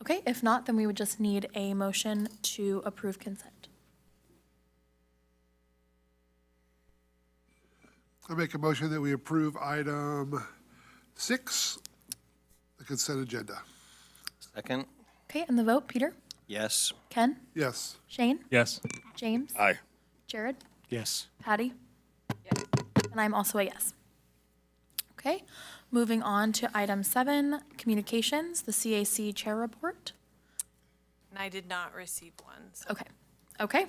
Okay, if not, then we would just need a motion to approve consent. I make a motion that we approve item 6, the consent agenda. Second? Okay, and the vote, Peter? Yes. Ken? Yes. Shane? Yes. James? Aye. Jared? Yes. Patty? Yes. And I'm also a yes. Okay, moving on to item 7, communications, the CAC chair report. And I did not receive one. So. Okay.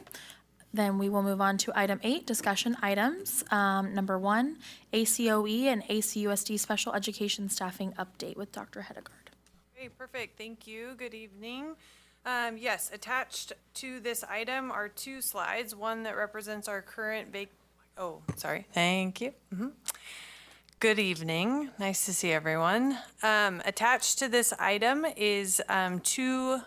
Then we will move on to item 8, discussion items. Number 1, ACOE and ACUSD special education staffing update with Dr. Hedegaard. Okay, perfect. Thank you. Good evening. Yes, attached to this item are 2 slides. One that represents our current Thank you. Good evening. Nice to see everyone. Attached to this item is 2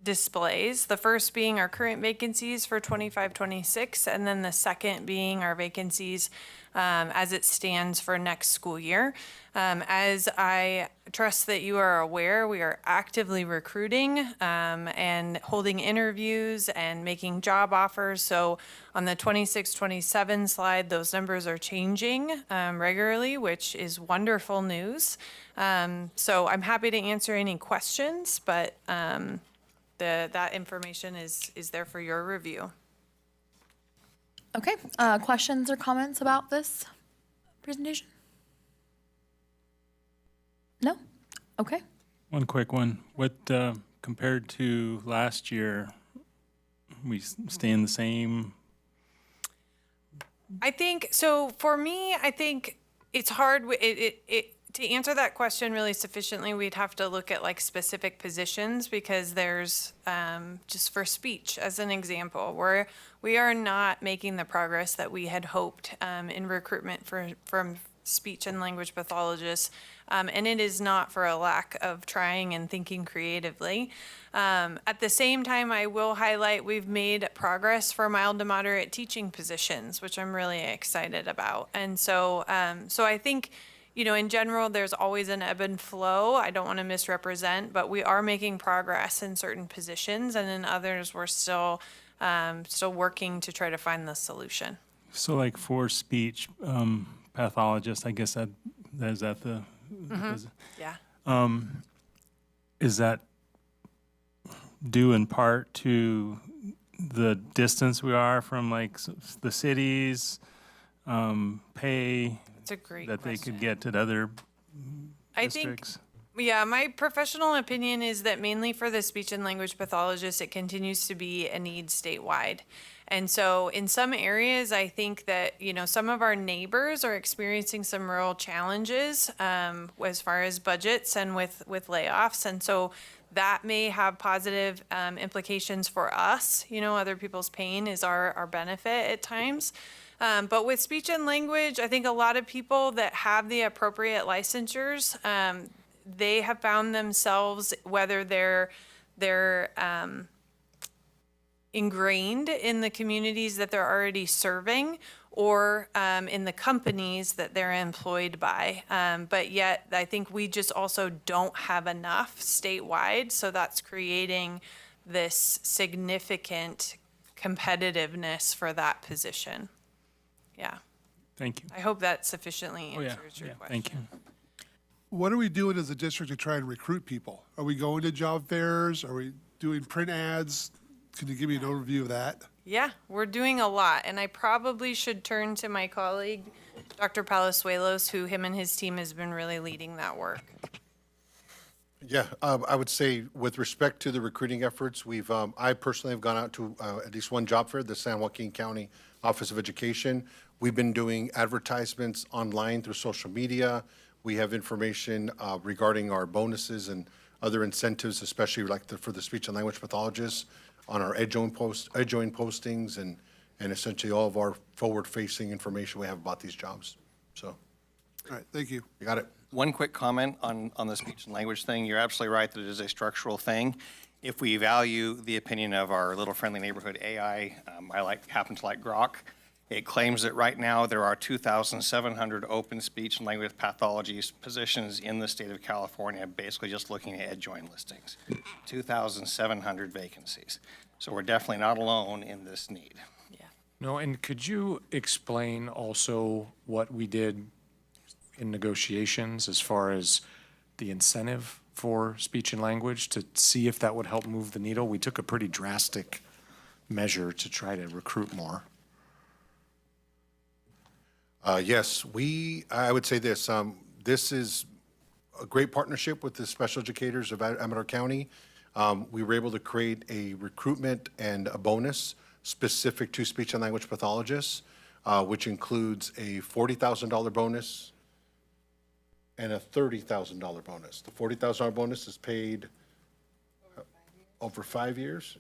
displays. The first being our current vacancies for 25-26, and then the second being our vacancies as it stands for next school year. As I trust that you are aware, we are actively recruiting and holding interviews and making job offers. So on the 26-27 slide, those numbers are changing regularly, which is wonderful news. So I'm happy to answer any questions, but that information is there for your review. Okay, questions or comments about this presentation? No? Okay. One quick one. What, compared to last year, we staying the same? I think, so for me, I think it's hard, to answer that question really sufficiently, we'd have to look at like specific positions, because there's, just for speech as an example, where we are not making the progress that we had hoped in recruitment from speech and language pathologists. And it is not for a lack of trying and thinking creatively. At the same time, I will highlight we've made progress for mild to moderate teaching positions, which I'm really excited about. And so, so I think, you know, in general, there's always an ebb and flow. I don't want to misrepresent, but we are making progress in certain positions, and in others, we're still working to try to find the solution. So like for speech pathologist, I guess is that the Yeah. is that due in part to the distance we are from like the cities, pay It's a great that question. they could get at other I districts? Yeah, my professional opinion is that mainly for the speech and language pathologists, it continues to be a need statewide. And so in some areas, I think that, you know, some of our neighbors are experiencing some real challenges as far as budgets and with layoffs. And so that may have positive implications for us. You know, other people's pain is our benefit at times. But with speech and language, I think a lot of people that have the appropriate licensures, they have found themselves, whether they're ingrained in the communities that they're already serving, or in the companies that they're employed by. But yet, I think we just also don't have enough statewide, so that's creating this significant competitiveness for that position. Yeah. Thank you. I hope that sufficiently answers your question. Thank you. What are we doing as a district to try and recruit people? Are we going to job fairs? Are we doing print ads? Can you give me an overview of that? Yeah, we're doing a lot, and I probably should turn to my colleague, Dr. Palazuelos, who him and his team has been really leading that work. Yeah, I would say with respect to the recruiting efforts, I personally have gone out to at least one job fair, the San Joaquin County Office of Education. We've been doing advertisements online through social media. We have information regarding our bonuses and other incentives, especially like for the speech and language pathologists, on our adjoin postings and essentially all of our forward-facing information we have about these jobs. So, All right, thank you. you got it. One quick comment on the speech and language thing. You're absolutely right that it is a structural thing. If we value the opinion of our little friendly neighborhood AI, I happen to like Grok. It claims that right now there are 2,700 open speech and language pathology positions in the state of California, basically just looking at adjoint listings. 2,700 vacancies. So we're definitely not alone in this need. No, and could you explain also what we did in negotiations as far as the incentive for speech and language to see if that would help move the needle? We took a pretty drastic measure to try to recruit more. Yes, I would say this, this is a great partnership with the special educators of Amador County. We were able to create a recruitment and a bonus specific to speech and language pathologists, which includes a $40,000 bonus and a $30,000 bonus. The $40,000 bonus is paid over 5 years?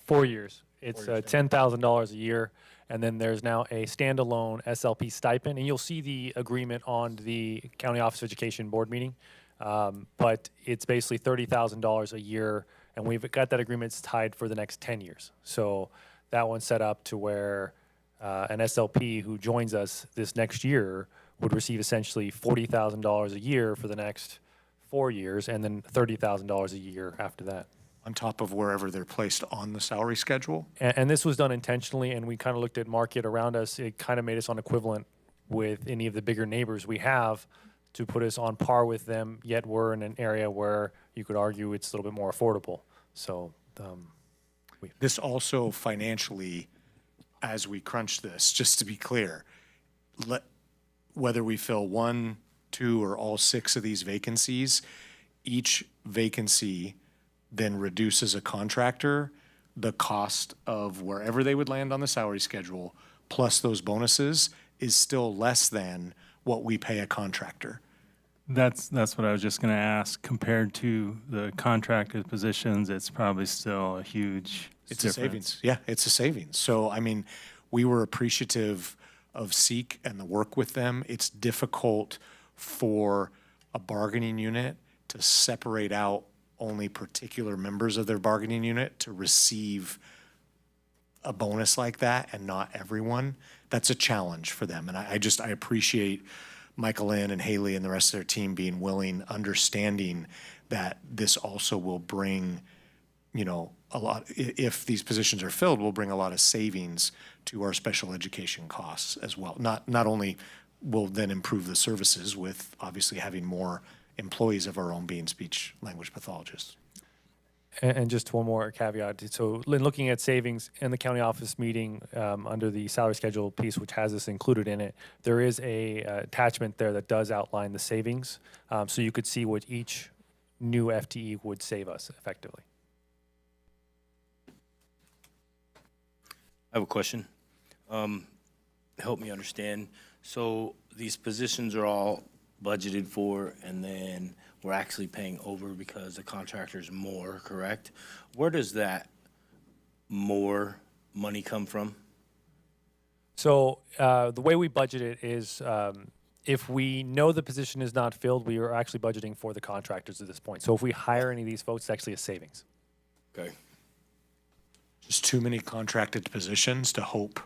4 years. It's $10,000 a year, and then there's now a standalone SLP stipend, and you'll see the agreement on the County Office of Education board meeting. But it's basically $30,000 a year, and we've got that agreement tied for the next 10 years. So that one's set up to where an SLP who joins us this next year would receive essentially $40,000 a year for the next 4 years, and then $30,000 a year after that. On top of wherever they're placed on the salary schedule? And this was done intentionally, and we kind of looked at market around us. It kind of made us on equivalent with any of the bigger neighbors we have to put us on par with them, yet we're in an area where you could argue it's a little bit more affordable. So This also financially, as we crunch this, just to be clear, whether we fill 1, 2, or all 6 of these vacancies, each vacancy then reduces a contractor the cost of wherever they would land on the salary schedule, plus those bonuses, is still less than what we pay a contractor. That's what I was just going to ask. Compared to the contracted positions, it's probably still a huge It's difference. a savings. Yeah, it's a savings. So, I mean, we were appreciative of SEEK and the work with them. It's difficult for a bargaining unit to separate out only particular members of their bargaining unit to receive a bonus like that and not everyone. That's a challenge for them. And I appreciate Michael Lynn and Haley and the rest of their team being willing, understanding that this also will bring, you know, a lot, if these positions are filled, will bring a lot of savings to our special education costs as well. Not only will then improve the services with obviously having more employees of our own being speech language pathologists. And just one more caveat. So in looking at savings in the county office meeting under the salary schedule piece, which has this included in it, there is a attachment there that does outline the savings. So you could see what each new FTE would save us effectively. I have a question. Help me understand. So these positions are all budgeted for, and then we're actually paying over because the contractor's more, correct? Where does that more money come from? So the way we budget it is if we know the position is not filled, we are actually budgeting for the contractors at this point. So if we hire any of these folks, it's actually a savings. Okay. Just too many contracted positions to hope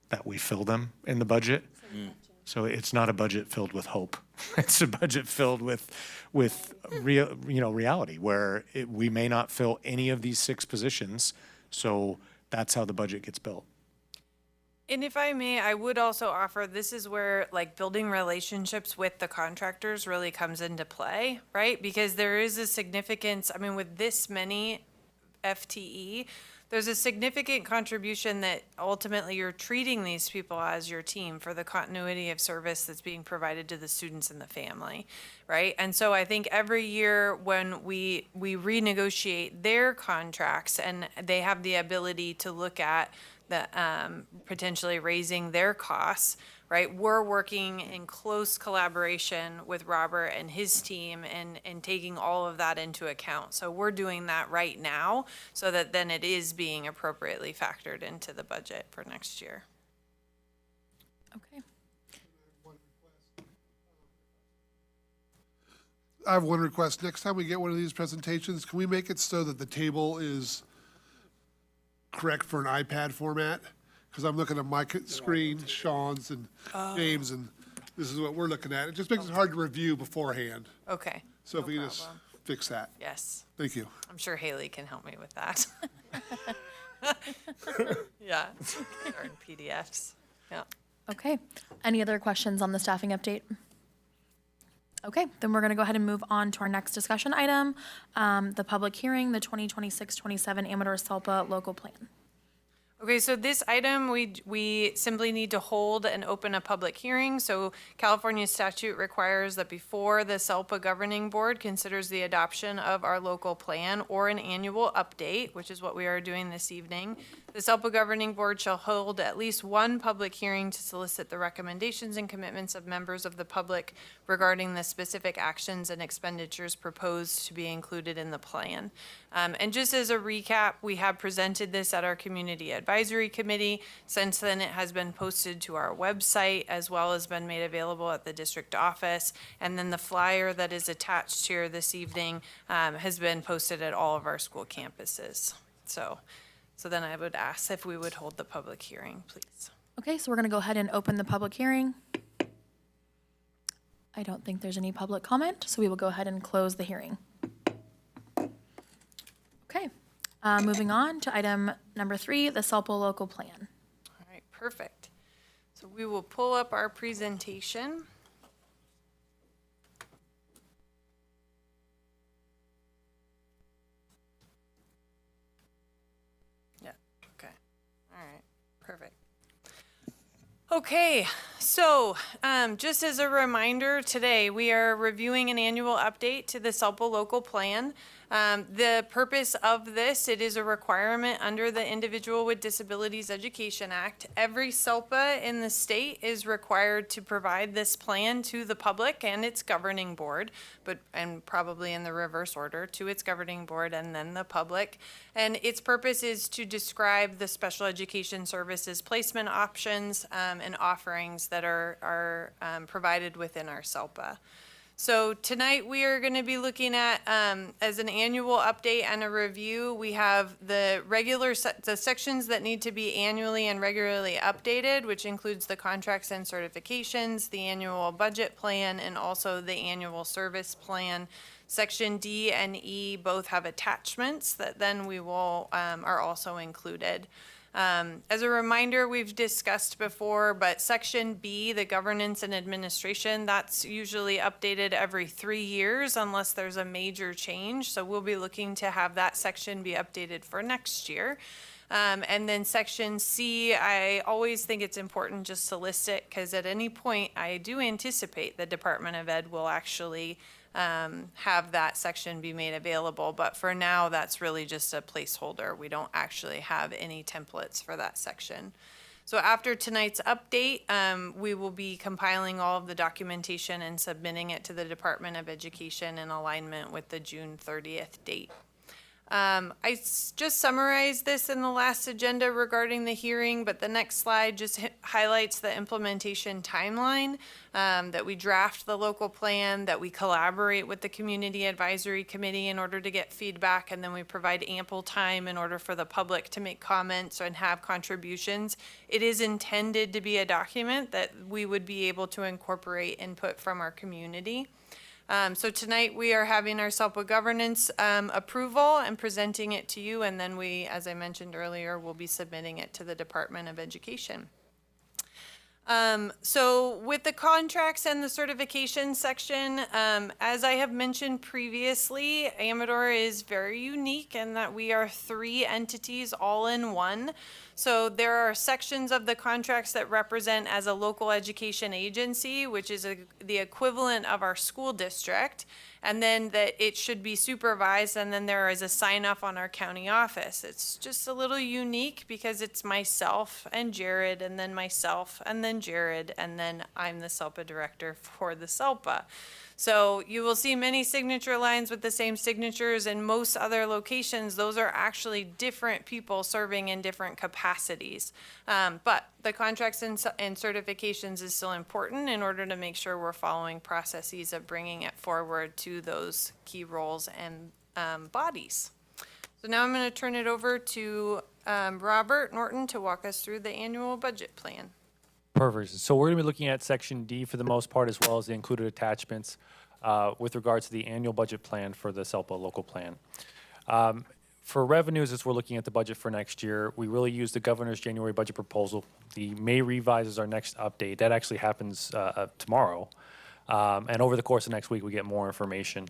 that we fill them in the budget. So it's not a budget filled with hope. It's a budget filled with real, reality, where we may not fill any of these 6 positions. So that's how the budget gets built. And if I may, I would also offer, this is where like building relationships with the contractors really comes into play, right? Because there is a significance, I mean, with this many FTE, there's a significant contribution that ultimately you're treating these people as your team for the continuity of service that's being provided to the students and the family, right? And so I think every year when we renegotiate their contracts and they have the ability to look at the potentially raising their costs, right? We're working in close collaboration with Robert and his team and taking all of that into account. So we're doing that right now so that then it is being appropriately factored into the budget for next year. Okay. I have one request. Next time we get one of these presentations, can we make it so that the table is correct for an iPad format? because I'm looking at my screen, Sean's and James, and this is what we're looking at. It just makes it hard to review beforehand. Okay. So if No we can just problem. fix that. Yes. Thank you. I'm sure Haley can help me with that. Yeah. Or in PDFs. Yeah. Okay. Any other questions on the staffing update? Okay, then we're going to go ahead and move on to our next discussion item, the public hearing, the 2026-27 Amador SELPA local plan. Okay, so this item, we simply need to hold and open a public hearing. So California statute requires that before the SELPA governing board considers the adoption of our local plan or an annual update, which is what we are doing this evening, the SELPA governing board shall hold at least one public hearing to solicit the recommendations and commitments of members of the public regarding the specific actions and expenditures proposed to be included in the plan. And just as a recap, we have presented this at our community advisory committee. Since then, it has been posted to our website as well as been made available at the district office. And then the flyer that is attached here this evening has been posted at all of our school campuses. So then I would ask if we would hold the public hearing, please. Okay, so we're going to go ahead and open the public hearing. I don't think there's any public comment, so we will go ahead and close the hearing. Okay, moving on to item number 3, the SELPA local plan. All right, perfect. So we will pull up our presentation. Yeah, okay. All right, perfect. Okay, so just as a reminder, today we are reviewing an annual update to the SELPA local plan. The purpose of this, it is a requirement under the Individual with Disabilities Education Act. Every SELPA in the state is required to provide this plan to the public and its governing board, and probably in the reverse order, to its governing board and then the public. And its purpose is to describe the special education services placement options and offerings that are provided within our SELPA. So tonight we are going to be looking at, as an annual update and a review, we have the the sections that need to be annually and regularly updated, which includes the contracts and certifications, the annual budget plan, and also the annual service plan. Section D and E both have attachments that then we will, are also included. As a reminder, we've discussed before, but Section B, the governance and administration, that's usually updated every 3 years unless there's a major change. So we'll be looking to have that section be updated for next year. And then Section C, I always think it's important just to list it because at any point I do anticipate the Department of Ed will actually have that section be made available. But for now, that's really just a placeholder. We don't actually have any templates for that section. So after tonight's update, we will be compiling all of the documentation and submitting it to the Department of Education in alignment with the June 30th date. Just summarized this in the last agenda regarding the hearing, but the next slide just highlights the implementation timeline, that we draft the local plan, that we collaborate with the Community Advisory Committee in order to get feedback, and then we provide ample time in order for the public to make comments and have contributions. It is intended to be a document that we would be able to incorporate input from our community. So tonight we are having our SELPA governance approval and presenting it to you, and then we, as I mentioned earlier, will be submitting it to the Department of Education. So with the contracts and the certification section, as I have mentioned previously, Amador is very unique in that we are 3 entities all in one. So there are sections of the contracts that represent as a local education agency, which is the equivalent of our school district, and then that it should be supervised, and then there is a sign off on our county office. It's just a little unique because it's myself and Jared, and then myself, and then Jared, and then I'm the SELPA director for the SELPA. So you will see many signature lines with the same signatures. In most other locations, those are actually different people serving in different capacities. But the contracts and certifications is still important in order to make sure we're following processes of bringing it forward to those key roles and bodies. So now I'm going to turn it over to Robert Norton to walk us through the annual budget plan. Perfect. So we're going to be looking at Section D for the most part, as well as the included attachments with regards to the annual budget plan for the SELPA local plan. For revenues, as we're looking at the budget for next year, we really use the governor's January budget proposal. The May revise is our next update. That actually happens tomorrow. And over the course of next week, we get more information.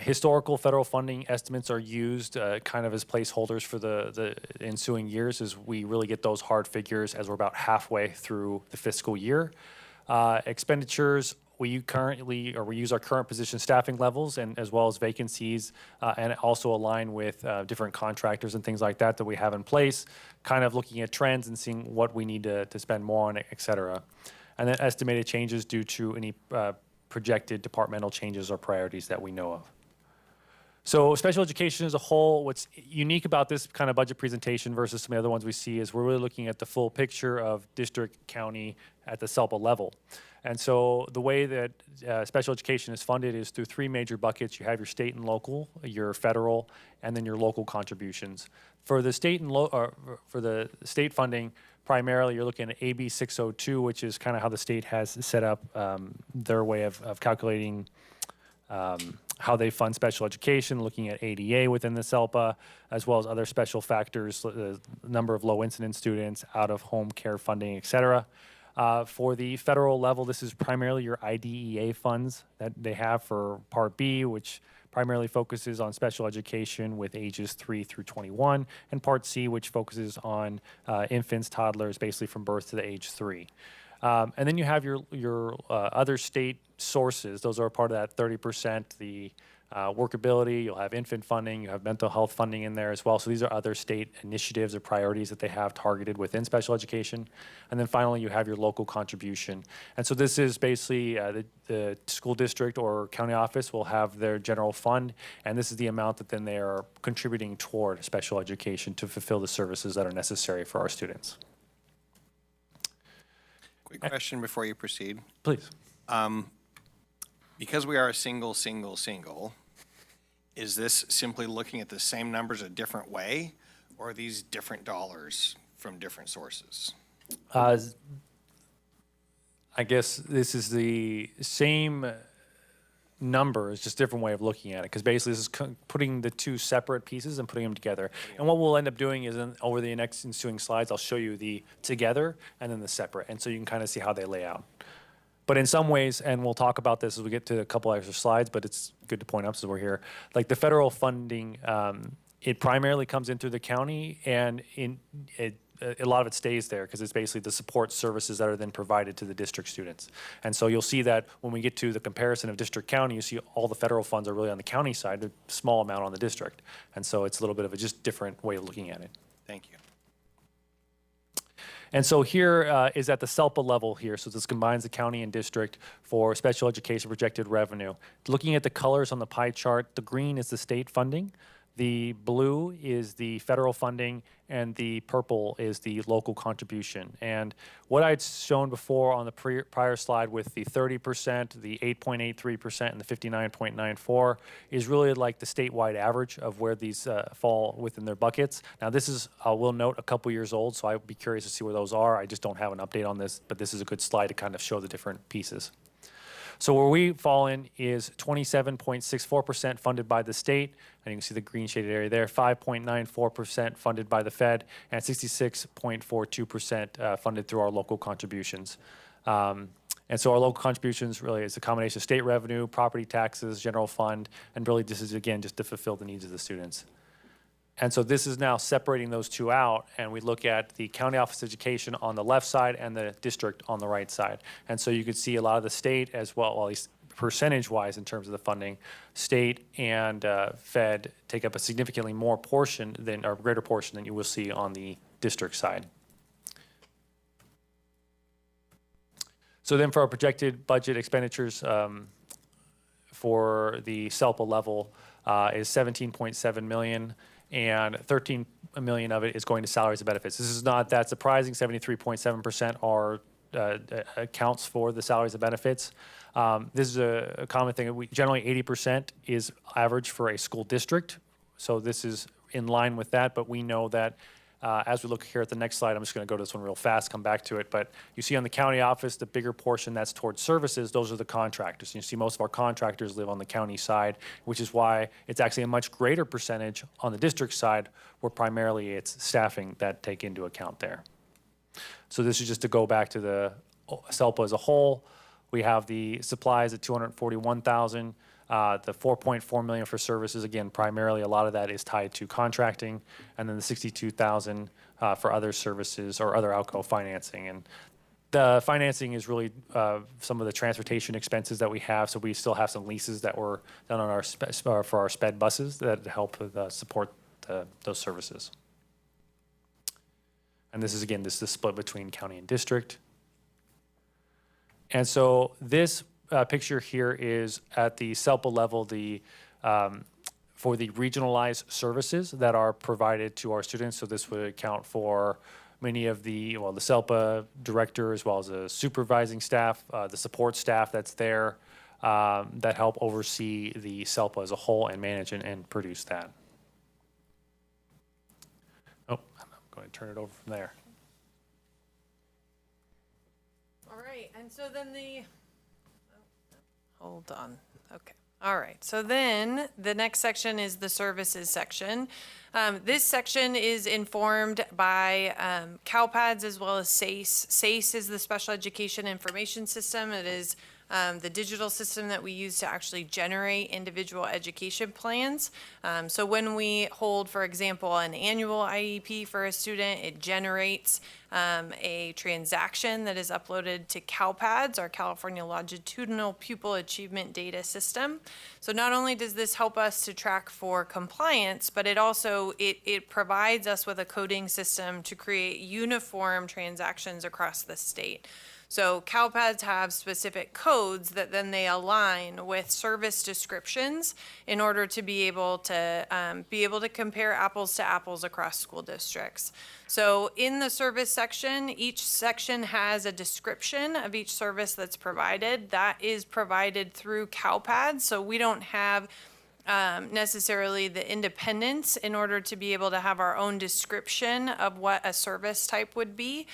Historical federal funding estimates are used kind of as placeholders for the ensuing years, as we really get those hard figures as we're about halfway through the fiscal year. Expenditures, we use our current position staffing levels and as well as vacancies, and also align with different contractors and things like that that we have in place, kind of looking at trends and seeing what we need to spend more on, et cetera. And then estimated changes due to any projected departmental changes or priorities that we know of. So special education as a whole, what's unique about this kind of budget presentation versus some of the other ones we see is we're really looking at the full picture of district, county at the SELPA level. And so the way that special education is funded is through three major buckets. You have your state and local, your federal, and then your local contributions. For the state and for the state funding, primarily you're looking at AB 602, which is kind of how the state has set up their way of calculating how they fund special education, looking at ADA within the SELPA, as well as other special factors, the number of low incidence students, out of home care funding, et cetera. For the federal level, this is primarily your IDEA funds that they have for Part B, which primarily focuses on special education with ages 3 through 21, and Part C, which focuses on infants, toddlers, basically from birth to the age 3. And then you have your other state sources. Those are part of that 30%, the workability, you'll have infant funding, you have mental health funding in there as well. So these are other state initiatives or priorities that they have targeted within special education. And then finally, you have your local contribution. And so this is basically the school district or county office will have their general fund, and this is the amount that then they are contributing toward special education to fulfill the services that are necessary for our students. Quick question before you proceed. Please. Because we are a single, is this simply looking at the same numbers a different way, or are these different dollars from different sources? I guess this is the same numbers, just different way of looking at it, because basically this is putting the two separate pieces and putting them together. And what we'll end up doing is over the next ensuing slides, I'll show you the together and then the separate, and so you can kind of see how they lay out. But in some ways, and we'll talk about this as we get to a couple extra slides, but it's good to point out since we're here, like the federal funding, it primarily comes in through the county, and a lot of it stays there because it's basically the support services that are then provided to the district students. And so you'll see that when we get to the comparison of district county, you see all the federal funds are really on the county side, a small amount on the district. And so it's a little bit of a just different way of looking at it. Thank you. And so here is at the SELPA level here. So this combines the county and district for special education projected revenue. Looking at the colors on the pie chart, the green is the state funding, the blue is the federal funding, and the purple is the local contribution. And what I'd shown before on the prior slide with the 30%, the 8.83%, and the 59.94 is really like the statewide average of where these fall within their buckets. Now this is, I will note, a couple years old, so I'd be curious to see where those are. I just don't have an update on this, but this is a good slide to kind of show the different pieces. So where we fall in is 27.64% funded by the state, and you can see the green shaded area there, 5.94% funded by the Fed, and 66.42% funded through our local contributions. And so our local contributions really is a combination of state revenue, property taxes, general fund, and really this is, again, just to fulfill the needs of the students. And so this is now separating those two out, and we look at the county office of education on the left side and the district on the right side. And so you can see a lot of the state as well, at least percentage-wise in terms of the funding, state and Fed take up a significantly more portion than, or greater portion than you will see on the district side. So then for our projected budget expenditures for the SELPA level is $17.7 million. And 13 million of it is going to salaries and benefits. This is not that surprising. 73.7% are accounts for the salaries and benefits. This is a common thing. Generally 80% is average for a school district. So this is in line with that, but we know that As we look here at the next slide, I'm just going to go to this one real fast, come back to it. But you see on the county office, the bigger portion that's towards services, those are the contractors. You see most of our contractors live on the county side, which is why it's actually a much greater percentage on the district side, where primarily it's staffing that take into account there. So this is just to go back to the SELPA as a whole. We have the supplies at 241,000. The 4.4 million for services, again, primarily a lot of that is tied to contracting, and then the 62,000 for other services or other ALCO financing. And the financing is really some of the transportation expenses that we have. So we still have some leases that were done on our for our SPED buses that help with, support those services. And this is, again, this is the split between county and district. And so this picture here is at the SELPA level, for the regionalized services that are provided to our students. So this would account for many of the SELPA director, as well as the supervising staff, the support staff that's there, that help oversee the SELPA as a whole and manage and produce that. Oh, I'm going to turn it over from there. All right, and so then hold on. Okay. All right. So then the next section is the services section. This section is informed by CalPADS as well as SACE. SACE is the Special Education Information System. It is the digital system that we use to actually generate individual education plans. So when we hold, for example, an annual IEP for a student, it generates a transaction that is uploaded to CalPADS, our California Longitudinal Pupil Achievement Data System. So not only does this help us to track for compliance, but it also it provides us with a coding system to create uniform transactions across the state. So CalPADS have specific codes that then they align with service descriptions in order to be able to compare apples to apples across school districts. So in the service section, each section has a description of each service that's provided. That is provided through CalPADS, so we don't have necessarily the independence in order to be able to have our own description of what a service type would be.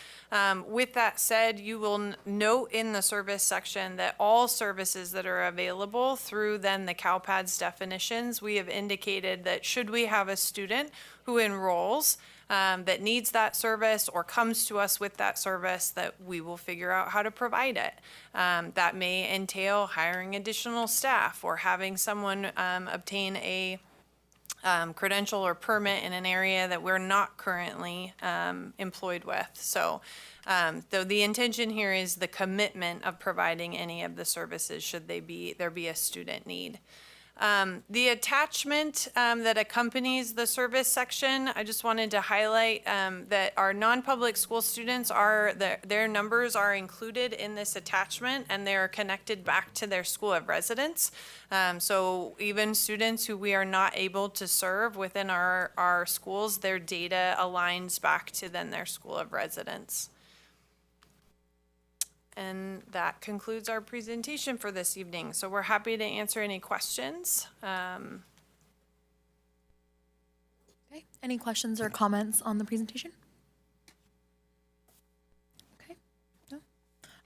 With that said, you will note in the service section that all services that are available through then the CalPADS definitions, we have indicated that should we have a student who enrolls that needs that service or comes to us with that service, that we will figure out how to provide it. That may entail hiring additional staff or having someone obtain a credential or permit in an area that we're not currently employed with. So though the intention here is the commitment of providing any of the services should there be a student need. The attachment that accompanies the service section, I just wanted to highlight that our non-public school students their numbers are included in this attachment, and they're connected back to their school of residence. So even students who we are not able to serve within our schools, their data aligns back to then their school of residence. And that concludes our presentation for this evening. So we're happy to answer any questions. Okay, any questions or comments on the presentation? Okay, no?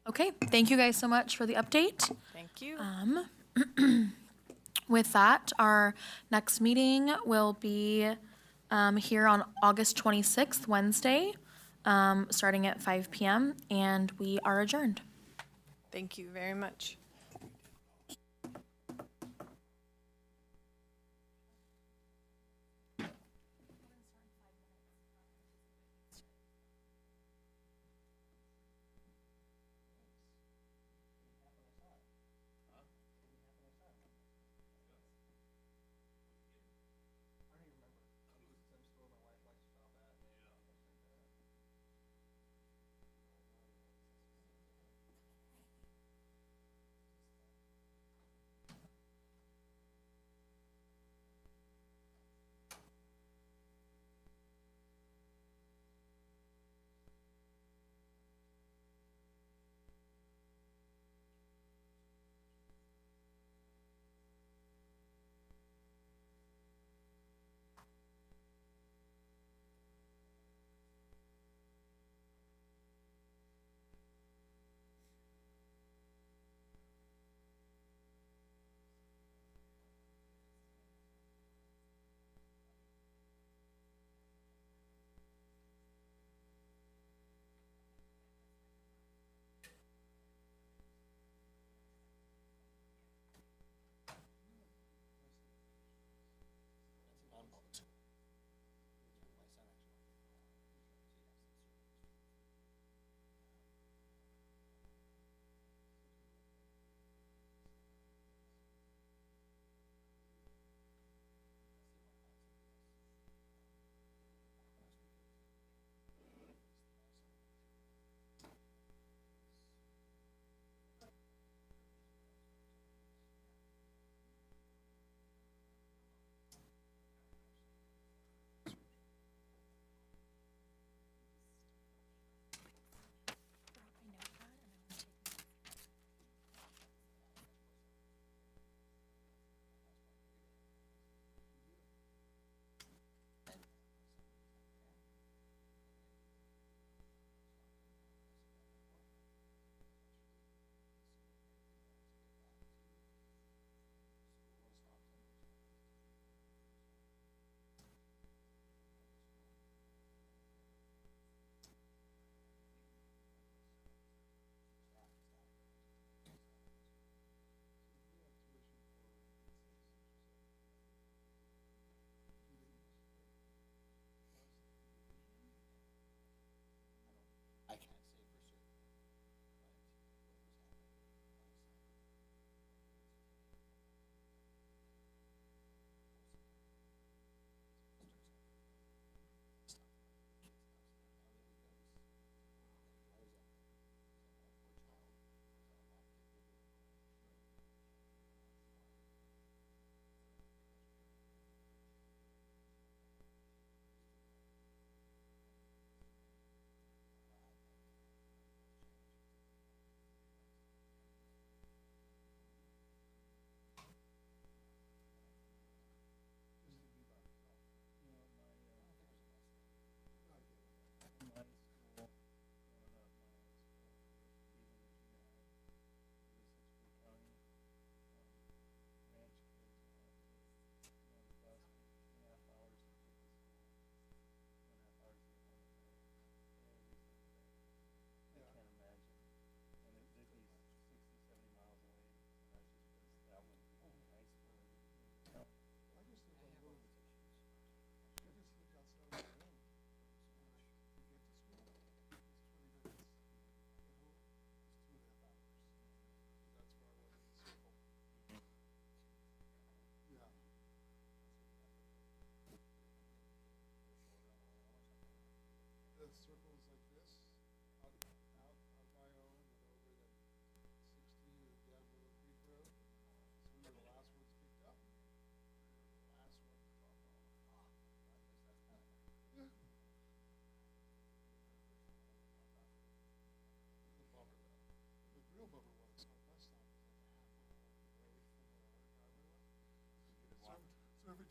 Okay, thank you guys so much for the update. Thank you. With that, our next meeting will be here on August 26th, Wednesday, starting at 5 p.m., and we are adjourned. Thank you very much.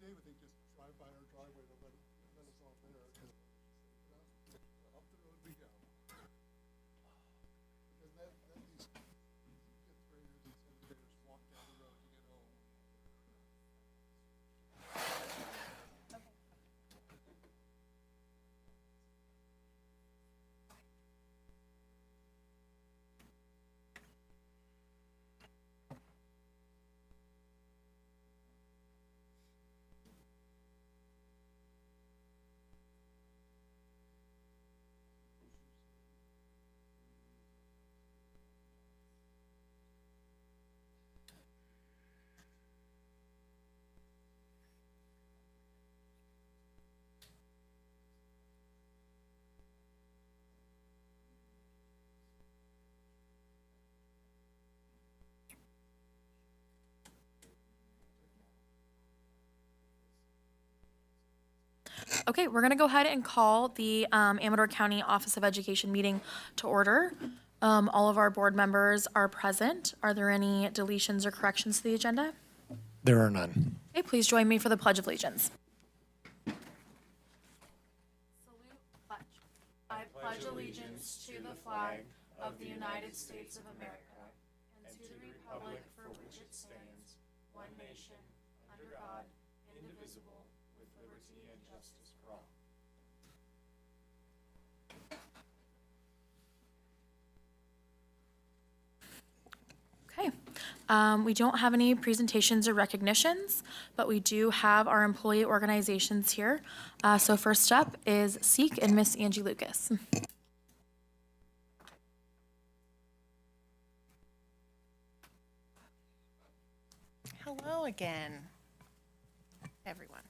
okay with they just drive by our driveway to let us all there. Up the road we go. Because that these fifth graders and seventh graders walk down the road to get home. Okay, we're gonna go ahead and call the Amador County Office of Education meeting to order. All of our board members are present. Are there any deletions or corrections to the agenda? There are none. Okay, please join me for the Pledge of Allegiance. I pledge allegiance to the flag of the United States of America and to the republic for which it stands, one nation, under God, indivisible, with liberty and justice for all. Okay. We don't have any presentations or recognitions, but we do have our employee organizations here. So first up is SEEK and Miss Angie Lucas. Hello again, everyone.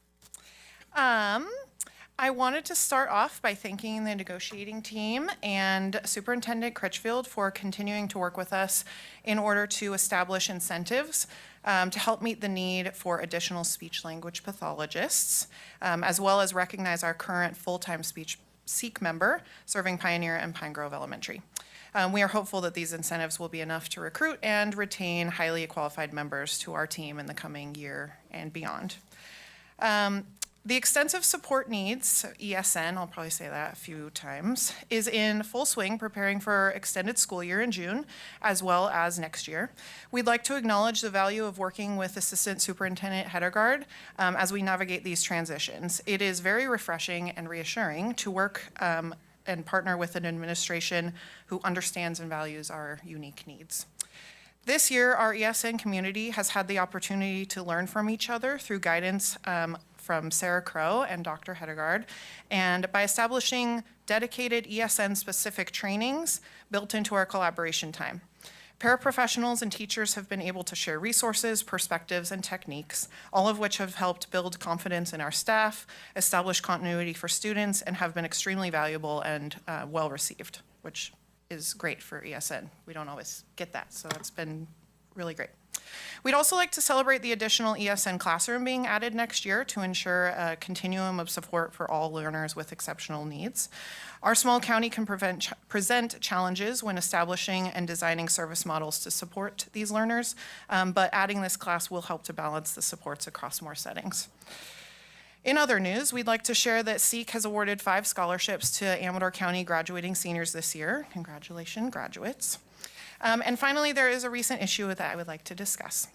I wanted to start off by thanking the negotiating team and Superintendent Critchfield for continuing to work with us in order to establish incentives to help meet the need for additional speech-language pathologists, as well as recognize our current full-time speech SEEK member serving Pioneer and Pine Grove Elementary. We are hopeful that these incentives will be enough to recruit and retain highly qualified members to our team in the coming year and beyond. The extensive support needs, ESN, I'll probably say that a few times, is in full swing preparing for extended school year in June, as well as next year. We'd like to acknowledge the value of working with Assistant Superintendent Hedegaard as we navigate these transitions. It is very refreshing and reassuring to work and partner with an administration who understands and values our unique needs. This year, our ESN community has had the opportunity to learn from each other through guidance from Sarah Crow and Dr. Hedegaard, and by establishing dedicated ESN-specific trainings built into our collaboration time. Paraprofessionals and teachers have been able to share resources, perspectives, and techniques, all of which have helped build confidence in our staff, establish continuity for students, and have been extremely valuable and well-received, which is great for ESN. We don't always get that, so that's been really great. We'd also like to celebrate the additional ESN classroom being added next year to ensure a continuum of support for all learners with exceptional needs. Our small county can present challenges when establishing and designing service models to support these learners, but adding this class will help to balance the supports across more settings. In other news, we'd like to share that SEEK has awarded 5 scholarships to Amador County graduating seniors this year. Congratulations, graduates. And finally, there is a recent issue that I would like to discuss.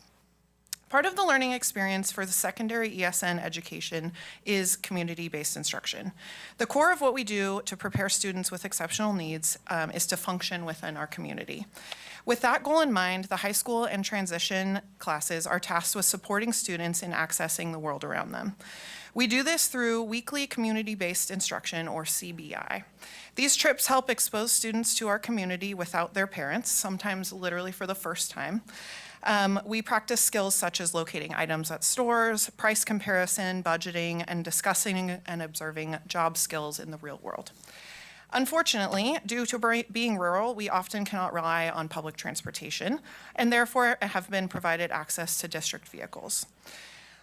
Part of the learning experience for the secondary ESN education is community-based instruction. The core of what we do to prepare students with exceptional needs is to function within our community. With that goal in mind, the high school and transition classes are tasked with supporting students in accessing the world around them. We do this through weekly community-based instruction, or CBI. These trips help expose students to our community without their parents, sometimes literally for the first time. We practice skills such as locating items at stores, price comparison, budgeting, and discussing and observing job skills in the real world. Unfortunately, due to being rural, we often cannot rely on public transportation, and therefore have been provided access to district vehicles.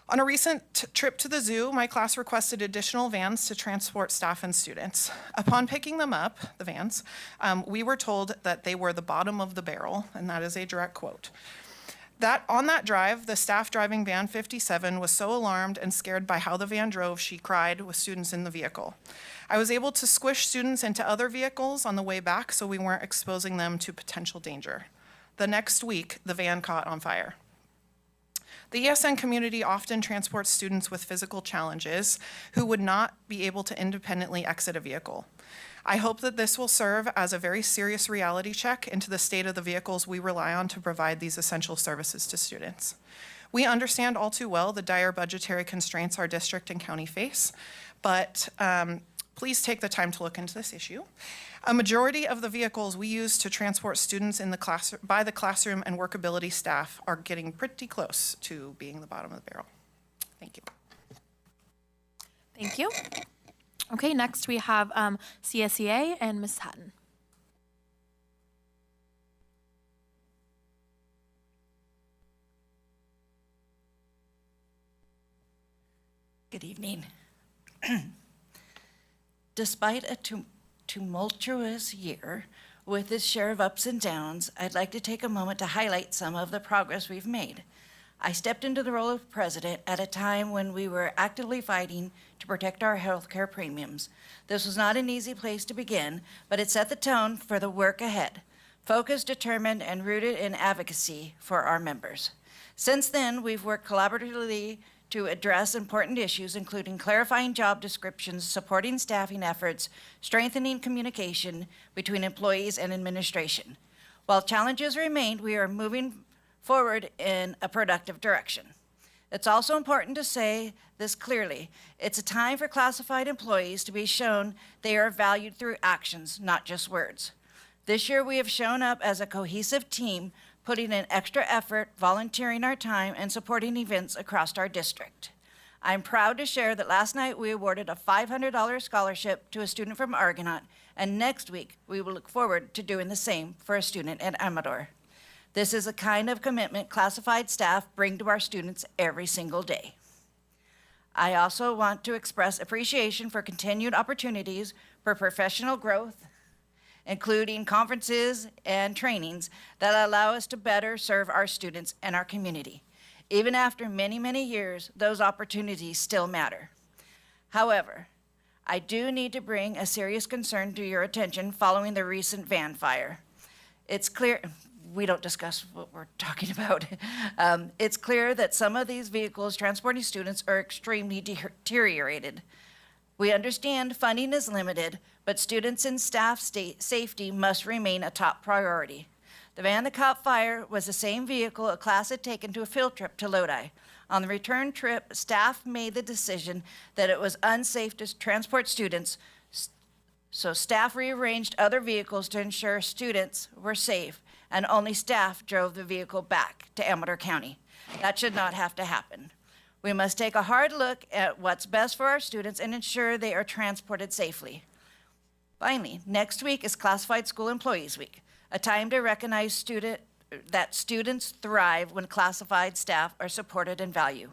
On a recent trip to the zoo, my class requested additional vans to transport staff and students. Upon picking them up, the vans, we were told that they were the bottom of the barrel, and that is a direct quote. On that drive, the staff driving van 57 was so alarmed and scared by how the van drove, she cried with students in the vehicle. I was able to squish students into other vehicles on the way back so we weren't exposing them to potential danger. The next week, the van caught on fire. The ESN community often transports students with physical challenges who would not be able to independently exit a vehicle. I hope that this will serve as a very serious reality check into the state of the vehicles we rely on to provide these essential services to students. We understand all too well the dire budgetary constraints our district and county face, but please take the time to look into this issue. A majority of the vehicles we use to transport students in the by the classroom and workability staff are getting pretty close to being the bottom of the barrel. Thank you. Thank you. Okay, next we have CSEA and Ms. Hatton. Good evening. Despite a tumultuous year with its share of ups and downs, I'd like to take a moment to highlight some of the progress we've made. I stepped into the role of president at a time when we were actively fighting to protect our healthcare premiums. This was not an easy place to begin, but it set the tone for the work ahead, focused, determined, and rooted in advocacy for our members. Since then, we've worked collaboratively to address important issues, including clarifying job descriptions, supporting staffing efforts, strengthening communication between employees and administration. While challenges remain, we are moving forward in a productive direction. It's also important to say this clearly. It's a time for classified employees to be shown they are valued through actions, not just words. This year, we have shown up as a cohesive team, putting in extra effort, volunteering our time, and supporting events across our district. I'm proud to share that last night we awarded a $500 scholarship to a student from Argonaut, and next week we will look forward to doing the same for a student at Amador. This is a kind of commitment classified staff bring to our students every single day. I also want to express appreciation for continued opportunities for professional growth, including conferences and trainings that allow us to better serve our students and our community. Even after many, many years, those opportunities still matter. However, I do need to bring a serious concern to your attention following the recent van fire. It's clear, we don't discuss what we're talking about. It's clear that some of these vehicles transporting students are extremely deteriorated. We understand funding is limited, but students and staff safety must remain a top priority. The van that caught fire was the same vehicle a class had taken to a field trip to Lodi. On the return trip, staff made the decision that it was unsafe to transport students, so staff rearranged other vehicles to ensure students were safe, and only staff drove the vehicle back to Amador County. That should not have to happen. We must take a hard look at what's best for our students and ensure they are transported safely. Finally, next week is Classified School Employees Week, a time to recognize that students thrive when classified staff are supported and valued.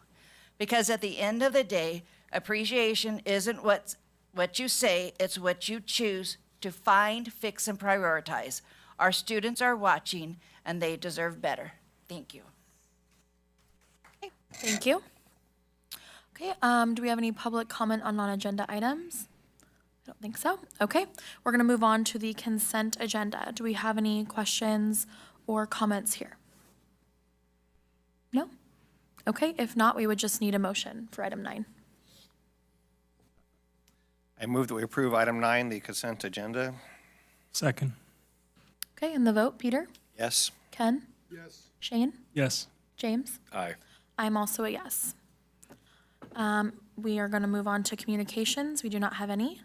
Because at the end of the day, appreciation isn't what you say, it's what you choose to find, fix, and prioritize. Our students are watching, and they deserve better. Thank you. Okay, thank you. Okay, do we have any public comment on non-agenda items? I don't think so. Okay, we're gonna move on to the consent agenda. Do we have any questions or comments here? No? Okay, if not, we would just need a motion for item 9. I move that we approve item 9, the consent agenda. Second. Okay, and the vote, Peter? Yes. Ken? Yes. Shane? Yes. James? Aye. I'm also a yes. We are going to move on to communications. We do not have any.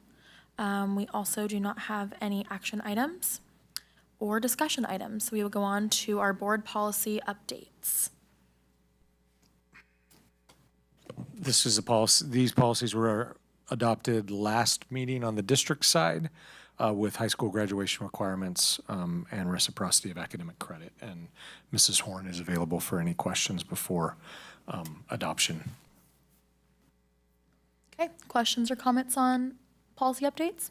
We also do not have any action items or discussion items. So we will go on to our board policy updates. This is a policy, these policies were adopted last meeting on the district side with high school graduation requirements and reciprocity of academic credit. And Mrs. Horn is available for any questions before adoption. Okay, questions or comments on policy updates?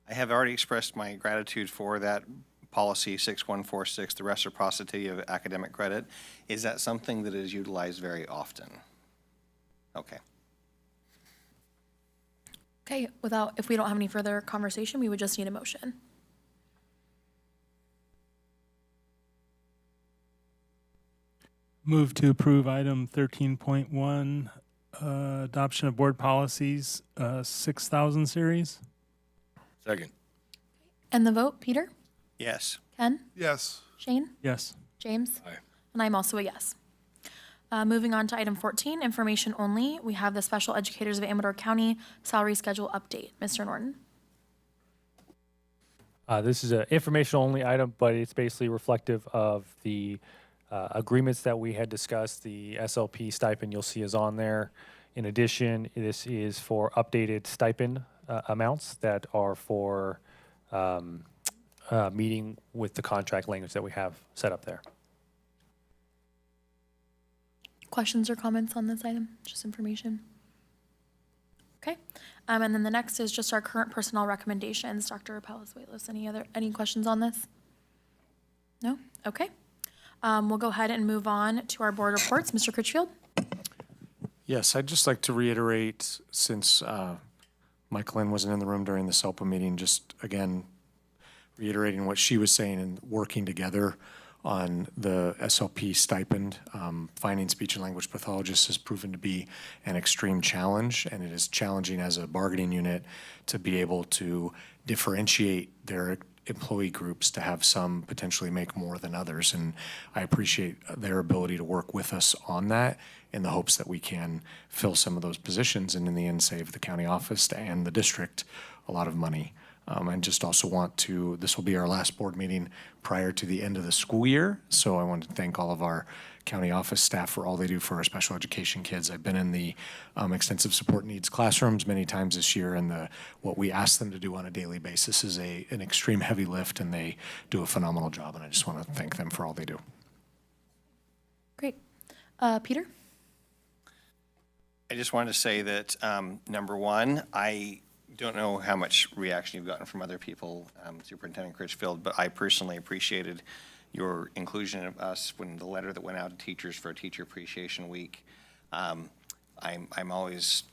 I have already expressed my gratitude for that policy 6146, the reciprocity of academic credit. Is that something that is utilized very often? Okay. Okay, if we don't have any further conversation, we would just need a motion. Move to approve item 13.1, adoption of board policies, 6,000 series. Second. And the vote, Peter? Yes. Ken? Yes. Shane? Yes. James? Aye. And I'm also a yes. Moving on to item 14, information only. We have the Special Educators of Amador County salary schedule update. Mr. Norton? This is an informational only item, but it's basically reflective of the agreements that we had discussed. The SLP stipend you'll see is on there. In addition, this is for updated stipend amounts that are for meeting with the contract language that we have set up there. Questions or comments on this item? Just information. Okay. And then the next is just our current personnel recommendations. Dr. Palazuelos, any questions on this? No? Okay. We'll go ahead and move on to our board reports. Mr. Critchfield? Yes, I'd just like to reiterate, since Mike Lynn wasn't in the room during the SELPA meeting, just again, reiterating what she was saying and working together on the SLP stipend. Finding speech and language pathologists has proven to be an extreme challenge, and it is challenging as a bargaining unit to be able to differentiate their employee groups, to have some potentially make more than others. And I appreciate their ability to work with us on that in the hopes that we can fill some of those positions and in the end save the county office and the district a lot of money. And just also want to, this will be our last board meeting prior to the end of the school year. So I want to thank all of our county office staff for all they do for our special education kids. I've been in the extensive support needs classrooms many times this year, and what we ask them to do on a daily basis is an extreme heavy lift, and they do a phenomenal job. And I just want to thank them for all they do. Great. Peter? I just wanted to say that, number one, I don't know how much reaction you've gotten from other people, Superintendent Critchfield, but I personally appreciated your inclusion of us when the letter that went out to teachers for Teacher Appreciation Week. I'm always,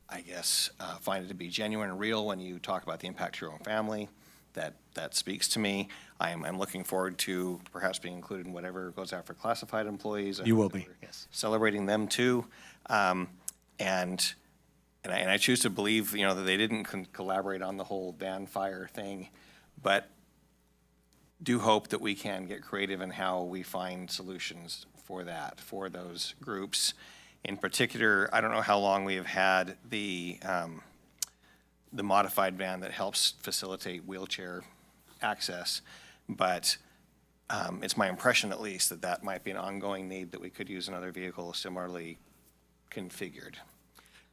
I guess, find it to be genuine and real when you talk about the impact to your own family. That speaks to me. I'm looking forward to perhaps being included in whatever goes out for classified employees. You will be, yes. Celebrating them too. And I choose to believe, that they didn't collaborate on the whole van fire thing, but do hope that we can get creative in how we find solutions for that, for those groups. In particular, I don't know how long we have had the modified van that helps facilitate wheelchair access, but it's my impression at least that might be an ongoing need, that we could use another vehicle similarly configured.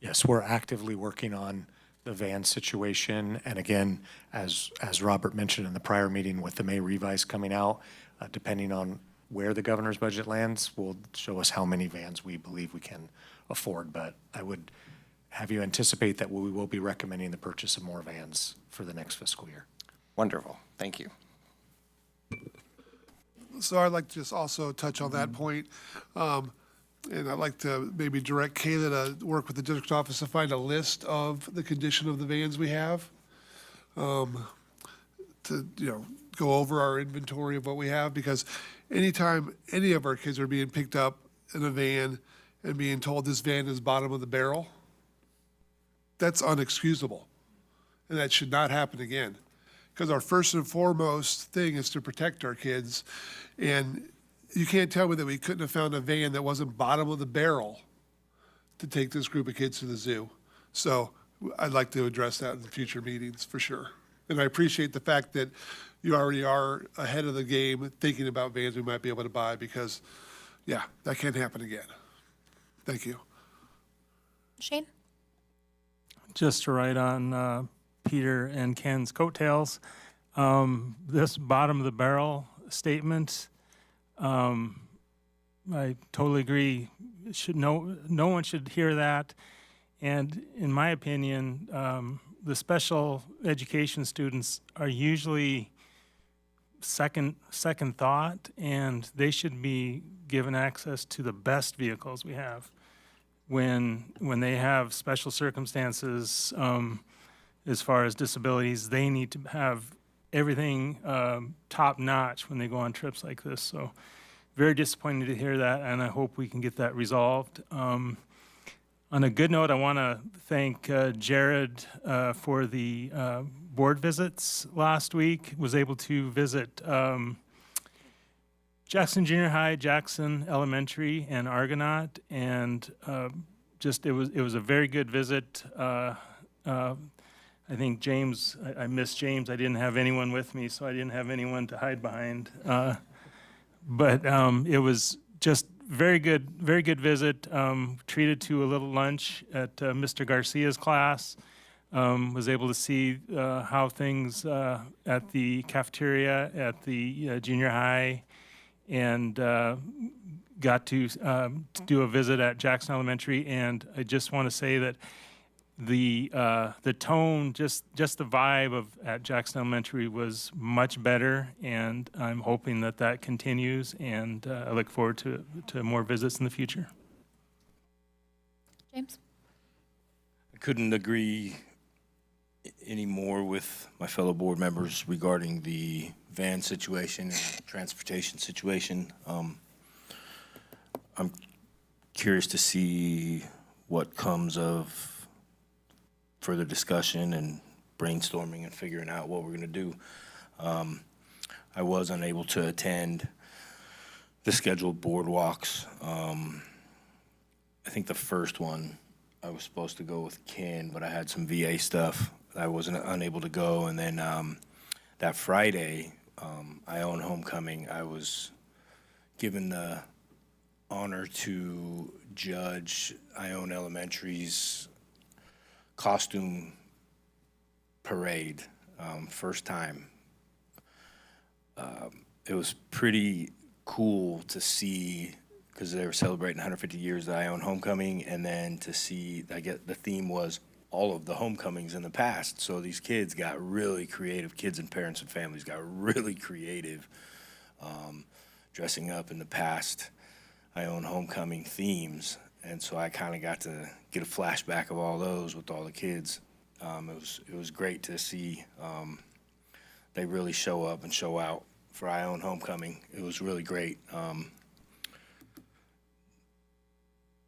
Yes, we're actively working on the van situation. And again, as Robert mentioned in the prior meeting, with the May revise coming out, depending on where the governor's budget lands, will show us how many vans we believe we can afford. But I would have you anticipate that we will be recommending the purchase of more vans for the next fiscal year. Wonderful. Thank you. So I'd like to just also touch on that point. And I'd like to maybe direct Kayla to work with the district office to find a list of the condition of the vans we have. To, go over our inventory of what we have, because anytime any of our kids are being picked up in a van and being told this van is bottom of the barrel, that's unexcusable. And that should not happen again. Because our first and foremost thing is to protect our kids. And you can't tell me that we couldn't have found a van that wasn't bottom of the barrel to take this group of kids to the zoo. So I'd like to address that in future meetings for sure. And I appreciate the fact that you already are ahead of the game thinking about vans we might be able to buy, because, yeah, that can't happen again. Thank you. Shane? Just to write on Peter and Ken's coattails, this bottom of the barrel statement, I totally agree. No one should hear that. And in my opinion, the special education students are usually second thought, and they should be given access to the best vehicles we have. When they have special circumstances, as far as disabilities, they need to have everything top notch when they go on trips like this. So very disappointed to hear that, and I hope we can get that resolved. On a good note, I want to thank Jared for the board visits last week. Was able to visit Jackson Junior High, Jackson Elementary, and Argonaut, and just it was a very good visit. I think James, I missed James. I didn't have anyone with me, so I didn't have anyone to hide behind. But it was just very good visit. Treated to a little lunch at Mr. Garcia's class. Was able to see how things at the cafeteria at the junior high, and got to do a visit at Jackson Elementary. And I just want to say that the tone, just the vibe at Jackson Elementary was much better, and I'm hoping that continues, and I look forward to more visits in the future. James? I couldn't agree any more with my fellow board members regarding the van situation and transportation situation. I'm curious to see what comes of further discussion and brainstorming and figuring out what we're going to do. I was unable to attend the scheduled board walks. I think the first one I was supposed to go with Ken, but I had some VA stuff. I wasn't unable to go. And then that Friday, Ione Homecoming, I was given the honor to judge Ione Elementary's costume parade, first time. It was pretty cool to see, because they were celebrating 150 years of Ione Homecoming, and then to see, I guess the theme was all of the homecomings in the past. So these kids got really creative, kids and parents and families got really creative, dressing up in the past Ione Homecoming themes. And so I kind of got to get a flashback of all those with all the kids. It was great to see they really show up and show out for Ione Homecoming. It was really great.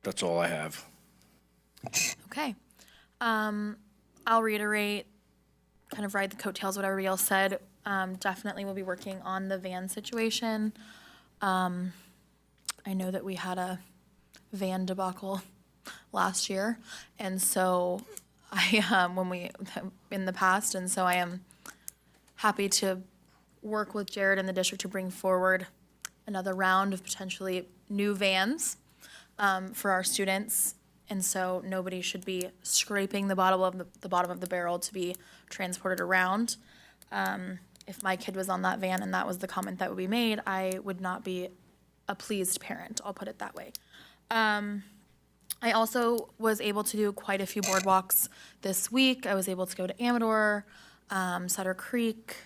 That's all I have. Okay. I'll reiterate, kind of ride the coattails of what everybody else said. Definitely we'll be working on the van situation. I know that we had a van debacle last year, and so in the past, and so I am happy to work with Jared and the district to bring forward another round of potentially new vans for our students, and so nobody should be scraping the bottom of the barrel to be transported around. If my kid was on that van and that was the comment that would be made, I would not be a pleased parent. I'll put it that way. I also was able to do quite a few boardwalks this week. I was able to go to Amador, Sutter Creek,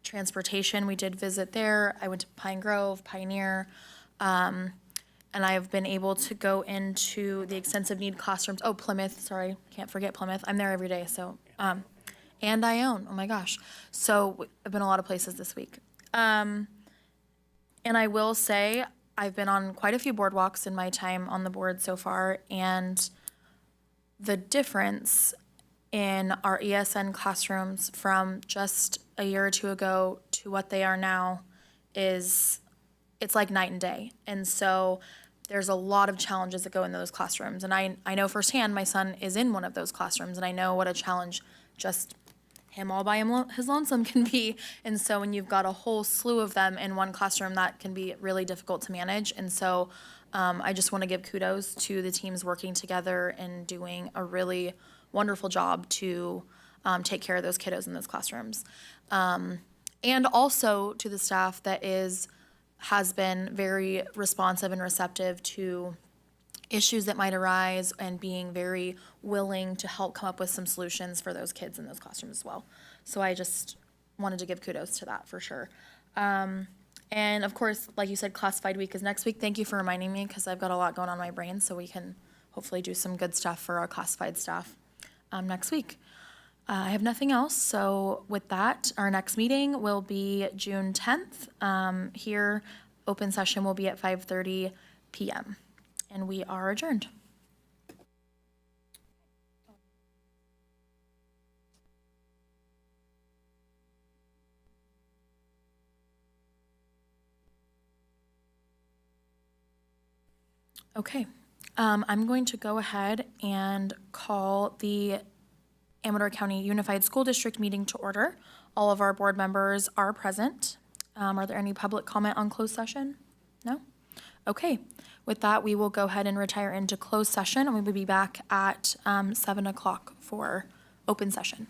transportation. We did visit there. I went to Pine Grove, Pioneer, and I have been able to go into the extensive need classrooms. Oh, Plymouth, sorry, can't forget Plymouth. I'm there every day, so, and Ione, oh my gosh. So I've been a lot of places this week. And I will say, I've been on quite a few boardwalks in my time on the board so far, and the difference in our ESN classrooms from just a year or two ago to what they are now it's like night and day. And so there's a lot of challenges that go in those classrooms. And I know firsthand, my son is in one of those classrooms, and I know what a challenge just him all by his lonesome can be. And so when you've got a whole slew of them in one classroom, that can be really difficult to manage. And so I just want to give kudos to the teams working together and doing a really wonderful job to take care of those kiddos in those classrooms. And also to the staff that has been very responsive and receptive to issues that might arise and being very willing to help come up with some solutions for those kids in those classrooms as well. So I just wanted to give kudos to that for sure. And of course, like you said, classified week is next week. Thank you for reminding me because I've got a lot going on in my brain, so we can hopefully do some good stuff for our classified staff next week. I have nothing else, so with that, our next meeting will be June 10th. Here, open session will be at 5:30 p.m. And we are adjourned. Okay, I'm going to go ahead and call the Amador County Unified School District meeting to order. All of our board members are present. Are there any public comment on closed session? No? Okay, with that, we will go ahead and retire into closed session, and we will be back at 7 o'clock for open session.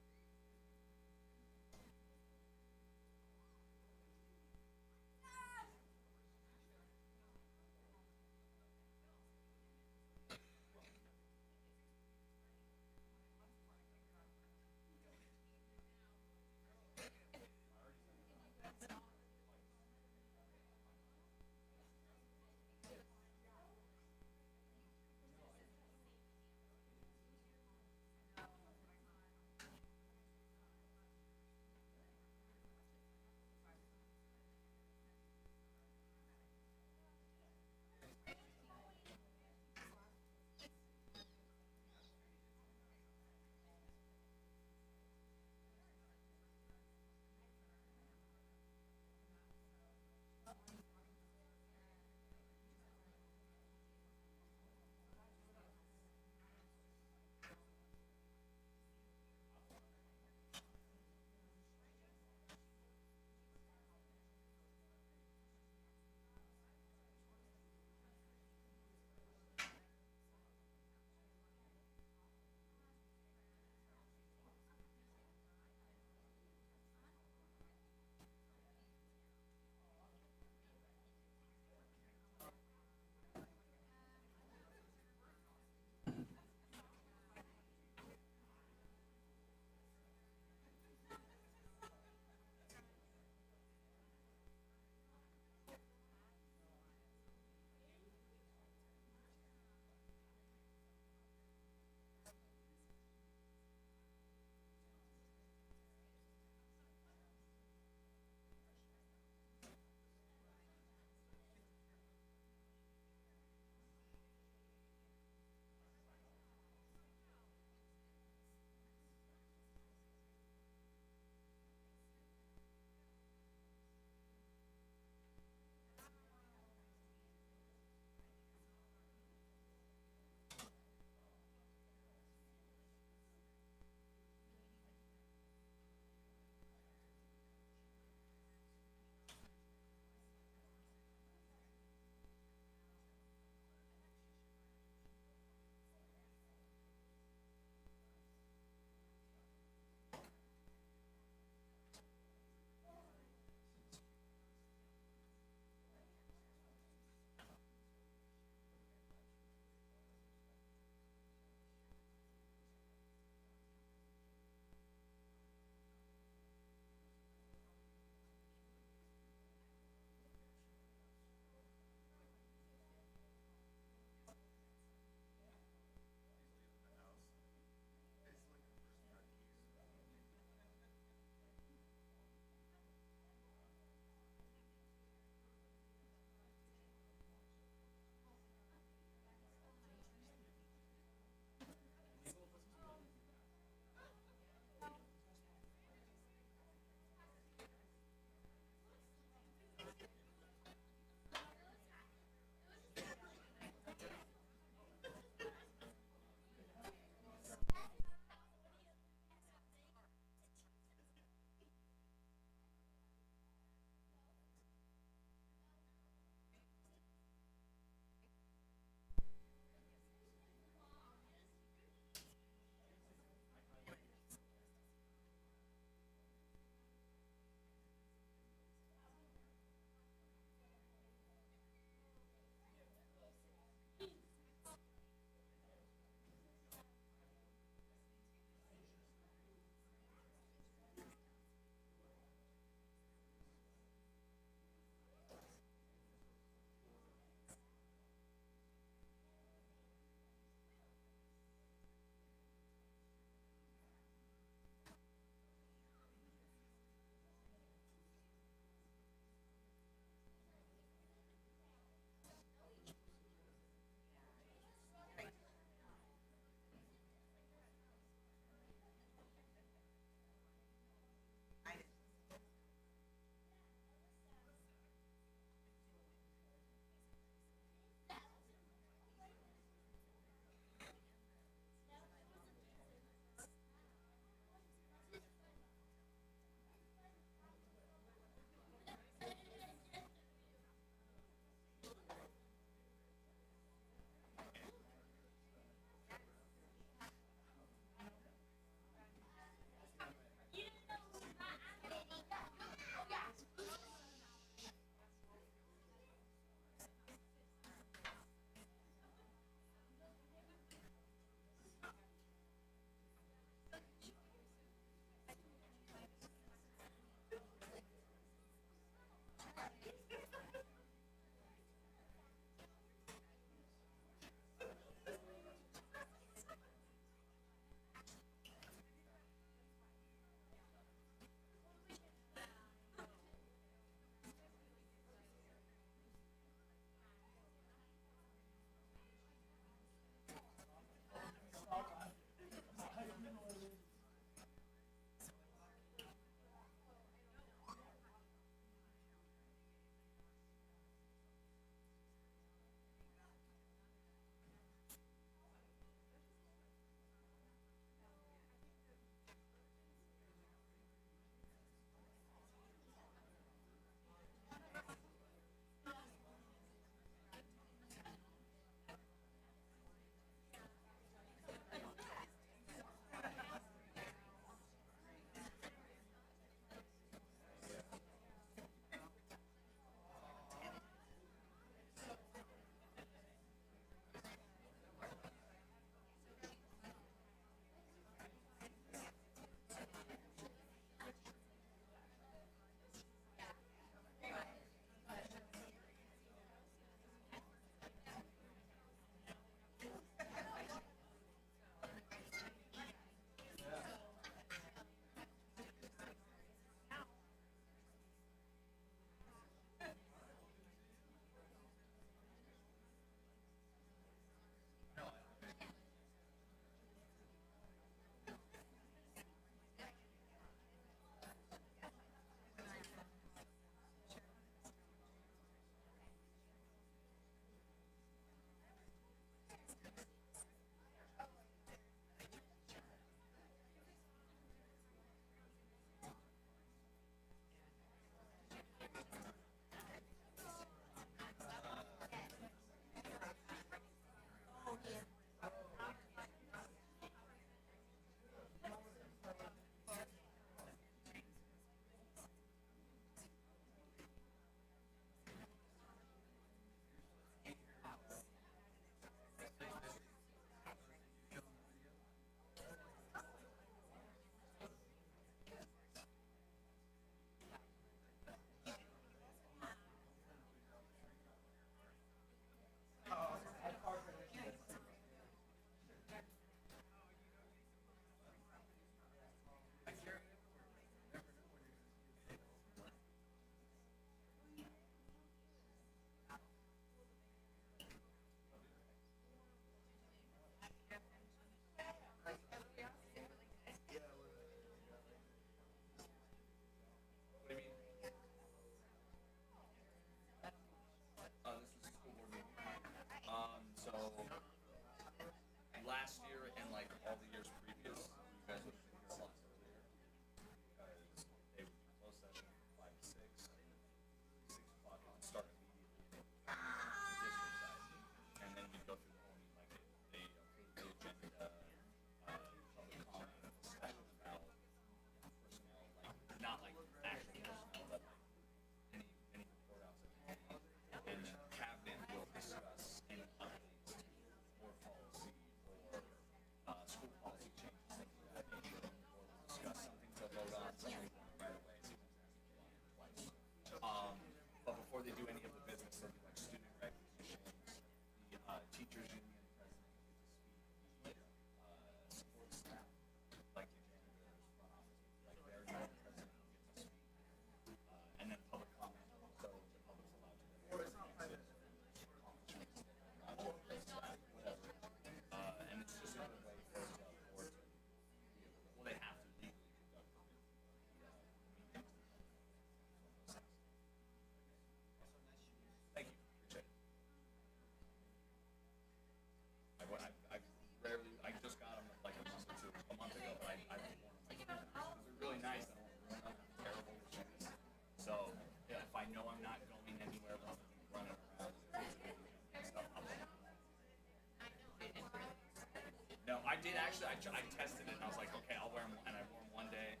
I did actually. I tested it, and I was like, okay, I'll wear them, and I wore them one day,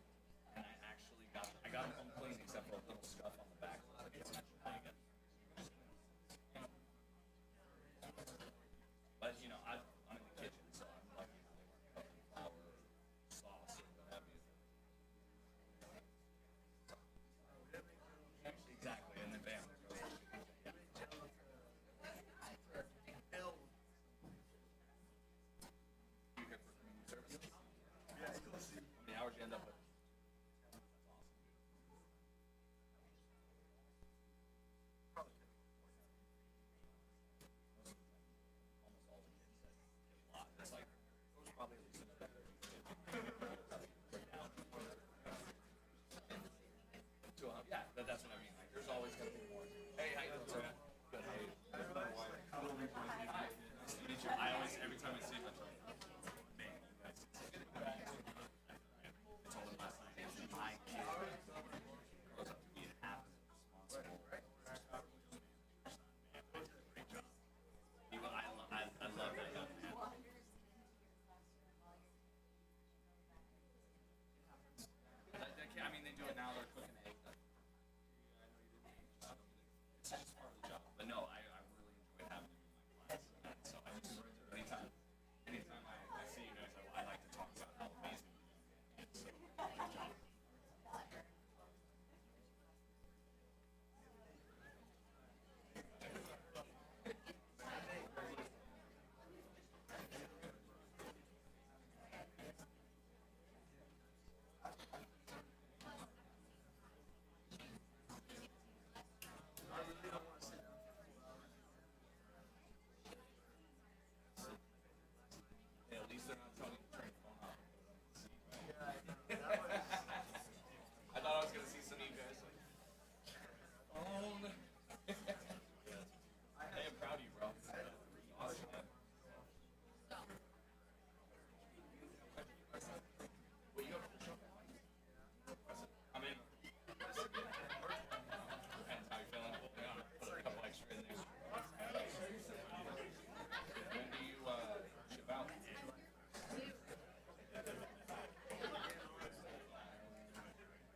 and I got them home clean except for a little scuff on the back. But you know, I'm in the kitchen, so I'm lucky to have flour, sauce, or what have you. Exactly, and then bam, there goes. You here for community services? How many hours you end up with? Yeah, that's what I mean. Like, there's always going to be more. Hey, how you doing? Good. Good. How you? Hi. Nice to meet you. I always, every time I see you, I'm like, man, you guys. I told him last night, my kid grows up to be half as responsible. Great job. I love that young man. I mean, they do it now. They're cooking eggs. It's just part of the job. But no, I really enjoy having them in my class. So I just, anytime I see you guys, I like to talk about how amazing you are. So, good job. Yeah, at least they're not telling you to turn your phone off. I thought I was gonna see some of you guys like, phone. Hey, I'm proud of you, bro. Awesome, man. Well, you go for the show. I'm in. Depends how you're feeling. Hang on, put a couple extra in there. When do you ship out?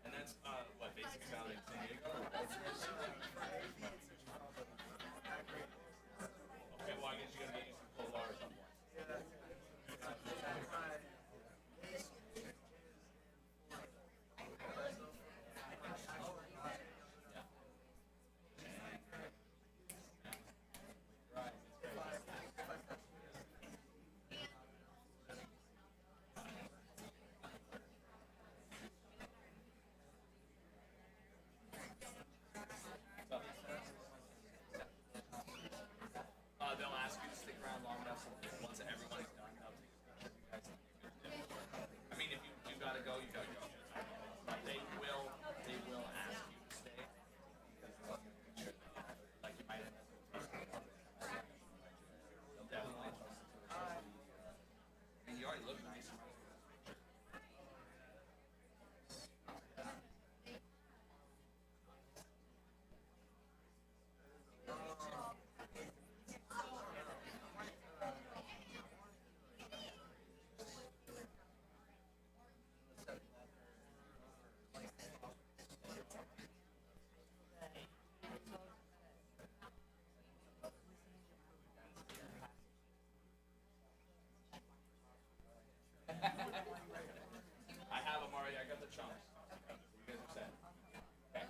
And that's what, basically out in San Diego? Okay, well, I guess you gotta get you some cold water at some point. They'll ask you to stick around long enough so once everyone is done, they'll take a picture of you guys. I mean, if you gotta go, you gotta go. But they will ask you to stay because they want to make sure like you might end up with they'll definitely trust you. I mean, you already look nice. I have them already. I got the chunks. You guys are set. Okay.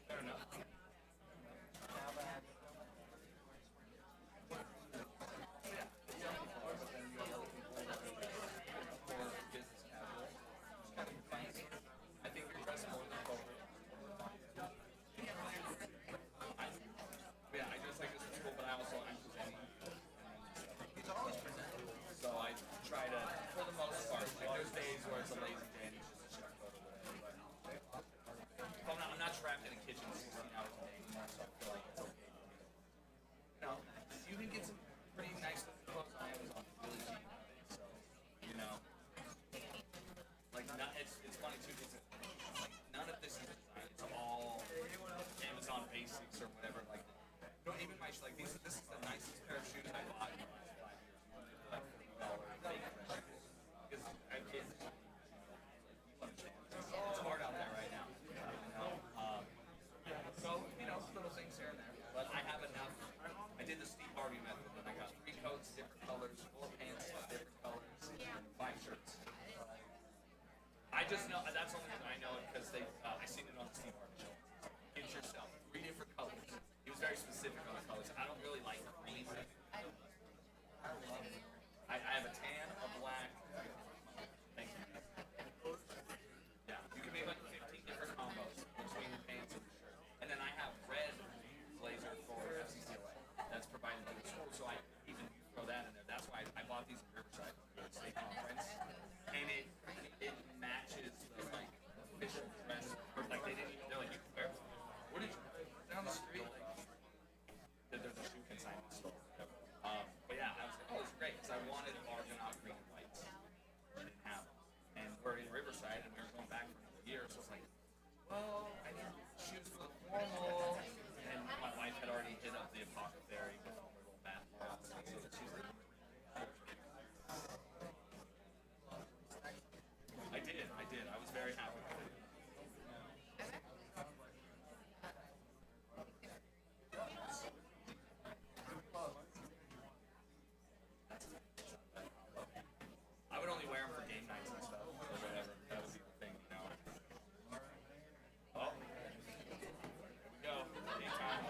Fair enough. Business casual. I think you're dressing more than appropriate. I know it because I seen it on the Steve Harvey show. Get yourself 3 different colors. He was very specific on the colors. I don't really like green. I have a tan, a black. Thank you. Yeah, you can make like 15 different combos between the pants and the shirt. And then I have red blazer for FCCLA. That's provided by the school, so I even throw that in there. That's why I bought these in Riverside for the state conference, and it matches the like official dress. Or like they didn't. They're like, you can wear. What did you down the street? Like, there's a shoe consignment store. But yeah, I was like, oh, it's great because I wanted Argonaut green and whites. I didn't have them, and we're in Riverside, and we were going back for another year, so it's like, well, I need shoes for the formal, and my wife had already hit up the apothecary with all her little bath bombs, so she's like, I did. I was very happy with it. I would only wear them for game nights and stuff, or whatever. That would be the thing, you know. Oh, here we go. Anytime.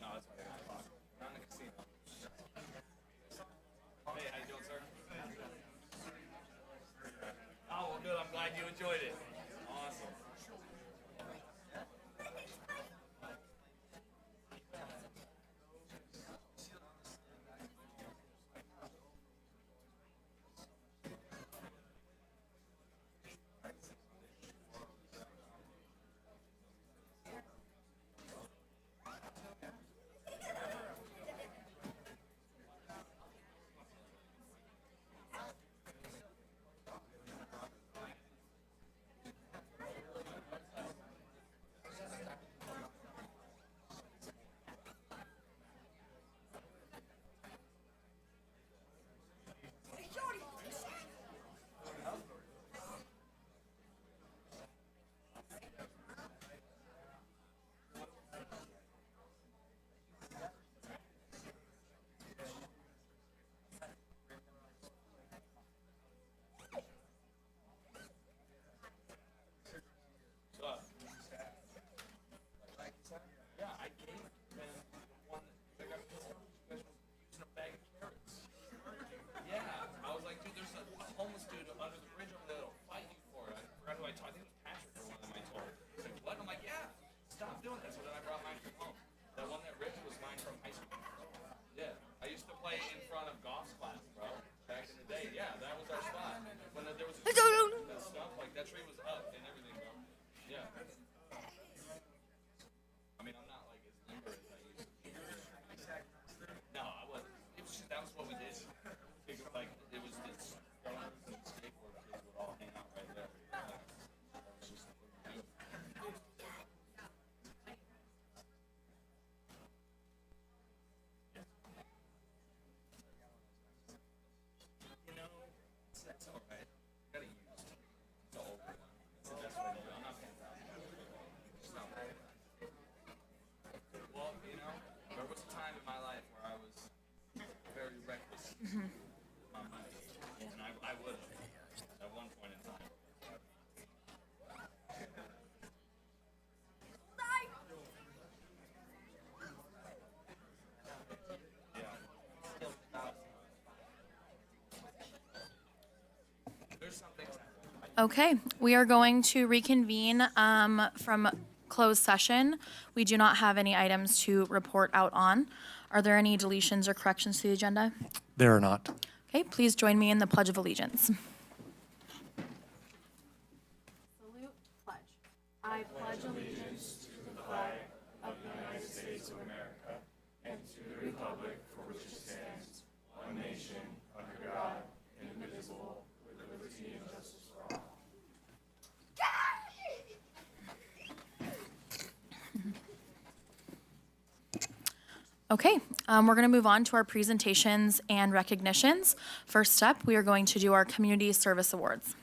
No, that's why I got clock. Not in the casino. Hey, how you doing, sir? Oh, well, good. I'm glad you enjoyed it. Awesome. Yeah, I gave them one that got pissed off because using a bag of carrots. Yeah, I was like, dude, there's a homeless dude under the bridge over there that'll fight you for it. I forgot who I told. I think it was Patrick or one of them I told. He's like, what? I'm like, yeah, stop doing that. So then I brought mine from home. That one that ripped was mine from high school. Yeah, I used to play in front of Goff's class, bro. Back in the day, yeah, that was our spot. When there was a tree, that stuff, like that tree was up and everything, bro. Yeah. I mean, I'm not like as limber as I used to be. No, I wasn't. It was just, that was what we did. Like, it was this stoners and skateboard kids would all hang out right there. That was just what we did. You know, that's all right. Gotta use the old one. It's the best way to do it. I'm not paying $1,000. It's not right. Well, you know, there was a time in my life where I was very reckless with my money, and I would have at one point in time. Yeah. There's some things that Okay, we are going to reconvene from closed session. We do not have any items to report out on. Are there any deletions or corrections to the agenda? There are not. Okay, please join me in the Pledge of Allegiance. Okay, we're going to move on to our presentations and recognitions. First up, we are going to do our Community Service Awards.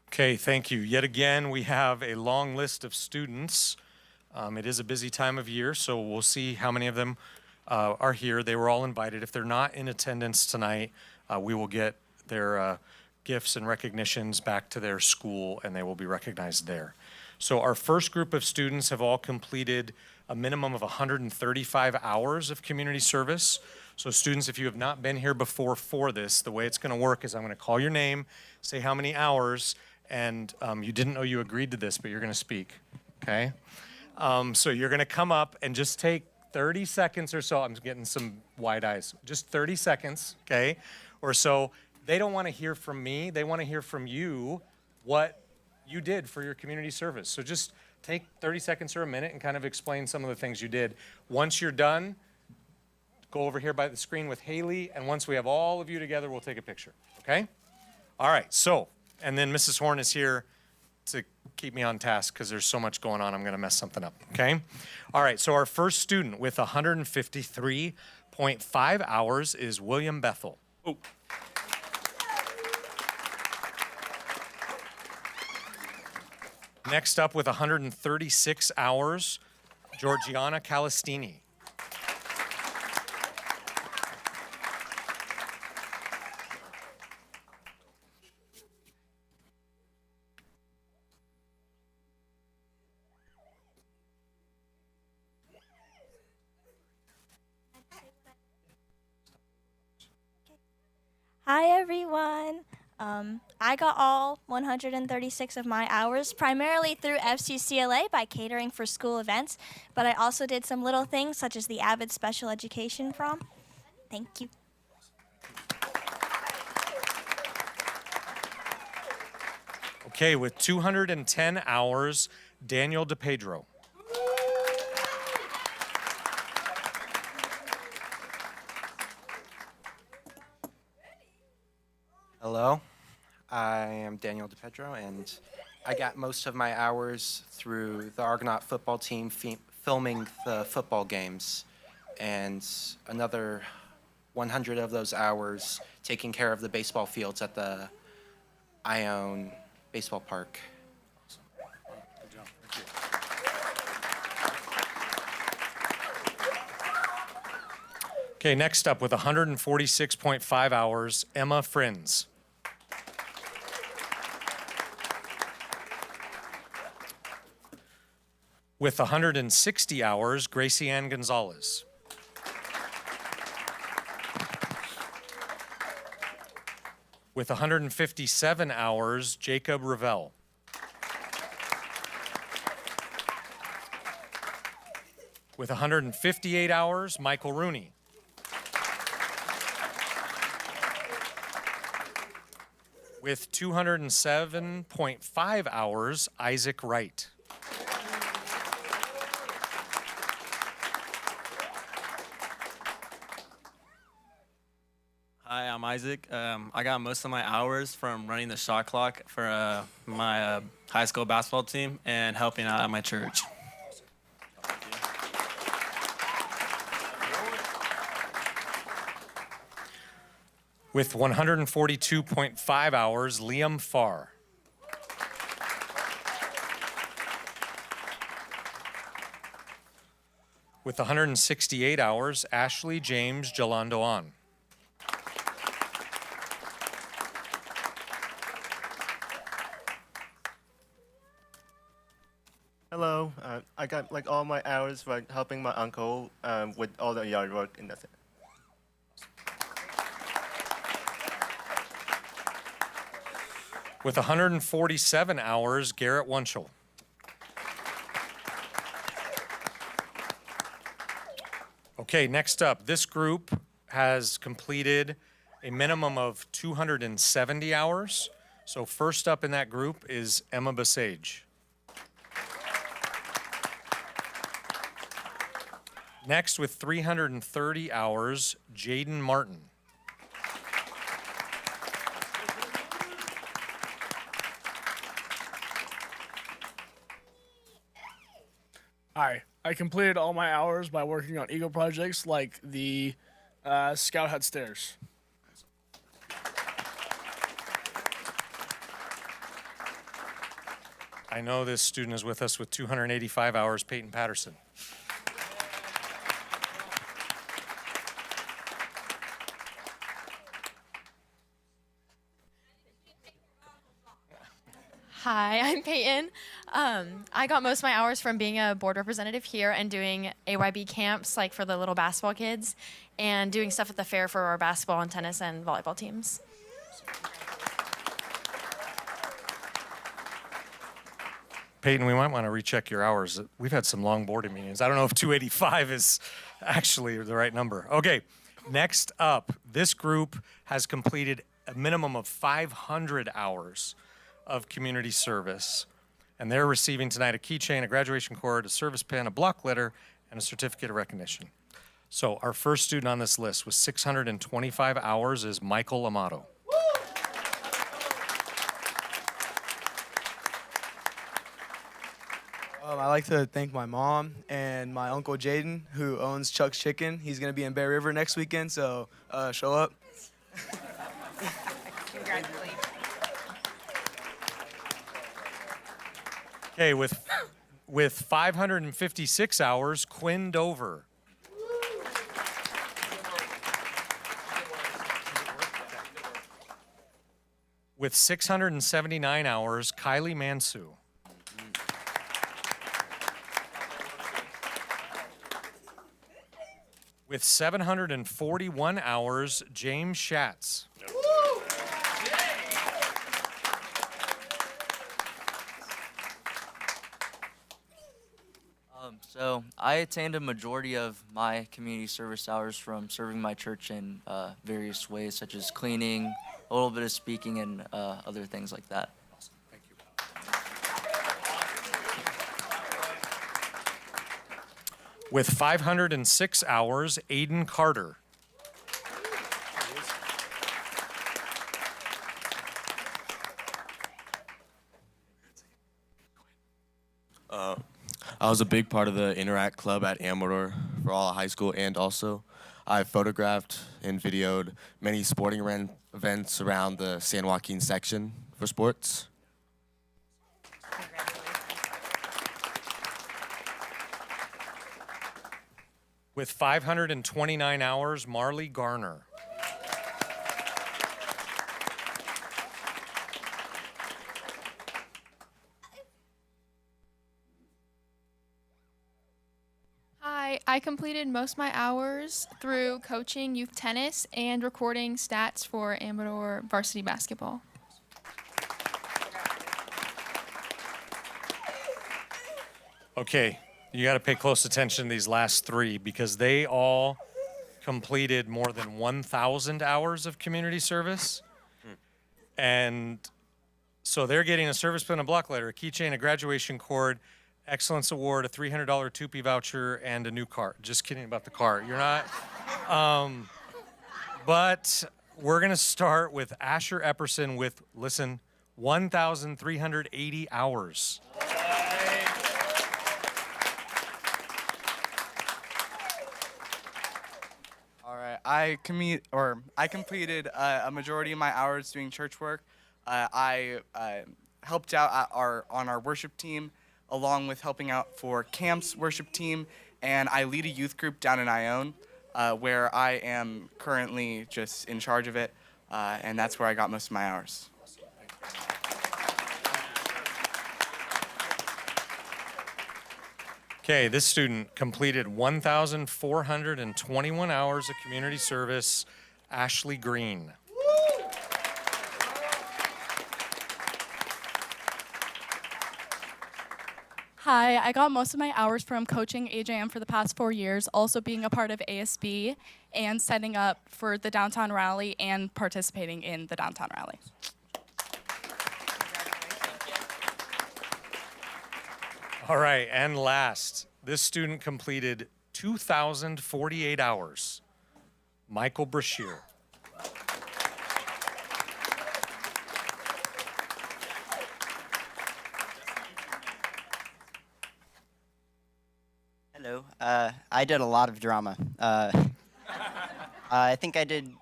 Okay, thank you. Yet again, we have a long list of students. It is a busy time of year, so we'll see how many of them are here. They were all invited. If they're not in attendance tonight, we will get their gifts and recognitions back to their school, and they will be recognized there. So our first group of students have all completed a minimum of 135 hours of community service. So students, if you have not been here before for this, the way it's going to work is I'm going to call your name, say how many hours, and you didn't know you agreed to this, but you're going to speak, okay? So you're going to come up and just take 30 seconds or so. I'm getting some wide eyes. Just 30 seconds, okay, or so. They don't want to hear from me. They want to hear from you what you did for your community service. So just take 30 seconds or a minute and kind of explain some of the things you did. Once you're done, go over here by the screen with Haley, and once we have all of you together, we'll take a picture, okay? All right, so, and then Mrs. Horn is here to keep me on task because there's so much going on, I'm gonna mess something up, okay? All right, so our first student with 153.5 hours is William Bethel. Oh. Next up with 136 hours, Georgiana Calistini. Hi everyone. I got all 136 of my hours primarily through FCCLA by catering for school events, but I also did some little things such as the Avid Special Education Prom. Thank you. Okay, with 210 hours, Daniel DePedro. Hello, I am Daniel DePedro, and I got most of my hours through the Argonaut football team filming the football games, and another 100 of those hours taking care of the baseball fields at the Ione Baseball Park. Good job. Thank you. Okay, next up with 146.5 hours, Emma Friends. With 160 hours, Gracie Ann Gonzalez. With 157 hours, Jacob Ravel. With 158 hours, Michael Rooney. With 207.5 hours, Isaac Wright. Hi, I'm Isaac. I got most of my hours from running the shot clock for my high school basketball team and helping out at my church. With 142.5 hours, Liam Farr. With 168 hours, Ashley James Jalandoan. Hello, I got like all my hours for helping my uncle with all the yard work and that's it. With 147 hours, Garrett Wunschel. Okay, next up, this group has completed a minimum of 270 hours. So first up in that group is Emma Basage. Next, with 330 hours, Jaden Martin. Hi, I completed all my hours by working on Eagle projects like the Scout Hut stairs. I know this student is with us with 285 hours, Peyton Patterson. Hi, I'm Peyton. I got most of my hours from being a board representative here and doing AYB camps, like for the little basketball kids, and doing stuff at the fair for our basketball and tennis and volleyball teams. Peyton, we might want to recheck your hours. We've had some long boarding meetings. I don't know if 285 is actually the right number. Okay, next up, this group has completed a minimum of 500 hours of community service. And they're receiving tonight a keychain, a graduation cord, a service pin, a block letter, and a certificate of recognition. So our first student on this list with 625 hours is Michael Amato. I'd like to thank my mom and my uncle Jaden, who owns Chuck's Chicken. He's going to be in Bear River next weekend, so show up. Congratulations. Okay, with 556 hours, Quinn Dover. With 679 hours, Kylie Mansu. With 741 hours, James Schatz. So I attained a majority of my community service hours from serving my church in various ways, such as cleaning, a little bit of speaking, and other things like that. Awesome. Thank you. With 506 hours, Aiden Carter. I was a big part of the Interact Club at Amador for all high school, and also I photographed and videoed many sporting events around the San Joaquin section for sports. With 529 hours, Marley Garner. I completed most of my hours through coaching youth tennis and recording stats for Amador varsity basketball. Okay, you got to pay close attention to these last three because they all completed more than 1,000 hours of community service. And so they're getting a service pin, a block letter, a keychain, a graduation cord, Excellence Award, a $300 Tupi voucher, and a new car. Just kidding about the car. You're not. But we're going to start with Asher Epperson with, listen, 1,380 hours. All right, I completed a majority of my hours doing church work. I helped out on our worship team, along with helping out for Camp's worship team, and I lead a youth group down in Ione, where I am currently just in charge of it, and that's where I got most of my hours. Okay, this student completed 1,421 hours of community service, Ashley Green. Hi, I got most of my hours from coaching AJM for the past 4 years, also being a part of ASB and setting up for the downtown rally and participating in the downtown rally. All right, and last, this student completed 2,048 hours. Michael Brashear. Hello. I did a lot of drama. I think I did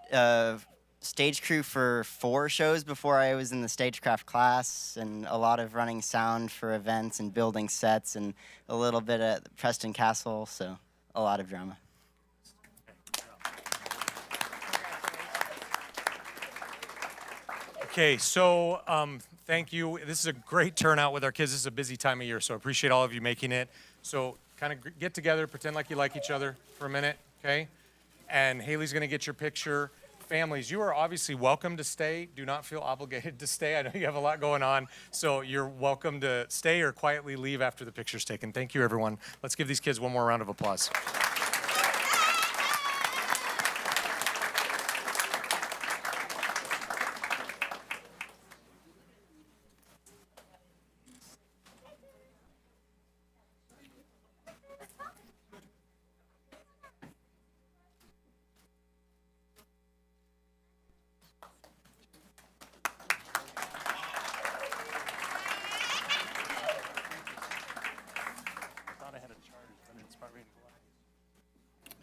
stage crew for 4 shows before I was in the stagecraft class, and a lot of running sound for events and building sets, and a little bit at Preston Castle, so a lot of drama. Okay, so thank you. This is a great turnout with our kids. This is a busy time of year, so I appreciate all of you making it. So kind of get together, pretend like you like each other for a minute, okay? And Haley's gonna get your picture. Families, you are obviously welcome to stay. Do not feel obligated to stay. I know you have a lot going on, so you're welcome to stay or quietly leave after the picture's taken. Thank you, everyone. Let's give these kids one more round of applause.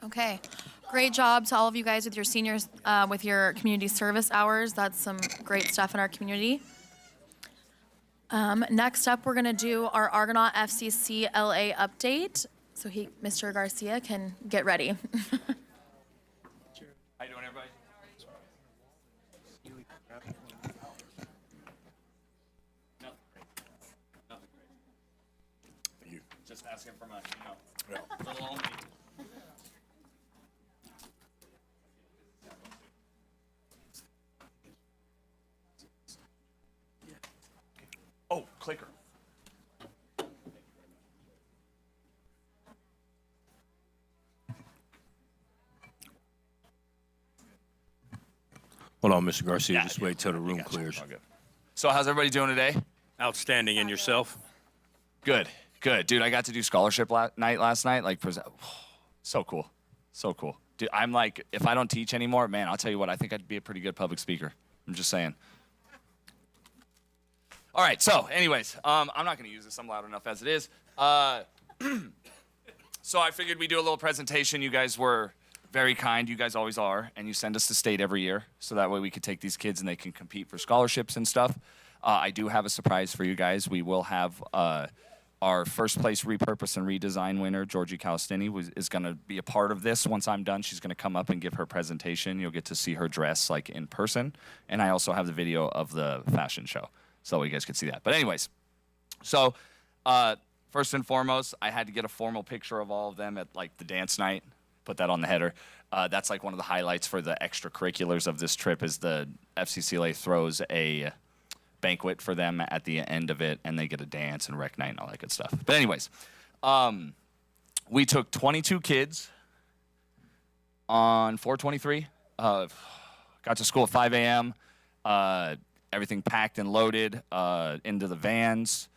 Okay, great job to all of you guys with your seniors, with your community service hours. That's some great stuff in our community. Next up, we're gonna do our Argonaut FCCLA update. So Mr. Garcia can get ready. How you doing, everybody? Nothing great. You just asking for my, little old me. Oh, clicker. Hold on, Mr. Garcia. Just wait till the room clears. So how's everybody doing today? Outstanding. And yourself? Good, good. Dude, I got to do scholarship night last night. Like, so cool. So cool. Dude, I'm like, if I don't teach anymore, man, I'll tell you what, I think I'd be a pretty good public speaker. I'm just saying. All right, so anyways, I'm not going to use this. I'm loud enough as it is. So I figured we'd do a little presentation. You guys were very kind. You guys always are. And you send us to state every year. So that way we could take these kids and they can compete for scholarships and stuff. I do have a surprise for you guys. We will have our first place repurpose and redesign winner, Georgie Calistini, is going to be a part of this. Once I'm done, she's going to come up and give her presentation. You'll get to see her dress like in person. And I also have the video of the fashion show, so you guys could see that. But anyways, so first and foremost, I had to get a formal picture of all of them at like the dance night. Put that on the header. That's like one of the highlights for the extracurriculars of this trip is the FCCLA throws a banquet for them at the end of it, and they get a dance and rec night and all that good stuff. But anyways, we took 22 kids on 4/23. Got to school at 5 a.m. Everything packed and loaded into the vans.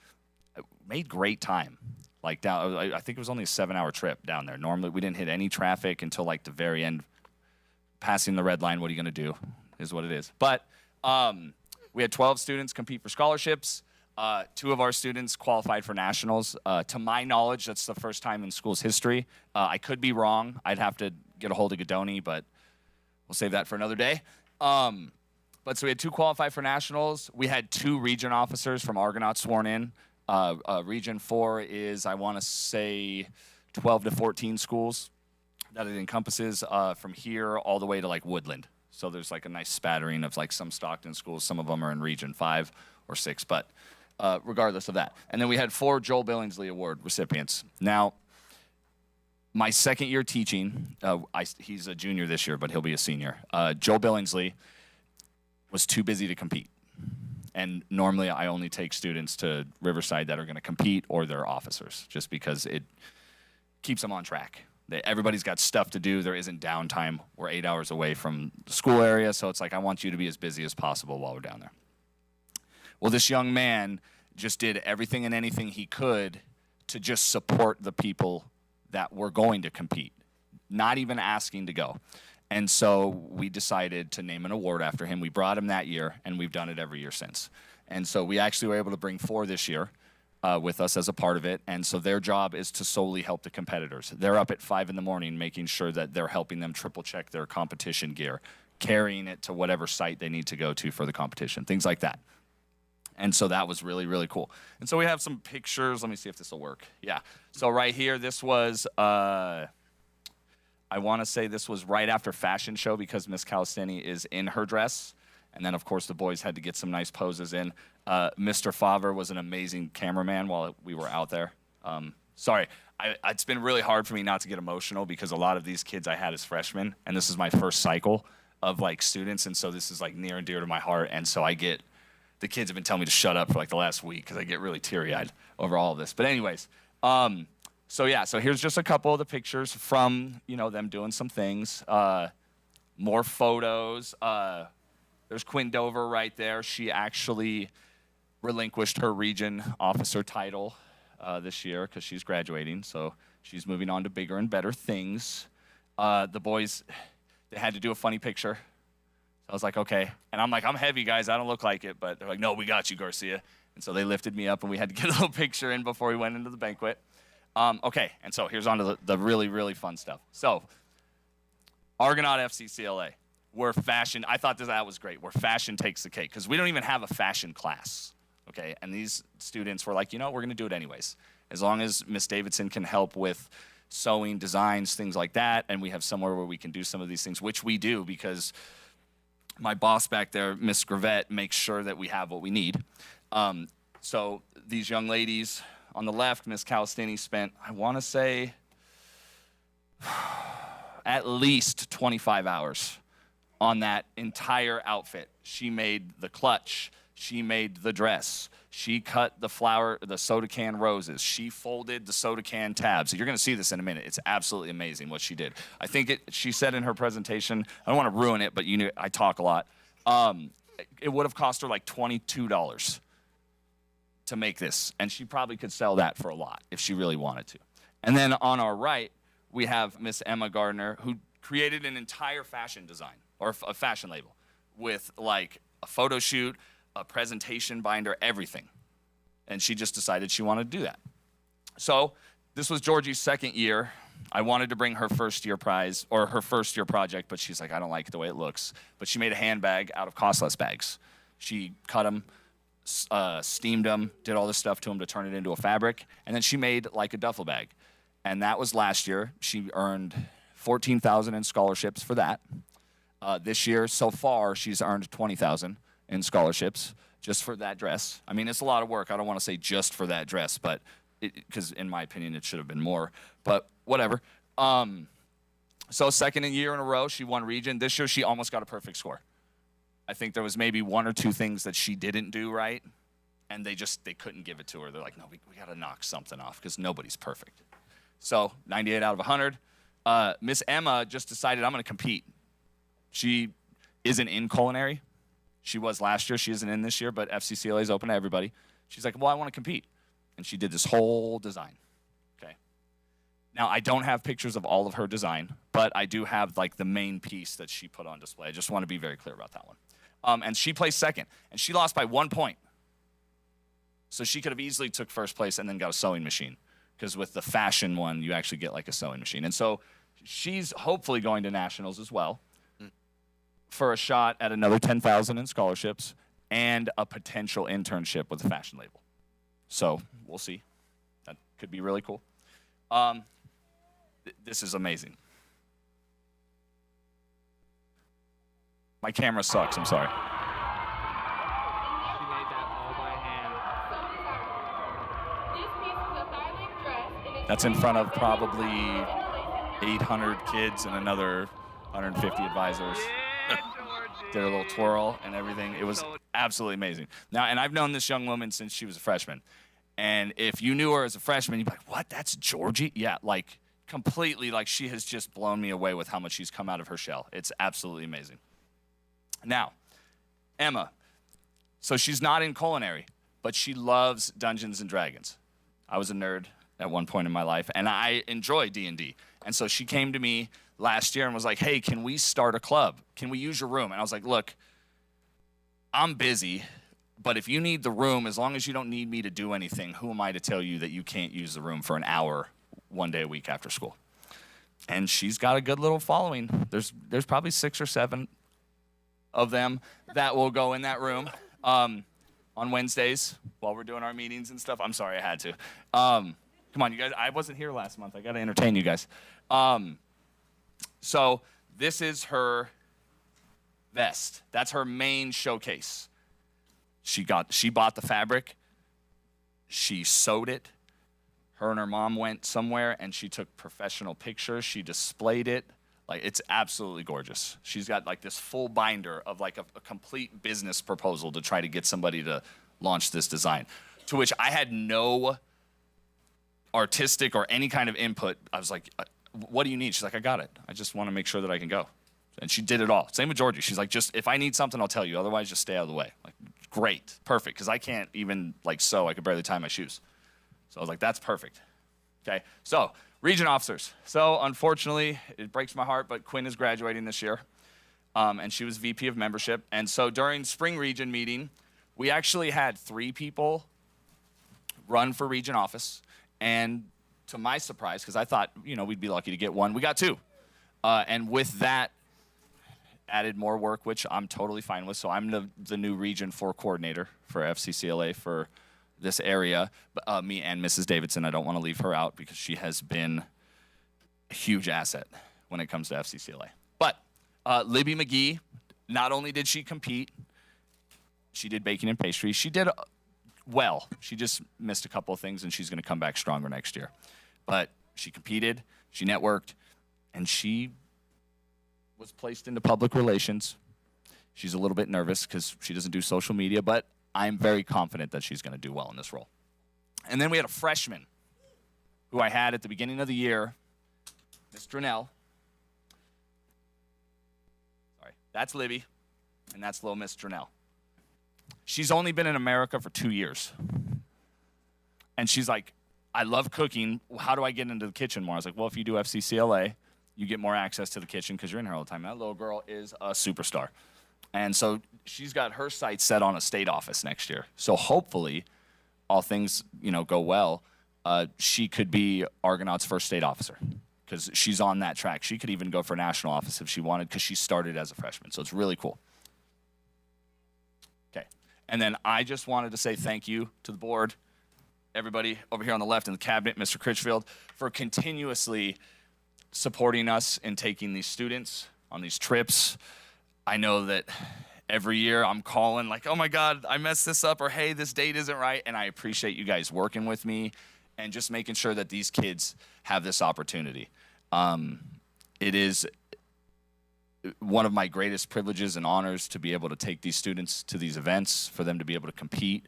Made great time. Like down, I think it was only a 7-hour trip down there. Normally we didn't hit any traffic until like the very end. Passing the red line, what are you gonna do? Is what it is. But we had 12 students compete for scholarships. 2 of our students qualified for nationals. To my knowledge, that's the first time in school's history. I could be wrong. I'd have to get a hold of Godoni, but we'll save that for another day. But so we had 2 qualify for nationals. We had 2 region officers from Argonaut sworn in. Region 4 is, I want to say, 12 to 14 schools that it encompasses from here all the way to like Woodland. So there's like a nice spattering of like some Stockton schools. Some of them are in Region 5 or 6, but regardless of that. And then we had 4 Joel Billingsley Award recipients. Now, my second year teaching, he's a junior this year, but he'll be a senior. Joel Billingsley was too busy to compete. And normally I only take students to Riverside that are going to compete or their officers, just because it keeps them on track. Everybody's got stuff to do. There isn't downtime. We're 8 hours away from the school area, so it's like I want you to be as busy as possible while we're down there. Well, this young man just did everything and anything he could to just support the people that were going to compete, not even asking to go. And so we decided to name an award after him. We brought him that year, and we've done it every year since. And so we actually were able to bring 4 this year with us as a part of it. And so their job is to solely help the competitors. They're up at 5 in the morning making sure that they're helping them triple check their competition gear, carrying it to whatever site they need to go to for the competition, things like that. And so that was really, really cool. And so we have some pictures. Let me see if this will work. Yeah. So right here, this was, I want to say this was right after fashion show because Miss Calistini is in her dress. And then, of course, the boys had to get some nice poses in. Mr. Favre was an amazing cameraman while we were out there. Sorry, it's been really hard for me not to get emotional because a lot of these kids I had as freshmen, and this is my first cycle of, like, students, and so this is, like, near and dear to my heart. And so the kids have been telling me to shut up for, like, the last week because I get really teary-eyed over all of this. But anyways, so yeah, so here's just a couple of the pictures from, them doing some things. More photos. There's Quinn Dover right there. She actually relinquished her region officer title this year because she's graduating. So she's moving on to bigger and better things. The boys, they had to do a funny picture. So I was like, okay. And I'm like, I'm heavy, guys. I don't look like it. But they're like, no, we got you, Garcia. And so they lifted me up, and we had to get a little picture in before we went into the banquet. Okay, and so here's on to the really, really fun stuff. So Argonaut FCCLA. Where fashion, I thought that was great, where fashion takes the cake, because we don't even have a fashion class, okay? And these students were like, we're going to do it anyways. As long as Miss Davidson can help with sewing, designs, things like that, and we have somewhere where we can do some of these things, which we do, because my boss back there, Miss Gravette, makes sure that we have what we need. So these young ladies on the left, Miss Calistini spent, I want to say, at least 25 hours on that entire outfit. She made the clutch. She made the dress. She cut the soda can roses. She folded the soda can tabs. You're going to see this in a minute. It's absolutely amazing what she did. I think she said in her presentation, I don't want to ruin it, but I talk a lot. It would have cost her like $22 to make this, and she probably could sell that for a lot if she really wanted to. And then on our right, we have Miss Emma Gardner, who created an entire fashion design, or a fashion label, with like a photo shoot, a presentation binder, everything. And she just decided she wanted to do that. So this was Georgie's second year. I wanted to bring her first year prize, or her first year project, but she's like, I don't like the way it looks. But she made a handbag out of costless bags. She cut them, steamed them, did all this stuff to them to turn it into a fabric, and then she made like a duffel bag. And that was last year. She earned $14,000 in scholarships for that. This year, so far, she's earned $20,000 in scholarships just for that dress. I mean, it's a lot of work. I don't want to say just for that dress, but because in my opinion, it should have been more. But whatever. So second year in a row, she won region. This year, she almost got a perfect score. I think there was maybe 1 or 2 things that she didn't do right, and they couldn't give it to her. They're like, no, we got to knock something off because nobody's perfect. So 98 out of 100. Miss Emma just decided, I'm going to compete. She isn't in culinary. She was last year. She isn't in this year, but FCCLA is open to everybody. She's like, well, I want to compete. And she did this whole design, okay? Now, I don't have pictures of all of her design, but I do have, like, the main piece that she put on display. I just want to be very clear about that one. And she placed second, and she lost by 1 point. So she could have easily took first place and then got a sewing machine, because with the fashion one, you actually get, like, a sewing machine. And so she's hopefully going to nationals as well, for a shot at another $10,000 in scholarships and a potential internship with a fashion label. So we'll see. That could be really cool. This is amazing. My camera sucks, I'm sorry. She made that all by hand. That's in front of probably 800 kids and another 150 advisors. Did a little twirl and everything. It was absolutely amazing. Now, and I've known this young woman since she was a freshman. And if you knew her as a freshman, you'd be like, what, that's Georgie? Yeah, like completely, like she has just blown me away with how much she's come out of her shell. It's absolutely amazing. Now, Emma. So she's not in culinary, but she loves Dungeons and Dragons. I was a nerd at one point in my life, and I enjoy D&D. And so she came to me last year and was like, hey, can we start a club? Can we use your room? And I was like, look, I'm busy, but if you need the room, as long as you don't need me to do anything, who am I to tell you that you can't use the room for an hour one day a week after school? And she's got a good little following. There's probably 6 or 7 of them that will go in that room on Wednesdays while we're doing our meetings and stuff. I'm sorry, I had to. Come on, you guys. I wasn't here last month. I got to entertain you guys. So this is her vest. That's her main showcase. She bought the fabric. She sewed it. Her and her mom went somewhere and she took professional pictures. She displayed it. Like, it's absolutely gorgeous. She's got like this full binder of like a complete business proposal to try to get somebody to launch this design, to which I had no artistic or any kind of input. I was like, what do you need? She's like, I got it. I just want to make sure that I can go. And she did it all. Same with Georgie. She's like, just if I need something, I'll tell you. Otherwise, just stay out of the way. Like, great, perfect, because I can't even like sew. I could barely tie my shoes. So I was like, that's perfect. Okay, so region officers. So unfortunately, it breaks my heart, but Quinn is graduating this year, and she was VP of membership. And so during spring region meeting, we actually had 3 people run for region office. And to my surprise, because I thought, you know, we'd be lucky to get 1, we got 2. And with that, added more work, which I'm totally fine with. So I'm the new Region 4 coordinator for FCCLA for this area. Me and Mrs. Davidson, I don't want to leave her out because she has been a huge asset when it comes to FCCLA. But Libby McGee, not only did she compete, she did baking and pastry. She did well. She just missed a couple of things, and she's going to come back stronger next year. But she competed, she networked, and she was placed into public relations. She's a little bit nervous because she doesn't do social media, but I'm very confident that she's going to do well in this role. And then we had a freshman who I had at the beginning of the year, Miss Dronell. Sorry, that's Libby, and that's little Miss Dronell. She's only been in America for 2 years. And she's like, I love cooking. How do I get into the kitchen more? I was like, well, if you do FCCLA, you get more access to the kitchen because you're in here all the time. That little girl is a superstar. And so she's got her sights set on a state office next year. So hopefully, all things, you know, go well, she could be Argonaut's first state officer because she's on that track. She could even go for national office if she wanted because she started as a freshman. So it's really cool. Okay. And then I just wanted to say thank you to the board, everybody over here on the left in the cabinet, Mr. Critchfield, for continuously supporting us in taking these students on these trips. I know that every year I'm calling like, oh my God, I messed this up, or hey, this date isn't right. And I appreciate you guys working with me and just making sure that these kids have this opportunity. It is one of my greatest privileges and honors to be able to take these students to these events, for them to be able to compete.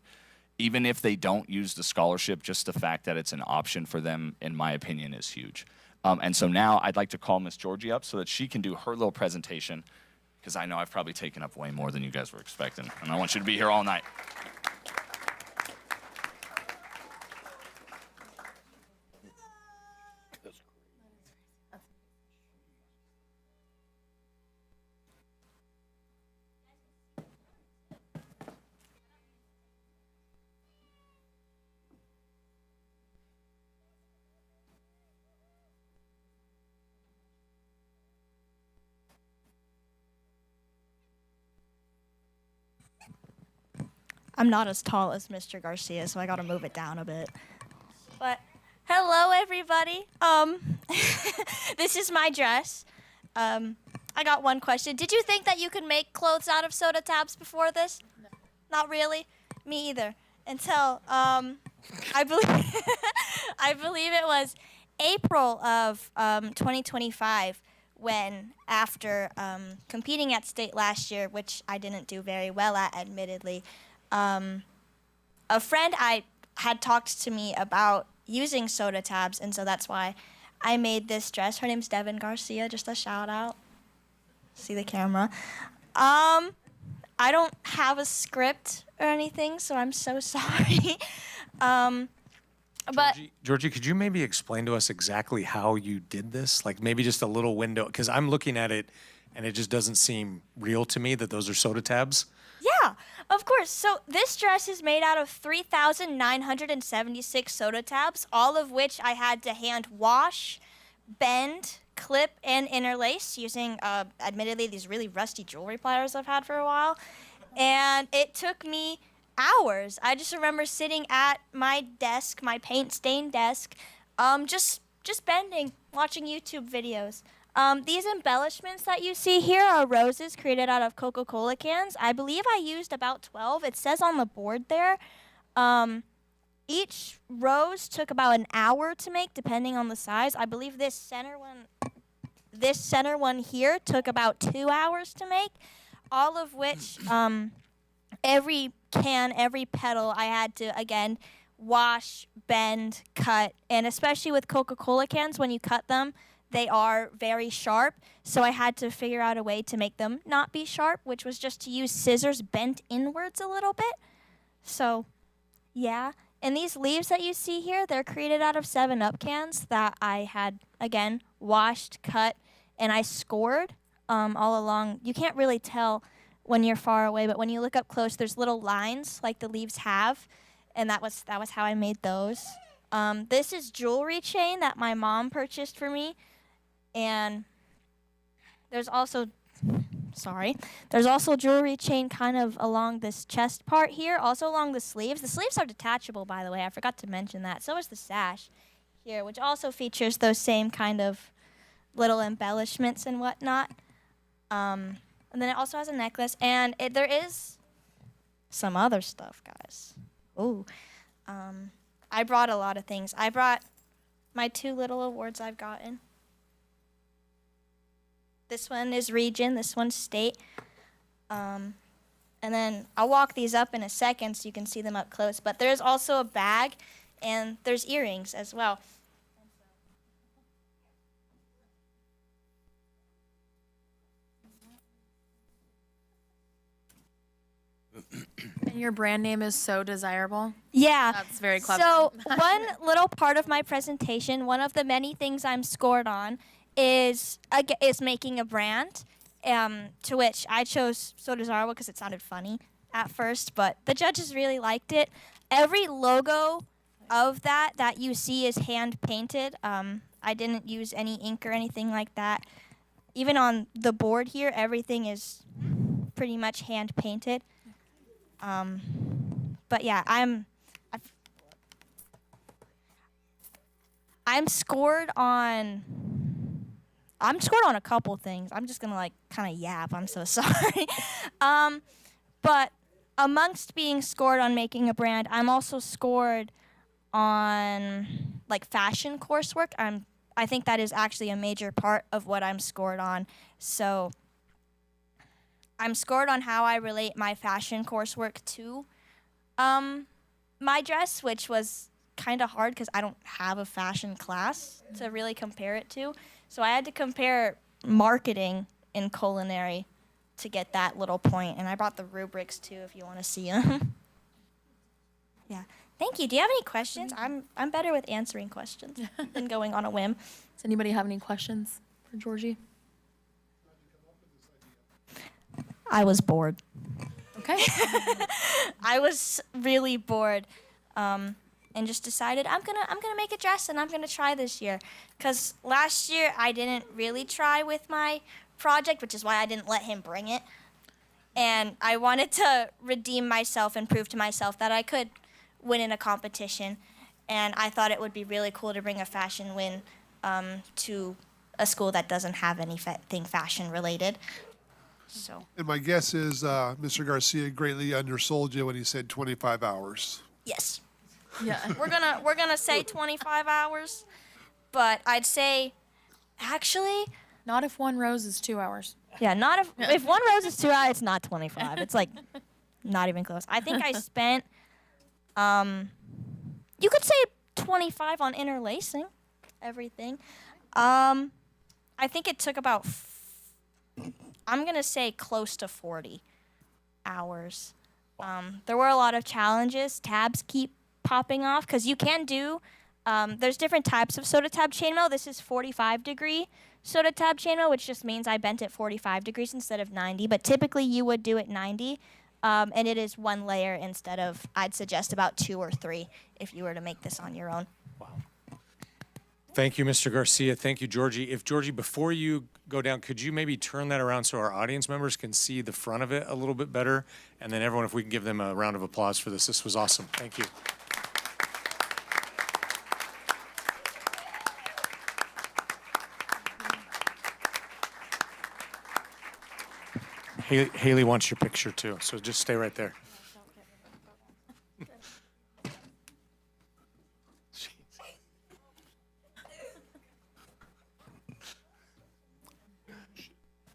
Even if they don't use the scholarship, just the fact that it's an option for them, in my opinion, is huge. And so now I'd like to call Miss Georgie up so that she can do her little presentation, because I know I've probably taken up way more than you guys were expecting, and I want you to be here all night. I'm not as tall as Mr. Garcia, so I gotta move it down a bit. But hello, everybody. This is my dress. I got one question. Did you think that you could make clothes out of soda tabs before this? No. Not really. Me either. Until I believe it was April of 2025. when, after competing at state last year, which I didn't do very well at, admittedly, a friend I had talked to me about using soda tabs, and so that's why I made this dress. Her name's Devin Garcia, just a shout out. See the camera. I don't have a script or anything, so I'm so sorry. But Georgie, could you maybe explain to us exactly how you did this? Like maybe just a little window, because I'm looking at it and it just doesn't seem real to me that those are soda tabs. yeah, of course. So this dress is made out of 3,976 soda tabs, all of which I had to hand wash, bend, clip, and interlace using, admittedly, these really rusty jewelry pliers I've had for a while. And it took me hours. I just remember sitting at my desk, my paint-stained desk, just bending, watching YouTube videos. These embellishments that you see here are roses created out of Coca-Cola cans. I believe I used about 12. It says on the board there. Each rose took about an hour to make, depending on the size. I believe this center one here took about 2 hours to make, all of which, every can, every petal, I had to, again, wash, bend, cut, and especially with Coca-Cola cans, when you cut them, they are very sharp, so I had to figure out a way to make them not be sharp, which was just to use scissors bent inwards a little bit. So, yeah. And these leaves that you see here, they're created out of 7-Up cans that I had, again, washed, cut, and I scored all along. You can't really tell when you're far away, but when you look up close, there's little lines like the leaves have, and that was how I made those. This is jewelry chain that my mom purchased for me, and there's also jewelry chain kind of along this chest part here, also along the sleeves. The sleeves are detachable, by the way. I forgot to mention that. So is the sash here, which also features those same kind of little embellishments and whatnot. And then it also has a necklace, and there is some other stuff, guys. Ooh. I brought a lot of things. I brought my 2 little awards I've gotten. This one is region, this one's state. And then I'll walk these up in a second so you can see them up close. But there's also a bag, and there's earrings as well. And your brand name is So Desirable? Yeah. That's very clever. So one little part of my presentation, one of the many things I'm scored on, is making a brand, to which I chose So Desirable because it sounded funny at first, but the judges really liked it. Every logo of that you see is hand painted. I didn't use any ink or anything like that. Even on the board here, everything is pretty much hand painted. But yeah, I'm scored on a couple things. I'm just gonna kind of yap. I'm so sorry. But amongst being scored on making a brand, I'm also scored on fashion coursework. I think that is actually a major part of what I'm scored on. So I'm scored on how I relate my fashion coursework to my dress, which was kind of hard because I don't have a fashion class to really compare it to. So I had to compare marketing and culinary to get that little point. And I brought the rubrics too if you want to see them. Yeah. Thank you. Do you have any questions? I'm better with answering questions than going on a whim. Does anybody have any questions for Georgie? I was bored. Okay. I was really bored, and just decided I'm gonna make a dress and I'm gonna try this year. Cause last year I didn't really try with my project, which is why I didn't let him bring it. And I wanted to redeem myself and prove to myself that I could win in a competition. And I thought it would be really cool to bring a fashion win to a school that doesn't have anything fashion related. So. And my guess is Mr. Garcia greatly undersold you when he said 25 hours. Yes. Yeah. We're gonna say 25 hours, but I'd say actually Not if one rose is 2 hours. Yeah, not if one rose is 2 hours, it's not 25. It's like not even close. I think I spent, you could say 25 on interlacing everything. I think it took about, I'm going to say close to 40 hours. There were a lot of challenges. Tabs keep popping off because you can do, there's different types of soda tab chainmail. This is 45-degree soda tab chainmail, which just means I bent it 45 degrees instead of 90. But typically you would do it 90, and it is one layer instead of, I'd suggest about 2 or 3 if you were to make this on your own. Thank you, Mr. Garcia. Thank you, Georgie. If Georgie, before you go down, could you maybe turn that around so our audience members can see the front of it a little bit better? And then everyone, if we can give them a round of applause for this. This was awesome. Thank you. Haley wants your picture too, so just stay right there.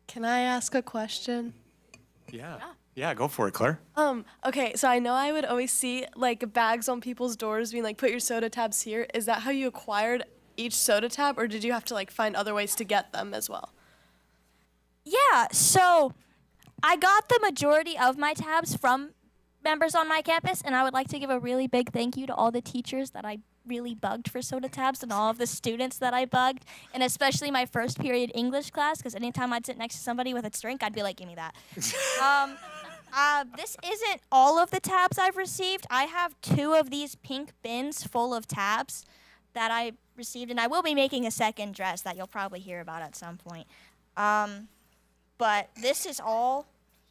Can I ask a question? Yeah, go for it, Claire. Okay, so I know I would always see like bags on people's doors being like, put your soda tabs here. Is that how you acquired each soda tab, or did you have to like find other ways to get them as well? Yeah, so I got the majority of my tabs from members on my campus, and I would like to give a really big thank you to all the teachers that I really bugged for soda tabs and all of the students that I bugged, and especially my first period English class, because anytime I'd sit next to somebody with a drink, I'd be like, give me that. This isn't all of the tabs I've received. I have 2 of these pink bins full of tabs that I received, and I will be making a second dress that you'll probably hear about at some point. But this is all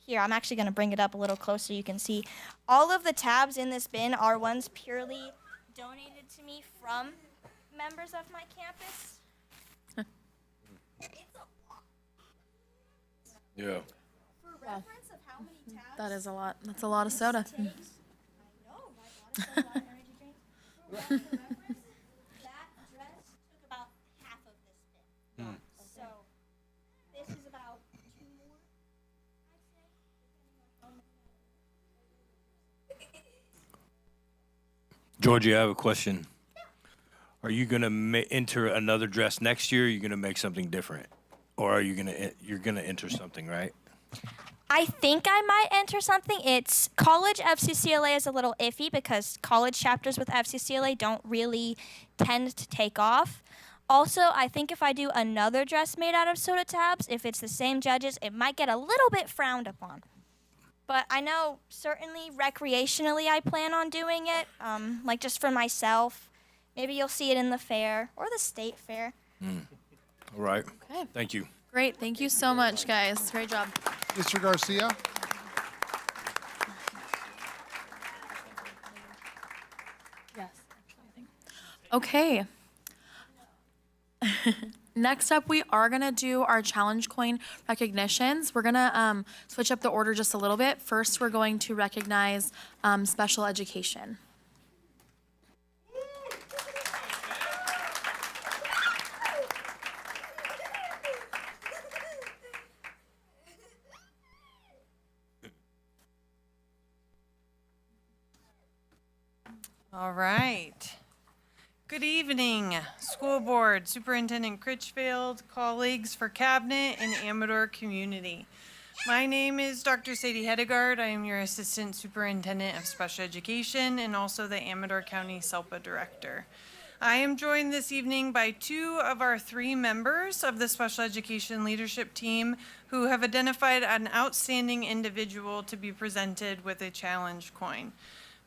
here. I'm actually going to bring it up a little closer so you can see. All of the tabs in this bin are ones purely donated to me from members of my campus. It's a lot. Yeah. For reference of how many tabs. That is a lot. That's a lot of soda. I know, right? That dress took about half of this bin. So this is about 2 more, I'd say. Georgie, I have a question. Are you gonna enter another dress next year? Or are you gonna make something different, or are you you're gonna enter something, right? I think I might enter something. It's college FCCLA is a little iffy because college chapters with FCCLA don't really tend to take off. Also, I think if I do another dress made out of soda tabs, if it's the same judges, it might get a little bit frowned upon. But I know certainly recreationally I plan on doing it, like just for myself. Maybe you'll see it in the fair or the state fair. All right. Okay. Thank you. Great. Thank you so much, guys. Great job. Mr. Garcia? Yes. Okay. Next up, we are going to do our challenge coin recognitions. We're going to switch up the order just a little bit. First, we're going to recognize special education. All right. Good evening, school board, Superintendent Critchfield, colleagues for cabinet, and Amador community. My name is Dr. Sadie Hedegaard. I am your Assistant Superintendent of Special Education and also the Amador County SELPA Director. I am joined this evening by 2 of our 3 members of the Special Education Leadership Team who have identified an outstanding individual to be presented with a challenge coin.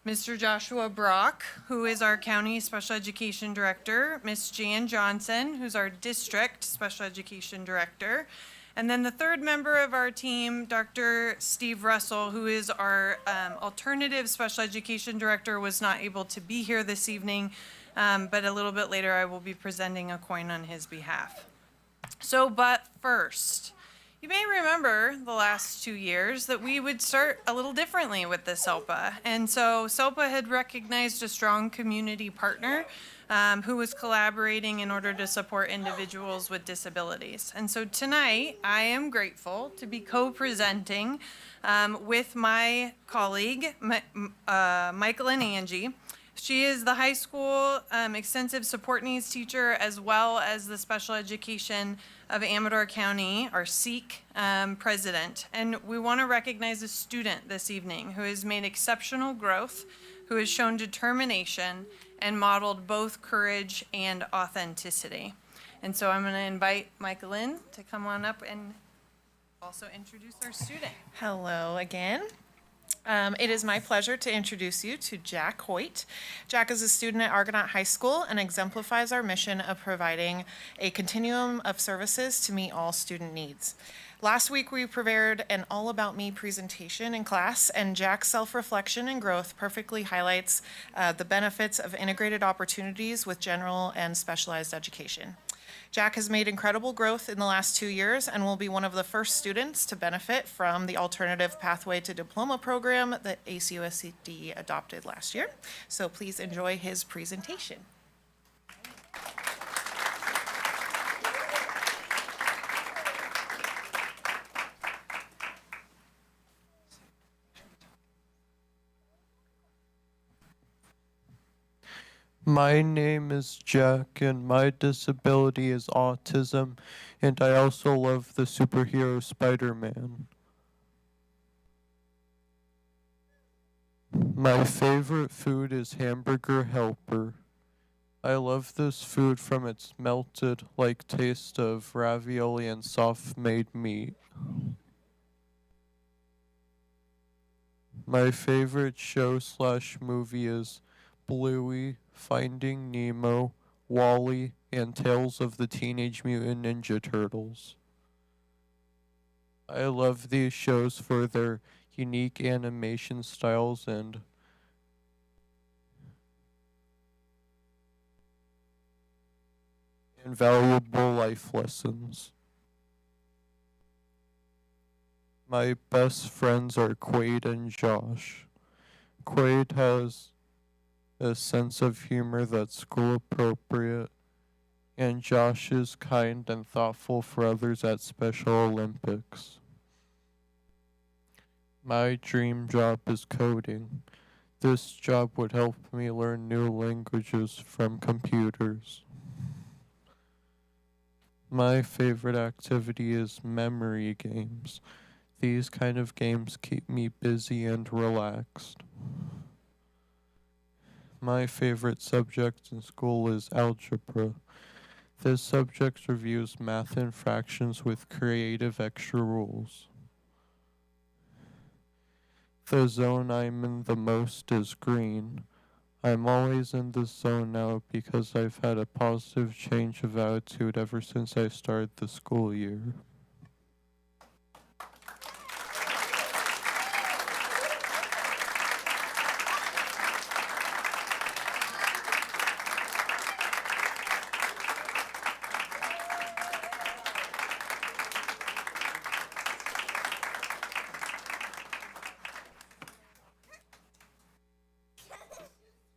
Mr. Joshua Brock, who is our County Special Education Director, Ms. Jan Johnson, who's our District Special Education Director, and then the 3rd member of our team, Dr. Steve Russell, who is our Alternative Special Education Director, was not able to be here this evening, but a little bit later I will be presenting a coin on his behalf. But first, You may remember the last 2 years that we would start a little differently with the SELPA. And so SELPA had recognized a strong community partner who was collaborating in order to support individuals with disabilities. And so tonight, I am grateful to be co-presenting with my colleague, Michael and Angie. She is the high school extensive support needs teacher, as well as the special education of Amador County, our SEEK president. And we want to recognize a student this evening who has made exceptional growth, who has shown determination, and modeled both courage and authenticity. And so I'm going to invite Michael in to come on up and also introduce our student. Hello again. It is my pleasure to introduce you to Jack Hoyt. Jack is a student at Argonaut High School and exemplifies our mission of providing a continuum of services to meet all student needs. Last week, we prepared an All About Me presentation in class, and Jack's self-reflection and growth perfectly highlights the benefits of integrated opportunities with general and specialized education. Jack has made incredible growth in the last 2 years and will be one of the first students to benefit from the Alternative Pathway to Diploma program that ACUSD adopted last year. So please enjoy his presentation. My name is Jack, and my disability is autism, and I also love the superhero Spider-Man. My favorite food is hamburger helper. I love this food from its melted like taste of ravioli and soft made meat. My favorite show/movie is Bluey, Finding Nemo, Wall-E, and Tales of the Teenage Mutant Ninja Turtles. I love these shows for their unique animation styles and valuable life lessons. My best friends are Quaid and Josh. Quaid has a sense of humor that's school appropriate, and Josh is kind and thoughtful for others at Special Olympics. My dream job is coding. This job would help me learn new languages from computers. My favorite activity is memory games. These kind of games keep me busy and relaxed. My favorite subject in school is algebra. This subject reviews math and fractions with creative extra rules. The zone I'm in the most is green. I'm always in this zone now because I've had a positive change of attitude ever since I started the school year.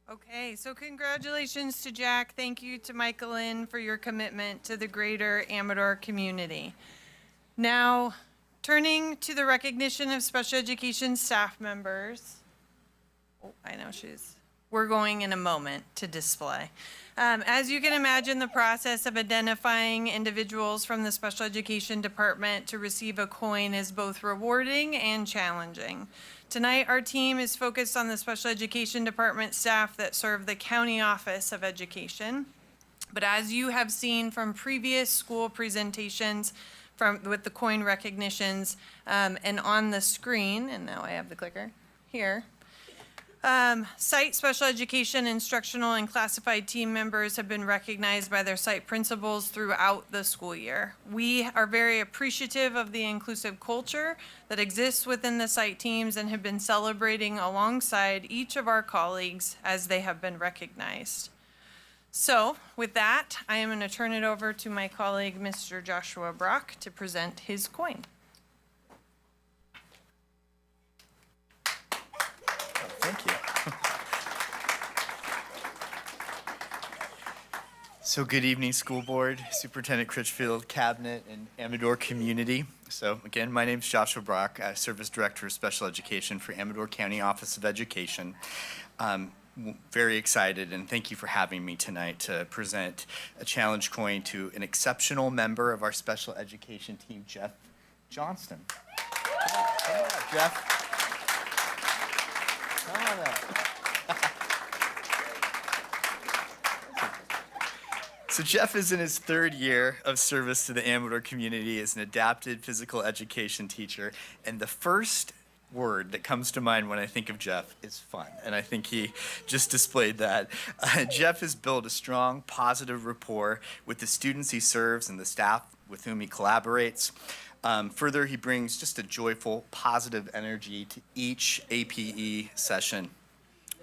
Okay, so congratulations to Jack. Thank you to Michael Lynn for your commitment to the greater Amador community. Now, turning to the recognition of special education staff members. Oh, I know we're going in a moment to display. As you can imagine, the process of identifying individuals from the special education department to receive a coin is both rewarding and challenging. Tonight, our team is focused on the special education department staff that serve the County Office of Education. But as you have seen from previous school presentations with the coin recognitions and on the screen, and now I have the clicker here, site special education, instructional, and classified team members have been recognized by their site principals throughout the school year. We are very appreciative of the inclusive culture that exists within the site teams and have been celebrating alongside each of our colleagues as they have been recognized. So with that, I am going to turn it over to my colleague, Mr. Joshua Brock, to present his coin. Thank you. So good evening, school board, Superintendent Critchfield, cabinet, and Amador community. So again, my name is Joshua Brock. I serve as Director of Special Education for Amador County Office of Education. Very excited, and thank you for having me tonight to present a challenge coin to an exceptional member of our special education team, Jeff Johnston. Come on up, Jeff. Come on up. So Jeff is in his third year of service to the Amador community as an adapted physical education teacher, and the first word that comes to mind when I think of Jeff is fun, and I think he just displayed that. Jeff has built a strong, positive rapport with the students he serves and the staff with whom he collaborates. Further, he brings just a joyful, positive energy to each APE session.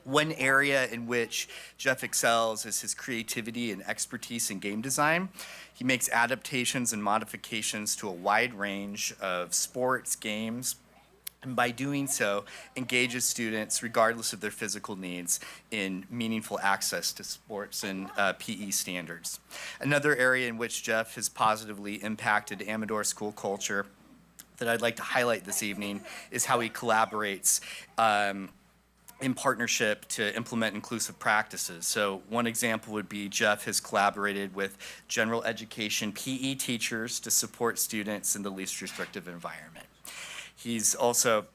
One area in which Jeff excels is his creativity and expertise in game design. He makes adaptations and modifications to a wide range of sports, games, and by doing so, engages students, regardless of their physical needs, in meaningful access to sports and PE standards. Another area in which Jeff has positively impacted Amador school culture that I'd like to highlight this evening is how he collaborates in partnership to implement inclusive practices. So one example would be Jeff has collaborated with general education PE teachers to support students in the least restrictive environment. He's also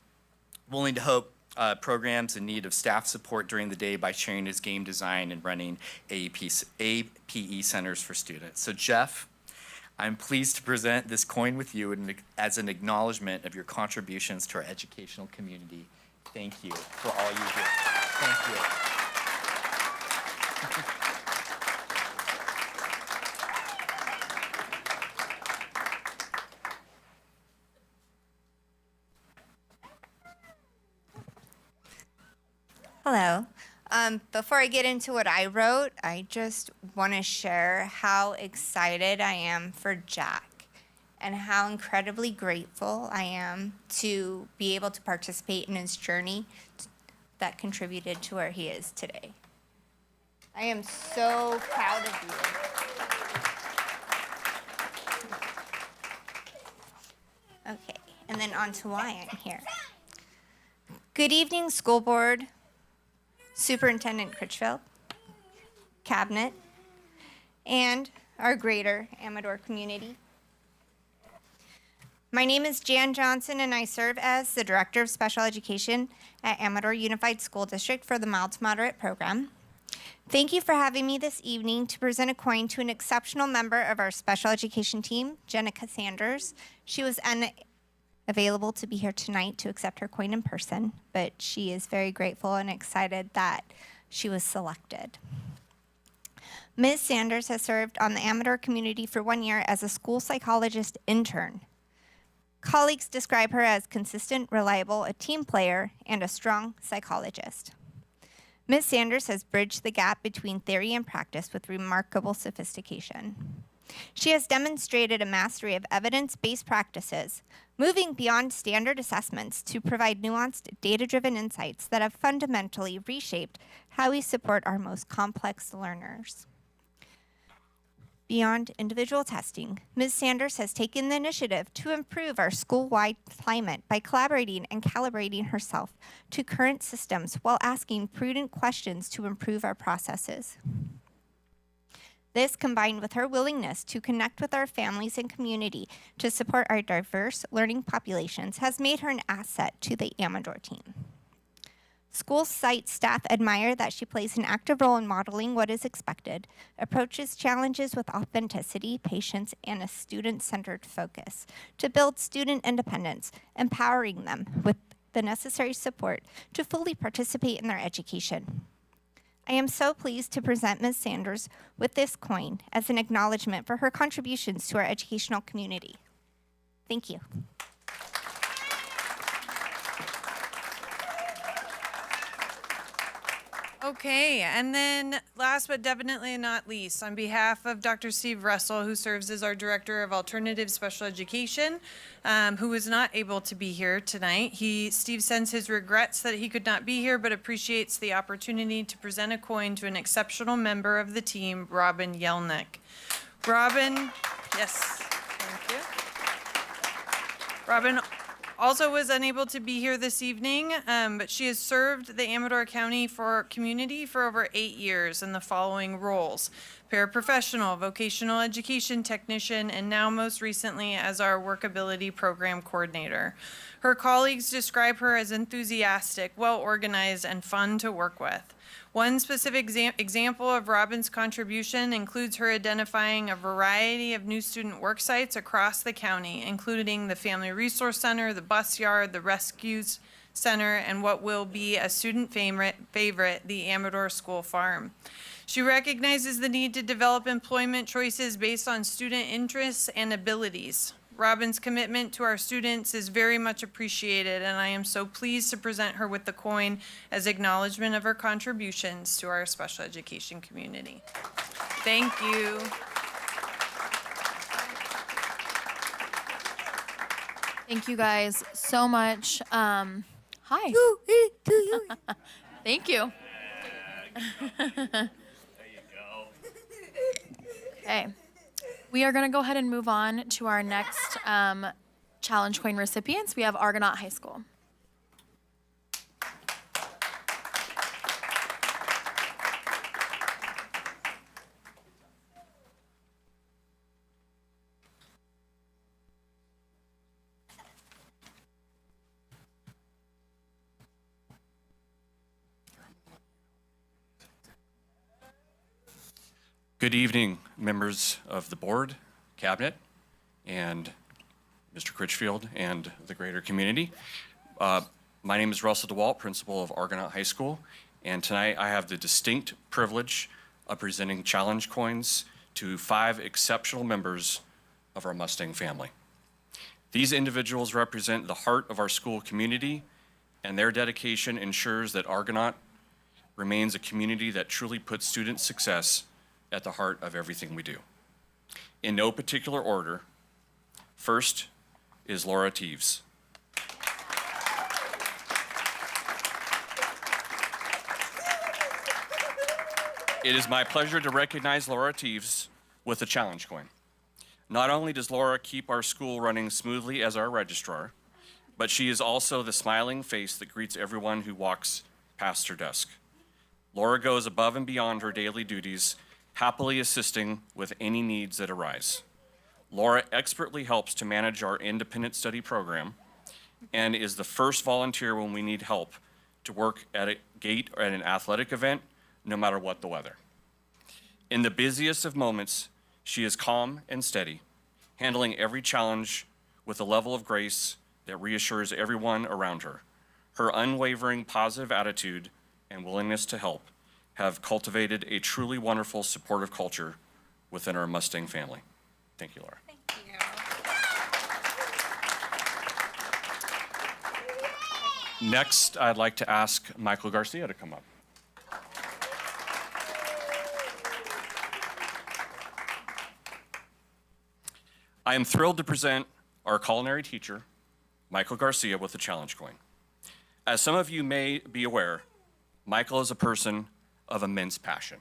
willing to help programs in need of staff support during the day by sharing his game design and running APE centers for students. So Jeff, I'm pleased to present this coin with you as an acknowledgement of your contributions to our educational community. Thank you for all you do. Thank you. Hello. Before I get into what I wrote, I just want to share how excited I am for Jack and how incredibly grateful I am to be able to participate in his journey that contributed to where he is today. I am so proud of you. Okay, and then on to why I'm here. Good evening, school board, Superintendent Critchfield, cabinet, and our greater Amador community. My name is Jan Johnson, and I serve as the Director of Special Education at Amador Unified School District for the Mild to Moderate program. Thank you for having me this evening to present a coin to an exceptional member of our special education team, Jenica Sanders. She was unavailable to be here tonight to accept her coin in person, but she is very grateful and excited that she was selected. Ms. Sanders has served on the Amador community for 1 year as a school psychologist intern. Colleagues describe her as consistent, reliable, a team player, and a strong psychologist. Ms. Sanders has bridged the gap between theory and practice with remarkable sophistication. She has demonstrated a mastery of evidence-based practices, moving beyond standard assessments to provide nuanced, data-driven insights that have fundamentally reshaped how we support our most complex learners. Beyond individual testing, Ms. Sanders has taken the initiative to improve our school-wide climate by collaborating and calibrating herself to current systems while asking prudent questions to improve our processes. This, combined with her willingness to connect with our families and community to support our diverse learning populations, has made her an asset to the Amador team. School site staff admire that she plays an active role in modeling what is expected, approaches challenges with authenticity, patience, and a student-centered focus to build student independence, empowering them with the necessary support to fully participate in their education. I am so pleased to present Ms. Sanders with this coin as an acknowledgement for her contributions to our educational community. Thank you. Okay, and then last but definitely not least, on behalf of Dr. Steve Russell, who serves as our Director of Alternative Special Education, who was not able to be here tonight. Steve sends his regrets that he could not be here, but appreciates the opportunity to present a coin to an exceptional member of the team, Robin Yelnick. Robin, yes, thank you. Robin also was unable to be here this evening, but she has served the Amador County community for over 8 years in the following roles: paraprofessional, vocational education technician, and now most recently as our workability program coordinator. Her colleagues describe her as enthusiastic, well-organized, and fun to work with. One specific example of Robin's contribution includes her identifying a variety of new student work sites across the county, including the Family Resource Center, the bus yard, the Rescues Center, and what will be a student favorite, the Amador School Farm. She recognizes the need to develop employment choices based on student interests and abilities. Robin's commitment to our students is very much appreciated, and I am so pleased to present her with the coin as acknowledgement of her contributions to our special education community. Thank you. Thank you guys so much. Hi. Thank you. Okay. We are going to go ahead and move on to our next challenge coin recipients. We have Argonaut High School. Good evening, members of the board, cabinet, and Mr. Critchfield and the greater community. My name is Russell DeWalt, principal of Argonaut High School, and tonight I have the distinct privilege of presenting challenge coins to 5 exceptional members of our Mustang family. These individuals represent the heart of our school community, and their dedication ensures that Argonaut remains a community that truly puts student success at the heart of everything we do. In no particular order, first is Laura Teves. It is my pleasure to recognize Laura Teves with a challenge coin. Not only does Laura keep our school running smoothly as our registrar, but she is also the smiling face that greets everyone who walks past her desk. Laura goes above and beyond her daily duties, happily assisting with any needs that arise. Laura expertly helps to manage our independent study program and is the first volunteer when we need help to work at a gate or at an athletic event, no matter what the weather. In the busiest of moments, she is calm and steady, handling every challenge with a level of grace that reassures everyone around her. Her unwavering positive attitude and willingness to help have cultivated a truly wonderful supportive culture within our Mustang family. Thank you, Laura. Thank you. Next, I'd like to ask Michael Garcia to come up. I am thrilled to present our culinary teacher, Michael Garcia, with the challenge coin. As some of you may be aware, Michael is a person of immense passion.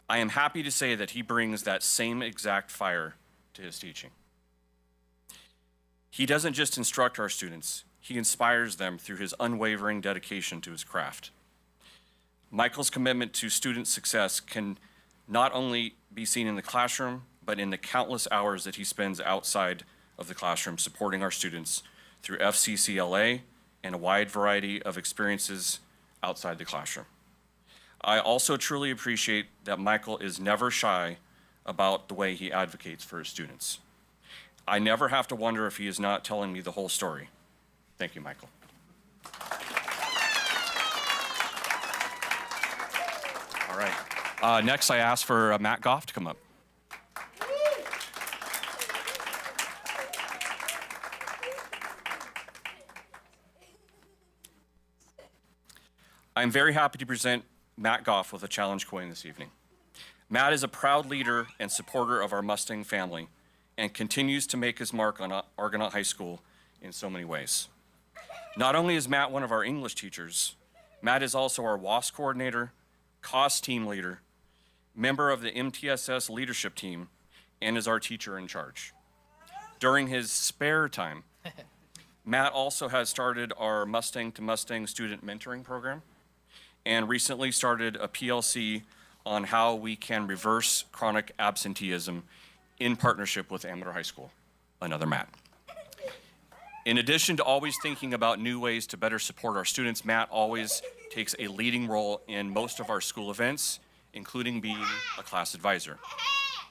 I am happy to say that he brings that same exact fire to his teaching. He doesn't just instruct our students, he inspires them through his unwavering dedication to his craft. Michael's commitment to student success can not only be seen in the classroom, but in the countless hours that he spends outside of the classroom supporting our students through FCCLA and a wide variety of experiences outside the classroom. I also truly appreciate that Michael is never shy about the way he advocates for his students. I never have to wonder if he is not telling me the whole story. Thank you, Michael. All right. Next, I ask for Matt Goff to come up. I'm very happy to present Matt Goff with a challenge coin this evening. Matt is a proud leader and supporter of our Mustang family and continues to make his mark on Argonaut High School in so many ways. Not only is Matt one of our English teachers, Matt is also our WASP coordinator, COS team leader, member of the MTSS leadership team, and is our teacher in charge. During his spare time, Matt also has started our Mustang to Mustang student mentoring program and recently started a PLC on how we can reverse chronic absenteeism in partnership with Amador High School. Another Matt. In addition to always thinking about new ways to better support our students, Matt always takes a leading role in most of our school events, including being a class advisor.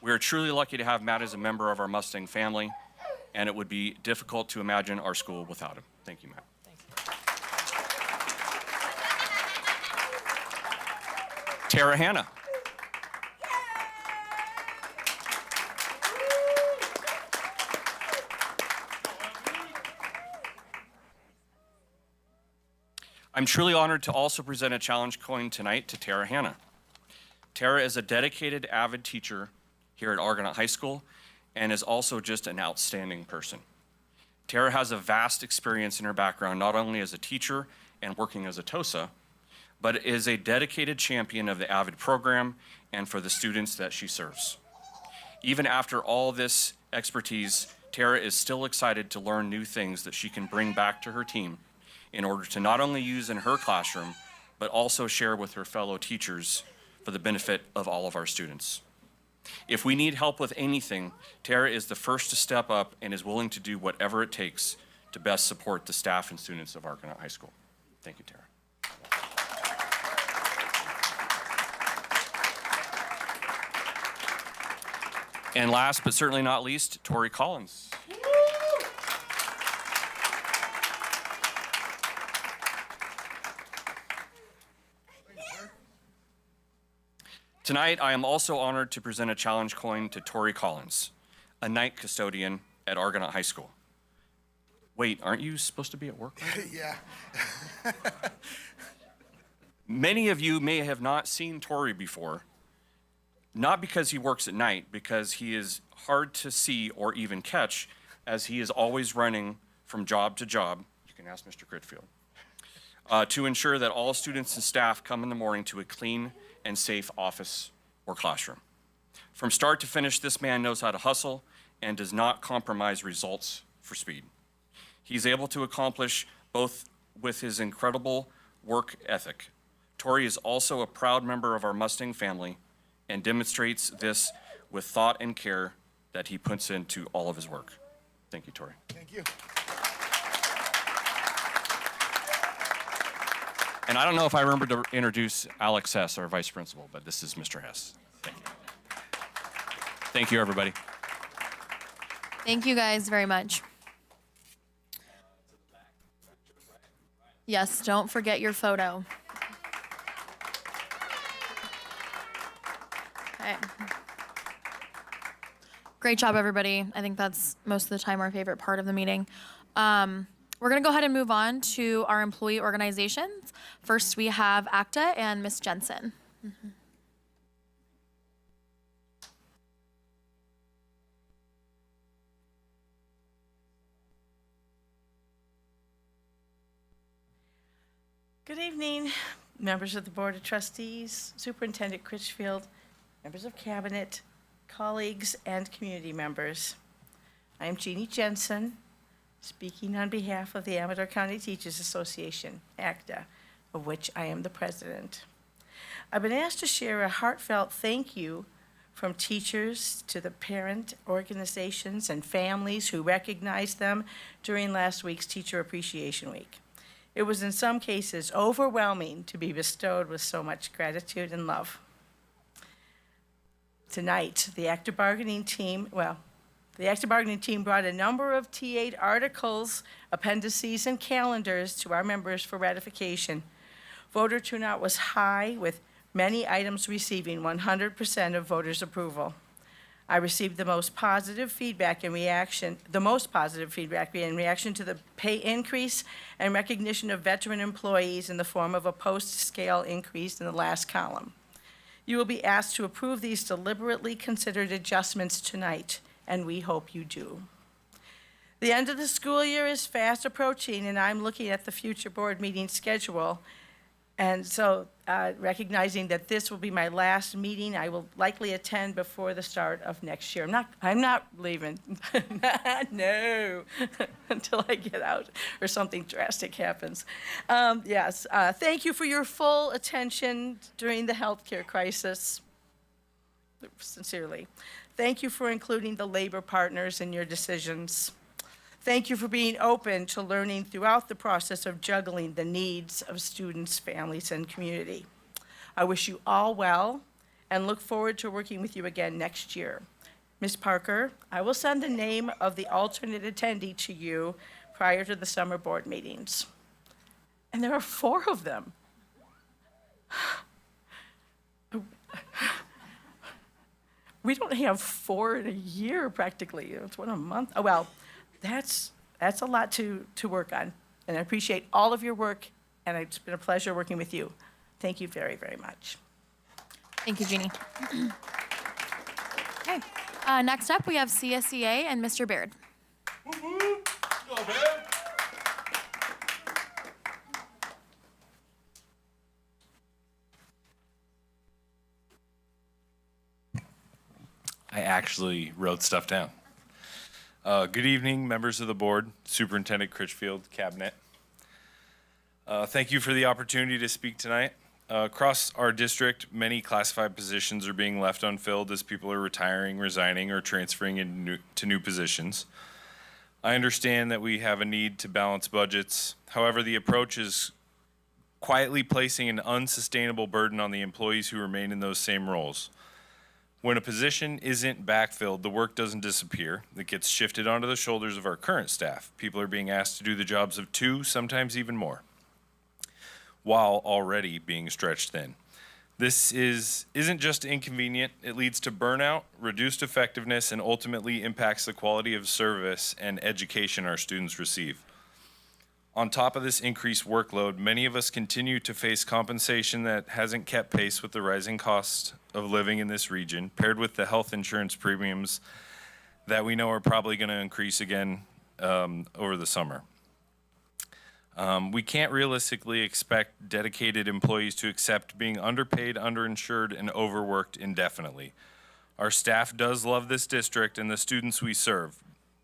We are truly lucky to have Matt as a member of our Mustang family, and it would be difficult to imagine our school without him. Thank you, Matt. Tara Hanna. I'm truly honored to also present a challenge coin tonight to Tara Hanna. Tara is a dedicated, avid teacher here at Argonaut High School and is also just an outstanding person. Tara has a vast experience in her background, not only as a teacher and working as a TOSA, but is a dedicated champion of the AVID program and for the students that she serves. Even after all this expertise, Tara is still excited to learn new things that she can bring back to her team in order to not only use in her classroom, but also share with her fellow teachers for the benefit of all of our students. If we need help with anything, Tara is the first to step up and is willing to do whatever it takes to best support the staff and students of Argonaut High School. Thank you, Tara. And last but certainly not least, Tori Collins. Tonight, I am also honored to present a challenge coin to Tori Collins, a night custodian at Argonaut High School. Wait, aren't you supposed to be at work? Right? Yeah. Many of you may have not seen Tori before, not because he works at night, because he is hard to see or even catch, as he is always running from job to job. You can ask Mr. Critfield. To ensure that all students and staff come in the morning to a clean and safe office or classroom. From start to finish, this man knows how to hustle and does not compromise results for speed. He's able to accomplish both with his incredible work ethic. Tori is also a proud member of our Mustang family and demonstrates this with thought and care that he puts into all of his work. Thank you, Tori. Thank you. And I don't know if I remember to introduce Alex Hess, our vice principal, but this is Mr. Hess. Thank you. Thank you, everybody. Thank you guys very much. Yes, don't forget your photo. Okay. Great job, everybody. I think that's most of the time our favorite part of the meeting. We're going to go ahead and move on to our employee organizations. First, we have ACTA and Ms. Jensen. Mm-hmm. Good evening, members of the Board of Trustees, Superintendent Critchfield, members of Cabinet, colleagues, and community members. I am Jeannie Jensen, speaking on behalf of the Amador County Teachers Association, ACTA, of which I am the president. I've been asked to share a heartfelt thank you from teachers to the parent organizations and families who recognized them during last week's Teacher Appreciation Week. It was in some cases overwhelming to be bestowed with so much gratitude and love. Tonight, the ACTA bargaining team brought a number of T8 articles, appendices, and calendars to our members for ratification. Voter turnout was high, with many items receiving 100% of voters' approval. I received the most positive feedback in reaction to the pay increase and recognition of veteran employees in the form of a post-scale increase in the last column. You will be asked to approve these deliberately considered adjustments tonight, and we hope you do. The end of the school year is fast approaching, and I'm looking at the future board meeting schedule. And so, recognizing that this will be my last meeting, I will likely attend before the start of next year. I'm not leaving. No, until I get out or something drastic happens. Yes, thank you for your full attention during the healthcare crisis. Sincerely. Thank you for including the labor partners in your decisions. Thank you for being open to learning throughout the process of juggling the needs of students, families, and community. I wish you all well and look forward to working with you again next year. Ms. Parker, I will send the name of the alternate attendee to you prior to the summer board meetings. And there are 4 of them. We don't have 4 in a year practically. It's 1 a month. Oh, well. That's a lot to work on, and I appreciate all of your work, and it's been a pleasure working with you. Thank you very, very much. Thank you, Jeannie. Okay, next up we have CSEA and Mr. Baird. I actually wrote stuff down. Good evening, members of the board, Superintendent Critchfield, Cabinet. Thank you for the opportunity to speak tonight. Across our district, many classified positions are being left unfilled as people are retiring, resigning, or transferring to new positions. I understand that we have a need to balance budgets. However, the approach is quietly placing an unsustainable burden on the employees who remain in those same roles. When a position isn't backfilled, the work doesn't disappear. It gets shifted onto the shoulders of our current staff. People are being asked to do the jobs of 2, sometimes even more, while already being stretched thin. This isn't just inconvenient. It leads to burnout, reduced effectiveness, and ultimately impacts the quality of service and education our students receive. On top of this increased workload, many of us continue to face compensation that hasn't kept pace with the rising cost of living in this region, paired with the health insurance premiums that we know are probably going to increase again over the summer. We can't realistically expect dedicated employees to accept being underpaid, underinsured, and overworked indefinitely. Our staff does love this district and the students we serve.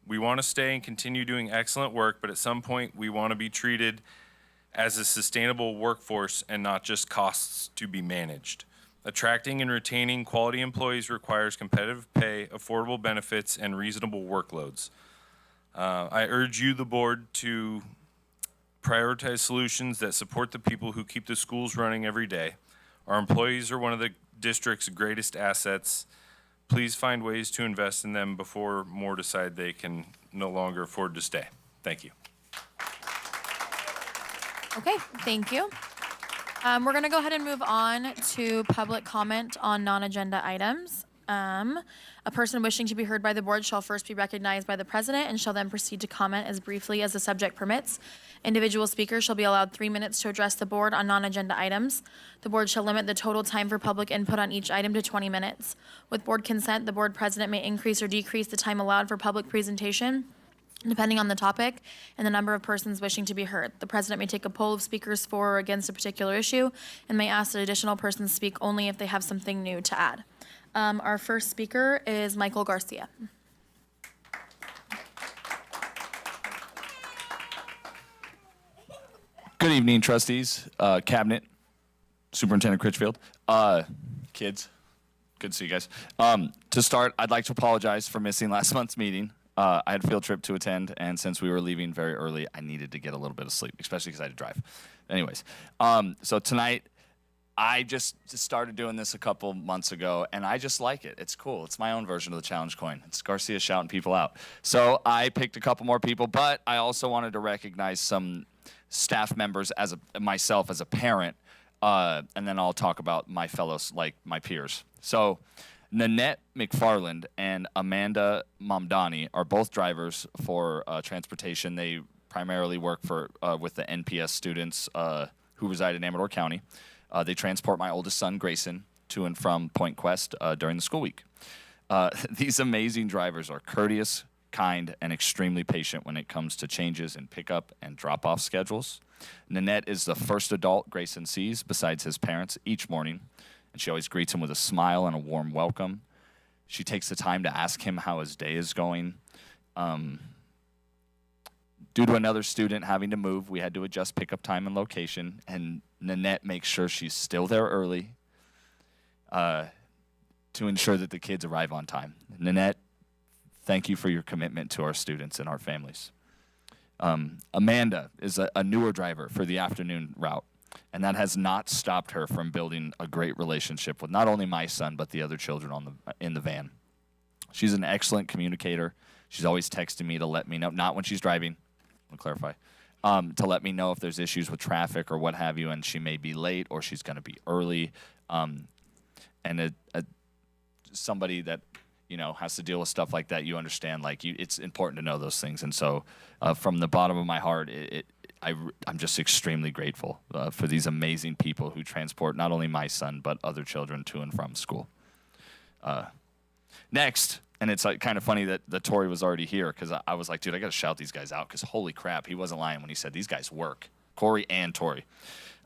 We want to stay and continue doing excellent work, but at some point we want to be treated as a sustainable workforce and not just costs to be managed. Attracting and retaining quality employees requires competitive pay, affordable benefits, and reasonable workloads. I urge you, the board, to prioritize solutions that support the people who keep the schools running every day. Our employees are one of the district's greatest assets. Please find ways to invest in them before more decide they can no longer afford to stay. Thank you. Okay, thank you. We're going to go ahead and move on to public comment on non-agenda items. A person wishing to be heard by the board shall first be recognized by the president and shall then proceed to comment as briefly as the subject permits. Individual speakers shall be allowed 3 minutes to address the board on non-agenda items. The board shall limit the total time for public input on each item to 20 minutes. With board consent, the board president may increase or decrease the time allowed for public presentation, depending on the topic and the number of persons wishing to be heard. The president may take a poll of speakers for or against a particular issue and may ask that additional persons speak only if they have something new to add. Our first speaker is Michael Garcia. Good evening, trustees, cabinet, Superintendent Critchfield, kids. Good to see you guys. To start, I'd like to apologize for missing last month's meeting. I had a field trip to attend, and since we were leaving very early, I needed to get a little bit of sleep, especially because I had to drive. Anyways, so tonight, I just started doing this a couple months ago, and I just like it. It's cool. It's my own version of the challenge coin. It's Garcia shouting people out. So I picked a couple more people, but I also wanted to recognize some staff members as myself as a parent, and then I'll talk about my fellows, like my peers. So Nanette McFarland and Amanda Mamdani are both drivers for transportation. They primarily work for with the NPS students who reside in Amador County. They transport my oldest son, Grayson, to and from Point Quest during the school week. These amazing drivers are courteous, kind, and extremely patient when it comes to changes in pickup and drop-off schedules. Nanette is the first adult Grayson sees besides his parents each morning, and she always greets him with a smile and a warm welcome. She takes the time to ask him how his day is going. Due to another student having to move, we had to adjust pickup time and location, and Nanette makes sure she's still there early to ensure that the kids arrive on time. Nanette, thank you for your commitment to our students and our families. Amanda is a newer driver for the afternoon route, and that has not stopped her from building a great relationship with not only my son, but the other children in the van. She's an excellent communicator. She's always texting me to let me know, not when she's driving, I'll clarify, to let me know if there's issues with traffic or what have you, and she may be late or she's going to be early. And somebody that has to deal with stuff like that, you understand, it's important to know those things. And so from the bottom of my heart, I'm just extremely grateful for these amazing people who transport not only my son, but other children to and from school. Next, and it's kind of funny that Tori was already here, because I was like, dude, I got to shout these guys out, because holy crap, he wasn't lying when he said these guys work. Corey and Tori.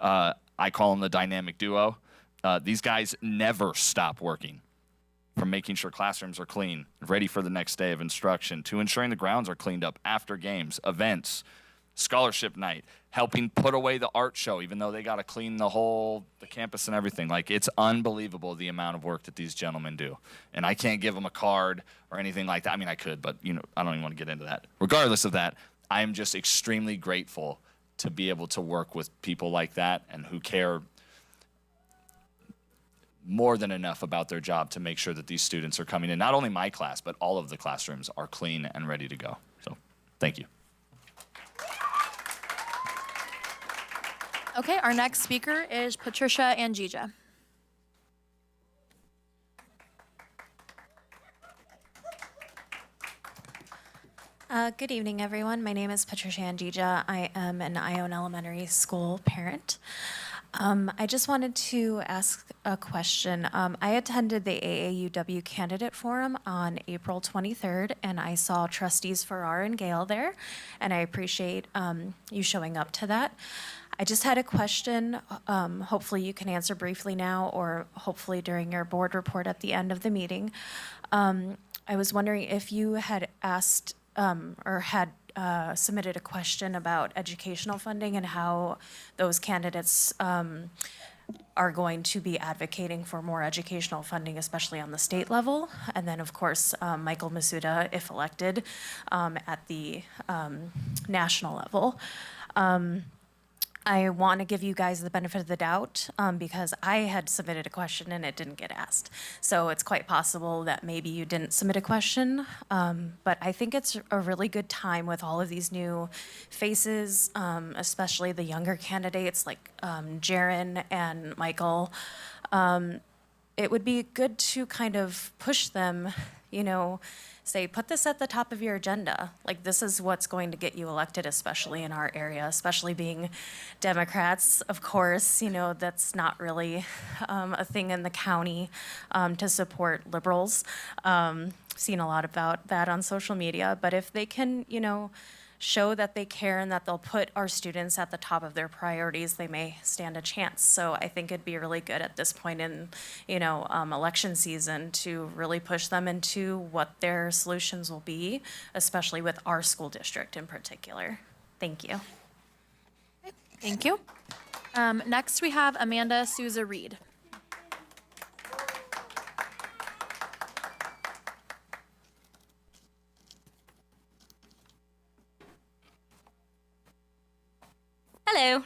I call them the dynamic duo. These guys never stop working. From making sure classrooms are clean, ready for the next day of instruction, to ensuring the grounds are cleaned up after games, events, scholarship night, helping put away the art show, even though they got to clean the campus and everything. It's unbelievable the amount of work that these gentlemen do. And I can't give them a card or anything like that. I mean, I could, but I don't even want to get into that. Regardless of that, I am just extremely grateful to be able to work with people like that and who care more than enough about their job to make sure that these students are coming in. Not only my class, but all of the classrooms are clean and ready to go. So, thank you. Okay, our next speaker is Patricia Angija. Good evening, everyone. My name is Patricia Angija. I am an Ione Elementary School parent. I just wanted to ask a question. I attended the AAUW Candidate Forum on April 23rd, and I saw trustees Farrar and Gale there, and I appreciate you showing up to that. I just had a question. Hopefully you can answer briefly now, or hopefully during your board report at the end of the meeting. I was wondering if you had asked or had submitted a question about educational funding and how those candidates are going to be advocating for more educational funding, especially on the state level. And then, of course, Michael Masuda, if elected, at the national level. I want to give you guys the benefit of the doubt because I had submitted a question and it didn't get asked. So it's quite possible that maybe you didn't submit a question, but I think it's a really good time with all of these new faces, especially the younger candidates like Jaron and Michael. It would be good to kind of push them, say, put this at the top of your agenda. Like, this is what's going to get you elected, especially in our area, especially being Democrats. Of course, that's not really a thing in the county to support liberals. Seen a lot about that on social media. But if they can, show that they care and that they'll put our students at the top of their priorities, they may stand a chance. So I think it'd be really good at this point in, election season to really push them into what their solutions will be, especially with our school district in particular. Thank you. Thank you. Next, we have Amanda Souza Reed. Hello.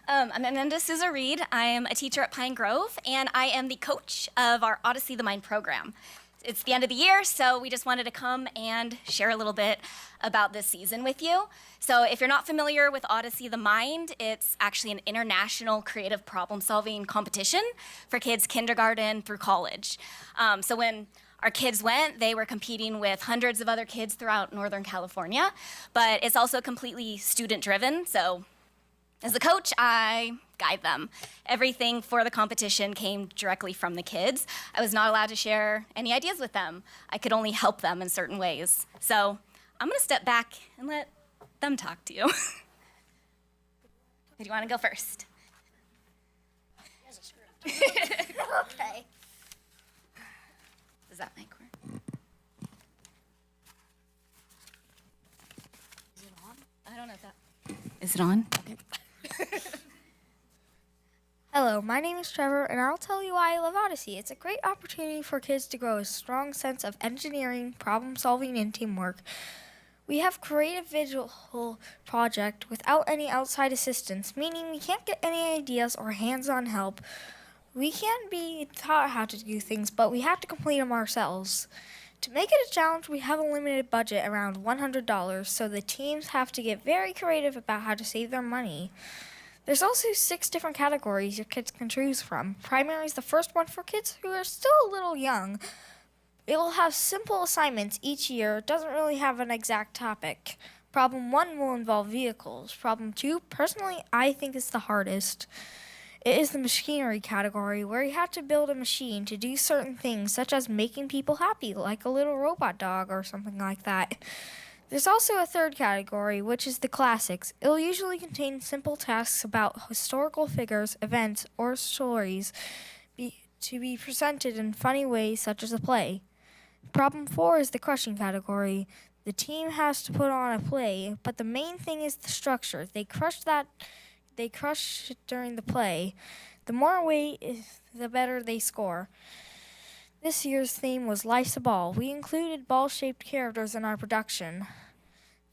I'm Amanda Souza Reed. I am a teacher at Pine Grove, and I am the coach of our Odyssey the Mind program. it's the end of the year, so we just wanted to come and share a little bit about this season with you. So if you're not familiar with Odyssey the Mind, it's actually an international creative problem-solving competition for kids kindergarten through college. So when our kids went, they were competing with hundreds of other kids throughout Northern California, but it's also completely student-driven, so as a coach, I guide them. Everything for the competition came directly from the kids. I was not allowed to share any ideas with them. I could only help them in certain ways. So I'm gonna step back and let them talk to you. Do you wanna go first? Okay. Does that make work? Is it on? I don't know if that, is it on? Okay. Hello, my name is Trevor, and I'll tell you why I love Odyssey. It's a great opportunity for kids to grow a strong sense of engineering, problem solving, and teamwork. We have creative visual project without any outside assistance, meaning we can't get any ideas or hands-on help. We can be taught how to do things, but we have to complete them ourselves. To make it a challenge, we have a limited budget around $100, so the teams have to get very creative about how to save their money. There's also 6 different categories your kids can choose from. Primary is the first one for kids who are still a little young. It will have simple assignments each year. It doesn't really have an exact topic. Problem 1 will involve vehicles. Problem 2, personally, I think is the hardest. It is the machinery category, where you have to build a machine to do certain things, such as making people happy, like a little robot dog or something like that. There's also a third category, which is the classics. It will usually contain simple tasks about historical figures, events, or stories to be presented in funny ways, such as a play. Problem 4 is the crushing category. The team has to put on a play, but the main thing is the structure. They crush it during the play. The more weight, the better they score. This year's theme was Life's a Ball. We included ball-shaped characters in our production.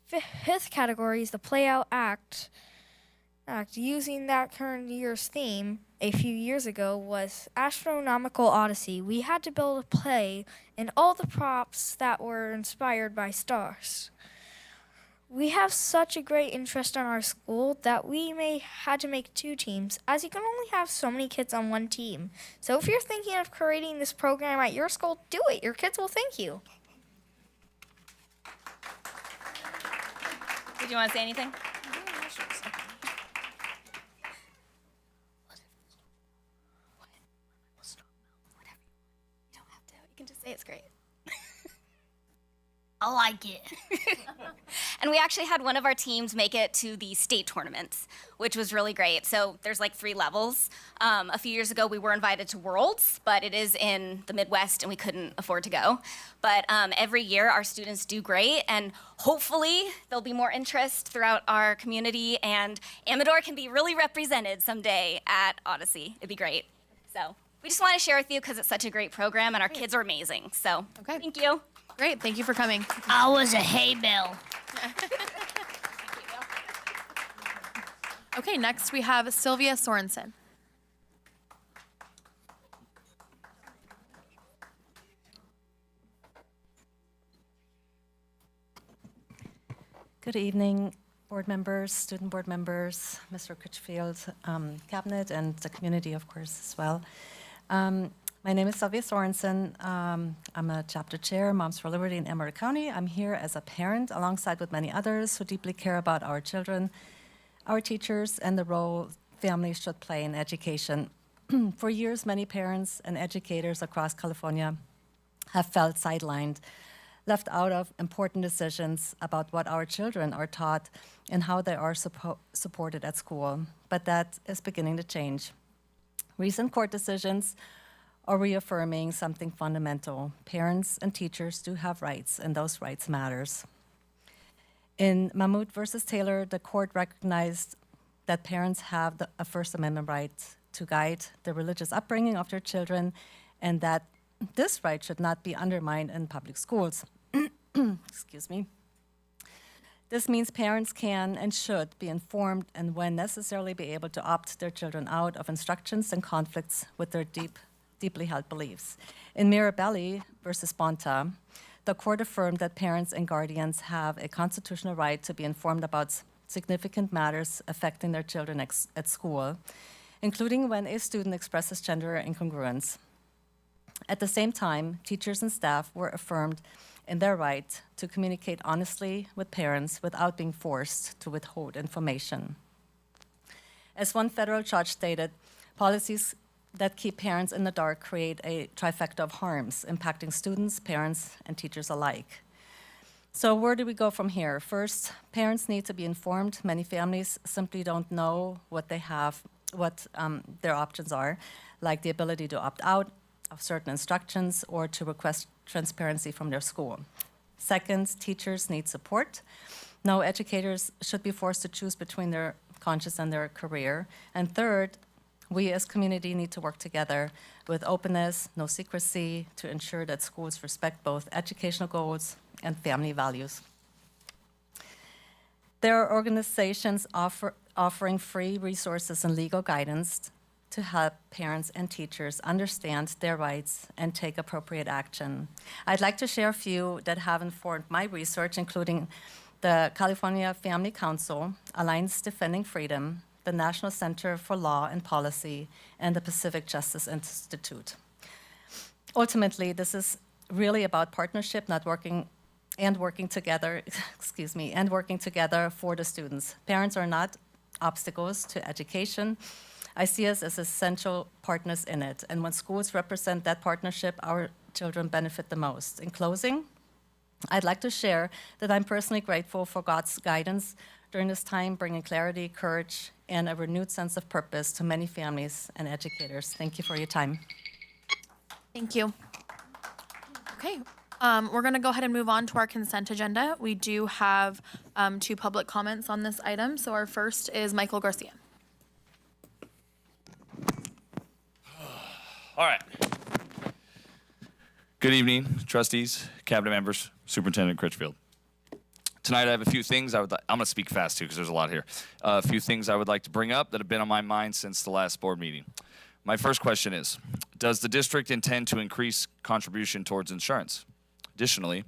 Fifth category is the play-out act. Using that current year's theme a few years ago was Astronomical Odyssey. We had to build a play and all the props that were inspired by stars. We have such a great interest in our school that we had to make 2 teams, as you can only have so many kids on one team. So if you're thinking of creating this program at your school, do it. Your kids will thank you. Did you want to say anything? You don't have to. You can just say it's great. I like it. And we actually had one of our teams make it to the state tournaments, which was really great. So there's like 3 levels. A few years ago, we were invited to Worlds, but it is in the Midwest, and we couldn't afford to go. But every year, our students do great, and hopefully there'll be more interest throughout our community, and Amador can be really represented someday at Odyssey. It'd be great. So we just want to share with you because it's such a great program, and our kids are amazing. So thank you. Great, thank you for coming. I was a hay bale. Okay, next we have Sylvia Sorensen. Good evening, board members, student board members, Mr. Critchfield, cabinet, and the community, of course, as well. My name is Sylvia Sorensen. I'm a chapter chair, Moms for Liberty in Emery County. I'm here as a parent alongside with many others who deeply care about our children, our teachers, and the role families should play in education. For years, many parents and educators across California have felt sidelined, left out of important decisions about what our children are taught and how they are supported at school. But that is beginning to change. Recent court decisions are reaffirming something fundamental. Parents and teachers do have rights, and those rights matters. In Mahmoud versus Taylor, the court recognized that parents have a First Amendment right to guide the religious upbringing of their children, and that this right should not be undermined in public schools. Excuse me. This means parents can and should be informed and when necessarily be able to opt their children out of instructions and conflicts with their deep deeply held beliefs. In Mirabelli versus Bonta, the court affirmed that parents and guardians have a constitutional right to be informed about significant matters affecting their children at school, including when a student expresses gender incongruence. At the same time, teachers and staff were affirmed in their right to communicate honestly with parents without being forced to withhold information. As one federal judge stated, policies that keep parents in the dark create a trifecta of harms, impacting students, parents, and teachers alike. So where do we go from here? First, parents need to be informed. Many families simply don't know what they have, what their options are, like the ability to opt out of certain instructions or to request transparency from their school. Second, teachers need support. No educators should be forced to choose between their conscience and their career. And third, we as community need to work together with openness, no secrecy, to ensure that schools respect both educational goals and family values. There are organizations offering free resources and legal guidance to help parents and teachers understand their rights and take appropriate action. I'd like to share a few that have informed my research, including the California Family Council, Alliance Defending Freedom, the National Center for Law and Policy, and the Pacific Justice Institute. Ultimately, this is really about partnership, working together for the students. Parents are not obstacles to education. I see us as essential partners in it, and when schools represent that partnership, our children benefit the most. In closing, I'd like to share that I'm personally grateful for God's guidance during this time, bringing clarity, courage, and a renewed sense of purpose to many families and educators. Thank you for your time. Thank you. Okay, we're going to go ahead and move on to our consent agenda. We do have 2 public comments on this item. So our first is Michael Garcia. All right. Good evening, trustees, cabinet members, Superintendent Critchfield. Tonight I have a few things I'm going to speak fast too because there's a lot here. A few things I would like to bring up that have been on my mind since the last board meeting. My first question is, does the district intend to increase contribution towards insurance? Additionally,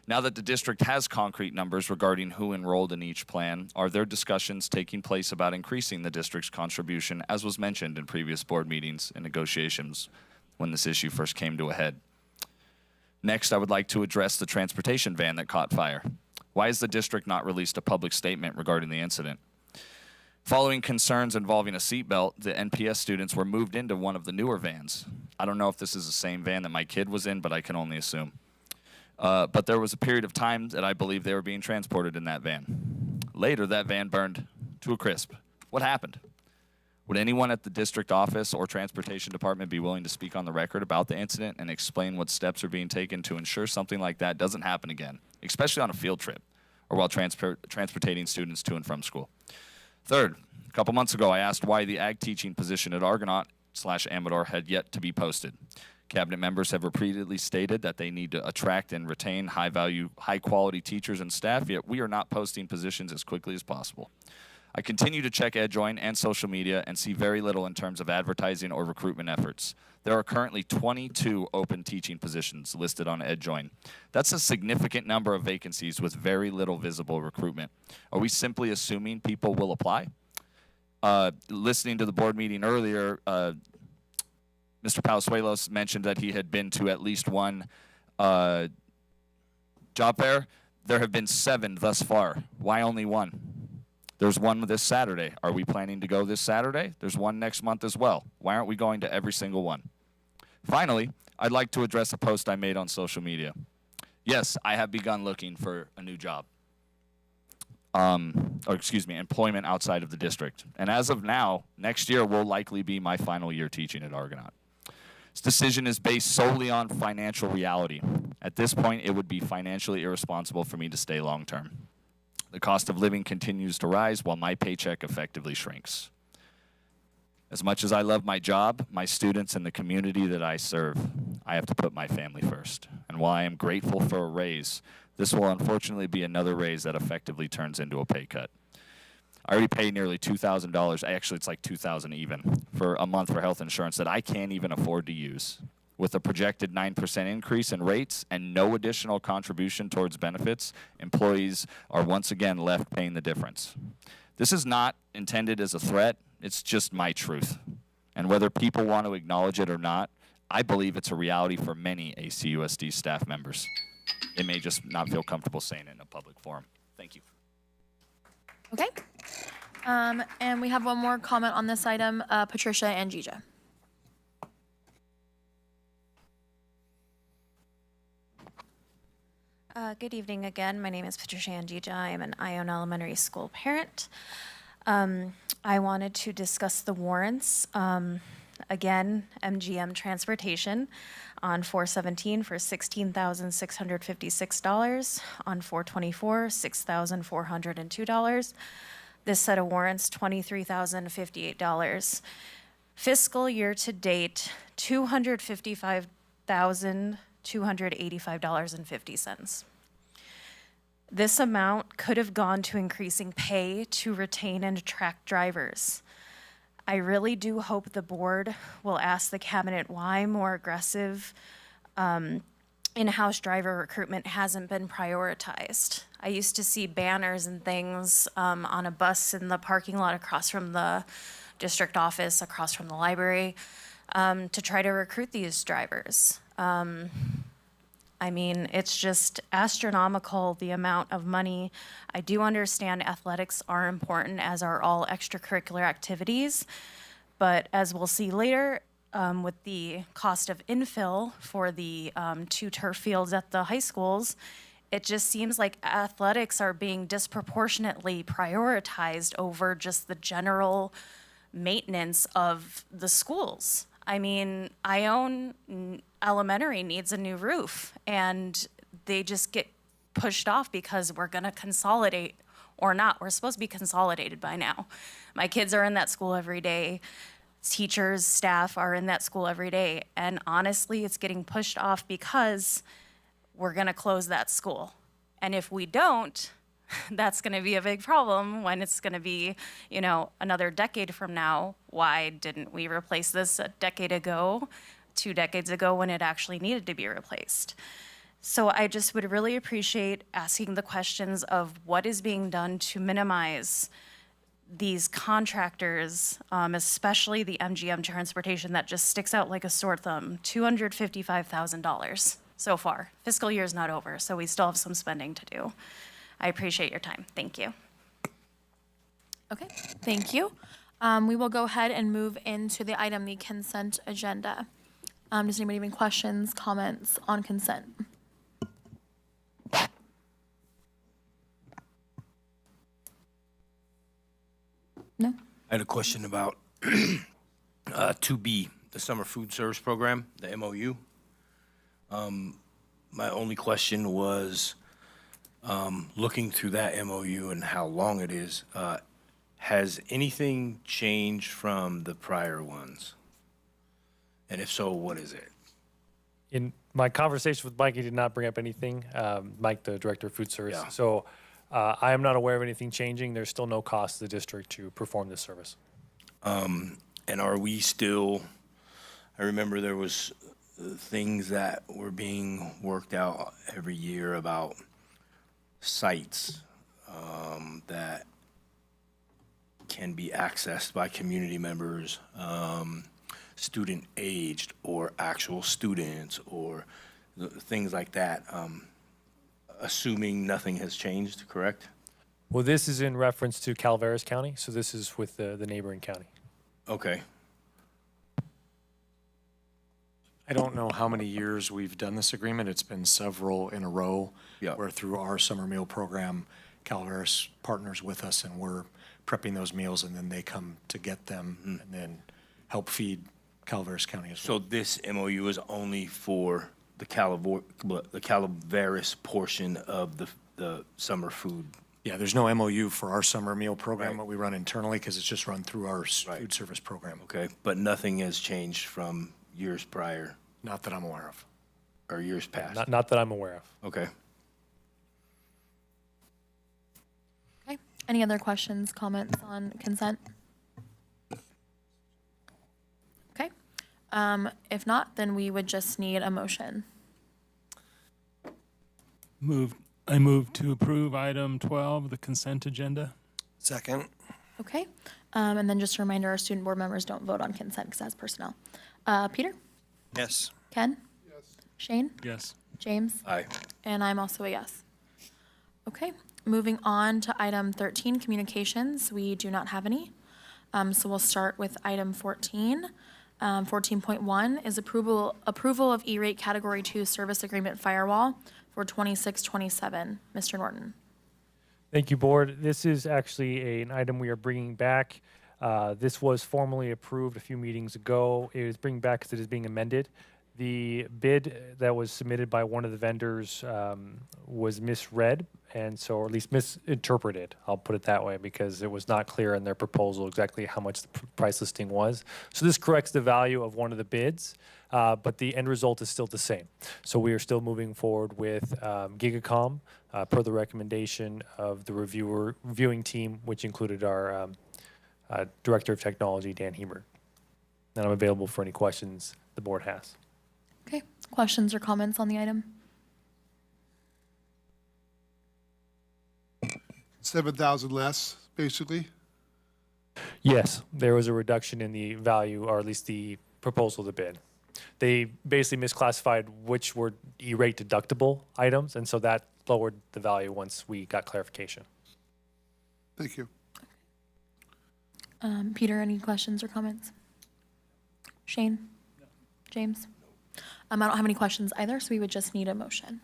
now that the district has concrete numbers regarding who enrolled in each plan, are there discussions taking place about increasing the district's contribution, as was mentioned in previous board meetings and negotiations when this issue first came to a head? Next, I would like to address the transportation van that caught fire. Why has the district not released a public statement regarding the incident? Following concerns involving a seatbelt, the NPS students were moved into one of the newer vans. I don't know if this is the same van that my kid was in, but I can only assume. But there was a period of time that I believe they were being transported in that van. Later, that van burned to a crisp. What happened? Would anyone at the district office or transportation department be willing to speak on the record about the incident and explain what steps are being taken to ensure something like that doesn't happen again, especially on a field trip or while transportating students to and from school? Third, a couple months ago, I asked why the ag teaching position at Argonaut/Amador had yet to be posted. Cabinet members have repeatedly stated that they need to attract and retain high-value, high-quality teachers and staff, yet we are not posting positions as quickly as possible. I continue to check EdJoin and social media and see very little in terms of advertising or recruitment efforts. There are currently 22 open teaching positions listed on EdJoin. That's a significant number of vacancies with very little visible recruitment. Are we simply assuming people will apply? Listening to the board meeting earlier, Mr. Palazuelos mentioned that he had been to at least one job fair. There have been 7 thus far. Why only 1? There's one this Saturday. Are we planning to go this Saturday? There's one next month as well. Why aren't we going to every single one? Finally, I'd like to address a post I made on social media. Yes, I have begun looking for a new job. Employment outside of the district. And as of now, next year will likely be my final year teaching at Argonaut. This decision is based solely on financial reality. At this point, it would be financially irresponsible for me to stay long term. The cost of living continues to rise while my paycheck effectively shrinks. As much as I love my job, my students, and the community that I serve, I have to put my family first. And while I am grateful for a raise, this will unfortunately be another raise that effectively turns into a pay cut. I already pay nearly $2,000. Actually, it's like $2,000 even for a month for health insurance that I can't even afford to use. With a projected 9% increase in rates and no additional contribution towards benefits, employees are once again left paying the difference. This is not intended as a threat. It's just my truth. And whether people want to acknowledge it or not, I believe it's a reality for many ACUSD staff members. They may just not feel comfortable saying it in a public forum. Thank you. Okay. And we have one more comment on this item, Patricia and Gija. Good evening again. My name is Patricia Anjija. I am an Ione Elementary School parent. I wanted to discuss the warrants. Again, MGM Transportation on 417 for $16,656. On 424, $6,402. This set of warrants, $23,058. Fiscal year to date, $255,285.50. This amount could have gone to increasing pay to retain and attract drivers. I really do hope the board will ask the cabinet why more aggressive in-house driver recruitment hasn't been prioritized. I used to see banners and things on a bus in the parking lot across from the district office, across from the library, to try to recruit these drivers. I mean, it's just astronomical, the amount of money. I do understand athletics are important, as are all extracurricular activities. But as we'll see later, with the cost of infill for the 2 turf fields at the high schools, it just seems like athletics are being disproportionately prioritized over just the general maintenance of the schools. I mean, Ione Elementary needs a new roof, and they just get pushed off because we're going to consolidate or not. We're supposed to be consolidated by now. My kids are in that school every day. Teachers, staff are in that school every day. And honestly, it's getting pushed off because we're going to close that school. And if we don't, that's going to be a big problem when it's going to be, you know, another decade from now. Why didn't we replace this a decade ago, 2 decades ago, when it actually needed to be replaced? So I just would really appreciate asking the questions of what is being done to minimize these contractors, especially the MGM Transportation, that just sticks out like a sore thumb. $255,000 so far. Fiscal year's not over, so we still have some spending to do. I appreciate your time. Thank you. Okay, thank you. We will go ahead and move into the item, the consent agenda. Does anybody have any questions, comments on consent? No? I had a question about 2B, the Summer Food Service Program, the MOU. My only question was, looking through that MOU and how long it is, has anything changed from the prior ones? And if so, what is it? In my conversation with Mike, he did not bring up anything. Mike, the director of food service. Yeah. So I am not aware of anything changing. There's still no cost to the district to perform this service. And are we still, I remember there was things that were being worked out every year about sites that can be accessed by community members, student aged or actual students or things like that, assuming nothing has changed, correct? Well, this is in reference to Calaveras County, so this is with the neighboring county. Okay. I don't know how many years we've done this agreement. It's been several in a row. Yeah. Where through our summer meal program, Calaveras partners with us and we're prepping those meals and then they come to get them and then help feed Calaveras County as well. So this MOU is only for the Calaveras portion of the summer food? Yeah, there's no MOU for our summer meal program, what we run internally, because it's just run through our food service program. Okay, but nothing has changed from years prior? Not that I'm aware of. Or years past? Not that I'm aware of. Okay. Okay. Any other questions, comments on consent? Okay. If not, then we would just need a motion. I move to approve item 12, the consent agenda. Second. Okay. And then just a reminder, our student board members don't vote on consent because that's personnel. Peter? Yes. Ken? Yes. Shane? Yes. James? Aye. And I'm also a yes. Okay, moving on to item 13, communications. We do not have any. So we'll start with item 14. 14.1 is approval of E-rate Category 2 Service Agreement Firewall for 26-27. Mr. Norton. Thank you, Board. This is actually an item we are bringing back. This was formally approved a few meetings ago. It is bringing back because it is being amended. The bid that was submitted by one of the vendors was misread, and so, or at least misinterpreted. I'll put it that way, because it was not clear in their proposal exactly how much the price listing was. So this corrects the value of one of the bids, but the end result is still the same. So we are still moving forward with Gigacom per the recommendation of the reviewing team, which included our Director of Technology, Dan Hemer. And I'm available for any questions the board has. Okay, questions or comments on the item? 7,000 less, basically. Yes, there was a reduction in the value, or at least the proposal to bid. They basically misclassified which were E-rate deductible items, and so that lowered the value once we got clarification. Thank you. Peter, any questions or comments? Shane? No. James? I don't have any questions either, so we would just need a motion.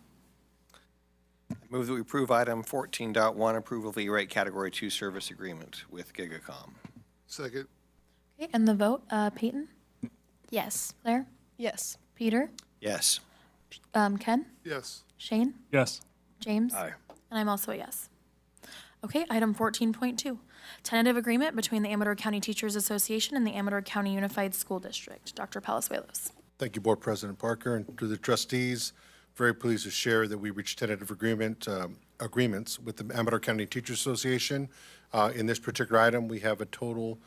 I move that we approve item 14.1, approval of E-rate Category 2 service agreement with Gigacom. Second. Okay, and the vote, Peyton? Yes. Claire? Yes. Peter? Yes. Ken? Yes. Shane? Yes. James? Aye. And I'm also a yes. Okay, item 14.2, tentative agreement between the Amador County Teachers Association and the Amador County Unified School District. Dr. Palazuelos. Thank you, Board President Parker, and to the trustees. Very pleased to share that we reached tentative agreements with the Amador County Teachers Association. In this particular item, we have a total,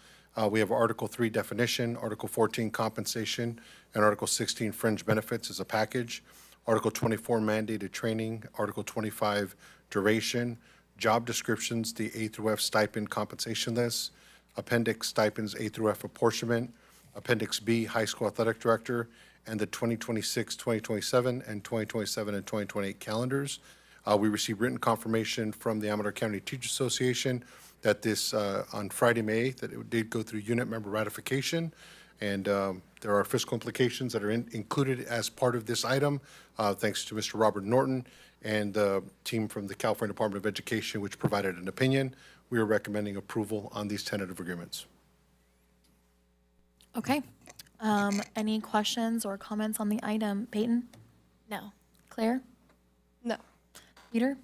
we have Article 3 definition, Article 14 compensation, and Article 16 fringe benefits as a package. Article 24 mandated training, Article 25 duration, job descriptions, the A through F stipend compensation list, appendix stipends A through F apportionment, Appendix B, High School Athletic Director, and the 2026, 2027, and 2027 and 2028 calendars. We received written confirmation from the Amador County Teachers Association that this, on Friday, May 8th, that it did go through unit member ratification, and there are fiscal implications that are included as part of this item, thanks to Mr. Robert Norton and the team from the California Department of Education, which provided an opinion. We are recommending approval on these tentative agreements. Okay. Any questions or comments on the item? Peyton? No. Claire? No. Peter?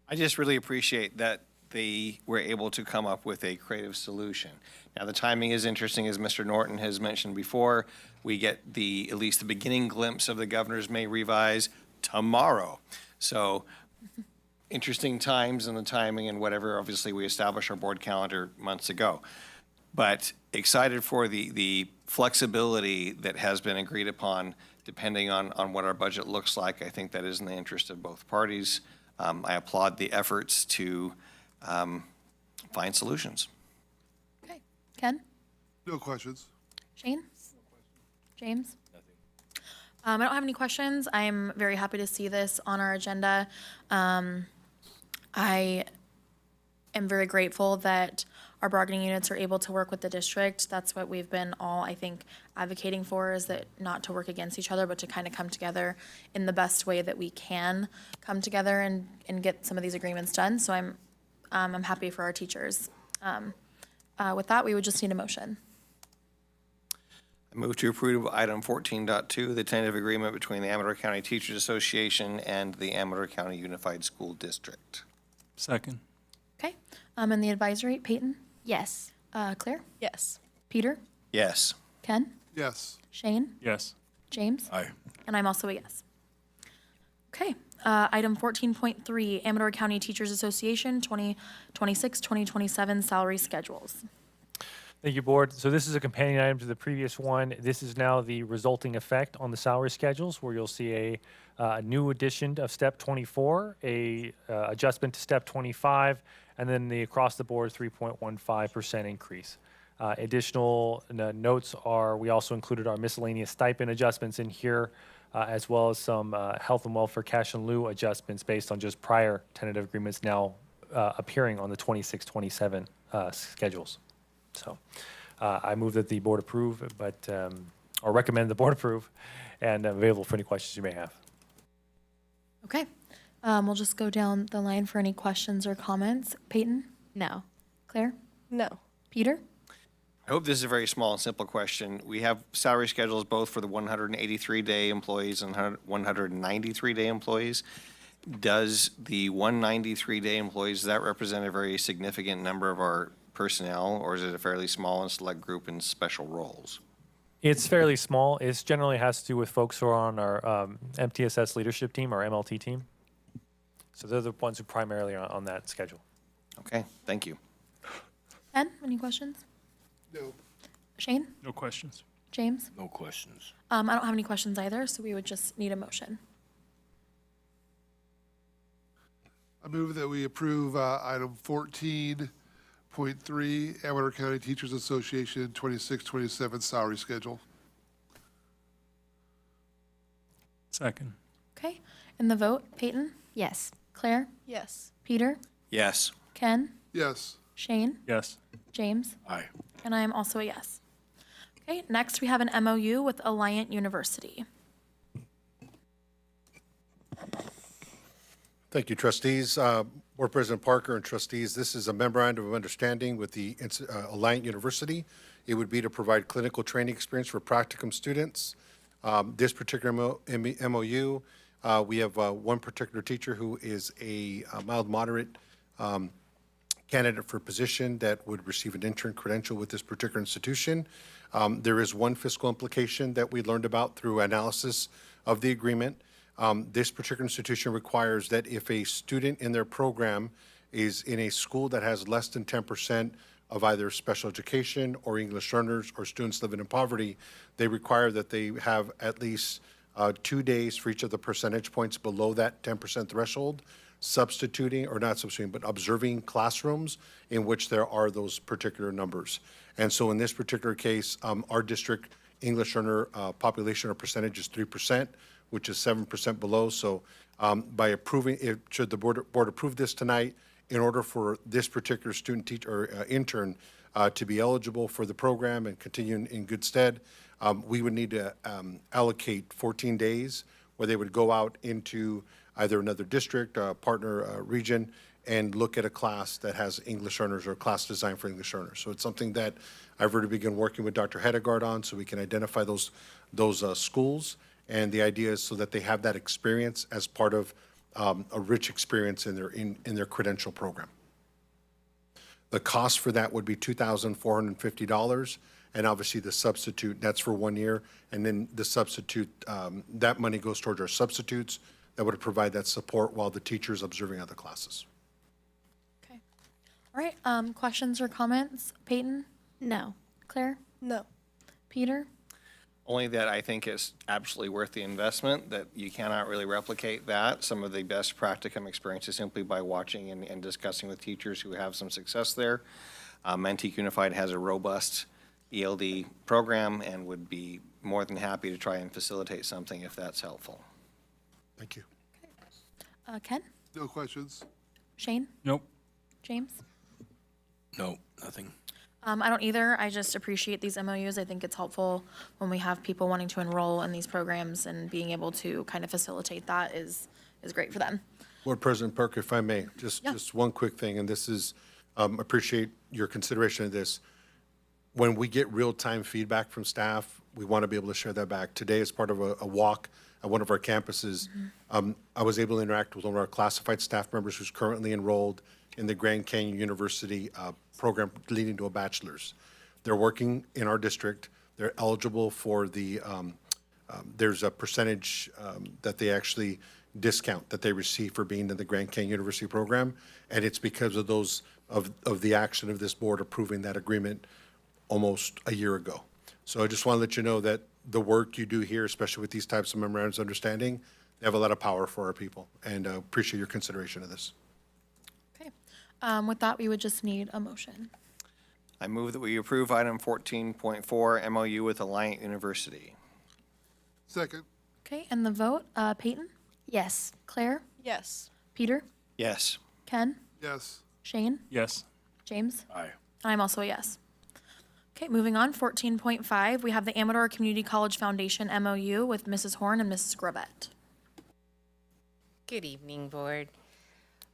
I just really appreciate that they were able to come up with a creative solution. Now, the timing is interesting, as Mr. Norton has mentioned before. We get at least the beginning glimpse of the governor's May revise tomorrow. So interesting times and the timing and whatever. Obviously, we established our board calendar months ago. But excited for the flexibility that has been agreed upon depending on what our budget looks like. I think that is in the interest of both parties. I applaud the efforts to find solutions. Okay. Ken? No questions. Shane? James? I don't have any questions. I'm very happy to see this on our agenda. I am very grateful that our bargaining units are able to work with the district. That's what we've been all, I think, advocating for, is that not to work against each other, but to kind of come together in the best way that we can come together and get some of these agreements done. So I'm happy for our teachers. With that, we would just need a motion. I move to approve item 14.2, the tentative agreement between the Amador County Teachers Association and the Amador County Unified School District. Second. Okay. And the advisory, Peyton? Yes. Claire? Yes. Peter? Yes. Ken? Yes. Shane? Yes. James? Aye. And I'm also a yes. Okay. Item 14.3, Amador County Teachers Association 2026-2027 salary schedules. Thank you, Board. So this is a companion item to the previous one. This is now the resulting effect on the salary schedules, where you'll see a new addition of step 24, a adjustment to step 25, and then the across-the-board 3.15% increase. Additional notes are we also included our miscellaneous stipend adjustments in here, as well as some health and welfare cash in lieu adjustments based on just prior tentative agreements now appearing on the 26-27 schedules. So I move that the board approve, or recommend the board approve, and I'm available for any questions you may have. Okay. We'll just go down the line for any questions or comments. Peyton? No. Claire? No. Peter? I hope this is a very small and simple question. We have salary schedules both for the 183-day employees and 193-day employees. Does the 193-day employees, does that represent a very significant number of our personnel, or is it a fairly small and select group in special roles? It's fairly small. It generally has to do with folks who are on our MTSS leadership team, our MLT team. So they're the ones who primarily are on that schedule. Okay, thank you. Ed, any questions? No. Shane? No questions. James? No questions. I don't have any questions either, so we would just need a motion. I move that we approve item 14.3, Amador County Teachers Association 26-27 salary schedule. Second. Okay. And the vote, Peyton? Yes. Claire? Yes. Peter? Yes. Ken? Yes. Shane? Yes. James? Aye. And I am also a yes. Okay, next we have an MOU with Alliant University. Thank you, trustees. Board President Parker and trustees, this is a memorandum of understanding with the Alliant University. It would be to provide clinical training experience for practicum students. This particular MOU, we have one particular teacher who is a mild moderate candidate for position that would receive an intern credential with this particular institution. There is one fiscal implication that we learned about through analysis of the agreement. This particular institution requires that if a student in their program is in a school that has less than 10% of either special education or English learners or students living in poverty, they require that they have at least 2 days for each of the percentage points below that 10% threshold, substituting, or not substituting, but observing classrooms in which there are those particular numbers. And so in this particular case, our district English learner population or percentage is 3%, which is 7% below. So by approving, should the board approve this tonight, in order for this particular student teacher or intern to be eligible for the program and continue in good stead, we would need to allocate 14 days where they would go out into either another district, partner region, and look at a class that has English learners or a class designed for English learners. So it's something that I've already begun working with Dr. Hedegaard on, so we can identify those schools. And the idea is so that they have that experience as part of a rich experience in their credential program. The cost for that would be $2,450, and obviously the substitute, that's for 1 year, and then the substitute, that money goes towards our substitutes that would provide that support while the teacher's observing other classes. Okay. All right, questions or comments? Peyton? No. Claire? No. Peter? Only that I think is absolutely worth the investment, that you cannot really replicate that. Some of the best practicum experiences simply by watching and discussing with teachers who have some success there. Mentique Unified has a robust ELD program and would be more than happy to try and facilitate something if that's helpful. Thank you. Ken? No questions. Shane? Nope. James? No, nothing. I don't either. I just appreciate these MOUs. I think it's helpful when we have people wanting to enroll in these programs, and being able to kind of facilitate that is great for them. Board President Parker, if I may, just one quick thing, and this is, appreciate your consideration of this. When we get real-time feedback from staff, we want to be able to share that back. Today, as part of a walk at one of our campuses, I was able to interact with one of our classified staff members who's currently enrolled in the Grand Canyon University program leading to a bachelor's. They're working in our district. They're eligible for the, there's a percentage that they actually discount that they receive for being in the Grand Canyon University program. And it's because of those, of the action of this board approving that agreement almost a year ago. So I just want to let you know that the work you do here, especially with these types of memorandums of understanding, they have a lot of power for our people, and appreciate your consideration of this. Okay. With that, we would just need a motion. I move that we approve item 14.4 MOU with Alliant University. Second. Okay, and the vote, Peyton? Yes. Claire? Yes. Peter? Yes. Ken? Yes. Shane? Yes. James? Aye. I'm also a yes. Okay, moving on, 14.5, we have the Amador Community College Foundation MOU with Mrs. Horn and Mrs. Gravett. Good evening, Board.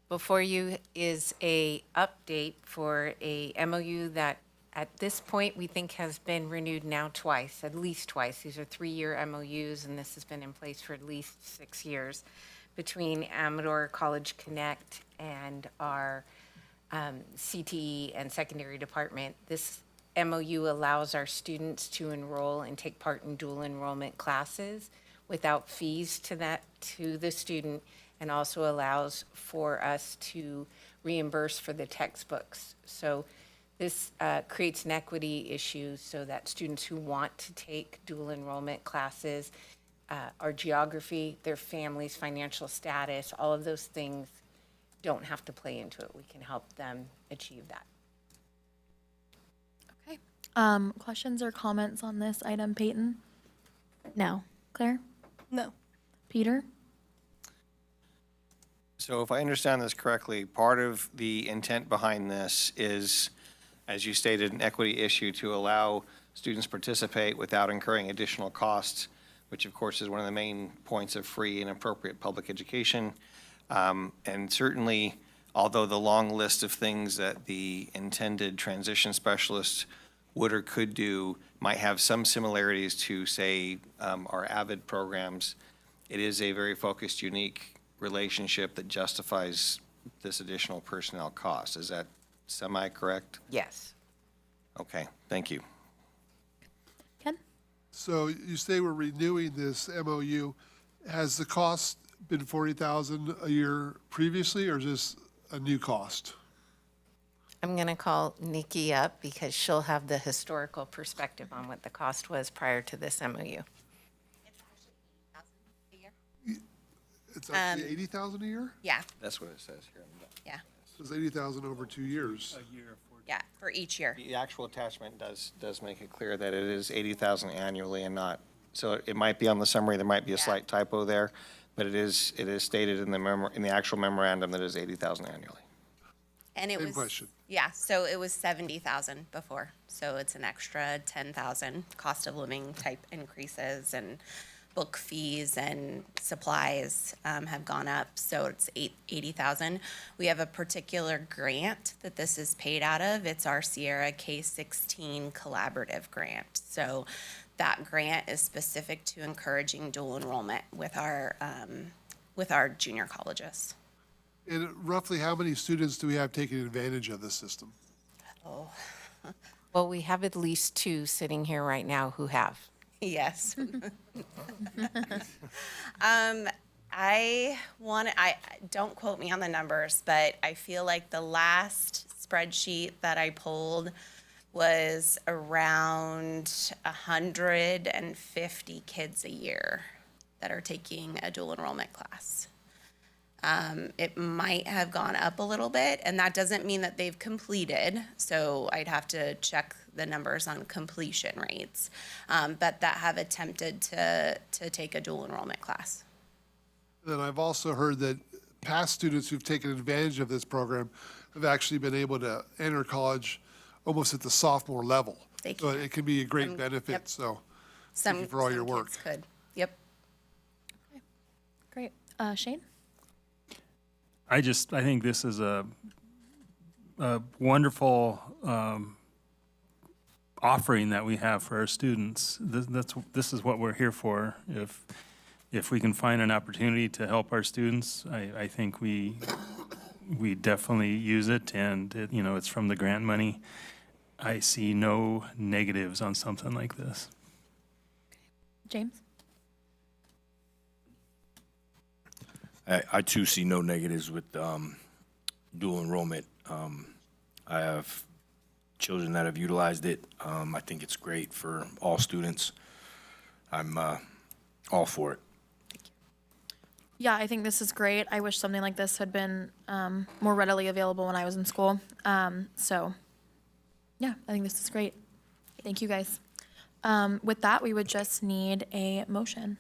Before you is a update for a MOU that at this point we think has been renewed now twice, at least twice. These are 3-year MOUs, and this has been in place for at least 6 years between Amador College Connect and our CTE and secondary department. This MOU allows our students to enroll and take part in dual enrollment classes without fees to the student, and also allows for us to reimburse for the textbooks. So this creates an equity issue so that students who want to take dual enrollment classes, our geography, their families, financial status, all of those things don't have to play into it. We can help them achieve that. Okay. Questions or comments on this item, Peyton? No. Claire? No. Peter? So if I understand this correctly, part of the intent behind this is, as you stated, an equity issue to allow students participate without incurring additional costs, which of course is one of the main points of free and appropriate public education. And certainly, although the long list of things that the intended transition specialist would or could do might have some similarities to, say, our AVID programs, it is a very focused, unique relationship that justifies this additional personnel cost. Is that semi-correct? Yes. Okay, thank you. Ken? So you say we're renewing this MOU. Has the cost been $40,000 a year previously, or is this a new cost? I'm going to call Nikki up because she'll have the historical perspective on what the cost was prior to this MOU. It's actually 80,000 a year? Yeah, That's what it says here. yeah, So it's 80,000 over 2 years. yeah, for each year. The actual attachment does make it clear that it is 80,000 annually and not, so it might be on the summary, there might be a slight typo there, but it is stated in the actual memorandum that it is 80,000 annually. And it Same was, question. yeah, so it was 70,000 before. So it's an extra 10,000 cost of living type increases, and book fees and supplies have gone up. So it's 80,000. We have a particular grant that this is paid out of. It's our Sierra K-16 collaborative grant. So that grant is specific to encouraging dual enrollment with our junior colleges. And roughly how many students do we have taking advantage of this system? Oh, well, we have at least 2 sitting here right now who have. Yes. I don't quote me on the numbers, but I feel like the last spreadsheet that I pulled was around 150 kids a year that are taking a dual enrollment class. It might have gone up a little bit, and that doesn't mean that they've completed, so I'd have to check the numbers on completion rates, but that have attempted to take a dual enrollment class. And I've also heard that past students who've taken advantage of this program have actually been able to enter college almost at the sophomore level. They So can. it can be a great benefit, Yep. so thank you for all your work. Kids could. Yep. Great. Shane? I think this is a wonderful offering that we have for our students. This is what we're here for. If we can find an opportunity to help our students, I think we definitely use it, and it's from the grant money. I see no negatives on something like this. James? I too see no negatives with dual enrollment. I have children that have utilized it. I think it's great for all students. I'm all for it. Yeah, I think this is great. I wish something like this had been more readily available when I was in school. So, yeah, I think this is great. Thank you, guys. With that, we would just need a motion.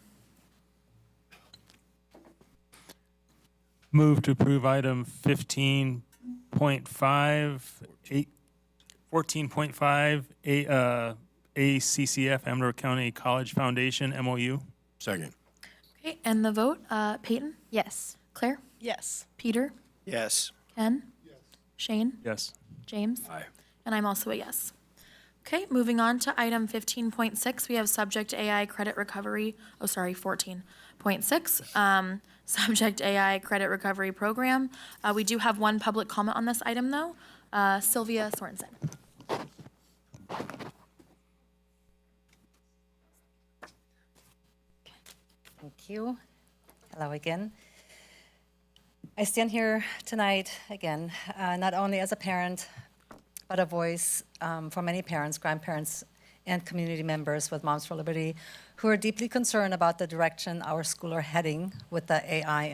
Move to approve item 14.5, ACCF, Amador County College Foundation, MOU. Second. Okay, and the vote, Peyton? Yes. Claire? Yes. Peter? Yes. Ken? Shane? Yes. James? Aye. And I'm also a yes. Okay, moving on to item 15.6, we have subject AI credit recovery, 14.6, subject AI credit recovery program. We do have one public comment on this item though, Sylvia Sorensen. Thank you. Hello again. I stand here tonight again, not only as a parent, but a voice for many parents, grandparents, and community members with Moms for Liberty who are deeply concerned about the direction our school are heading with the AI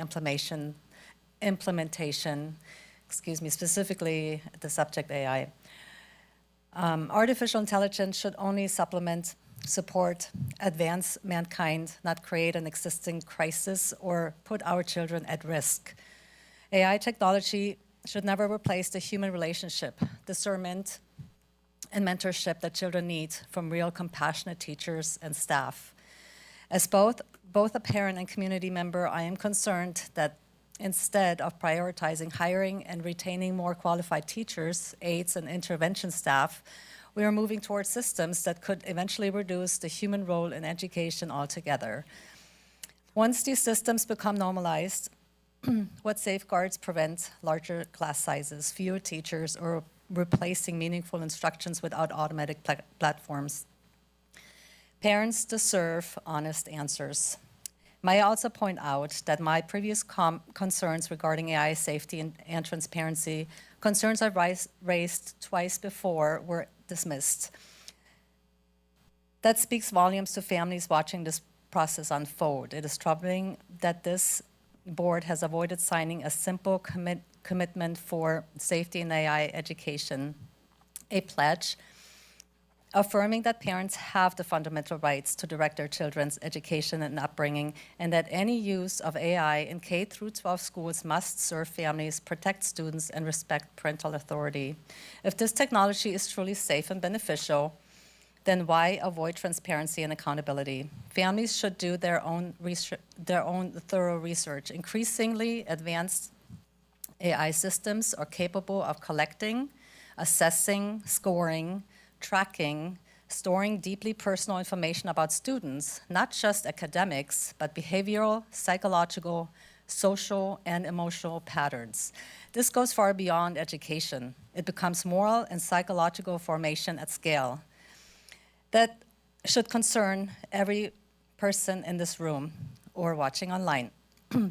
implementation, specifically the subject AI. Artificial intelligence should only supplement, support, advance mankind, not create an existing crisis or put our children at risk. AI technology should never replace the human relationship, discernment, and mentorship that children need from real compassionate teachers and staff. As both a parent and community member, I am concerned that instead of prioritizing hiring and retaining more qualified teachers, aides, and intervention staff, we are moving towards systems that could eventually reduce the human role in education altogether. Once these systems become normalized, what safeguards prevent larger class sizes, fewer teachers, or replacing meaningful instructions without automatic platforms? Parents deserve honest answers. May I also point out that my previous concerns regarding AI safety and transparency, concerns I've raised twice before, were dismissed. That speaks volumes to families watching this process unfold. It is troubling that this board has avoided signing a simple commitment for safety in AI education, a pledge affirming that parents have the fundamental rights to direct their children's education and upbringing, and that any use of AI in K-12 schools must serve families, protect students, and respect parental authority. If this technology is truly safe and beneficial, then why avoid transparency and accountability? Families should do their own thorough research. Increasingly advanced AI systems are capable of collecting, assessing, scoring, tracking, storing deeply personal information about students, not just academics, but behavioral, psychological, social, and emotional patterns. This goes far beyond education. It becomes moral and psychological formation at scale. That should concern every person in this room or watching online.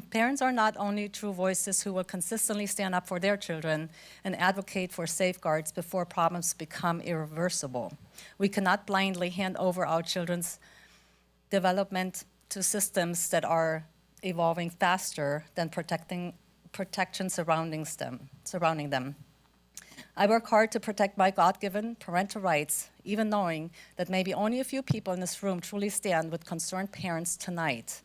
Parents are not only true voices who will consistently stand up for their children and advocate for safeguards before problems become irreversible. We cannot blindly hand over our children's development to systems that are evolving faster than protection surrounding them. I work hard to protect my God-given parental rights, even knowing that maybe only a few people in this room truly stand with concerned parents tonight.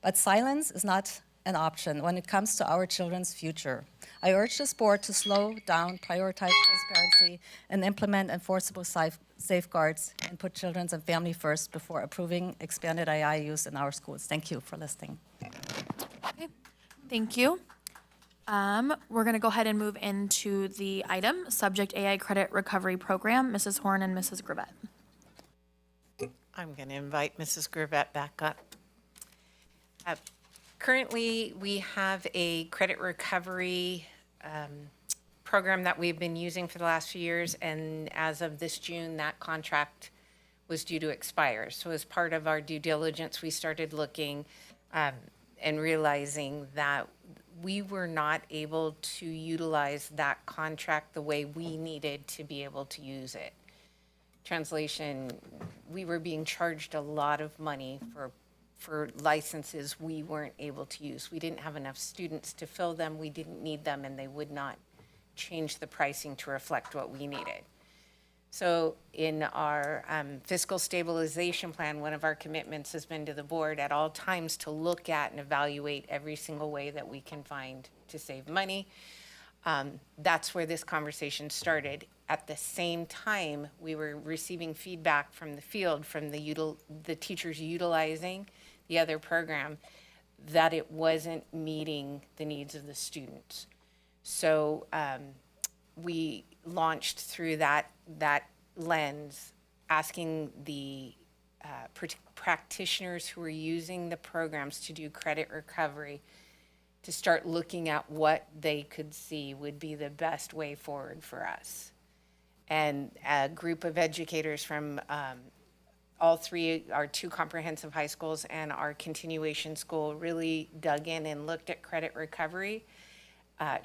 But silence is not an option when it comes to our children's future. I urge this board to slow down, prioritize transparency, and implement enforceable safeguards and put children and family first before approving expanded AI use in our schools. Thank you for listening. Okay, thank you. We're going to go ahead and move into the item, Subject AI Credit Recovery Program. Mrs. Horn and Mrs. Gravett. I'm going to invite Mrs. Gravett back up. Currently, we have a credit recovery program that we've been using for the last few years, and as of this June, that contract was due to expire. So as part of our due diligence, we started looking and realizing that we were not able to utilize that contract the way we needed to be able to use it. Translation, we were being charged a lot of money for licenses we weren't able to use. We didn't have enough students to fill them, we didn't need them, and they would not change the pricing to reflect what we needed. So in our fiscal stabilization plan, one of our commitments has been to the board at all times to look at and evaluate every single way that we can find to save money. That's where this conversation started. At the same time, we were receiving feedback from the field, from the teachers utilizing the other program, that it wasn't meeting the needs of the students. So we launched through that lens, asking the practitioners who are using the programs to do credit recovery to start looking at what they could see would be the best way forward for us. And a group of educators from all three, our two comprehensive high schools and our continuation school, really dug in and looked at credit recovery,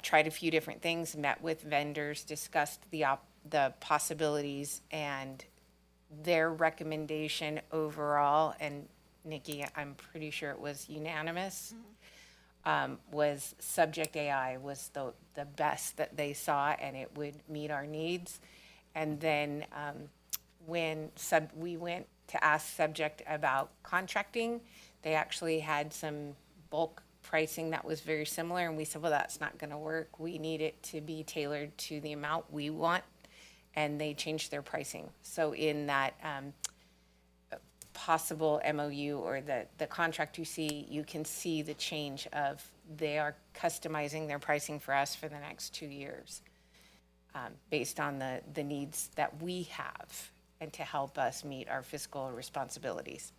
tried a few different things, met with vendors, discussed the possibilities, and their recommendation overall, and Nikki, I'm pretty sure it was unanimous, was Subject AI was the best that they saw, and it would meet our needs. And then when we went to ask Subject about contracting, they actually had some bulk pricing that was very similar, and we said, well, that's not going to work. We need it to be tailored to the amount we want, and they changed their pricing. So in that possible MOU or the contract you see, you can see the change of they are customizing their pricing for us for the next 2 years based on the needs that we have and to help us meet our fiscal responsibilities.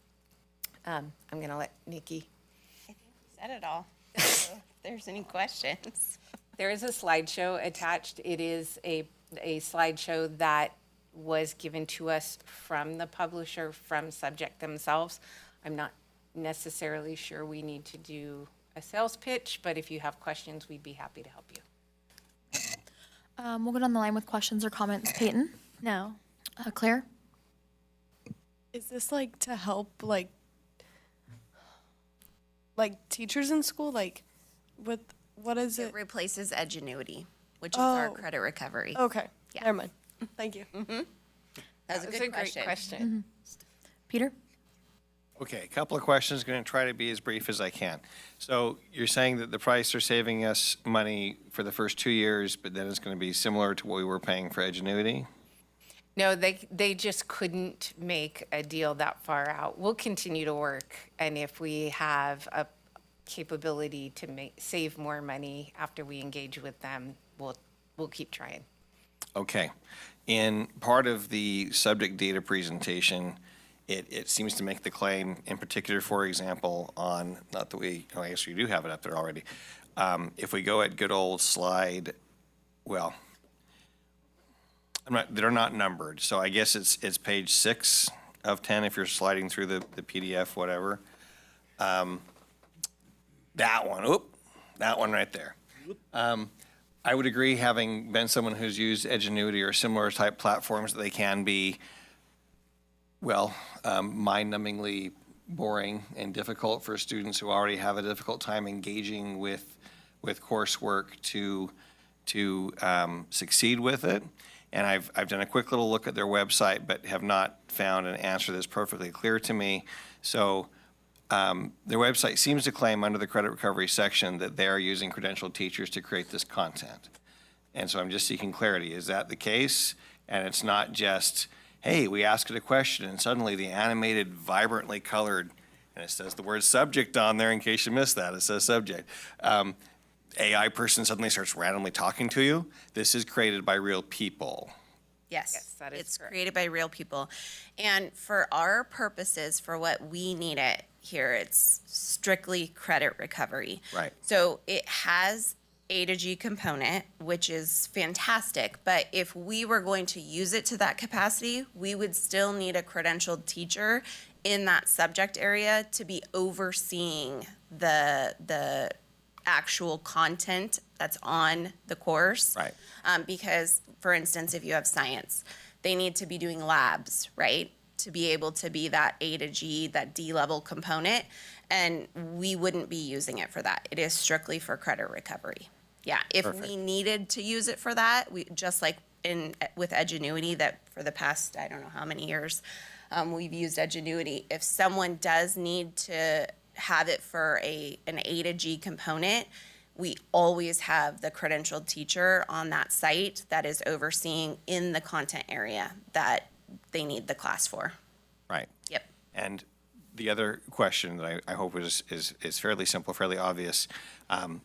I'm going to let Nikki. I think we said it all. So if there's any questions. There is a slideshow attached. It is a slideshow that was given to us from the publisher, from Subject themselves. I'm not necessarily sure we need to do a sales pitch, but if you have questions, we'd be happy to help you. We'll go down the line with questions or comments. Peyton? No. Claire? Is this like to help like teachers in school? Like with what is it? It replaces Edgenuity, which is our Oh. credit recovery. Okay. Yeah. Never mind. Thank you. That's a good question. Great question. Peter? Okay, a couple of questions, going to try to be as brief as I can. So you're saying that the price are saving us money for the first 2 years, but then it's going to be similar to what we were paying for Edgenuity? No, they just couldn't make a deal that far out. We'll continue to work, and if we have a capability to save more money after we engage with them, we'll keep trying. Okay. In part of the subject data presentation, it seems to make the claim, in particular, for example, on, not that we, oh, I guess you do have it up there already. If we go at good old slide, well, they're not numbered, so I guess it's page 6 of 10 if you're sliding through the PDF, whatever. That one right there. I would agree, having been someone who's used Edgenuity or similar type platforms, that they can be, well, mind-numbingly boring and difficult for students who already have a difficult time engaging with coursework to succeed with it. And I've done a quick little look at their website, but have not found an answer that's perfectly clear to me. So their website seems to claim under the credit recovery section that they are using credentialed teachers to create this content. And so I'm just seeking clarity. Is that the case? And it's not just, hey, we asked it a question and suddenly the animated, vibrantly colored, and it says the word subject on there in case you missed that, it says subject. AI person suddenly starts randomly talking to you. This is created by real people. Yes, that is it's correct. created by real people. And for our purposes, for what we need it here, it's strictly credit recovery. Right. So it has A to G component, which is fantastic. But if we were going to use it to that capacity, we would still need a credentialed teacher in that subject area to be overseeing the actual content that's on the course. Right. Because, for instance, if you have science, they need to be doing labs, right? To be able to be that A to G, that D level component. And we wouldn't be using it for that. It is strictly for credit recovery. Yeah, if we needed to use it for that, we just like with Edgenuity, that for the past, I don't know how many years, we've used Edgenuity. If someone does need to have it for an A to G component, we always have the credentialed teacher on that site that is overseeing in the content area that they need the class for. Right. Yep. And the other question that I hope is fairly simple, fairly obvious.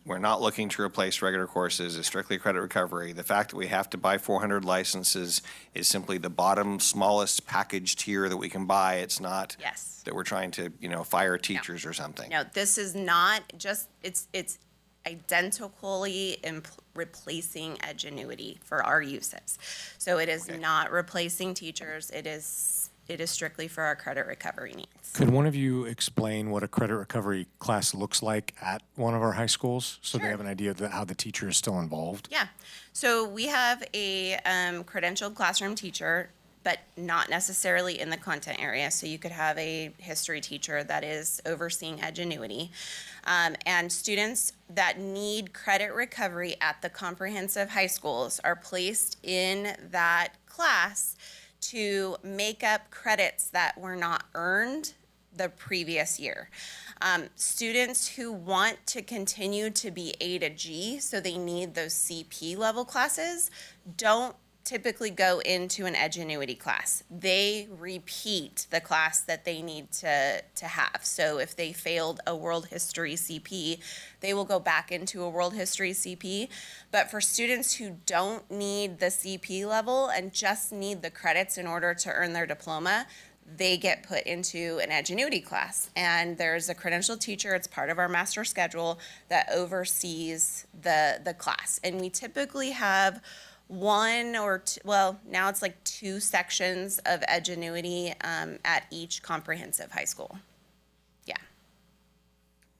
We're not looking to replace regular courses. It's strictly credit recovery. The fact that we have to buy 400 licenses is simply the bottom smallest package tier that we can buy. It's not that we're trying to, fire teachers or something. No, this is not just, it's identically replacing Edgenuity for our uses. So it is not replacing teachers. It is strictly for our credit recovery needs. Could one of you explain what a credit recovery class looks like at one of our high schools so they have an idea of how the teacher is still involved? Yeah. So we have a credentialed classroom teacher, but not necessarily in the content area. So you could have a history teacher that is overseeing Edgenuity. And students that need credit recovery at the comprehensive high schools are placed in that class to make up credits that were not earned the previous year. Students who want to continue to be A to G, so they need those CP level classes, don't typically go into an Edgenuity class. They repeat the class that they need to have. So if they failed a world history CP, they will go back into a world history CP. But for students who don't need the CP level and just need the credits in order to earn their diploma, they get put into an Edgenuity class. And there's a credentialed teacher, it's part of our master schedule, that oversees the class. And we typically have one or two, well, now it's like 2 sections of Edgenuity at each comprehensive high school. Yeah.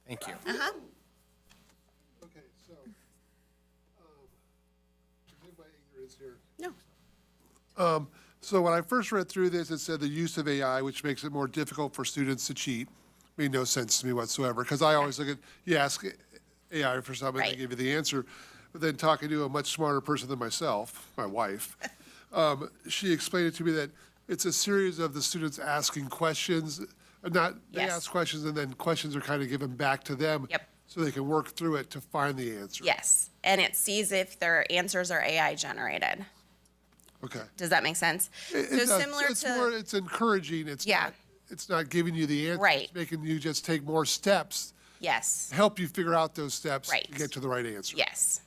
Thank you. Uh-huh. Okay, so, forgive my ignorance here. No. So when I first read through this, it said the use of AI, which makes it more difficult for students to cheat. Made no sense to me whatsoever, because I always look at, you ask AI for something, they give you the answer. But then talking to a much smarter person than myself, my wife, she explained it to me that it's a series of the students asking questions. They ask questions and then questions are kind of given back to them. Yep. So they can work through it to find the answer. Yes, and it sees if their answers are AI generated. Okay. Does that make sense? It's encouraging. It's not giving you the answer. Right. It's making you just take more steps. Yes. Help you figure out those steps Right. to get to the right answer. Yes.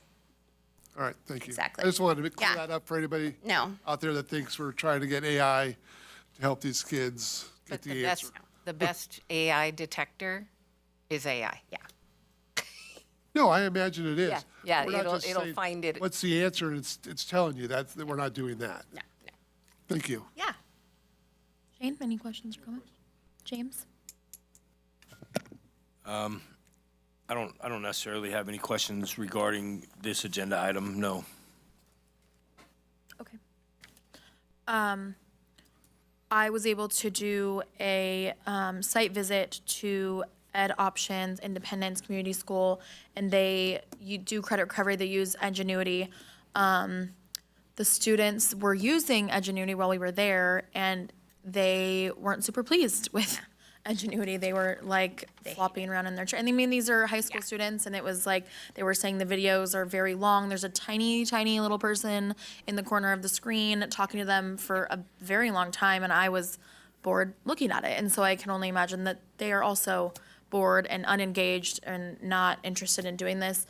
All right, thank you. Exactly. I just wanted to clear that up for anybody No. out there that thinks we're trying to get AI to help these kids get But the answer. the best AI detector is AI. Yeah. No, I imagine it is. Yeah, We're not it'll just saying, find it. What's the answer? And it's telling you that we're not doing that. No. Thank you. Yeah. Shane, any questions or comments? James? I don't necessarily have any questions regarding this agenda item, no. Okay. I was able to do a site visit to Ed Options, Independence Community School, and you do credit recovery. They use Edgenuity. The students were using Edgenuity while we were there, and they weren't super pleased with Edgenuity. They were like flopping around in their chair. And I mean, these are high school students, and it was like they were saying the videos are very long. There's a tiny, tiny little person in the corner of the screen talking to them for a very long time, and I was bored looking at it. And so I can only imagine that they are also bored and unengaged and not interested in doing this.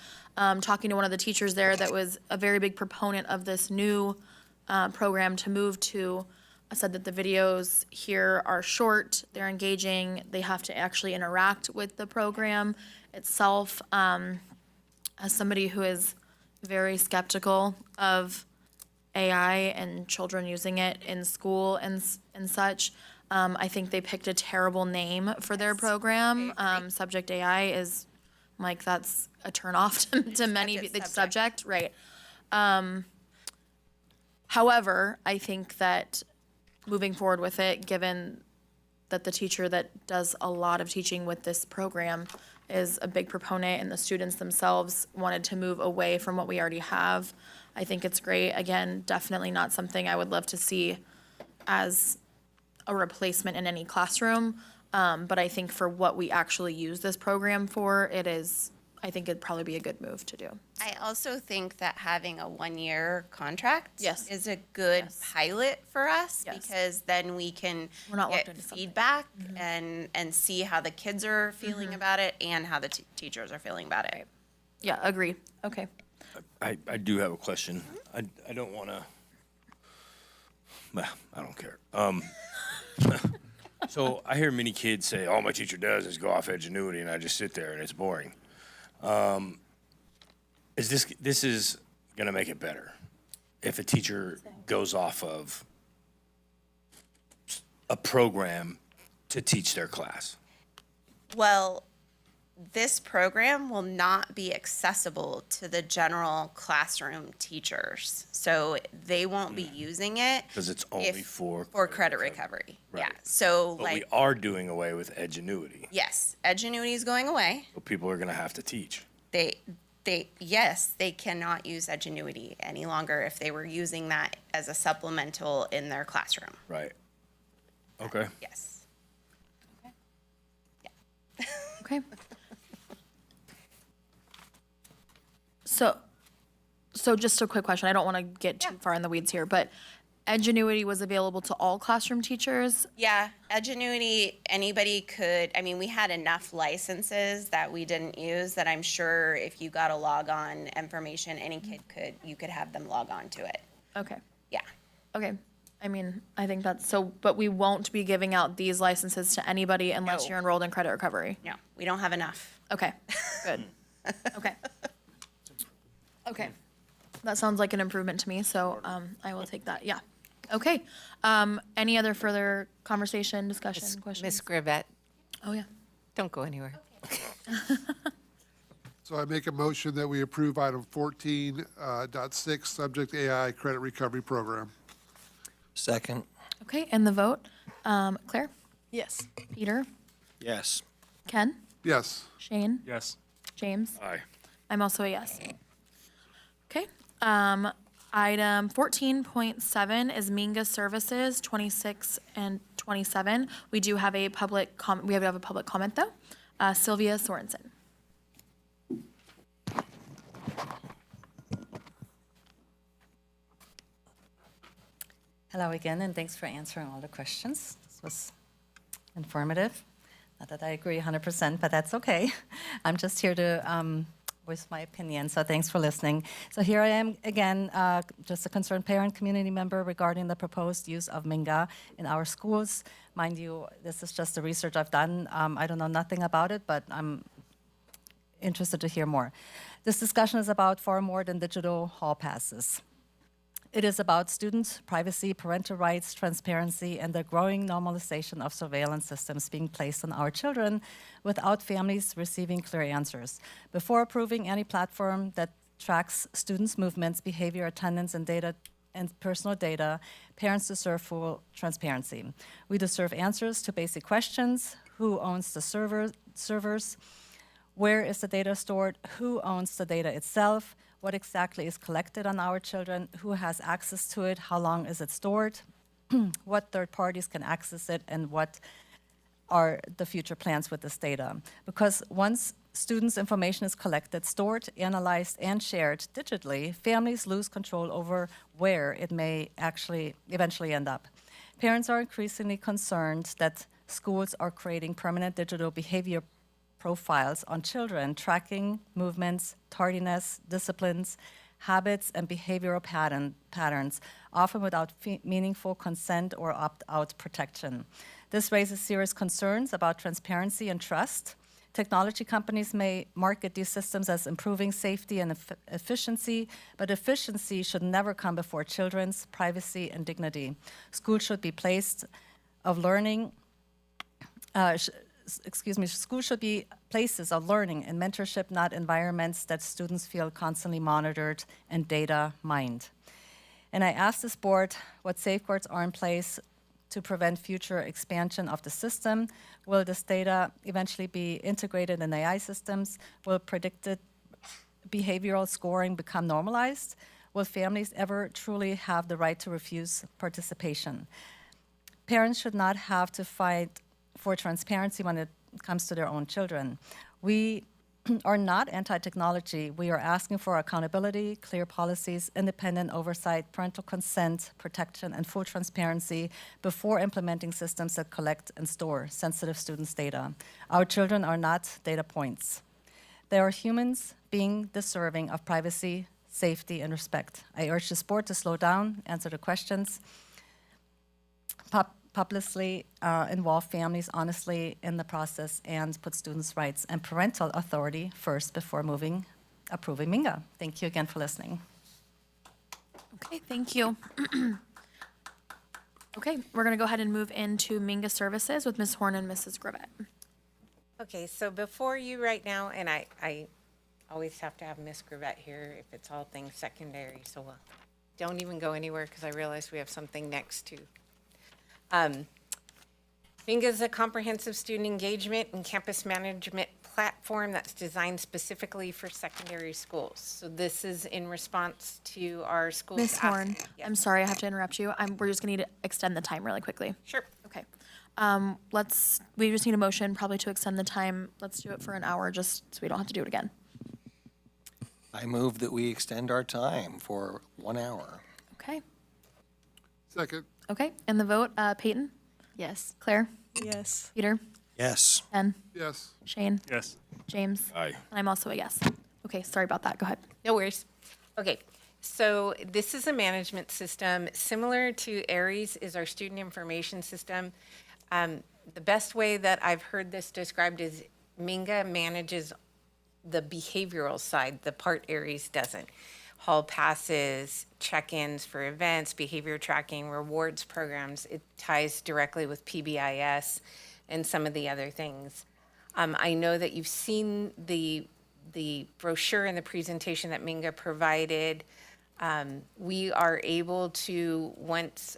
Talking to one of the teachers there that was a very big proponent of this new program to move to, said that the videos here are short, they're engaging, they have to actually interact with the program itself. As somebody who is very skeptical of AI and children using it in school and such, I think they picked a terrible name for their program. Subject AI is, like, that's a turnoff to many, the subject, right? However, I think that moving forward with it, given that the teacher that does a lot of teaching with this program is a big proponent and the students themselves wanted to move away from what we already have, I think it's great. Again, definitely not something I would love to see as a replacement in any classroom. But I think for what we actually use this program for, I think it'd probably be a good move to do. I also think that having a 1-year contract Yes. is a good pilot for us because then we can get feedback and see how the kids are feeling about it and how the teachers are feeling about it. Yeah, agree. Okay. I do have a question. I don't want to, well, I don't care. So I hear many kids say, all my teacher does is go off Edgenuity, and I just sit there and it's boring. This is going to make it better if a teacher goes off of a program to teach their class? Well, this program will not be accessible to the general classroom teachers. So they won't be using it. Because it's only for credit recovery. Right. Yeah. So But we are doing away with Edgenuity. yes, Edgenuity is going away. So people are going to have to teach. Yes, they cannot use Edgenuity any longer if they were using that as a supplemental in their classroom. Right. Okay. Yes. Okay. So just a quick question. I don't want to get too far in the weeds here, but Edgenuity was available to all classroom teachers? Yeah, Edgenuity, anybody could, I mean, we had enough licenses that we didn't use that I'm sure if you got a log-on information, any kid you could have them log on to it. Okay. Yeah. Okay. I mean, I think that's but we won't be giving out these licenses to anybody unless you're enrolled in credit recovery. No, we don't have enough. Okay, good. Okay. Okay. That sounds like an improvement to me, so I will take that, yeah. Okay. Any other further conversation, discussion, questions? Ms. Grivette. Oh, yeah. Don't go anywhere. So I make a motion that we approve item 14.6, subject AI credit recovery program. Second. Okay, and the vote? Claire? Yes. Peter? Yes. Ken? Yes. Shane? Yes. James? Aye. I'm also a yes. Okay. Item 14.7 is Minga Services 26 and 27. We do have a public we have a public comment though. Sylvia Sorensen. Hello again, and thanks for answering all the questions. This was informative. Not that I agree 100%, but that's okay. I'm just here to voice my opinion, so thanks for listening. So here I am again, just a concerned parent community member regarding the proposed use of Minga in our schools. Mind you, this is just the research I've done. I don't know nothing about it, but I'm interested to hear more. This discussion is about far more than digital hall passes. It is about students' privacy, parental rights, transparency, and the growing normalization of surveillance systems being placed on our children without families receiving clear answers. Before approving any platform that tracks students' movements, behavior, attendance, and data and personal data, parents deserve full transparency. We deserve answers to basic questions: who owns the servers? Where is the data stored? Who owns the data itself? What exactly is collected on our children? Who has access to it? How long is it stored? What third parties can access it? And what are the future plans with this data? Because once students' information is collected, stored, analyzed, and shared digitally, families lose control over where it may actually eventually end up. Parents are increasingly concerned that schools are creating permanent digital behavior profiles on children, tracking movements, tardiness, disciplines, habits, and behavioral patterns, often without meaningful consent or opt-out protection. This raises serious concerns about transparency and trust. Technology companies may market these systems as improving safety and efficiency, but efficiency should never come before children's privacy and dignity. Schools should be of learning. Schools should be places of learning and mentorship, not environments that students feel constantly monitored and data mined. And I asked this board what safeguards are in place to prevent future expansion of the system. Will this data eventually be integrated in AI systems? Will predicted behavioral scoring become normalized? Will families ever truly have the right to refuse participation? Parents should not have to fight for transparency when it comes to their own children. We are not anti-technology. We are asking for accountability, clear policies, independent oversight, parental consent, protection, and full transparency before implementing systems that collect and store sensitive students' data. Our children are not data points. They are humans being deserving of privacy, safety, and respect. I urge this board to slow down, answer the questions, publicly involve families honestly in the process, and put students' rights and parental authority first before approving Minga. Thank you again for listening. Okay, thank you. Okay, we're going to go ahead and move into Minga services with Ms. Horn and Mrs. Grivet. Okay, so before you right now, and I always have to have Miss Grivet here if it's all things secondary, so don't even go anywhere because I realize we have something next to. Minga is a comprehensive student engagement and campus management platform that's designed specifically for secondary schools. So this is in response to our schools. Ms. Horn, I'm sorry, I have to interrupt you. We're just going to need to extend the time really quickly. Sure. Okay. We just need a motion probably to extend the time. Let's do it for an hour just so we don't have to do it again. I move that we extend our time for 1 hour. Okay. Second. Okay, and the vote, Peyton? Yes. Claire? Yes. Peter? Yes. Ben? Yes. Shane? Yes. James? Aye. And I'm also a yes. Okay, sorry about that. Go ahead. No worries. Okay, so this is a management system. Similar to ARIES is our student information system. The best way that I've heard this described is Minga manages the behavioral side, the part ARIES doesn't. Hall passes, check-ins for events, behavior tracking, rewards programs. It ties directly with PBIS and some of the other things. I know that you've seen the brochure and the presentation that Minga provided. We are able to, once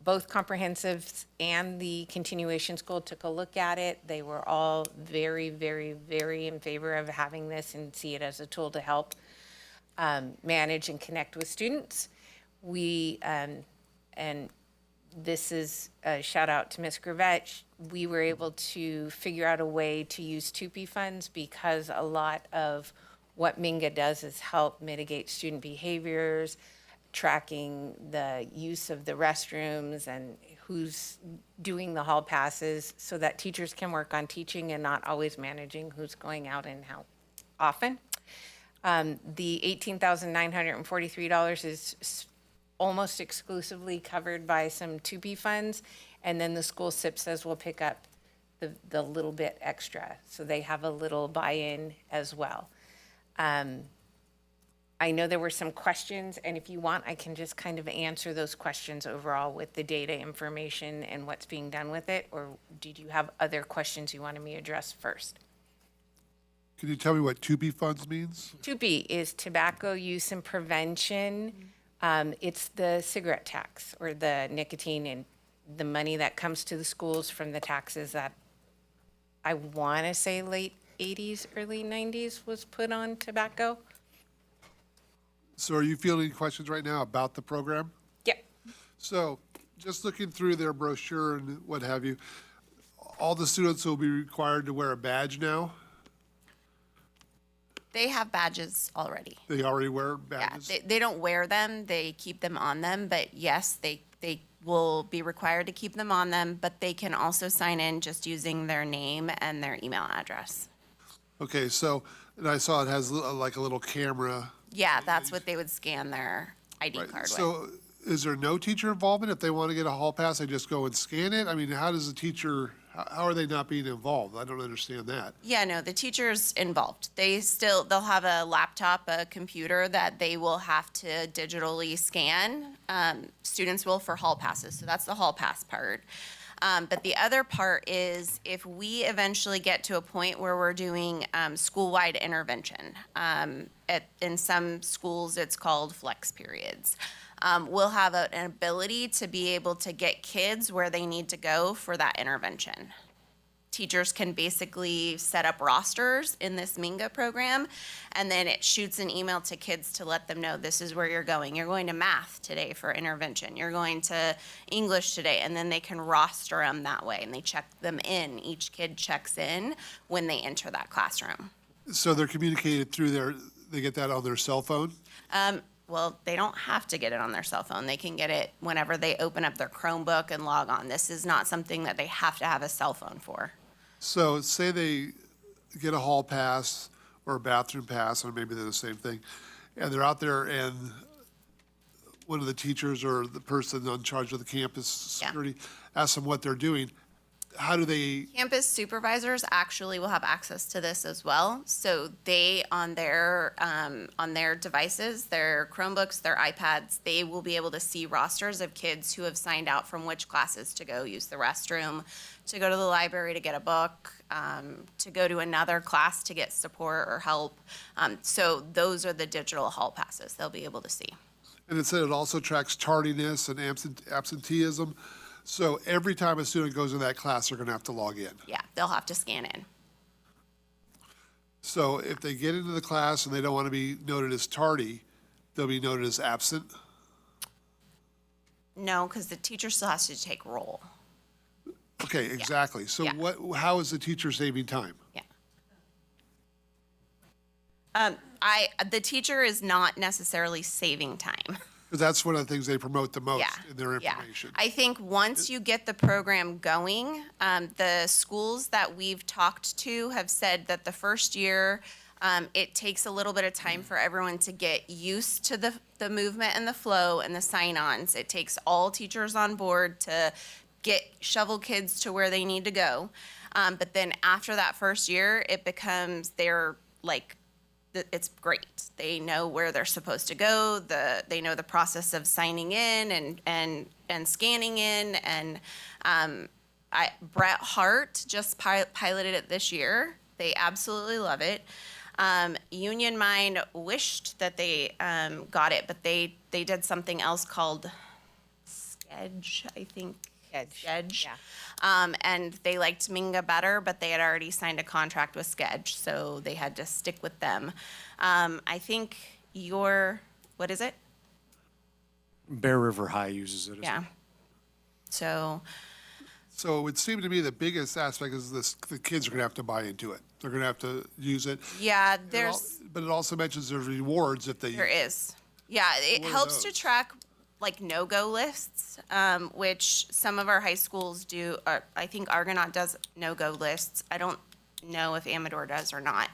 both comprehensives and the continuation school took a look at it, they were all very, very, very in favor of having this and see it as a tool to help manage and connect with students. We, and this is a shout out to Ms. Grivet, we were able to figure out a way to use TUPE funds because a lot of what Minga does is help mitigate student behaviors, tracking the use of the restrooms and who's doing the hall passes so that teachers can work on teaching and not always managing who's going out and how often. The $18,943 is almost exclusively covered by some TUPE funds, and then the school SIP says we'll pick up the little bit extra. So they have a little buy-in as well. I know there were some questions, and if you want, I can just kind of answer those questions overall with the data information and what's being done with it, or did you have other questions you wanted me to address first? Can you tell me what TUPE funds means? TUPE is tobacco use and prevention. It's the cigarette tax or the nicotine and the money that comes to the schools from the taxes that I want to say late 80s, early 90s was put on tobacco. So are you fielding questions right now about the program? Yep. So just looking through their brochure and what have you, all the students will be required to wear a badge now? They have badges already. They already wear badges? Yeah, they don't wear them, they keep them on them, but yes, they will be required to keep them on them, but they can also sign in just using their name and their email address. Okay, so, and I saw it has like a little camera. Yeah, that's what they would scan their ID card with. So is there no teacher involvement? If they want to get a hall pass, they just go and scan it? I mean, how does the teacher, how are they not being involved? I don't understand that. Yeah, no, the teacher's involved. They'll have a laptop, a computer that they will have to digitally scan. Students will for hall passes, so that's the hall pass part. But the other part is if we eventually get to a point where we're doing school-wide intervention, in some schools it's called flex periods. We'll have an ability to be able to get kids where they need to go for that intervention. Teachers can basically set up rosters in this Minga program, and then it shoots an email to kids to let them know this is where you're going. You're going to math today for intervention. You're going to English today, and then they can roster them that way, and they check them in. Each kid checks in when they enter that classroom. So they're communicated through they get that on their cell phone? Well, they don't have to get it on their cell phone. They can get it whenever they open up their Chromebook and log on. This is not something that they have to have a cell phone for. So say they get a hall pass or a bathroom pass, or maybe they're the same thing, and they're out there and one of the teachers or the person in charge of the campus security asks them what they're doing. How do they? Campus supervisors actually will have access to this as well. So they, on their devices, their Chromebooks, their iPads, they will be able to see rosters of kids who have signed out from which classes to go use the restroom, to go to the library to get a book, to go to another class to get support or help. So those are the digital hall passes they'll be able to see. And it said it also tracks tardiness and absenteeism. So every time a student goes in that class, they're going to have to log in. Yeah, they'll have to scan in. So if they get into the class and they don't want to be noted as tardy, they'll be noted as absent? No, because the teacher still has to take roll. Okay, exactly. So how is the teacher saving time? The teacher is not necessarily saving time. Because that's one of the things they promote the most in their information. I think once you get the program going, the schools that we've talked to have said that the first year, it takes a little bit of time for everyone to get used to the movement and the flow and the sign-ons. It takes all teachers on board to shovel kids to where they need to go. But then after that first year, it becomes it's great. They know where they're supposed to go. They know the process of signing in and scanning in. And Brett Hart just piloted it this year. They absolutely love it. Union Mind wished that they got it, but they did something else called Sketch, I think. Sketch. Yeah. And they liked Minga better, but they had already signed a contract with Sketch, so they had to stick with them. I think what is it? Bear River High uses it. Yeah. So it would seem to me the biggest aspect is the kids are going to have to buy into it. They're going to have to use it. Yeah, But it also mentions there's rewards if they There is. Yeah, it helps to track no-go lists, which some of our high schools do. I think Argonaut does no-go lists. I don't know if Amador does or not.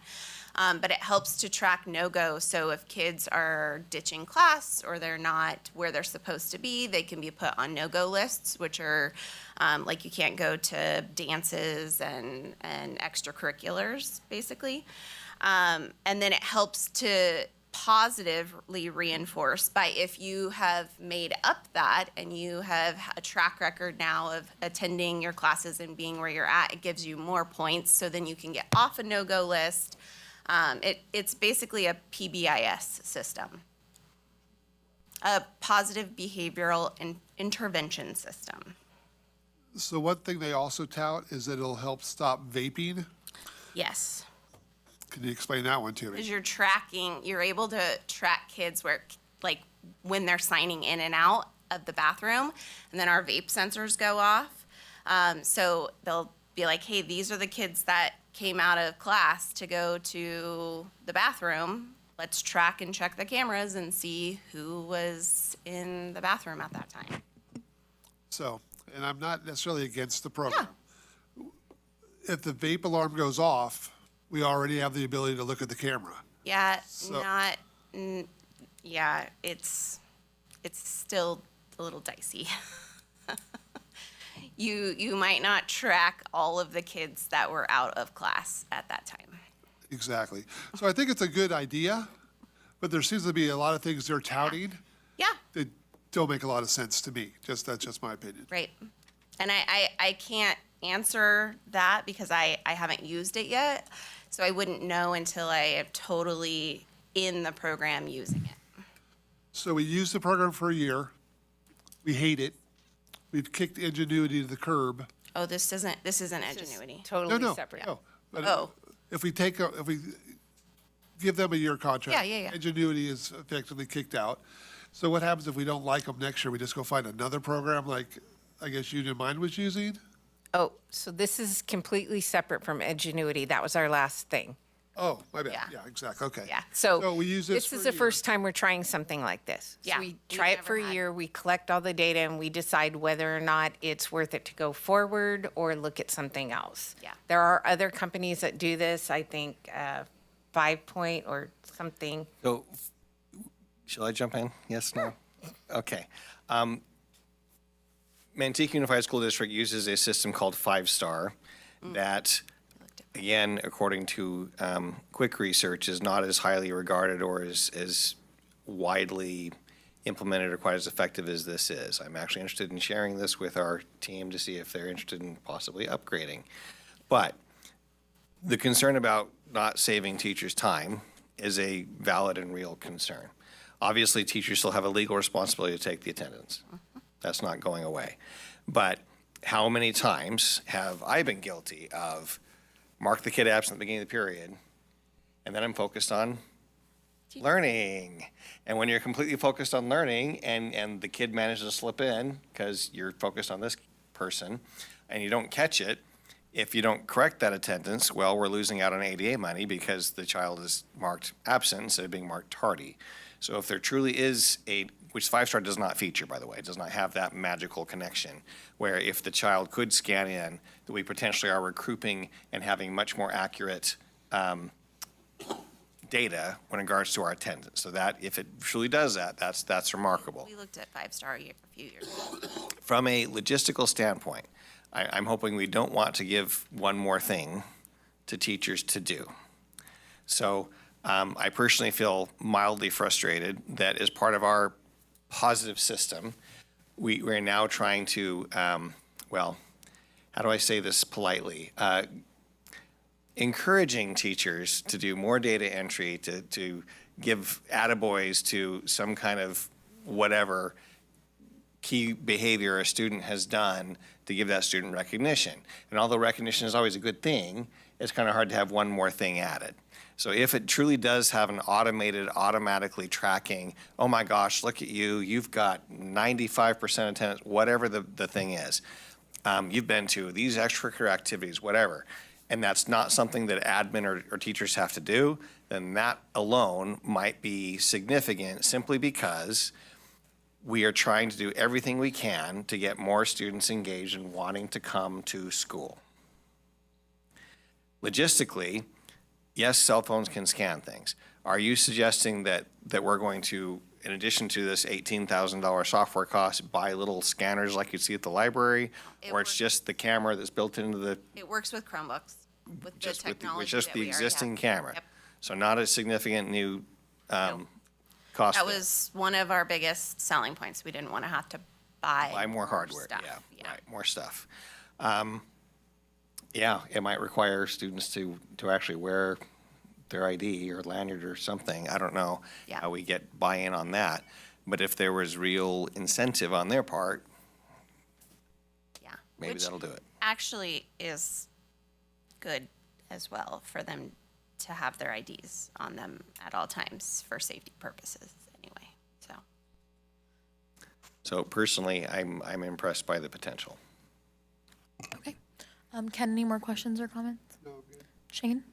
But it helps to track no-go. So if kids are ditching class or they're not where they're supposed to be, they can be put on no-go lists, which are you can't go to dances and extracurriculars, basically. And then it helps to positively reinforced by if you have made up that and you have a track record now of attending your classes and being where you're at, it gives you more points, so then you can get off a no-go list. It's basically a PBIS system, a positive behavioral intervention system. So one thing they also tout is that it'll help stop vaping. Yes. Can you explain that one to me? Because you're able to track kids when they're signing in and out of the bathroom, and then our vape sensors go off. So they'll be like, hey, these are the kids that came out of class to go to the bathroom. Let's track and check the cameras and see who was in the bathroom at that time. So, and I'm not necessarily against the program. If the vape alarm goes off, we already have the ability to look at the camera. Yeah, it's still a little dicey. You might not track all of the kids that were out of class at that time. Exactly. So I think it's a good idea, but there seems to be a lot of things they're touting. Yeah. That don't make a lot of sense to me. That's just my opinion. Right. And I can't answer that because I haven't used it yet. So I wouldn't know until I am totally in the program using it. So we used the program for a year. We hate it. We've kicked Ingenuity to the curb. Oh, this isn't Ingenuity. Totally No, separate. no. But Oh. if we give them a year contract. Yeah. Ingenuity is effectively kicked out. So what happens if we don't like them next year? We just go find another program like, I guess Union Mind was using? Oh, so this is completely separate from Edgenuity. That was our last thing. Oh, my bad. Yeah, exactly. Okay. Yeah. So we use this for is a the year. first time we're trying something like this. So Yeah, we we've try it for never a had- year, we collect all the data, and we decide whether or not it's worth it to go forward or look at something else. Yeah. There are other companies that do this. I think 5 Point or something. So, shall I jump in? Yes, no? Okay. Manteca Unified School District uses a system called 5-Star that, again, according to quick research, is not as highly regarded or as widely implemented or quite as effective as this is. I'm actually interested in sharing this with our team to see if they're interested in possibly upgrading. But the concern about not saving teachers' time is a valid and real concern. Obviously, teachers still have a legal responsibility to take the attendance. That's not going away. But how many times have I been guilty of mark the kid absent at the beginning of the period, and then I'm focused on learning. And when you're completely focused on learning and the kid manages to slip in because you're focused on this person and you don't catch it, if you don't correct that attendance, well, we're losing out on ADA money because the child is marked absent instead of being marked tardy. So if there truly is which 5-Star does not feature, by the way, it does not have that magical connection, where if the child could scan in, that we potentially are recouping and having much more accurate data when regards to our attendance. So that, if it truly does that, that's remarkable. We looked at 5-Star a few years ago. From a logistical standpoint, I'm hoping we don't want to give one more thing to teachers to do. So I personally feel mildly frustrated that as part of our positive system, we're now trying to, well, how do I say this politely? Encouraging teachers to do more data entry, to give attaboys to some kind of whatever key behavior a student has done to give that student recognition. And although recognition is always a good thing, it's kind of hard to have one more thing added. So if it truly does have an automatically tracking, oh my gosh, look at you, you've got 95% attendance, whatever the thing is. You've been to these extracurricular activities, whatever. And that's not something that admin or teachers have to do, then that alone might be significant simply because we are trying to do everything we can to get more students engaged in wanting to come to school. Logistically, yes, cell phones can scan things. Are you suggesting that we're going to, in addition to this $18,000 software cost, buy little scanners like you see at the library? Or it's just the camera that's built into the, It works with Chromebooks, with the just with technology just that the we already existing have. camera? Yep. So not a significant new cost. That was one of our biggest selling points. We didn't want to have to buy more hardware, stuff. yeah, right, more stuff. Yeah, it might require students to actually wear their ID or lanyard or something. I don't know Yeah. how we get buy-in on that. But if there was real incentive on their part, Yeah. maybe Which that'll do it. actually is good as well for them to have their IDs on them at all times for safety purposes anyway, so. So personally, I'm impressed by the potential. Okay. Ken, any more questions or comments? No, good. Shane?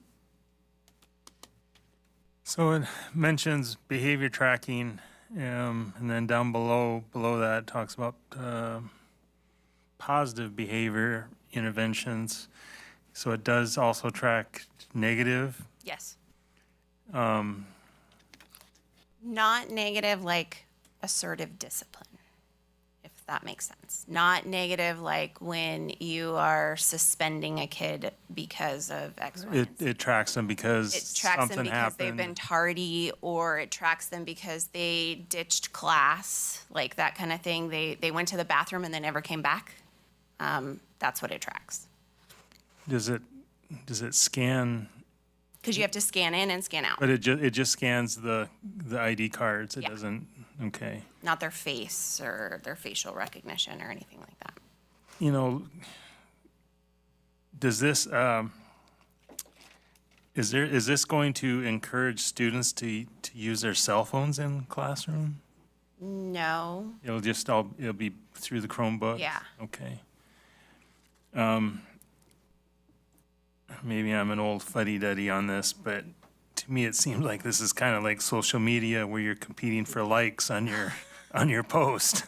So it mentions behavior tracking, and then down below that it talks about positive behavior interventions. So it does also track negative. Yes. Not negative like assertive discipline, if that makes sense. Not negative like when you are suspending a kid because of X, Y, and Z. It tracks them because It tracks them something because they've happened. been tardy, or it tracks them because they ditched class, like that kind of thing. They went to the bathroom and they never came back. that's what it tracks. Does it scan? Because you have to scan in and scan out. But it just scans the ID cards. It Yeah. doesn't. Okay. Not their face or their facial recognition or anything like that. You know, does this is this going to encourage students to use their cell phones in classroom? No. It'll be through the Chromebook? Yeah. Okay. Maybe I'm an old fuddy-duddy on this, but to me, it seems like this is kind of like social media where you're competing for likes on your post.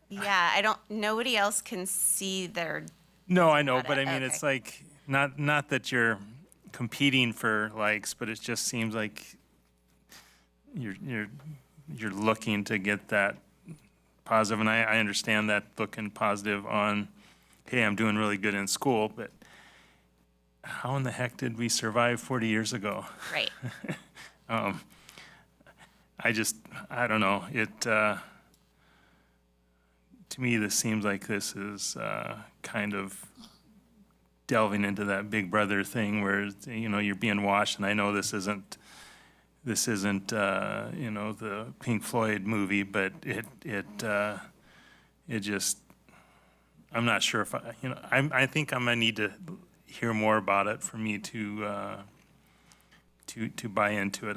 Yeah, nobody else can see their. No, I know, Got but it, I mean, okay. it's like, not that you're competing for likes, but it just seems like you're looking to get that positive, and I understand that looking positive on, hey, I'm doing really good in school, but how in the heck did we survive 40 years ago? Right. I don't know. To me, this seems like this is kind of delving into that Big Brother thing where, you're being watched, and I know this isn't the Pink Floyd movie, but it just, I'm not sure if I think I'm gonna need to hear more about it for me to buy into it.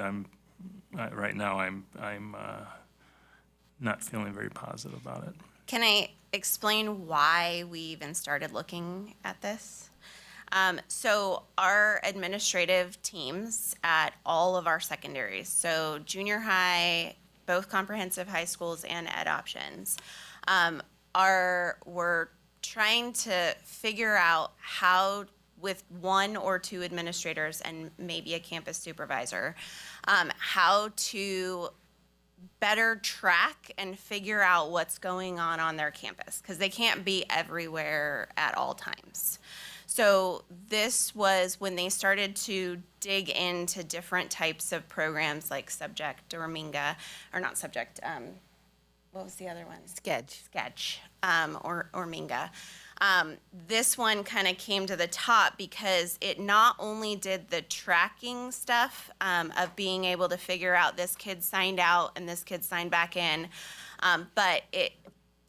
Right now I'm not feeling very positive about it. Can I explain why we even started looking at this? So our administrative teams at all of our secondaries, so junior high, both comprehensive high schools and ed options, we're trying to figure out how, with one or two administrators and maybe a campus supervisor, how to better track and figure out what's going on their campus, because they can't be everywhere at all times. So this was when they started to dig into different types of programs like Subject or Minga, or not Subject, what was the other one? Sketch, or Minga. This one kind of came to the top because it not only did the tracking stuff of being able to figure out this kid signed out and this kid signed back in, but it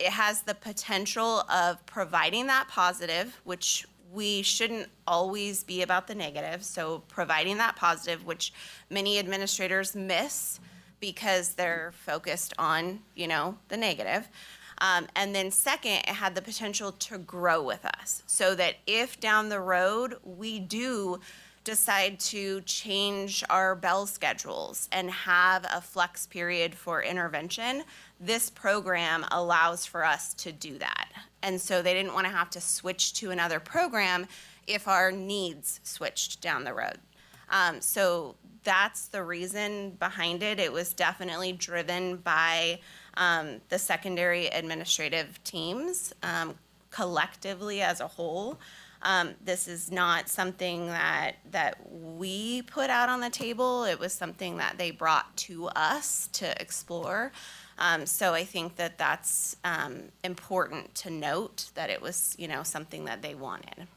has the potential of providing that positive, which we shouldn't always be about the negative. So providing that positive, which many administrators miss because they're focused on, the negative. And then second, it had the potential to grow with us, so that if down the road we do decide to change our bell schedules and have a flex period for intervention, this program allows for us to do that. And so they didn't want to have to switch to another program if our needs switched down the road. So that's the reason behind it. It was definitely driven by the secondary administrative teams collectively as a whole. This is not something that we put out on the table. It was something that they brought to us to explore. So I think that that's important to note, that it was, something that they wanted.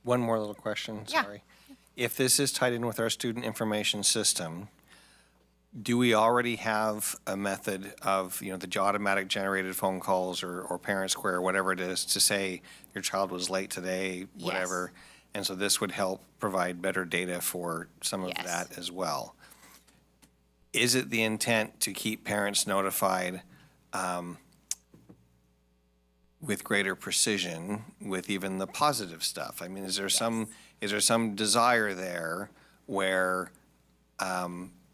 One more little question, Yeah. sorry. If this is tied in with our student information system, do we already have a method of, the automatic generated phone calls or Parent Square, whatever it is, to say your child was late today, whatever? Yes. And so this would help provide better data for some of Yes. that as well. Is it the intent to keep parents notified with greater precision with even the positive stuff? I mean, is there some desire there where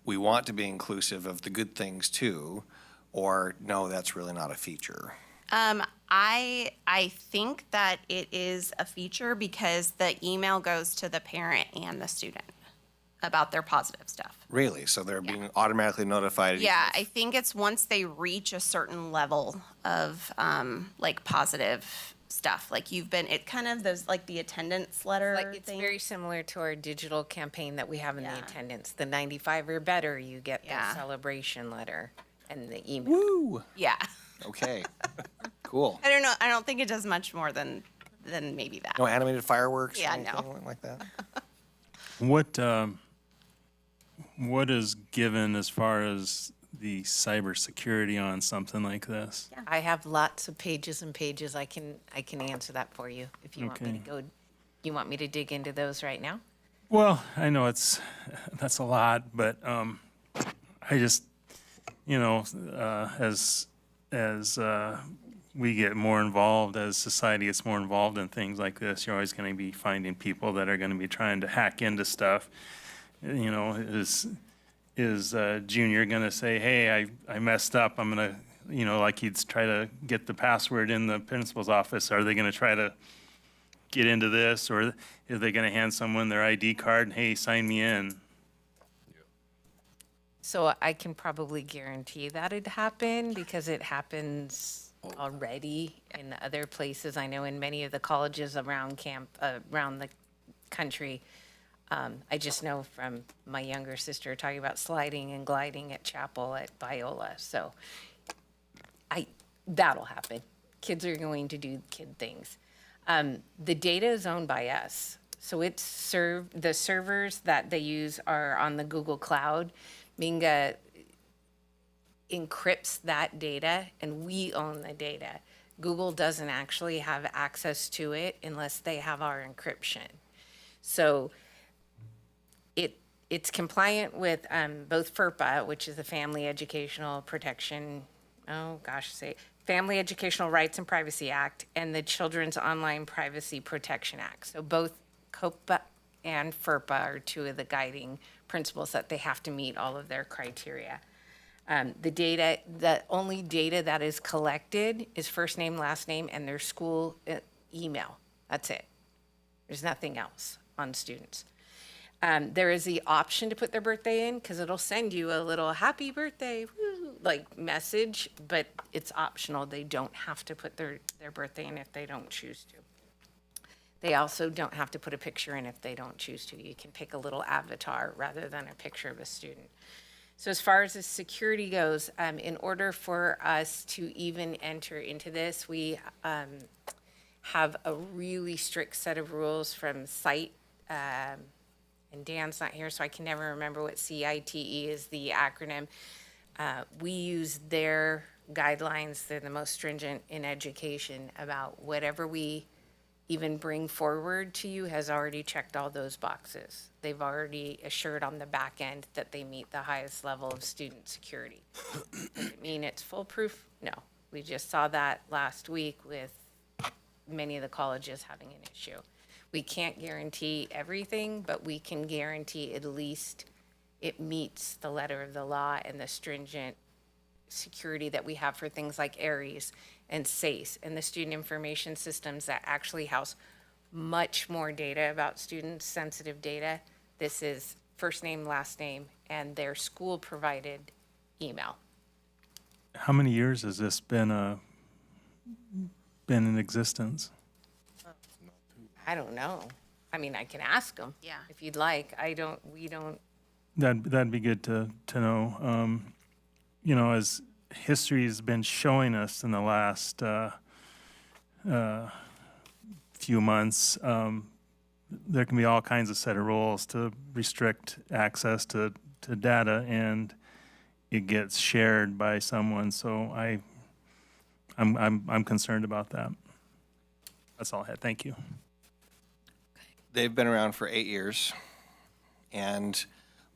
we want to be inclusive of the good things too, or no, that's really not a feature? I think that it is a feature because the email goes to the parent and the student about their positive stuff. Really? So they're being automatically notified? Yeah, I think it's once they reach a certain level of positive stuff. Like it kind of, those like the attendance letter It's thing. very similar to our digital campaign that we have in the attendance. The 95 or better, you get the celebration letter and the email. Woo! Yeah. Okay, cool. I don't know. I don't think it does much more than maybe that. No animated fireworks or Yeah, anything no. like that? What is given as far as the cybersecurity on something like this? I have lots of pages and pages. I can answer that for you if you want me to Okay. go. You want me to dig into those right now? Well, I know that's a lot, but I just, as we get more involved, as society gets more involved in things like this, you're always going to be finding people that are going to be trying to hack into stuff. Is Junior going to say, hey, I messed up, I'm going to, like he'd try to get the password in the principal's office? Are they going to try to get into this, or are they going to hand someone their ID card and, hey, sign me in? So I can probably guarantee that it happened because it happens already in other places. I know in many of the colleges around the country. I just know from my younger sister talking about sliding and gliding at Chapel at Biola. So that'll happen. Kids are going to do kid things. The data is owned by us. So the servers that they use are on the Google Cloud. Minga encrypts that data and we own the data. Google doesn't actually have access to it unless they have our encryption. So it's compliant with both FERPA, which is the Family Educational Protection, Family Educational Rights and Privacy Act, and the Children's Online Privacy Protection Act. So both COPA and FERPA are two of the guiding principles that they have to meet all of their criteria. The only data that is collected is first name, last name, and their school email. That's it. There's nothing else on students. There is the option to put their birthday in because it'll send you a little happy birthday message, but it's optional. They don't have to put their birthday in if they don't choose to. They also don't have to put a picture in if they don't choose to. You can pick a little avatar rather than a picture of a student. So as far as the security goes, in order for us to even enter into this, we have a really strict set of rules from CITE, and Dan's not here, so I can never remember what CITE is, the acronym. We use their guidelines. They're the most stringent in education about whatever we even bring forward to you has already checked all those boxes. They've already assured on the back end that they meet the highest level of student security. Does it mean it's foolproof? No. We just saw that last week with many of the colleges having an issue. We can't guarantee everything, but we can guarantee at least it meets the letter of the law and the stringent security that we have for things like ARIES and SACE and the student information systems that actually house much more data about students, sensitive data. This is first name, last name, and their school provided email. How many years has this been in existence? I don't know. I mean, I can ask them. Yeah. If you'd like. We don't. That'd be good to know. As history has been showing us in the last few months, there can be all kinds of set of rules to restrict access to data, and it gets shared by someone. So I'm concerned about that. That's all I had. Thank you. They've been around for 8 years, and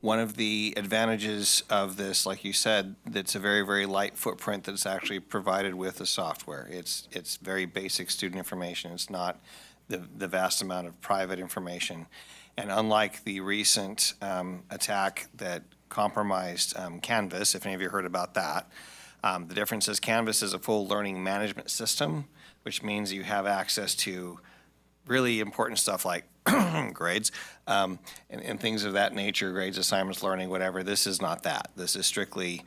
one of the advantages of this, like you said, that's a very, very light footprint that's actually provided with the software. It's very basic student information. It's not the vast amount of private information. And unlike the recent attack that compromised Canvas, if any of you heard about that, the difference is Canvas is a full learning management system, which means you have access to really important stuff like grades and things of that nature, grades, assignments, learning, whatever. This is not that. This is strictly,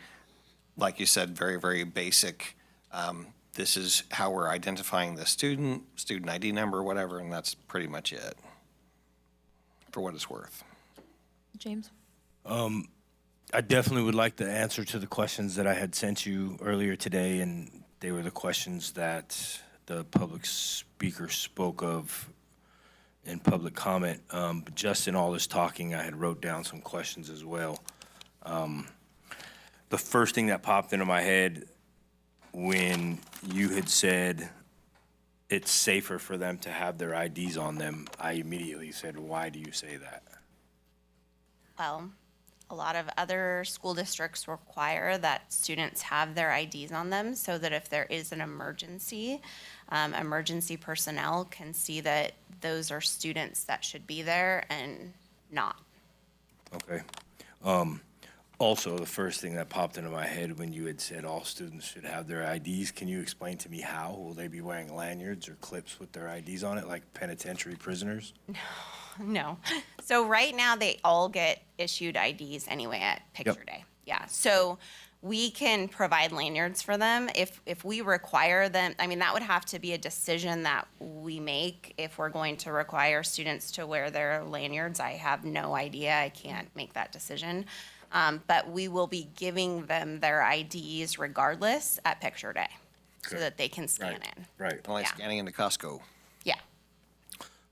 like you said, very, very basic. This is how we're identifying the student ID number, whatever, and that's pretty much it, for what it's worth. James? I definitely would like the answer to the questions that I had sent you earlier today, and they were the questions that the public speaker spoke of in public comment. But just in all this talking, I had wrote down some questions as well. The first thing that popped into my head when you had said it's safer for them to have their IDs on them, I immediately said, why do you say that? Well, a lot of other school districts require that students have their IDs on them so that if there is an emergency, emergency personnel can see that those are students that should be there and not. Okay. Also, the first thing that popped into my head when you had said all students should have their IDs, can you explain to me how? Will they be wearing lanyards or clips with their IDs on it, like penitentiary prisoners? No. So right now, they all get issued IDs anyway at Picture Day. Yeah, so we can provide lanyards for them. If we require them, I mean, that would have to be a decision that we make if we're going to require students to wear their lanyards. I have no idea. I can't make that decision. But we will be giving them their IDs regardless at Picture Day so that they can scan in. Right. Like scanning into Costco. Yeah.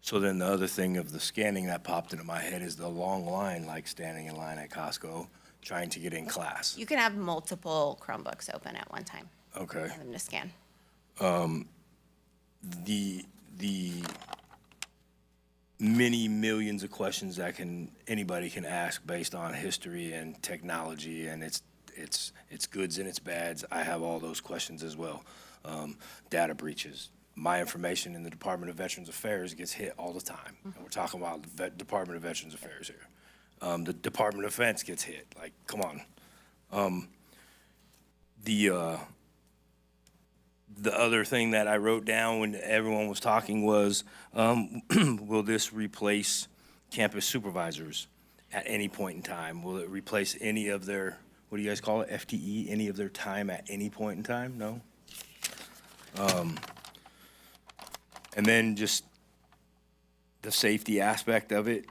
So then the other thing of the scanning that popped into my head is the long line, like standing in line at Costco, trying to get in class. You can have multiple Chromebooks open at one time. Okay. For them to scan. The many millions of questions that anybody can ask based on history and technology and its goods and its bads. I have all those questions as well. Data breaches. My information in the Department of Veterans Affairs gets hit all the time. And we're talking about the Department of Veterans Affairs here. The Department of Defense gets hit. Like, come on. The other thing that I wrote down when everyone was talking was, will this replace campus supervisors at any point in time? Will it replace any of their, what do you guys call it, FTE, any of their time at any point in time? No? And then just the safety aspect of it.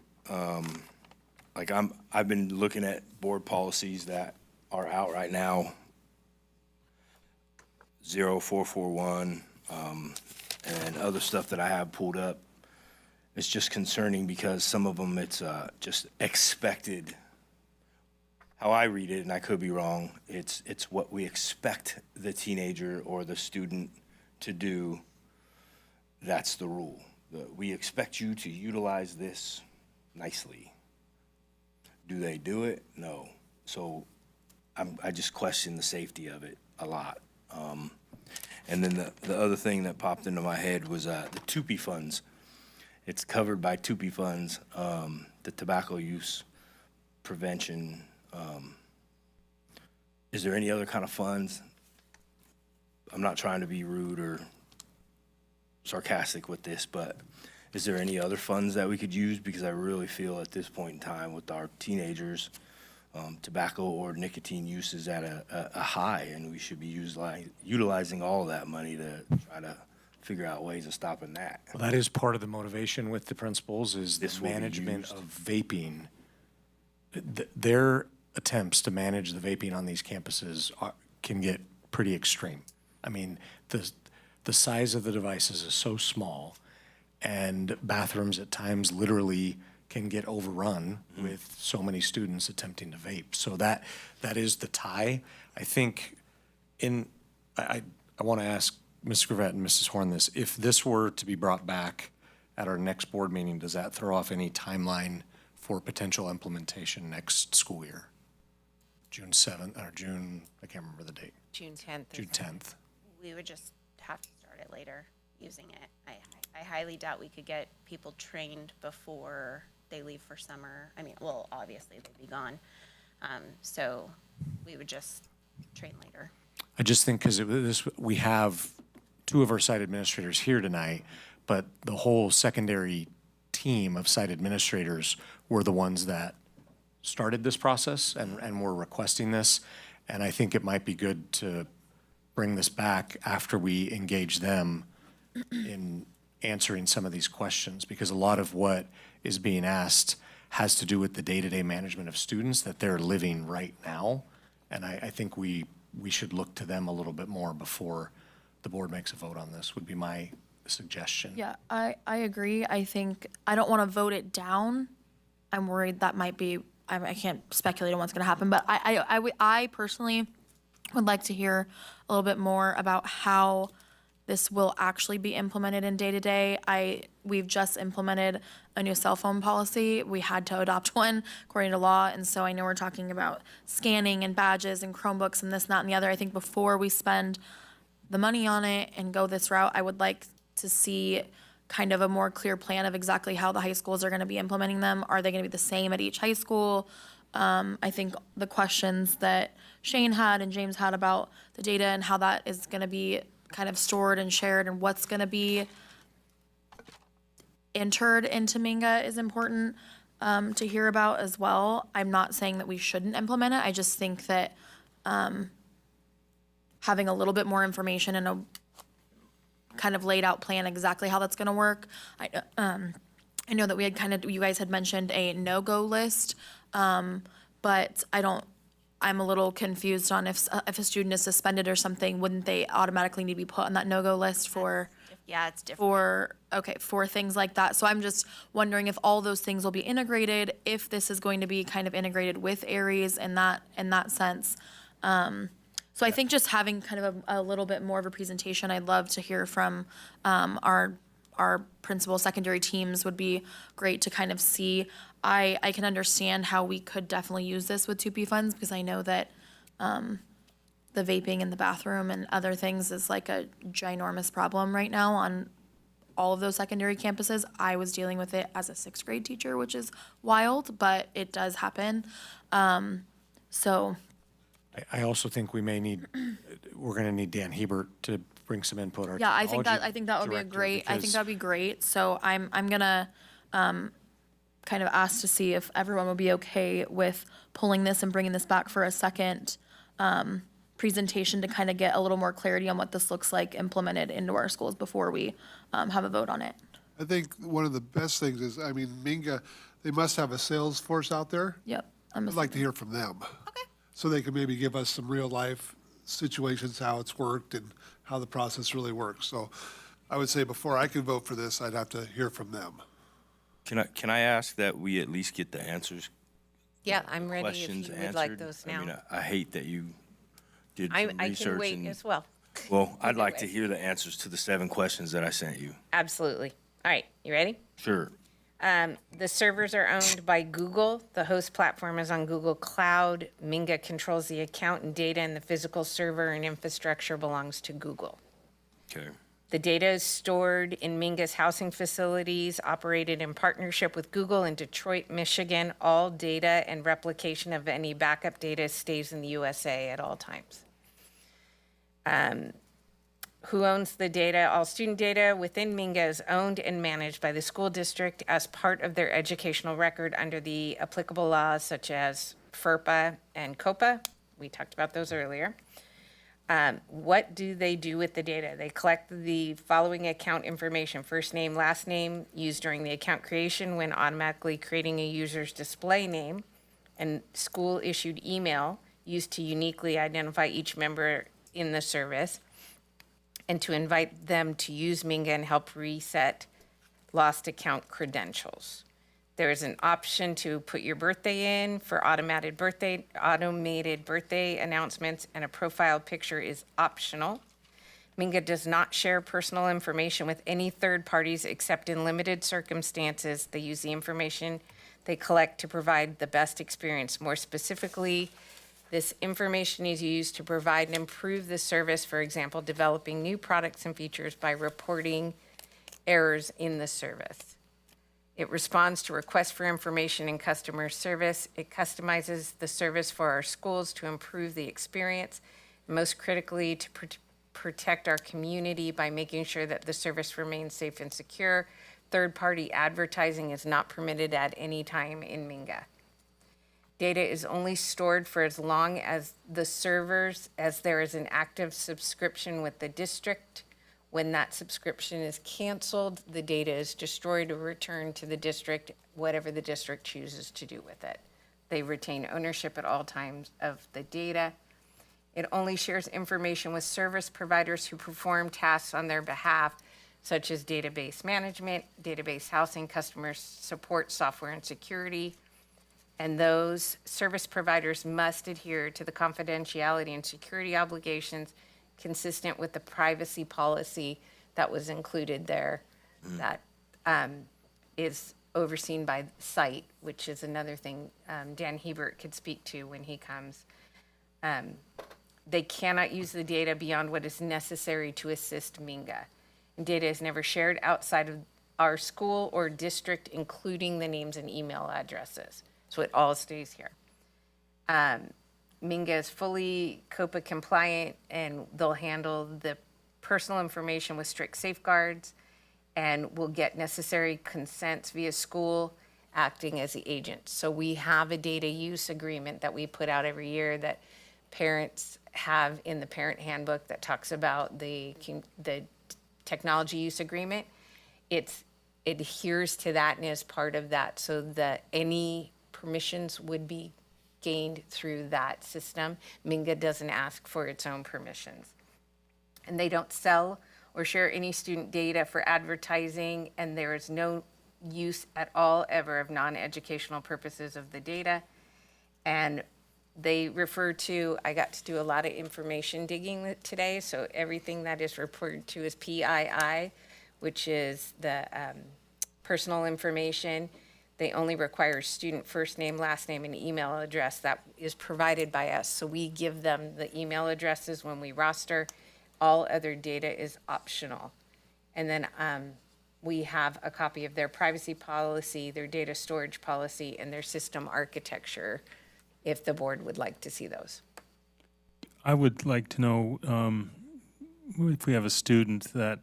Like I've been looking at board policies that are out right now. 0441, and other stuff that I have pulled up. It's just concerning because some of them it's just expected. How I read it, and I could be wrong, it's what we expect the teenager or the student to do. That's the rule. We expect you to utilize this nicely. Do they do it? No. So I just question the safety of it a lot. And then the other thing that popped into my head was the TUPE funds. It's covered by TUPE funds, the tobacco use prevention. Is there any other kind of funds? I'm not trying to be rude or sarcastic with this, but is there any other funds that we could use? Because I really feel at this point in time with our teenagers, tobacco or nicotine use is at a high, and we should be utilizing all of that money to try to figure out ways of stopping that. Well, that is part of the motivation with the principals is This the will be management used. of vaping. Their attempts to manage the vaping on these campuses can get pretty extreme. I mean, the size of the devices is so small, and bathrooms at times literally can get overrun with so many students attempting to vape. So that is the tie. I think I want to ask Ms. Gravett and Mrs. Horn this. If this were to be brought back at our next board meeting, does that throw off any timeline for potential implementation next school year? June 7th, or June, I can't remember the date. June 10th. June 10th. We would just have to start it later using it. I highly doubt we could get people trained before they leave for summer. I mean, well, obviously they'd be gone. So we would just train later. I just think because we have two of our site administrators here tonight, but the whole secondary team of site administrators were the ones that started this process and were requesting this. And I think it might be good to bring this back after we engage them in answering some of these questions, because a lot of what is being asked has to do with the day-to-day management of students that they're living right now. And I think we should look to them a little bit more before the board makes a vote on this, would be my suggestion. Yeah, I agree. I think, I don't want to vote it down. I'm worried that might be, I can't speculate on what's going to happen, but I personally would like to hear a little bit more about how this will actually be implemented in day-to-day. We've just implemented a new cell phone policy. We had to adopt one according to law, and so I know we're talking about scanning and badges and Chromebooks and this, that, and the other. I think before we spend the money on it and go this route, I would like to see kind of a more clear plan of exactly how the high schools are going to be implementing them. Are they going to be the same at each high school? I think the questions that Shane had and James had about the data and how that is going to be kind of stored and shared and what's going to be entered into Minga is important to hear about as well. I'm not saying that we shouldn't implement it. I just think that having a little bit more information and a kind of laid out plan exactly how that's going to work. I know that we had you guys had mentioned a no-go list, but I'm a little confused on if a student is suspended or something, wouldn't they automatically need to be put on that no-go list for? Yeah, it's different. For things like that. So I'm just wondering if all those things will be integrated, if this is going to be kind of integrated with Aries in that sense. So I think just having kind of a little bit more of a presentation, I'd love to hear from our principal secondary teams would be great to kind of see. I can understand how we could definitely use this with 2P funds because I know that the vaping in the bathroom and other things is like a ginormous problem right now on all of those secondary campuses. I was dealing with it as a 6th grade teacher, which is wild, but it does happen. So I also think we're going to need Dan Hebert to bring some input. Our yeah, I think that would be technology director, great. So I'm gonna kind of ask to see if everyone would be okay with pulling this and bringing this back for a second presentation to kind of get a little more clarity on what this looks like implemented into our schools before we have a vote on it. I think one of the best things is, I mean, Minga, they must have a sales force out there. Yep. I'd like to hear from them. Okay. So they can maybe give us some real life situations, how it's worked and how the process really works. So I would say before I could vote for this, I'd have to hear from them. Can I ask that we at least get the answers? Yeah, I'm ready if Questions you would like answered? those now. I mean, I hate that you did some I research. can wait and- as well. Well, I'd Either like way. to hear the answers to the 7 questions that I sent you. Absolutely. All right, you ready? Sure. The servers are owned by Google. The host platform is on Google Cloud. Minga controls the account and data, and the physical server and infrastructure belongs to Google. Okay. The data is stored in Minga's housing facilities operated in partnership with Google in Detroit, Michigan. All data and replication of any backup data stays in the USA at all times. Who owns the data? All student data within Minga is owned and managed by the school district as part of their educational record under the applicable laws such as FERPA and COPA. We talked about those earlier. What do they do with the data? They collect the following account information: first name, last name, used during the account creation when automatically creating a user's display name, and school-issued email used to uniquely identify each member in the service, and to invite them to use Minga and help reset lost account credentials. There is an option to put your birthday in for automated birthday announcements, and a profile picture is optional. Minga does not share personal information with any third parties except in limited circumstances. They use the information they collect to provide the best experience. More specifically, this information is used to provide and improve the service, for example, developing new products and features by reporting errors in the service. It responds to requests for information in customer service. It customizes the service for our schools to improve the experience, and most critically, to protect our community by making sure that the service remains safe and secure. Third-party advertising is not permitted at any time in Minga. Data is only stored for as long as there is an active subscription with the district. When that subscription is canceled, the data is destroyed or returned to the district, whatever the district chooses to do with it. They retain ownership at all times of the data. It only shares information with service providers who perform tasks on their behalf, such as database management, database housing, customer support, software, and security. And those service providers must adhere to the confidentiality and security obligations consistent with the privacy policy that was included there, that is overseen by site, which is another thing Dan Hebert could speak to when he comes. They cannot use the data beyond what is necessary to assist Minga. Data is never shared outside of our school or district, including the names and email addresses. So it all stays here. Minga is fully COPA compliant, and they'll handle the personal information with strict safeguards, and will get necessary consents via school acting as the agent. So we have a data use agreement that we put out every year that parents have in the parent handbook that talks about the technology use agreement. It adheres to that and is part of that, so that any permissions would be gained through that system. Minga doesn't ask for its own permissions. And they don't sell or share any student data for advertising, and there is no use at all ever of non-educational purposes of the data. And they refer to, I got to do a lot of information digging today, so everything that is referred to as PII, which is the personal information. They only require student first name, last name, and email address that is provided by us. So we give them the email addresses when we roster. All other data is optional. And then we have a copy of their privacy policy, their data storage policy, and their system architecture, if the board would like to see those. I would like to know if we have a student that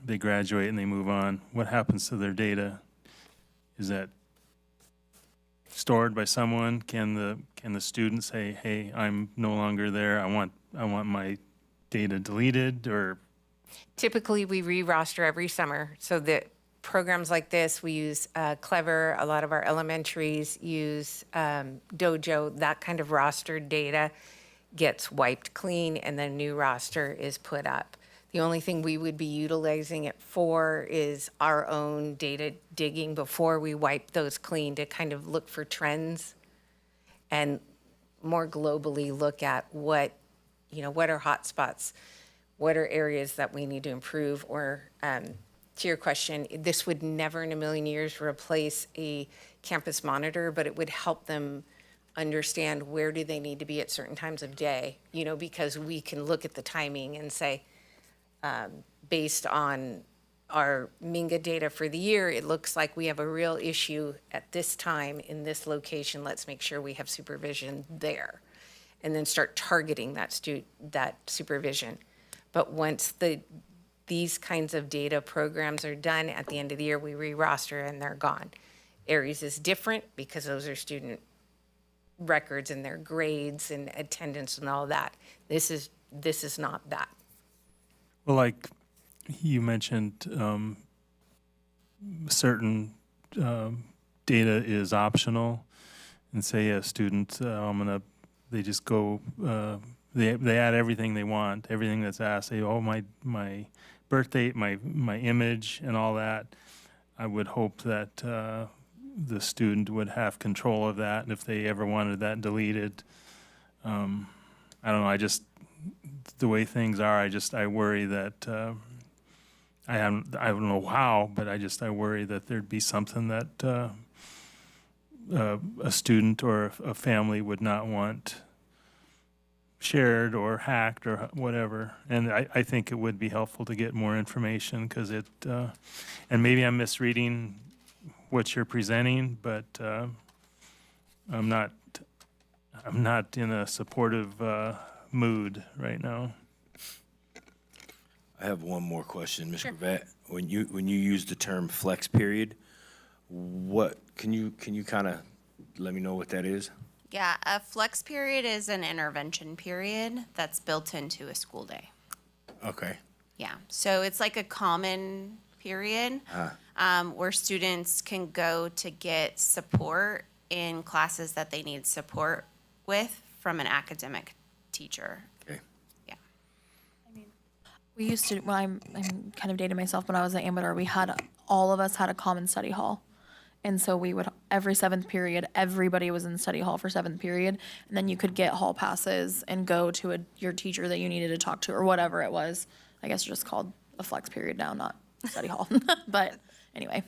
they graduate and they move on, what happens to their data? Is that stored by someone? Can the student say, "Hey, I'm no longer there. I want my data deleted," or? Typically, we re-roster every summer. So that programs like this, we use Clever. A lot of our elementaries use Dojo. That kind of rostered data gets wiped clean, and then new roster is put up. The only thing we would be utilizing it for is our own data digging before we wipe those clean, to kind of look for trends and more globally look at what are hotspots, what are areas that we need to improve, or to your question, this would never in a million years replace a campus monitor, but it would help them understand where do they need to be at certain times of day, because we can look at the timing and say, based on our Minga data for the year, it looks like we have a real issue at this time in this location. Let's make sure we have supervision there, and then start targeting that supervision. But once these kinds of data programs are done, at the end of the year, we re-roster and they're gone. Aries is different because those are student records and their grades and attendance and all that. This is not that. Well, like you mentioned, certain data is optional, and say a student, they just go, they add everything they want, everything that's asked. Say, oh, my birth date, my image, and all that. I would hope that the student would have control of that, and if they ever wanted that deleted, I don't know. The way things are, I worry that I don't know how, but I worry that there'd be something that a student or a family would not want shared or hacked or whatever. And I think it would be helpful to get more information, because and maybe I'm misreading what you're presenting, but I'm not in a supportive mood right now. I have one more question, Ms. Gravett. When you use the term flex period, what can you kind of let me know what that is? Yeah, a flex period is an intervention period that's built into a school day. Okay. Yeah, so it's like a common period where students can go to get support in classes that they need support with from an academic teacher. We used to, well, I'm kind of dating myself. When I was at Amador, all of us had a common study hall. And so we would, every 7th period, everybody was in study hall for 7th period. And then you could get hall passes and go to your teacher that you needed to talk to or whatever it was. I guess it's just called a flex period now, not study hall. But anyway,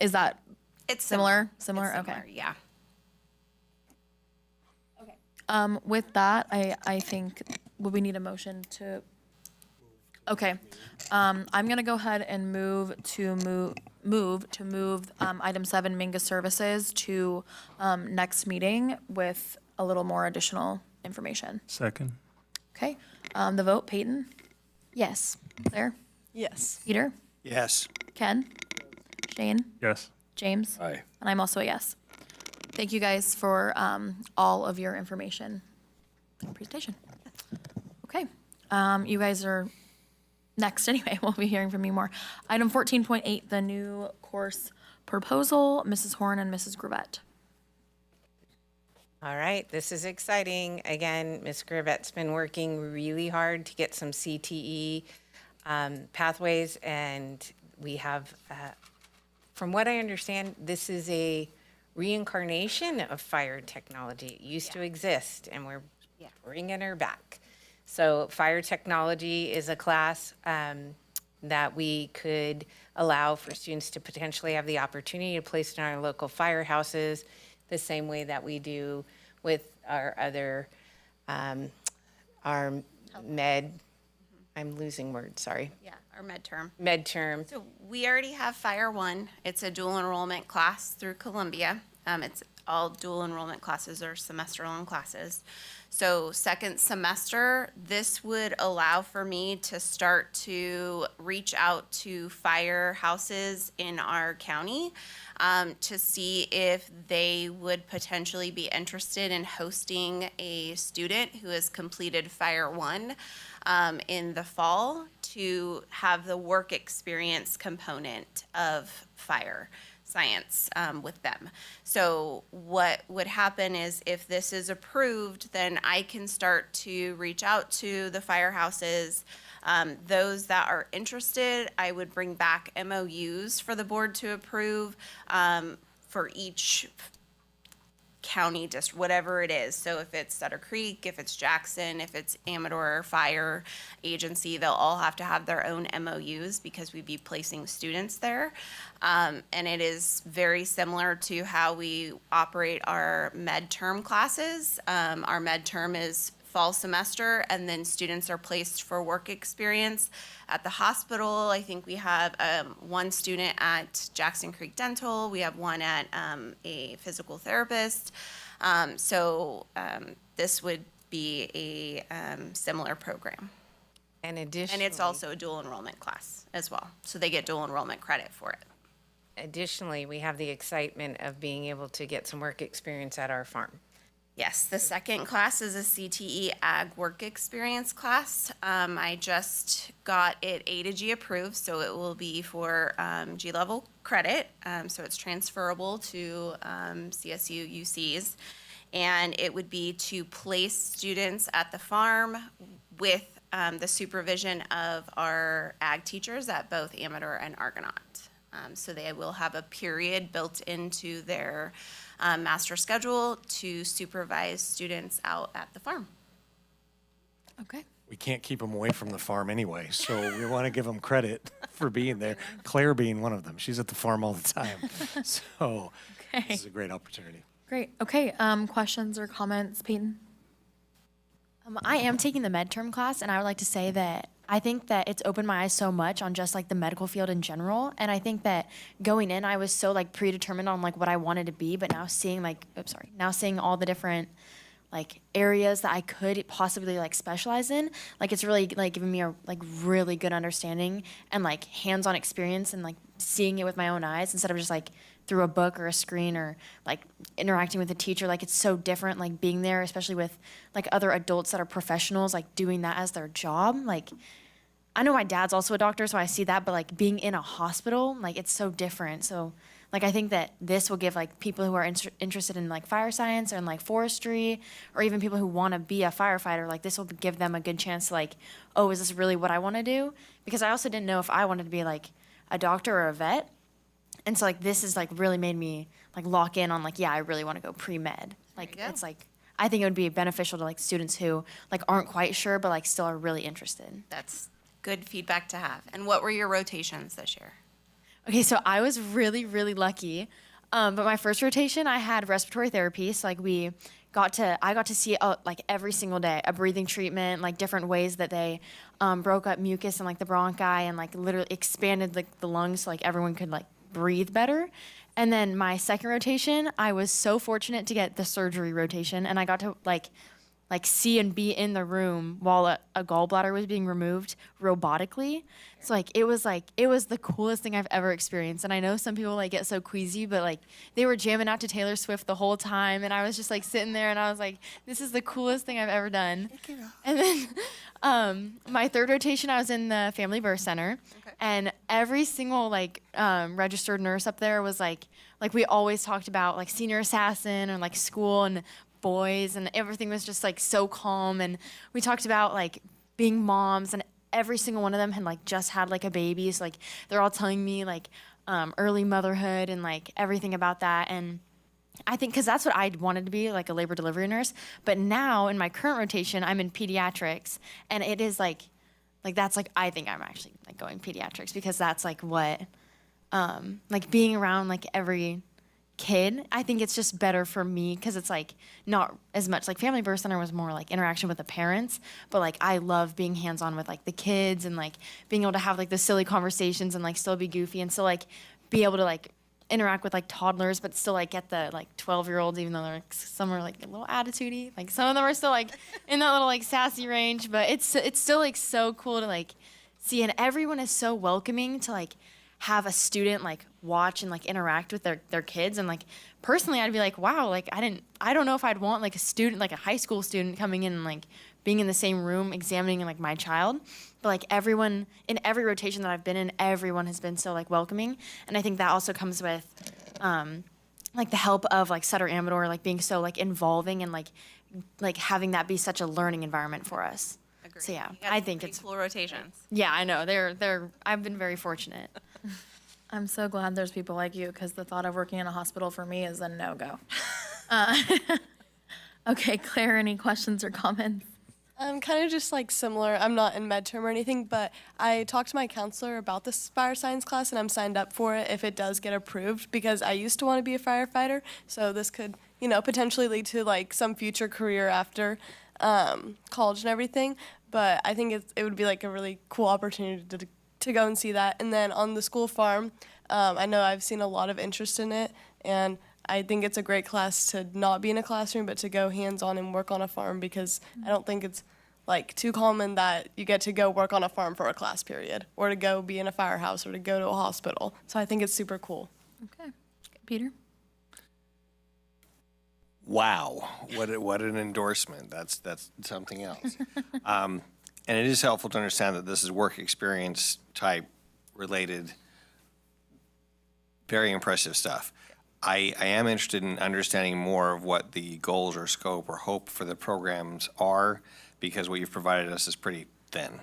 is that It's similar? It's Similar? Okay. yeah. With that, I think, would we need a motion to? Okay, I'm gonna go ahead and move item 7, Minga Services, to next meeting with a little more additional information. Second. Okay, the vote, Peyton, Yes. Claire, Yes. Peter, Yes. Ken, Shane, Yes. James, Aye. and I'm also a yes. Thank you guys for all of your information and presentation. Okay, you guys are next anyway. We'll be hearing from you more. Item 14.8, the new course proposal, Mrs. Horn and Mrs. Gravett. All right, this is exciting. Again, Ms. Gravette's been working really hard to get some CTE pathways, and we have, from what I understand, this is a reincarnation of fire technology. It used to exist, and we're bringing her back. So fire technology is a class that we could allow for students to potentially have the opportunity to place in our local firehouses, the same way that we do with our other, our med, I'm losing words, sorry. Yeah, our midterm. Midterm. So we already have Fire 1. It's a dual enrollment class through Columbia. It's all dual enrollment classes or semester-long classes. So second semester, this would allow for me to start to reach out to firehouses in our county to see if they would potentially be interested in hosting a student who has completed Fire 1 in the fall to have the work experience component of fire science with them. So what would happen is if this is approved, then I can start to reach out to the firehouses. Those that are interested, I would bring back MOUs for the board to approve for each county district, whatever it is. So if it's Sutter Creek, if it's Jackson, if it's Amador Fire Agency, they'll all have to have their own MOUs because we'd be placing students there. And it is very similar to how we operate our med term classes. Our med term is fall semester, and then students are placed for work experience at the hospital. I think we have one student at Jackson Creek Dental. We have one at a physical therapist. So this would be a similar program. And additionally, and it's also a dual enrollment class as well. So they get dual enrollment credit for it. Additionally, we have the excitement of being able to get some work experience at our farm. Yes, the second class is a CTE Ag Work Experience class. I just got it A to G approved, so it will be for G level credit. So it's transferable to CSU UCs. And it would be to place students at the farm with the supervision of our ag teachers at both Amador and Argonaut. So they will have a period built into their master schedule to supervise students out at the farm. Okay. We can't keep them away from the farm anyway, so we want to give them credit for being there. Claire being one of them. She's at the farm all the time. So this is a great opportunity. Great. Okay. Questions or comments, Peyton? I am taking the med-term class, and I would like to say that I think that it's opened my eyes so much on just like the medical field in general. And I think that going in, I was so like predetermined on like what I wanted to be, but now seeing now seeing all the different like areas that I could possibly like specialize in, like it's really like giving me a like really good understanding and like hands-on experience and like seeing it with my own eyes instead of just like through a book or a screen or like interacting with a teacher. Like it's so different, like being there, especially with like other adults that are professionals, like doing that as their job. Like I know my dad's also a doctor, so I see that, but like being in a hospital, like it's so different. So like I think that this will give like people who are interested in like fire science or in like forestry, or even people who want to be a firefighter, like this will give them a good chance to like, oh, is this really what I want to do? Because I also didn't know if I wanted to be like a doctor or a vet. And so like this has like really made me like lock in on like, yeah, I really want to go pre-med. Like it's like, I think it would be beneficial to like students who like aren't quite sure but like still are really interested. That's good feedback to have. And what were your rotations this year? Okay, so I was really, really lucky. But my first rotation, I had respiratory therapy. So like I got to see like every single day a breathing treatment, like different ways that they broke up mucus and like the bronchi and like literally expanded like the lungs so like everyone could like breathe better. And then my second rotation, I was so fortunate to get the surgery rotation, and I got to like see and be in the room while a gallbladder was being removed robotically. So it was the coolest thing I've ever experienced. And I know some people like get so queasy, but like they were jamming out to Taylor Swift the whole time, and I was just like sitting there and I was like, this is the coolest thing I've ever done. And then my third rotation, I was in the family birth center, and every single like registered nurse up there was like we always talked about like senior assassin or like school and boys, and everything was just like so calm. And we talked about like being moms, and every single one of them had like just had like a baby, so like they're all telling me like early motherhood and like everything about that. And I think because that's what I wanted to be, like a labor delivery nurse. But now in my current rotation, I'm in pediatrics, and it is like that's like I think I'm actually like going pediatrics, because that's like what like being around like every kid, I think it's just better for me, because it's like not as much like family birth center was more like interaction with the parents, but like I love being hands-on with like the kids and like being able to have like the silly conversations and like still be goofy and still like be able to like interact with like toddlers, but still like get the like 12-year-olds, even though they're like, some are like a little attitude-y, like some of them are still like in that little like sassy range, but it's still like so cool to like see. And everyone is so welcoming to like have a student like watch and like interact with their kids. And like personally I'd be like, wow, like I don't know if I'd want like a student, like a high school student coming in and like being in the same room examining like my child. But like everyone in every rotation that I've been in, everyone has been so like welcoming. And I think that also comes with like the help of like Sutter Amador like being so like involving and like having that be such a learning environment for us. Agreed. So yeah, You got I some think pretty it's cool rotations. Yeah, I know. I've been very fortunate. I'm so glad there's people like you, because the thought of working in a hospital for me is a no-go. Okay, Claire, any questions or comments? Kind of just like similar. I'm not in med term or anything, but I talked to my counselor about this fire science class, and I'm signed up for it if it does get approved, because I used to want to be a firefighter. So this could, potentially lead to like some future career after college and everything. But I think it would be like a really cool opportunity to go and see that. And then on the school farm, I know I've seen a lot of interest in it, and I think it's a great class to not be in a classroom, but to go hands-on and work on a farm, because I don't think it's like too common that you get to go work on a farm for a class period, or to go be in a firehouse, or to go to a hospital. So I think it's super cool. Okay. Peter? Wow, what an endorsement. That's something else. And it is helpful to understand that this is work experience type related, very impressive stuff. I am interested in understanding more of what the goals or scope or hope for the programs are, because what you've provided us is pretty thin,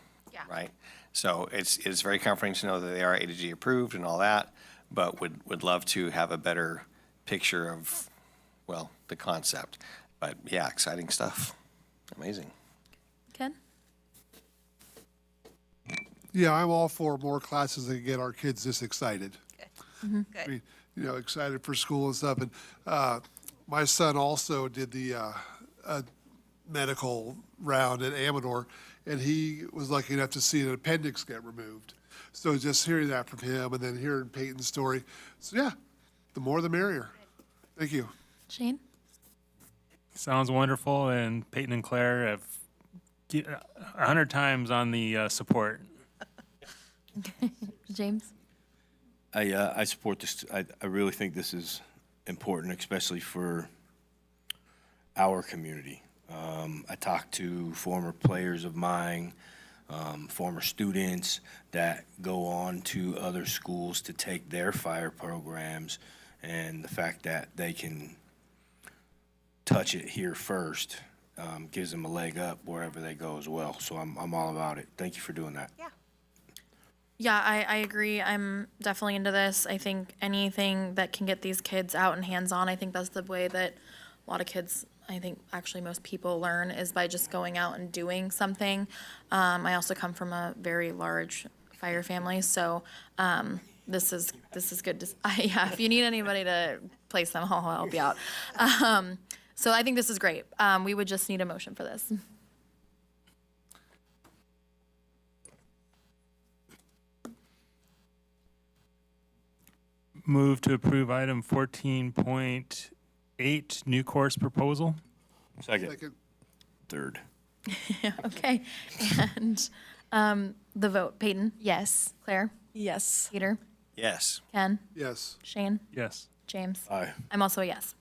right? So it's very comforting to know that they are A to G approved and all that, but would love to have a better picture of, well, the concept. But yeah, exciting stuff. Amazing. Ken? Yeah, I'm all for more classes that get our kids this excited. Good. I mean, excited for school and stuff. And my son also did the medical round at Amador, and he was lucky enough to see an appendix get removed. So just hearing that from him, and then hearing Peyton's story. So yeah, the more the merrier. Thank you. Shane? Sounds wonderful, and Peyton and Claire have 100 times on the support. James? I support this. I really think this is important, especially for our community. I talked to former players of mine former students that go on to other schools to take their fire programs, and the fact that they can touch it here first gives them a leg up wherever they go as well. So I'm all about it. Thank you for doing that. Yeah, I agree. I'm definitely into this. I think anything that can get these kids out and hands-on, I think that's the way that a lot of kids, I think actually most people learn, is by just going out and doing something. I also come from a very large fire family, so this is good. Yeah, if you need anybody to place them, I'll help you out. So I think this is great. We would just need a motion for this. Move to approve item 14.8, new course proposal. Second. Third. Okay, and the vote, Peyton? Yes. Claire? Yes. Peter? Yes. Ken? Yes. Shane? Yes. James? Aye. I'm also a yes.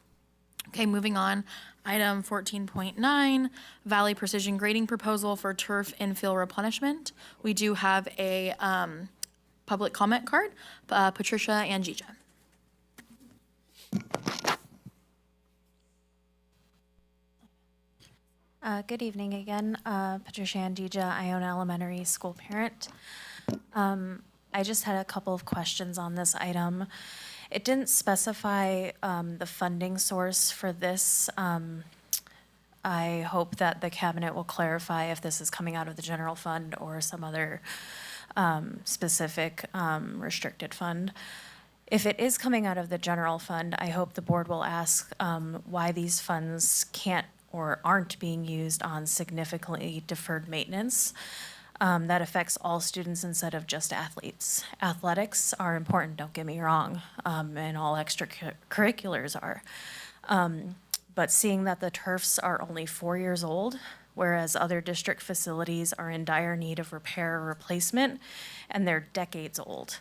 Okay, moving on. Item 14.9, Valley Precision Grading Proposal for Turf Infill Replenishment. We do have a public comment card. Patricia and Gija. Good evening again. Patricia Andija, Iona Elementary School parent. I just had a couple of questions on this item. It didn't specify the funding source for this. I hope that the cabinet will clarify if this is coming out of the general fund or some other specific restricted fund. If it is coming out of the general fund, I hope the board will ask why these funds can't or aren't being used on significantly deferred maintenance. That affects all students instead of just athletes. Athletics are important, don't get me wrong, and all extracurriculars are. But seeing that the turfs are only 4 years old, whereas other district facilities are in dire need of repair or replacement, and they're decades old.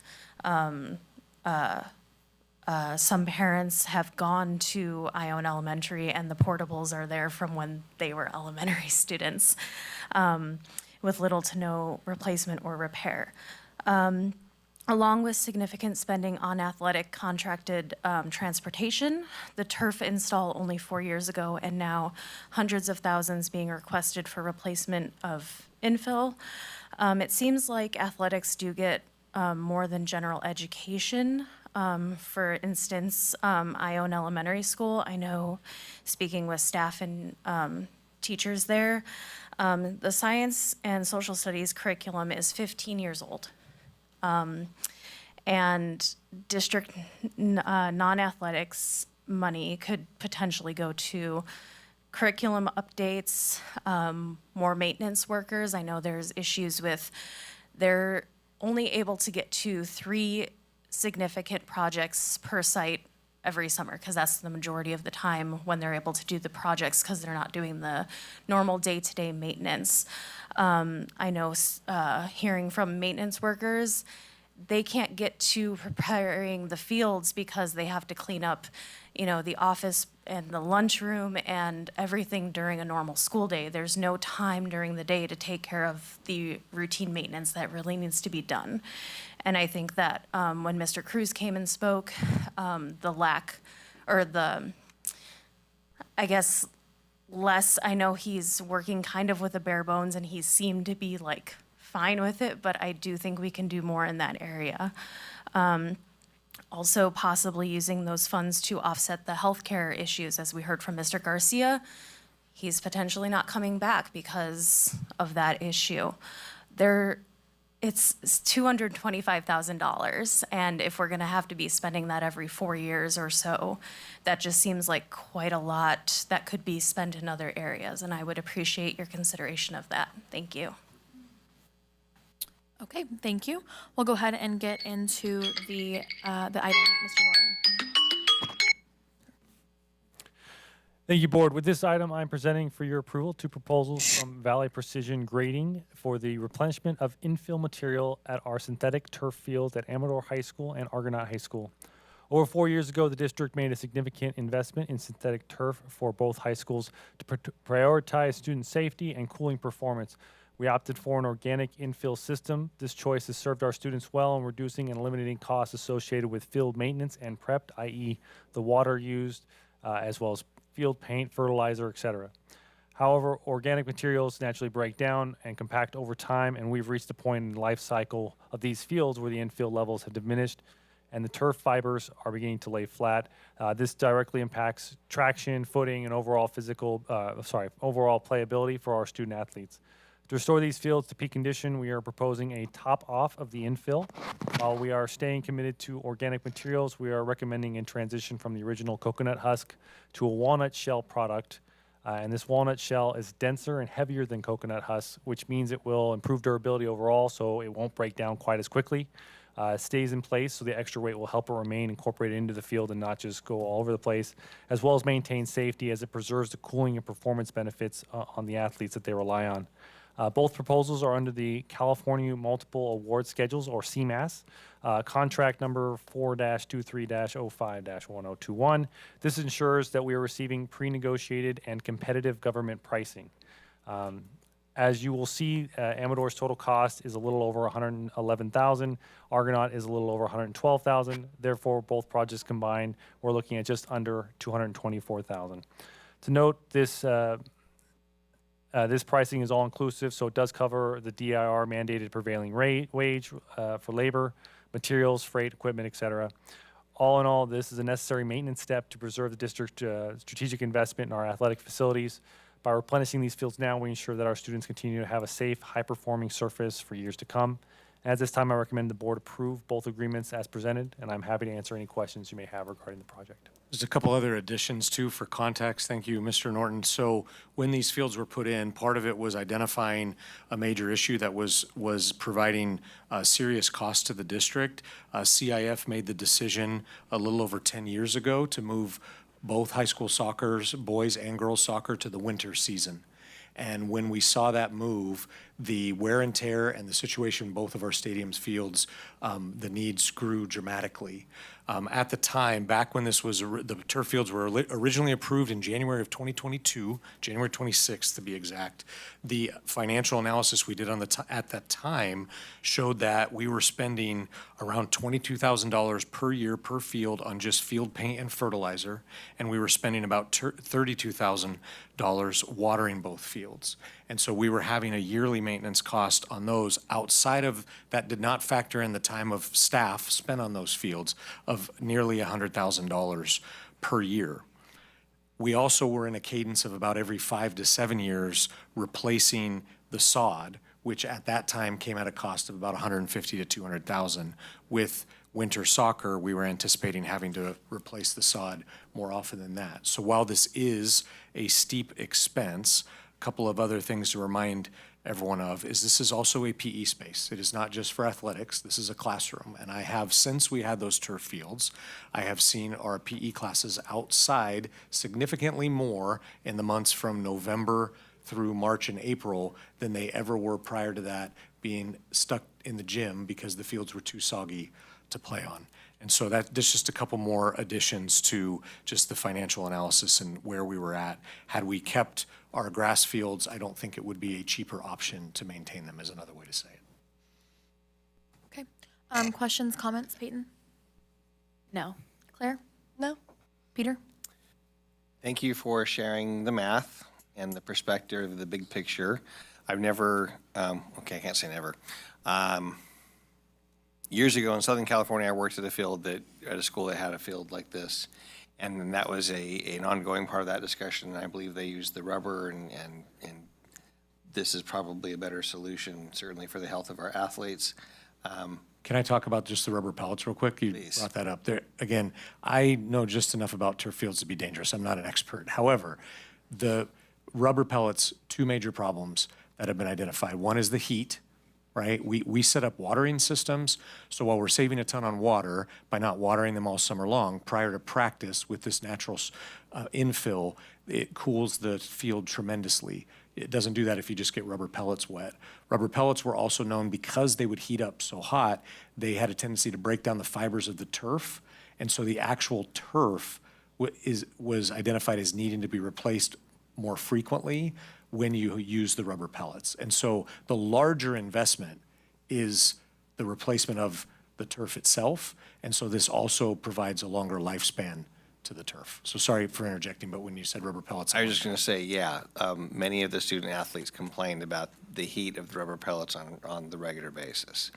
Some parents have gone to Ione Elementary and the portables are there from when they were elementary students, with little to no replacement or repair. Along with significant spending on athletic contracted transportation, the turf install only 4 years ago, and now hundreds of thousands being requested for replacement of infill. It seems like athletics do get more than general education. For instance, Ione Elementary School, I know, speaking with staff and teachers there, the science and social studies curriculum is 15 years old. And district non-athletics money could potentially go to curriculum updates, more maintenance workers. I know there's issues with, they're only able to get to 3 significant projects per site every summer, because that's the majority of the time when they're able to do the projects, because they're not doing the normal day-to-day maintenance. I know hearing from maintenance workers, they can't get to preparing the fields because they have to clean up, you know, the office and the lunchroom and everything during a normal school day. There's no time during the day to take care of the routine maintenance that really needs to be done. And I think that when Mr. Cruz came and spoke, the lack, or the, I guess, less, I know he's working kind of with the bare bones and he seemed to be like fine with it, but I do think we can do more in that area. Also possibly using those funds to offset the healthcare issues, as we heard from Mr. Garcia. He's potentially not coming back because of that issue. It's $225,000, and if we're gonna have to be spending that every 4 years or so, that just seems like quite a lot that could be spent in other areas, and I would appreciate your consideration of that. Thank you. Okay, thank you. We'll go ahead and get into the item, Mr. Norton. Thank you, Board. With this item, I'm presenting for your approval 2 proposals from Valley Precision Grading for the replenishment of infill material at our synthetic turf fields at Amador High School and Argonaut High School. Over 4 years ago, the district made a significant investment in synthetic turf for both high schools to prioritize student safety and cooling performance. We opted for an organic infill system. This choice has served our students well in reducing and eliminating costs associated with field maintenance and prep, i.e. the water used, as well as field paint, fertilizer, etc. However, organic materials naturally break down and compact over time, and we've reached the point in the life cycle of these fields where the infill levels have diminished and the turf fibers are beginning to lay flat. This directly impacts traction, footing, and overall overall playability for our student athletes. To restore these fields to peak condition, we are proposing a top off of the infill. While we are staying committed to organic materials, we are recommending a transition from the original coconut husk to a walnut shell product. And this walnut shell is denser and heavier than coconut husk, which means it will improve durability overall, so it won't break down quite as quickly. It stays in place, so the extra weight will help it remain incorporated into the field and not just go all over the place, as well as maintain safety as it preserves the cooling and performance benefits on the athletes that they rely on. Both proposals are under the California Multiple Award Schedules, or CMAS, contract number 4-23-05-1021. This ensures that we are receiving pre-negotiated and competitive government pricing. As you will see, Amador's total cost is a little over $111,000. Argonaut is a little over $112,000. Therefore, both projects combined, we're looking at just under $224,000. To note, this pricing is all-inclusive, so it does cover the DIR mandated prevailing wage for labor, materials, freight, equipment, etc. All in all, this is a necessary maintenance step to preserve the district's strategic investment in our athletic facilities. By replenishing these fields now, we ensure that our students continue to have a safe, high-performing surface for years to come. At this time, I recommend the board approve both agreements as presented, and I'm happy to answer any questions you may have regarding the project. There's a couple other additions too for context. Thank you, Mr. Norton. So when these fields were put in, part of it was identifying a major issue that was providing serious cost to the district. CIF made the decision a little over 10 years ago to move both high school soccer's, boys and girls soccer, to the winter season. And when we saw that move, the wear and tear and the situation in both of our stadium's fields, the needs grew dramatically. At the time, back when this was, the turf fields were originally approved in January of 2022, January 26th to be exact, the financial analysis we did at that time showed that we were spending around $22,000 per year per field on just field paint and fertilizer, and we were spending about $32,000 watering both fields. And so we were having a yearly maintenance cost on those outside of that, did not factor in the time of staff spent on those fields, of nearly $100,000 per year. We also were in a cadence of about every 5 to 7 years replacing the sod, which at that time came at a cost of about $150,000 to $200,000. With winter soccer, we were anticipating having to replace the sod more often than that. So while this is a steep expense, a couple of other things to remind everyone of is this is also a PE space. It is not just for athletics. This is a classroom. And I have, since we had those turf fields, I have seen our PE classes outside significantly more in the months from November through March and April than they ever were prior to that, being stuck in the gym because the fields were too soggy to play on. And so there's just a couple more additions to just the financial analysis and where we were at. Had we kept our grass fields, I don't think it would be a cheaper option to maintain them, is another way to say it. Okay. Questions, comments, Peyton? No. Claire? No. Peter? Thank you for sharing the math and the perspective of the big picture. I've never, okay, I can't say never. Years ago in Southern California, I worked at a school that had a field like this. And then that was an ongoing part of that discussion. I believe they used the rubber, and this is probably a better solution, certainly for the health of our athletes. Can I talk about just the rubber pellets real quick? You brought that up. There, again, I know just enough about turf fields to be dangerous. I'm not an expert. However, the rubber pellets, two major problems that have been identified. One is the heat. Right? We set up watering systems, so while we're saving a ton on water by not watering them all summer long, prior to practice with this natural infill, it cools the field tremendously. It doesn't do that if you just get rubber pellets wet. Rubber pellets were also known, because they would heat up so hot, they had a tendency to break down the fibers of the turf, and so the actual turf was identified as needing to be replaced more frequently when you use the rubber pellets. And so the larger investment is the replacement of the turf itself. And so this also provides a longer lifespan to the turf. So sorry for interjecting, but when you said rubber pellets. I was just going to say, yeah, many of the student athletes complained about the heat of the rubber pellets on the regular basis.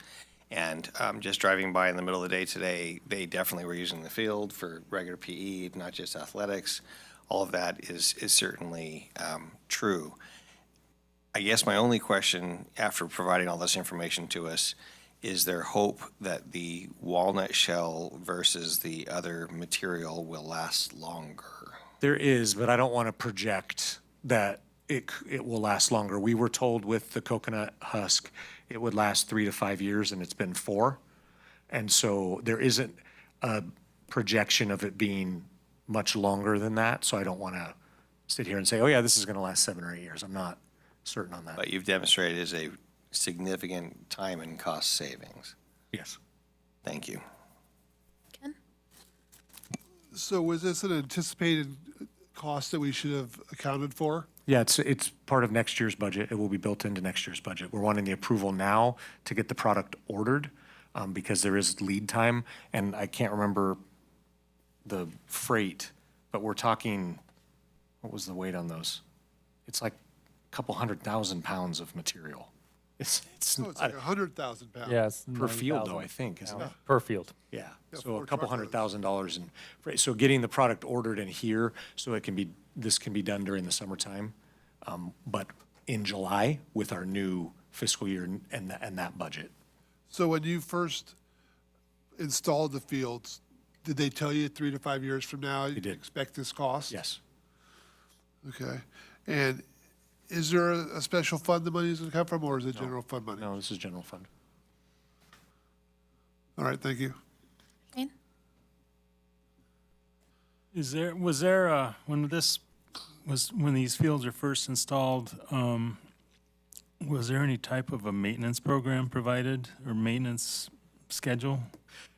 And just driving by in the middle of the day today, they definitely were using the field for regular PE, not just athletics. All of that is certainly true. I guess my only question, after providing all this information to us, is there hope that the walnut shell versus the other material will last longer? There is, but I don't want to project that it will last longer. We were told with the coconut husk, it would last 3 to 5 years, and it's been 4. And so there isn't a projection of it being much longer than that. So I don't want to sit here and say, oh yeah, this is going to last 7 or 8 years. I'm not certain on that. But you've demonstrated as a significant time and cost savings. Yes. Thank you. So was this an anticipated cost that we should have accounted for? Yeah, it's part of next year's budget. It will be built into next year's budget. We're wanting the approval now to get the product ordered because there is lead time. And I can't remember the freight, but we're talking, what was the weight on those? It's like a couple 100,000 pounds of material. It's It's like 100,000 pounds. Yes. per field though, I think, isn't it? Per field. Yeah, Yeah, so a 4 couple truckloads. $100,000 in freight. So getting the product ordered in here, so it can be, this can be done during the summertime. But in July with our new fiscal year and that budget. So when you first installed the fields, did they tell you 3 to 5 years from now you did. expect this cost? Yes. Okay. And is there a special fund the money is going to come from, or is it general fund money? No, this is general fund. All right, thank you. Shane? Was there when these fields are first installed, was there any type of a maintenance program provided or maintenance schedule?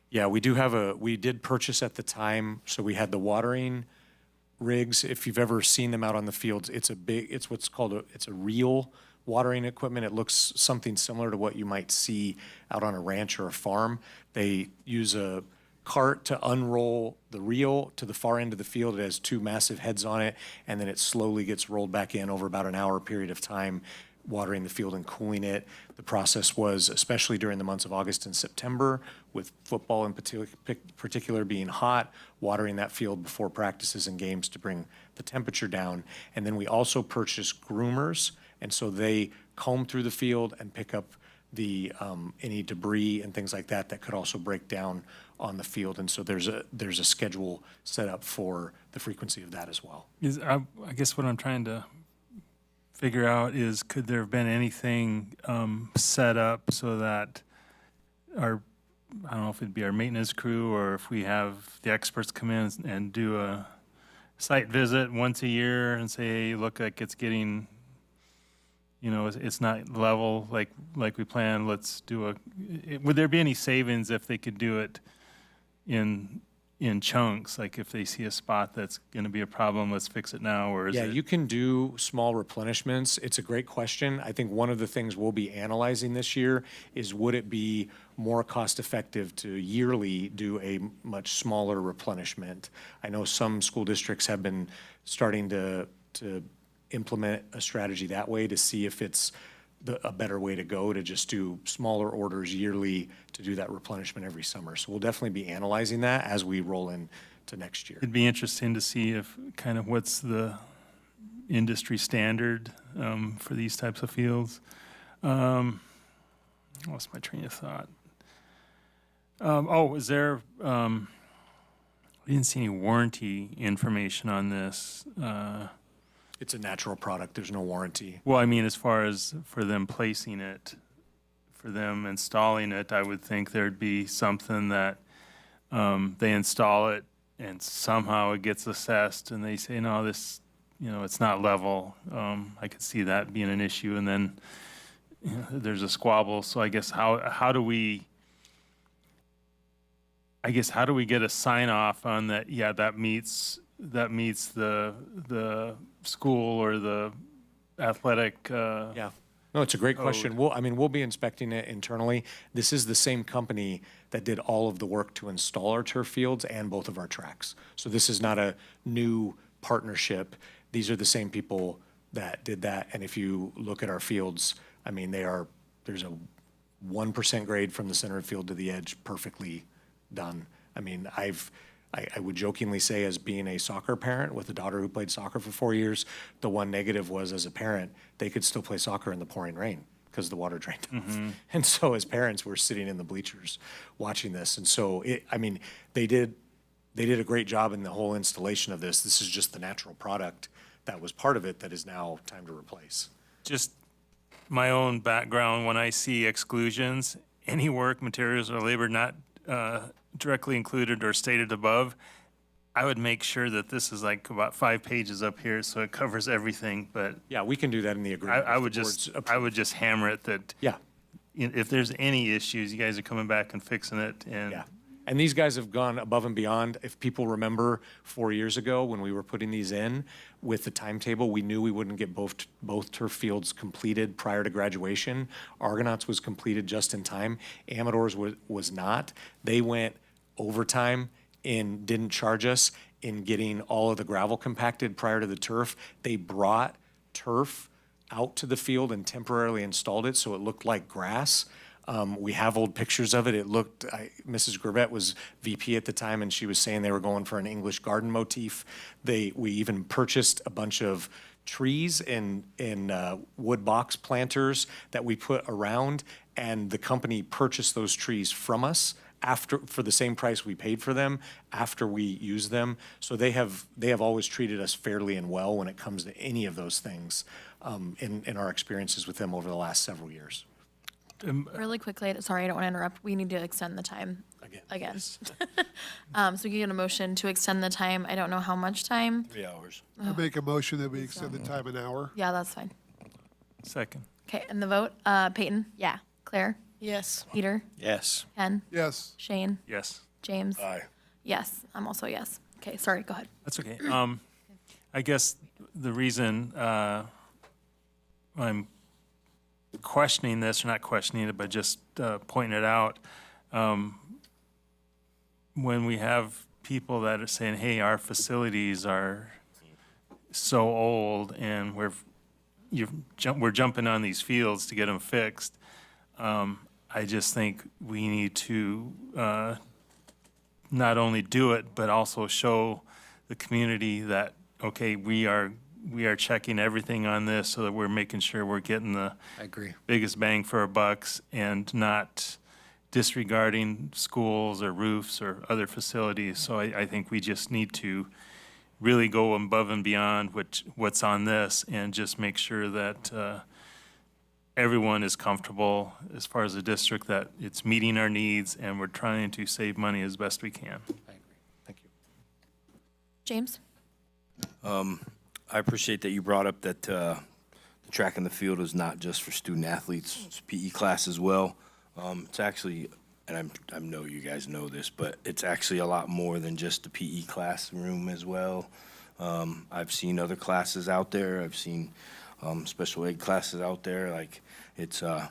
Yeah, we did purchase at the time, so we had the watering rigs. If you've ever seen them out on the fields, it's what's called it's a reel watering equipment. It looks something similar to what you might see out on a ranch or a farm. They use a cart to unroll the reel to the far end of the field. It has 2 massive heads on it, and then it slowly gets rolled back in over about an hour period of time, watering the field and cooling it. The process was, especially during the months of August and September, with football in particular being hot, watering that field before practices and games to bring the temperature down. And then we also purchased groomers, and so they comb through the field and pick up the any debris and things like that that could also break down on the field. And so there's a schedule set up for the frequency of that as well. I guess what I'm trying to figure out is, could there have been anything set up so that I don't know if it'd be our maintenance crew, or if we have the experts come in and do a site visit once a year and say, hey, look, like it's getting, it's not level like we planned. Let's do would there be any savings if they could do it in chunks? Like if they see a spot that's going to be a problem, let's fix it now, or is Yeah, it? you can do small replenishments. It's a great question. I think one of the things we'll be analyzing this year is, would it be more cost-effective to yearly do a much smaller replenishment? I know some school districts have been starting to implement a strategy that way to see if it's a better way to go, to just do smaller orders yearly to do that replenishment every summer. So we'll definitely be analyzing that as we roll into next year. It'd be interesting to see if kind of what's the industry standard for these types of fields. I lost my train of thought. Is there, I didn't see any warranty information on this. It's a natural product. There's no warranty. Well, I mean, as far as for them placing it, for them installing it, I would think there'd be something that they install it and somehow it gets assessed and they say, no, this, it's not level. I could see that being an issue, and then there's a squabble. So I guess how do we get a sign off on that? Yeah, that meets the school or the athletic. Yeah. No, it's a great question. We'll be inspecting it internally. This is the same company that did all of the work to install our turf fields and both of our tracks. So this is not a new partnership. These are the same people that did that. And if you look at our fields, I mean, there's a 1% grade from the center of field to the edge, perfectly done. I mean, I would jokingly say, as being a soccer parent with a daughter who played soccer for 4 years, the one negative was, as a parent, they could still play soccer in the pouring rain because the water drained off. And so as parents, we're sitting in the bleachers watching this. And so, they did a great job in the whole installation of this. This is just the natural product that was part of it that is now time to replace. Just my own background, when I see exclusions, any work, materials, or labor not directly included or stated above, I would make sure that this is like about 5 pages up here, so it covers everything. But yeah, we can do that in the agreement. I would just hammer it that if there's any issues, you guys are coming back and fixing it. And And these guys have gone above and beyond. If people remember 4 years ago when we were putting these in with the timetable, we knew we wouldn't get both turf fields completed prior to graduation. Argonauts was completed just in time. Amador's was not. They went overtime and didn't charge us in getting all of the gravel compacted prior to the turf. They brought turf out to the field and temporarily installed it so it looked like grass. We have old pictures of it. It looked, Mrs. Gravette was VP at the time, and she was saying they were going for an English garden motif. We even purchased a bunch of trees in wood box planters that we put around, and the company purchased those trees from us for the same price we paid for them after we used them. So they have always treated us fairly and well when it comes to any of those things in our experiences with them over the last several years. Really quickly, sorry, I don't want to interrupt. We need to extend the time again. So we can get a motion to extend the time. I don't know how much time. 3 hours. I make a motion that we extend the time an hour. Yeah, that's fine. Second. Okay, and the vote, Peyton? Yeah. Claire? Yes. Peter? Yes. Ken? Yes. Shane? Yes. James? Aye. Yes, I'm also a yes. Okay, sorry, go ahead. That's okay. I guess the reason I'm questioning this, or not questioning it, but just pointing it out, when we have people that are saying, hey, our facilities are so old and we're jumping on these fields to get them fixed, I just think we need to not only do it, but also show the community that, okay, we are checking everything on this so that we're making sure we're getting the biggest bang for our bucks and not disregarding schools or roofs or other facilities. So I think we just need to really go above and beyond what's on this and just make sure that everyone is comfortable as far as the district, that it's meeting our needs and we're trying to save money as best we can. I agree. Thank you. James? I appreciate that you brought up that the track in the field is not just for student athletes, it's PE class as well. It's actually, and I know you guys know this, but it's actually a lot more than just the PE classroom as well. I've seen other classes out there. I've seen special ed classes out there. Like it's I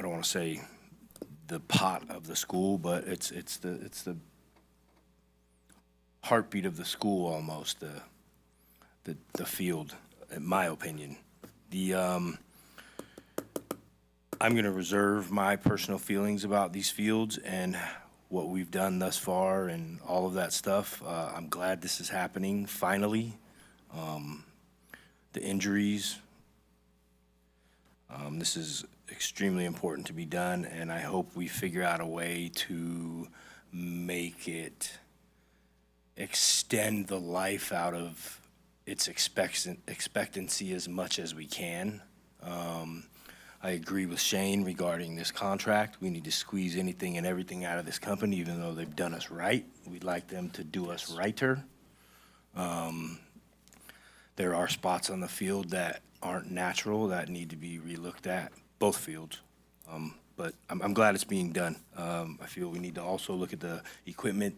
don't want to say the pot of the school, but it's the heartbeat of the school almost, the field, in my opinion. I'm going to reserve my personal feelings about these fields and what we've done thus far and all of that stuff. I'm glad this is happening finally. The injuries, this is extremely important to be done, and I hope we figure out a way to make it extend the life out of its expectancy as much as we can. I agree with Shane regarding this contract. We need to squeeze anything and everything out of this company, even though they've done us right. We'd like them to do us righter. There are spots on the field that aren't natural that need to be relooked at, both fields. but I'm glad it's being done. I feel we need to also look at the equipment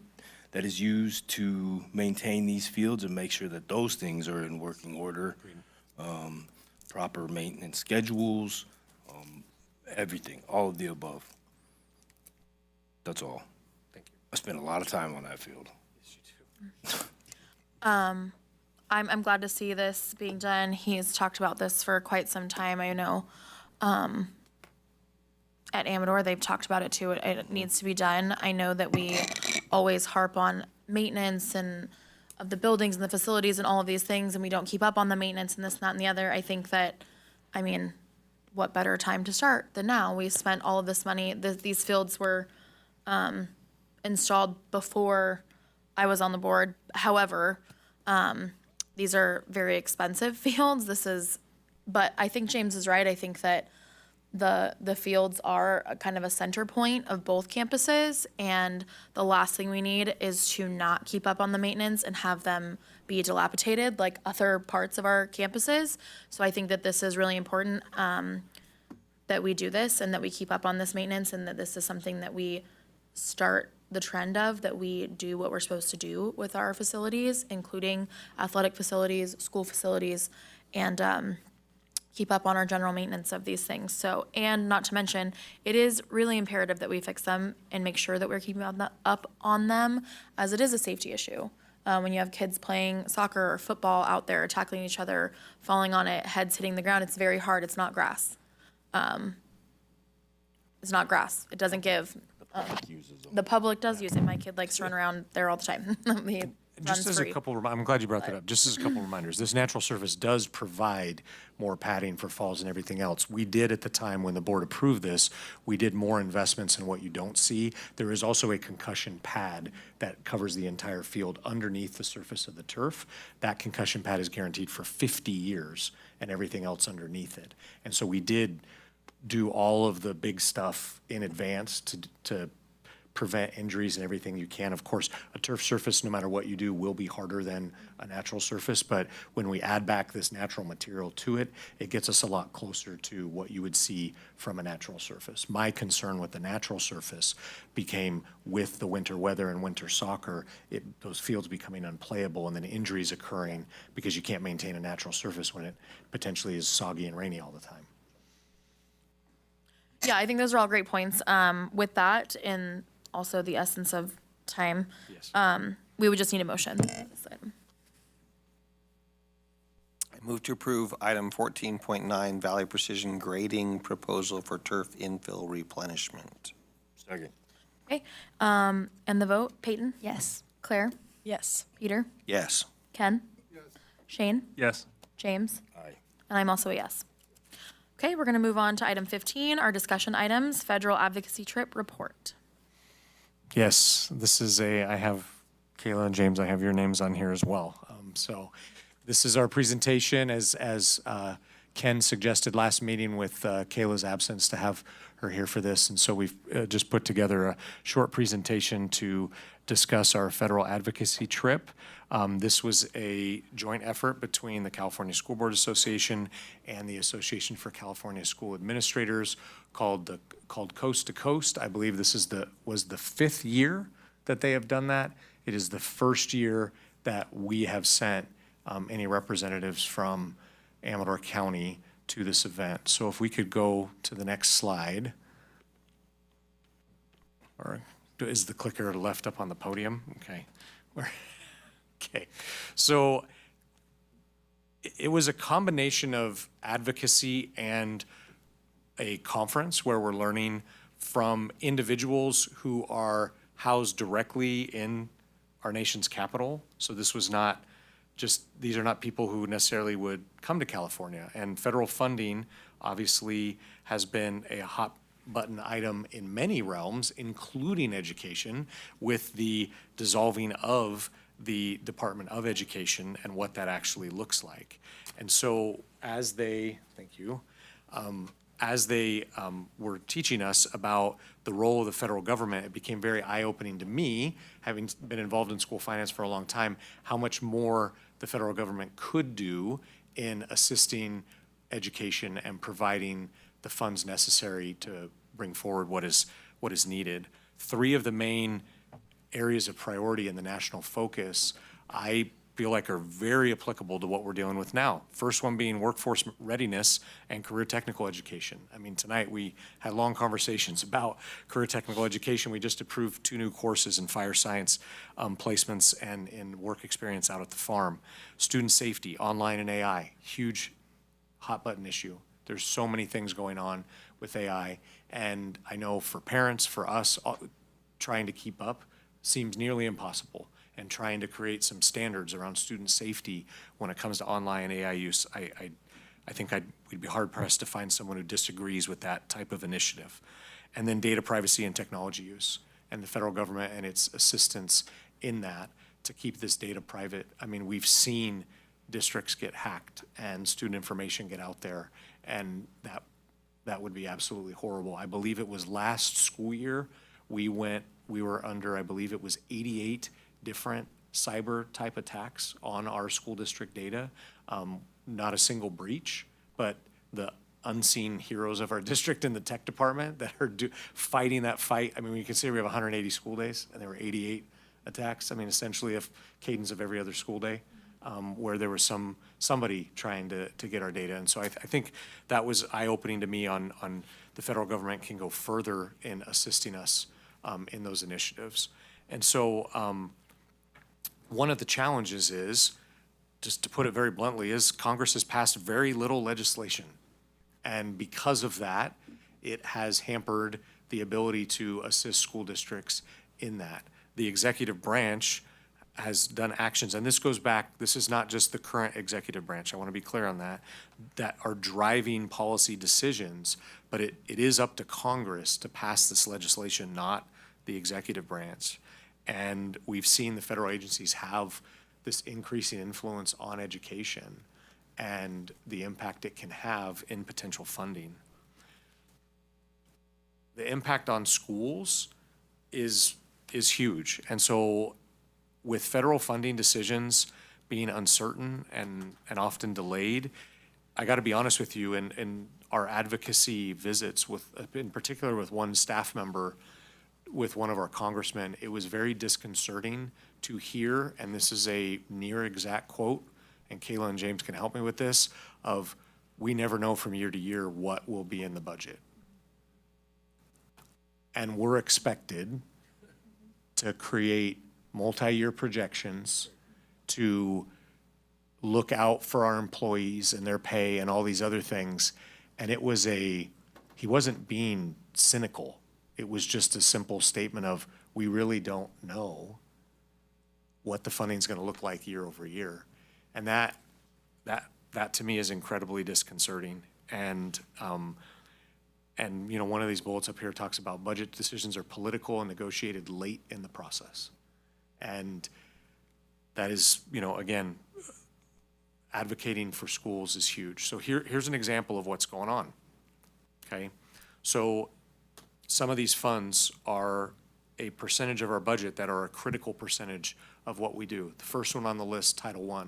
that is used to maintain these fields and make sure that those things are in working order. Proper maintenance schedules, everything, all of the above. That's all. Thank you. I spent a lot of time on that field. I'm glad to see this being done. He's talked about this for quite some time. I know at Amador, they've talked about it too. It needs to be done. I know that we always harp on maintenance and of the buildings and the facilities and all of these things, and we don't keep up on the maintenance and this, and that, and the other. I think that, I mean, what better time to start than now? We spent all of this money. These fields were installed before I was on the board. However, these are very expensive fields. But I think James is right. I think that the fields are kind of a center point of both campuses, and the last thing we need is to not keep up on the maintenance and have them be dilapidated like other parts of our campuses. So I think that this is really important, that we do this and that we keep up on this maintenance, and that this is something that we start the trend of, that we do what we're supposed to do with our facilities, including athletic facilities, school facilities, and keep up on our general maintenance of these things. So, and not to mention, it is really imperative that we fix them and make sure that we're keeping up on them, as it is a safety issue. When you have kids playing soccer or football out there, tackling each other, falling on it, heads hitting the ground, it's very hard. It's not grass. It's not grass. It doesn't give. The public does use it. My kid likes to run around there all the time. He Just runs as free. a couple, I'm glad you brought that up. Just as a couple reminders, this natural surface does provide more padding for falls and everything else. We did at the time when the board approved this, we did more investments in what you don't see. There is also a concussion pad that covers the entire field underneath the surface of the turf. That concussion pad is guaranteed for 50 years and everything else underneath it. And so we did do all of the big stuff in advance to prevent injuries and everything you can. Of course, a turf surface, no matter what you do, will be harder than a natural surface, but when we add back this natural material to it, it gets us a lot closer to what you would see from a natural surface. My concern with the natural surface became with the winter weather and winter soccer, those fields becoming unplayable and then injuries occurring because you can't maintain a natural surface when it potentially is soggy and rainy all the time. Yeah, I think those are all great points. With that, and also the essence of time, we would just need a motion. I move to approve item 14.9, Valley Precision Grading Proposal for Turf Infill Replenishment. Second. Okay, and the vote, Peyton? Yes. Claire? Yes. Peter? Yes. Ken? Yes. Shane? Yes. James? Aye. And I'm also a yes. Okay, we're gonna move on to item 15, our discussion items, Federal Advocacy Trip Report. Yes, this is I have Kayla and James, I have your names on here as well. So this is our presentation as Ken suggested last meeting with Kayla's absence to have her here for this. And so we've just put together a short presentation to discuss our federal advocacy trip. This was a joint effort between the California School Board Association and the Association for California School Administrators called Coast to Coast. I believe this was the 5th year that they have done that. It is the first year that we have sent any representatives from Amador County to this event. So if we could go to the next slide. Or is the clicker left up on the podium? Okay. Okay. So it was a combination of advocacy and a conference where we're learning from individuals who are housed directly in our nation's capital. So this was not just, these are not people who necessarily would come to California. And federal funding obviously has been a hot button item in many realms, including education, with the dissolving of the Department of Education and what that actually looks like. And so as they, thank you, as they were teaching us about the role of the federal government, it became very eye-opening to me, having been involved in school finance for a long time, how much more the federal government could do in assisting education and providing the funds necessary to bring forward what is needed. 3 of the main areas of priority in the national focus, I feel like are very applicable to what we're dealing with now. First one being workforce readiness and career technical education. I mean, tonight we had long conversations about career technical education. We just approved 2 new courses in fire science placements and in work experience out at the farm. Student safety, online and AI, huge hot button issue. There's so many things going on with AI. And I know for parents, for us, trying to keep up seems nearly impossible. And trying to create some standards around student safety when it comes to online AI use, I think we'd be hard pressed to find someone who disagrees with that type of initiative. And then data privacy and technology use, and the federal government and its assistance in that to keep this data private. I mean, we've seen districts get hacked and student information get out there, and that would be absolutely horrible. I believe it was last school year, we were under, I believe it was 88 different cyber type attacks on our school district data. Not a single breach, but the unseen heroes of our district in the tech department that are fighting that fight. I mean, we consider we have 180 school days and there were 88 attacks. I mean, essentially a cadence of every other school day where there was somebody trying to get our data. And so I think that was eye-opening to me on the federal government can go further in assisting us in those initiatives. And so one of the challenges is, just to put it very bluntly, is Congress has passed very little legislation. And because of that, it has hampered the ability to assist school districts in that. The executive branch has done actions, and this goes back, this is not just the current executive branch, I want to be clear on that are driving policy decisions, but it is up to Congress to pass this legislation, not the executive branch. And we've seen the federal agencies have this increasing influence on education and the impact it can have in potential funding. The impact on schools is huge. And so with federal funding decisions being uncertain and often delayed, I got to be honest with you, in our advocacy visits with, in particular with one staff member, with one of our congressmen, it was very disconcerting to hear, and this is a near exact quote, and Kayla and James can help me with this, of we never know from year to year what will be in the budget. And we're expected to create multi-year projections to look out for our employees and their pay and all these other things. And it was he wasn't being cynical. It was just a simple statement of, we really don't know what the funding is going to look like year over year. And that to me is incredibly disconcerting. And you know, one of these bullets up here talks about budget decisions are political and negotiated late in the process. And that is, you know, again, advocating for schools is huge. So here's an example of what's going on, okay? So some of these funds are a percentage of our budget that are a critical percentage of what we do. The first one on the list, Title I.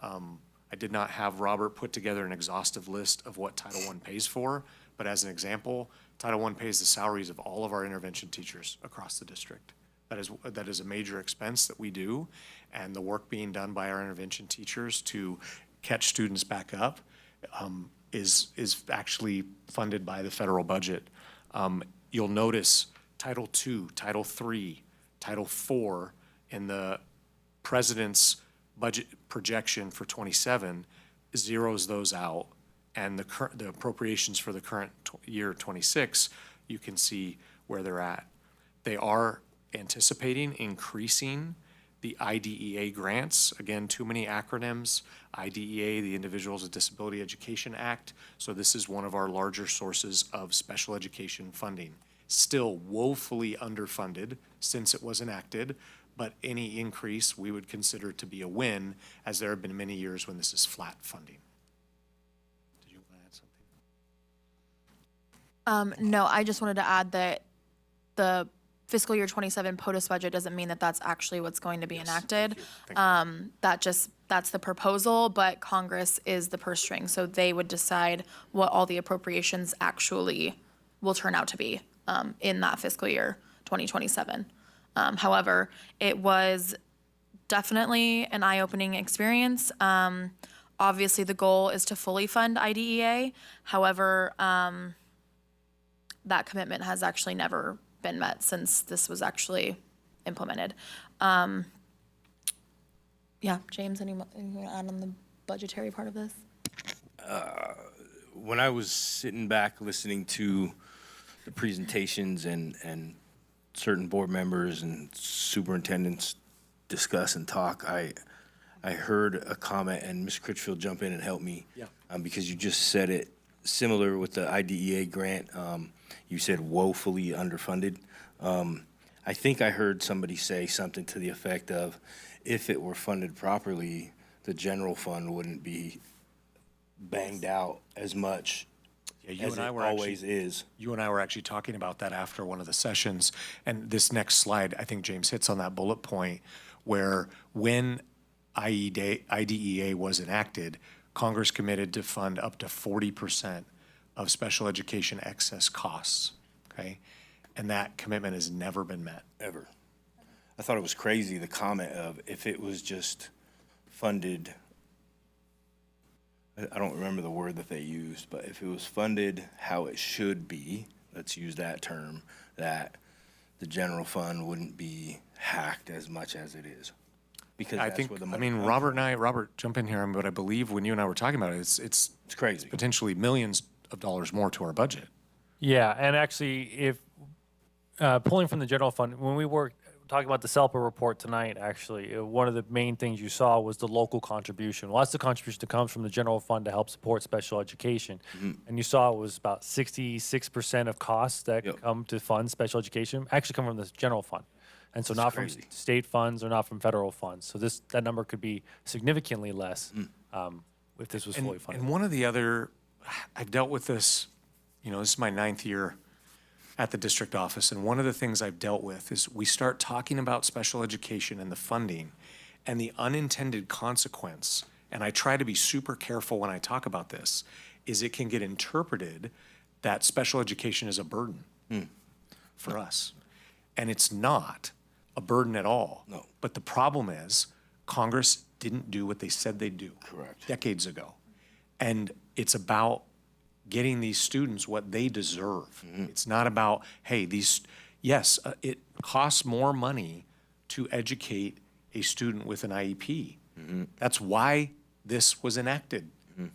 I did not have Robert put together an exhaustive list of what Title I pays for, but as an example, Title I pays the salaries of all of our intervention teachers across the district. That is a major expense that we do, and the work being done by our intervention teachers to catch students back up is actually funded by the federal budget. You'll notice Title II, Title III, Title IV in the president's budget projection for 27 zeroes those out, and the appropriations for the current year 26, you can see where they're at. They are anticipating increasing the IDEA grants. Again, too many acronyms. IDEA, the Individuals with Disability Education Act. So this is one of our larger sources of special education funding. Still woefully underfunded since it was enacted, but any increase we would consider to be a win, as there have been many years when this is flat funding. Did you want to add something? No, I just wanted to add that the fiscal year 27 POTUS budget doesn't mean that that's actually what's going to be enacted. That's the proposal, but Congress is the purse string, so they would decide what all the appropriations actually will turn out to be in that fiscal year 2027. However, it was definitely an eye-opening experience. Obviously, the goal is to fully fund IDEA. However, that commitment has actually never been met since this was actually implemented. Yeah, James, anything you want to add on the budgetary part of this? When I was sitting back listening to the presentations and certain board members and superintendents discuss and talk, I heard a comment, and Ms. Critchfield, jump in and help me. Yeah. Because you just said it similar with the IDEA grant. You said woefully underfunded. I think I heard somebody say something to the effect of, if it were funded properly, the general fund wouldn't be banged out as much as it always is. You and I were actually talking about that after one of the sessions. And this next slide, I think James hits on that bullet point, where when IDEA was enacted, Congress committed to fund up to 40% of special education excess costs, okay? And that commitment has never been met. Ever. I thought it was crazy, the comment of, if it was just funded, I don't remember the word that they used, but if it was funded how it should be, let's use that term, that the general fund wouldn't be hacked as much as it is. Because I that's think, where the I money mean, comes Robert, jump in here, but I believe when you and I were talking about it, it's crazy. Potentially millions of dollars more to our budget. Yeah, and actually, if pulling from the general fund, when we were talking about the SELPA report tonight, actually, one of the main things you saw was the local contribution. Well, that's the contribution that comes from the general fund to help support special education. And you saw it was about 66% of costs that come to fund special education actually come from the general fund. And so not from state funds or not from federal funds. So that number could be significantly less if this was fully funded. And one of the other, I've dealt with this, this is my 9th year at the district office, and one of the things I've dealt with is we start talking about special education and the funding and the unintended consequence, and I try to be super careful when I talk about this, is it can get interpreted that special education is a burden for us. And it's not a burden at all. No. But the problem is Congress didn't do what they said they'd do. Correct. Decades ago. And it's about getting these students what they deserve. It's not about, hey, it costs more money to educate a student with an IEP. That's why this was enacted,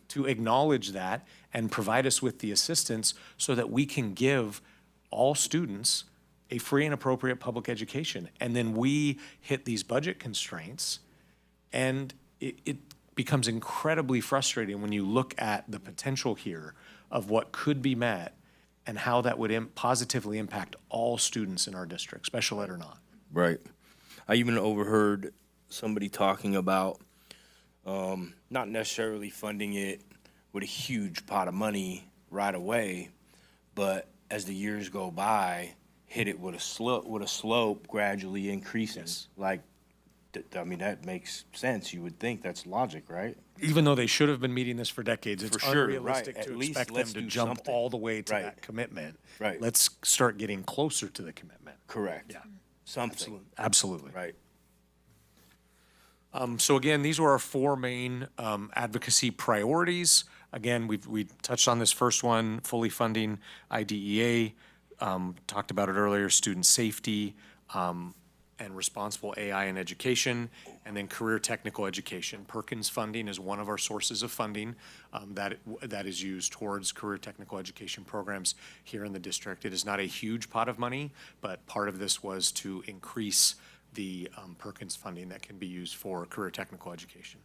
to acknowledge that and provide us with the assistance so that we can give all students a free and appropriate public education. And then we hit these budget constraints, and it becomes incredibly frustrating when you look at the potential here of what could be met and how that would positively impact all students in our district, special ed or not. Right. I even overheard somebody talking about not necessarily funding it with a huge pot of money right away, but as the years go by, hit it with a slope gradually increasing. Like, I mean, that makes sense. You would think that's logic, right? Even though they should have been meeting this for decades, it's unrealistic right. to At least expect them let's to do jump something. all the way to Right. that commitment. Right. Let's start getting closer to the commitment. Correct. Yeah. Something. Absolutely. Right. So again, these were our 4 main advocacy priorities. Again, we touched on this first one, fully funding IDEA, talked about it earlier, student safety, and responsible AI in education, and then career technical education. Perkins funding is one of our sources of funding that is used towards career technical education programs here in the district. It is not a huge pot of money, but part of this was to increase the Perkins funding that can be used for career technical education.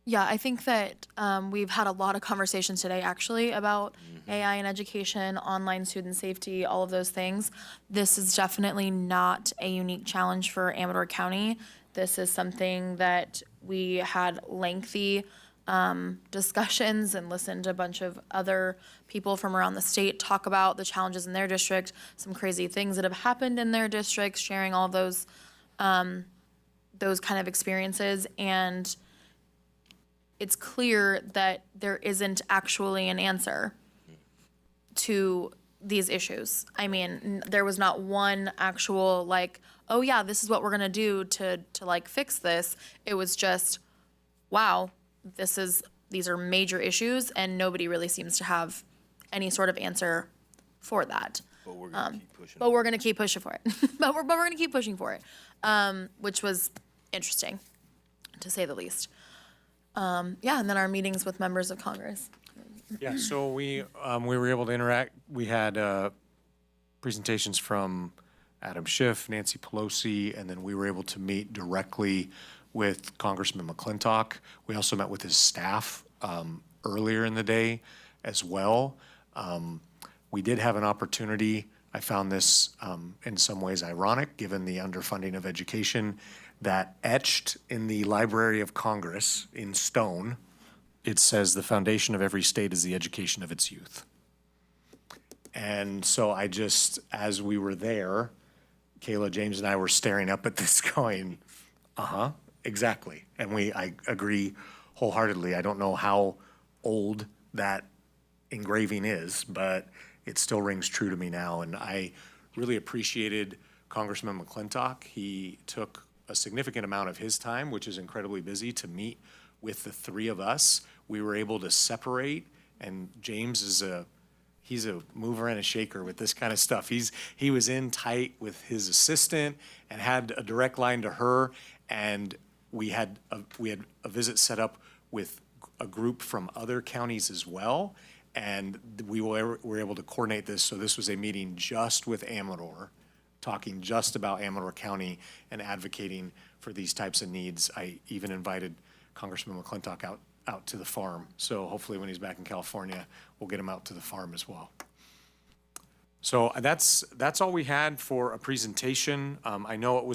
Yeah, I think that we've had a lot of conversations today actually about AI in education, online student safety, all of those things. This is definitely not a unique challenge for Amador County. This is something that we had lengthy discussions and listened to a bunch of other people from around the state talk about the challenges in their district, some crazy things that have happened in their districts, sharing all of those kind of experiences. And it's clear that there isn't actually an answer. to these issues. I mean, there was not one actual like, oh yeah, this is what we're gonna do to like fix this. It was just, wow, these are major issues, and nobody really seems to have any sort of answer for that. But we're gonna keep pushing. But we're gonna keep pushing for it. but we're gonna keep pushing for it, which was interesting, to say the least. Yeah, and then our meetings with members of Congress. Yeah, so we were able to interact. We had presentations from Adam Schiff, Nancy Pelosi, and then we were able to meet directly with Congressman McClintock. We also met with his staff earlier in the day as well. We did have an opportunity. I found this in some ways ironic, given the underfunding of education, that etched in the Library of Congress in stone, it says the foundation of every state is the education of its youth. And so I just, as we were there, Kayla, James, and I were staring up at this going, exactly. And I agree wholeheartedly. I don't know how old that engraving is, but it still rings true to me now. And I really appreciated Congressman McClintock. He took a significant amount of his time, which is incredibly busy, to meet with the three of us. We were able to separate, and James he's a mover and a shaker with this kind of stuff. He was in tight with his assistant and had a direct line to her, and we had a visit set up with a group from other counties as well, and we were able to coordinate this. So this was a meeting just with Amador, talking just about Amador County and advocating for these types of needs. I even invited Congressman McClintock out to the farm. So hopefully when he's back in California, we'll get him out to the farm as well. So that's all we had for a presentation. I know it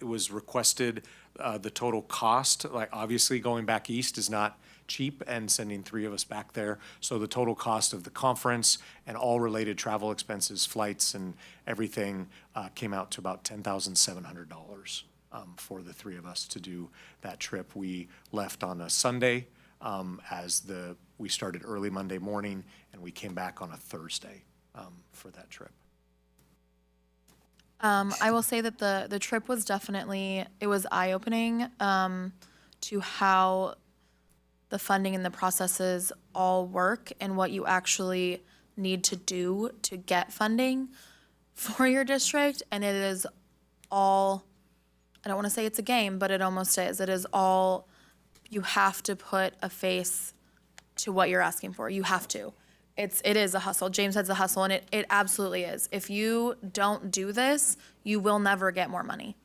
was requested, the total cost, like obviously going back east is not cheap, and sending three of us back there. So the total cost of the conference and all related travel expenses, flights and everything came out to about $10,700 for the three of us to do that trip. We left on a Sunday we started early Monday morning, and we came back on a Thursday for that trip. I will say that the trip was definitely, it was eye-opening to how the funding and the processes all work and what you actually need to do to get funding for your district. And it is all, I don't want to say it's a game, but it almost is. It is all, you have to put a face to what you're asking for. You have to. It is a hustle. James says a hustle, and it absolutely is. If you don't do this, you will never get more money.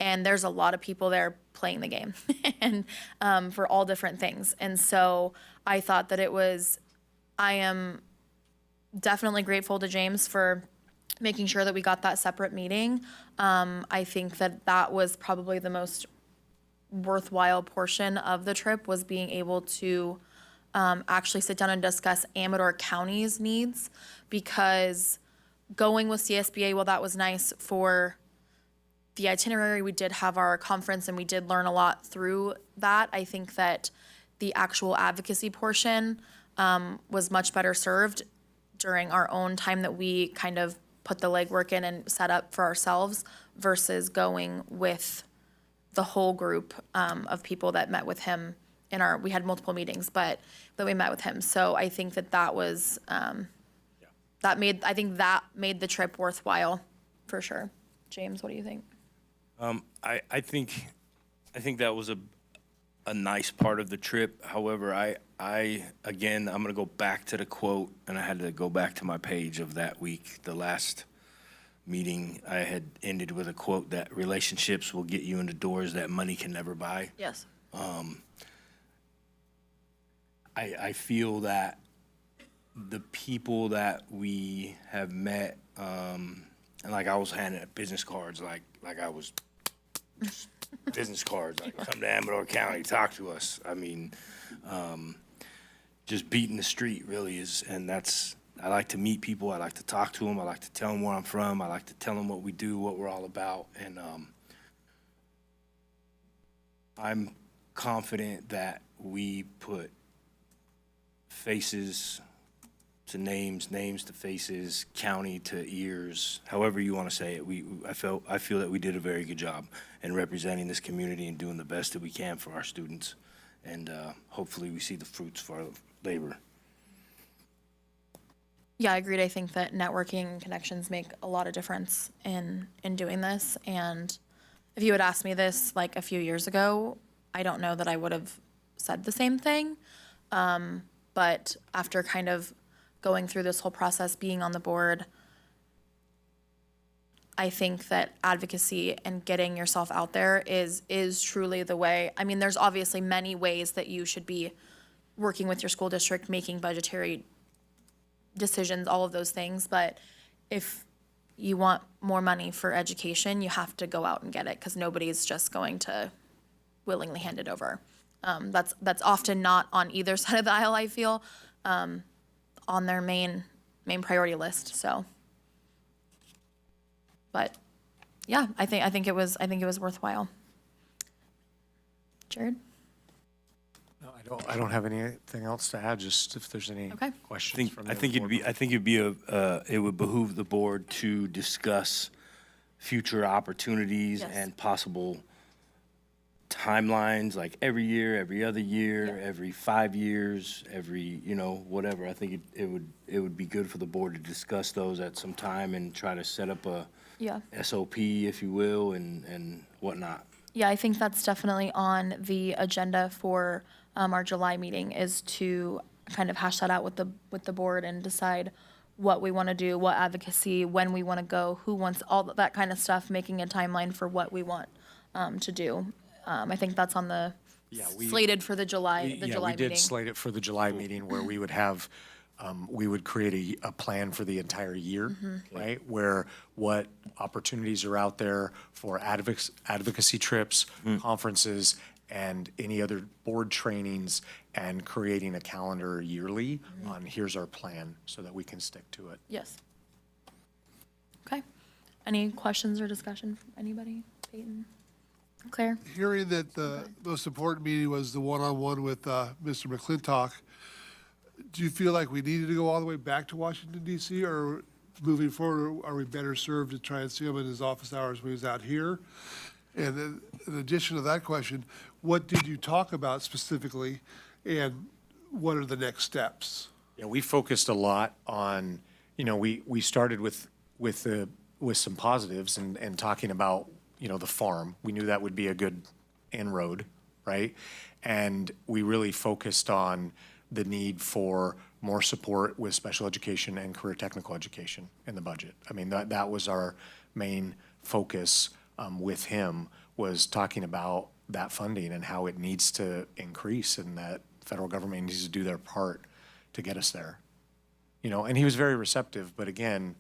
And there's a lot of people there playing the game and for all different things. And so I thought that I am definitely grateful to James for making sure that we got that separate meeting. I think that was probably the most worthwhile portion of the trip, was being able to actually sit down and discuss Amador County's needs, because going with CSBA, well, that was nice for the itinerary. We did have our conference and we did learn a lot through that. I think that the actual advocacy portion was much better served during our own time that we kind of put the legwork in and set up for ourselves, versus going with the whole group of people that met with him we had multiple meetings, but that we met with him. So I think that was, that made the trip worthwhile for sure. James, what do you think? I think that was a nice part of the trip. However, again, I'm gonna go back to the quote, and I had to go back to my page of that week. The last meeting I had ended with a quote that relationships will get you into doors that money can never buy. Yes. I feel that the people that we have met, and like I was handing out business cards, like I was business cards, like come to Amador County, talk to us. I mean, just beating the street really is, and I like to meet people. I like to talk to them. I like to tell them where I'm from. I like to tell them what we do, what we're all about. And I'm confident that we put faces to names, names to faces, county to ears, however you want to say it. I feel that we did a very good job in representing this community and doing the best that we can for our students. And hopefully we see the fruits for our labor. Yeah, I agreed. I think that networking and connections make a lot of difference in doing this. And if you had asked me this like a few years ago, I don't know that I would have said the same thing. But after kind of going through this whole process, being on the board, I think that advocacy and getting yourself out there is truly the way. I mean, there's obviously many ways that you should be working with your school district, making budgetary decisions, all of those things. But if you want more money for education, you have to go out and get it, because nobody's just going to willingly hand it over. That's often not on either side of the aisle, I feel, on their main priority list. So, but yeah, I think it was worthwhile. Jared? No, I don't have anything else to add, just if there's any questions from the I think it would behoove the board to discuss future opportunities and possible timelines, like every year, every other year, every 5 years, every, whatever. I think it would be good for the board to discuss those at some time and try to set up a SOP, if you will, and whatnot. Yeah, I think that's definitely on the agenda for our July meeting, is to kind of hash that out with the board and decide what we want to do, what advocacy, when we want to go, who wants, all that kind of stuff, making a timeline for what we want to do. I think that's on the slated for the July meeting. We did slate it for the July meeting, where we would have, we would create a plan for the entire year, right? Where what opportunities are out there for advocacy trips, conferences, and any other board trainings, and creating a calendar yearly on here's our plan so that we can stick to it. Yes. Okay. Any questions or discussion from anybody? Peyton? Claire? Hearing that the most important meeting was the one-on-one with Mr. McClintock, do you feel like we needed to go all the way back to Washington, D.C., or moving forward, are we better served to try and see him in his office hours when he's out here? And then, in addition to that question, what did you talk about specifically, and what are the next steps? Yeah, we focused a lot on, we started with some positives and talking about, the farm. We knew that would be a good inroad, right? And we really focused on the need for more support with special education and career technical education in the budget. I mean, that was our main focus with him, was talking about that funding and how it needs to increase, and that federal government needs to do their part to get us there. And he was very receptive, but again,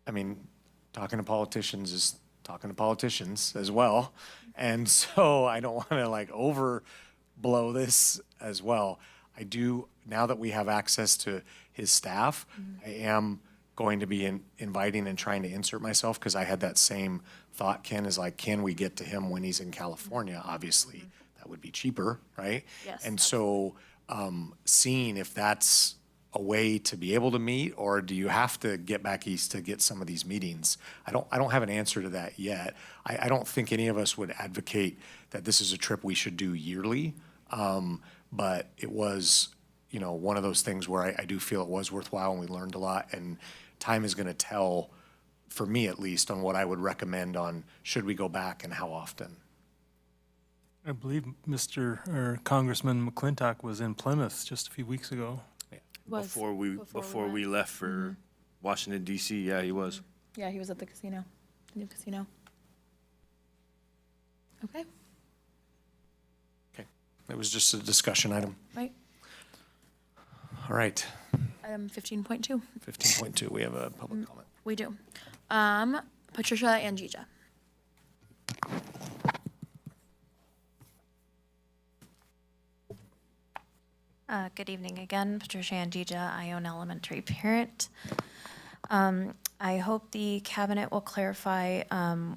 I mean, talking to politicians is talking to politicians as well. And so I don't want to overblow this as well. I do, now that we have access to his staff, I am going to be inviting and trying to insert myself, because I had that same thought, Ken, is can we get to him when he's in California? Obviously, that would be cheaper, right? Yes. And so seeing if that's a way to be able to meet, or do you have to get back east to get some of these meetings? I don't have an answer to that yet. I don't think any of us would advocate that this is a trip we should do yearly, but it was, one of those things where I do feel it was worthwhile, and we learned a lot, and time is going to tell, for me at least, on what I would recommend on should we go back and how often. I believe Congressman McClintock was in Plymouth just a few weeks ago. Before we left for Washington, D.C., yeah, he was. Yeah, he was at the casino, the new casino. Okay. Okay. It was just a discussion item. Right. All right. Item 15.2. 15.2, we have a public comment. We do. Patricia Angija. Good evening again, Patricia Angija, Ione Elementary parent. I hope the cabinet will clarify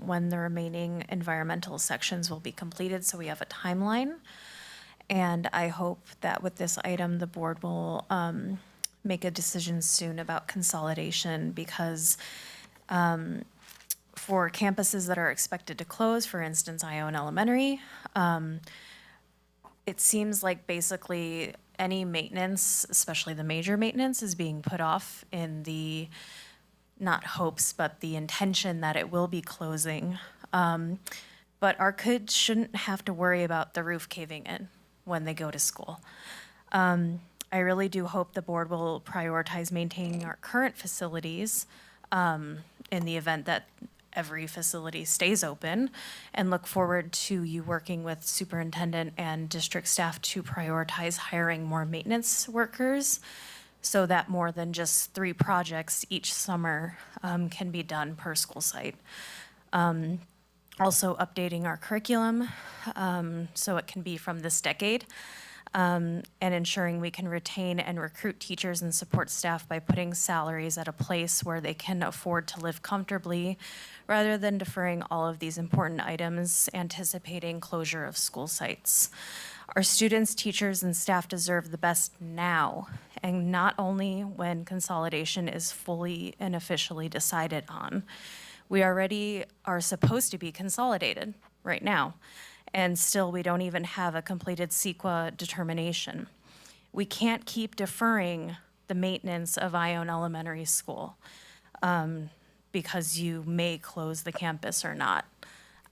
when the remaining environmental sections will be completed, so we have a timeline. And I hope that with this item, the board will make a decision soon about consolidation, because for campuses that are expected to close, for instance, Ione Elementary, it seems like basically any maintenance, especially the major maintenance, is being put off in the, not hopes, but the intention that it will be closing. But our kids shouldn't have to worry about the roof caving in when they go to school. I really do hope the board will prioritize maintaining our current facilities in the event that every facility stays open, and look forward to you working with superintendent and district staff to prioritize hiring more maintenance workers so that more than just 3 projects each summer can be done per school site. Also updating our curriculum so it can be from this decade, and ensuring we can retain and recruit teachers and support staff by putting salaries at a place where they can afford to live comfortably, rather than deferring all of these important items, anticipating closure of school sites. Our students, teachers, and staff deserve the best now, and not only when consolidation is fully and officially decided on. We already are supposed to be consolidated right now, and still we don't even have a completed CEQA determination. We can't keep deferring the maintenance of Ione Elementary School because you may close the campus or not.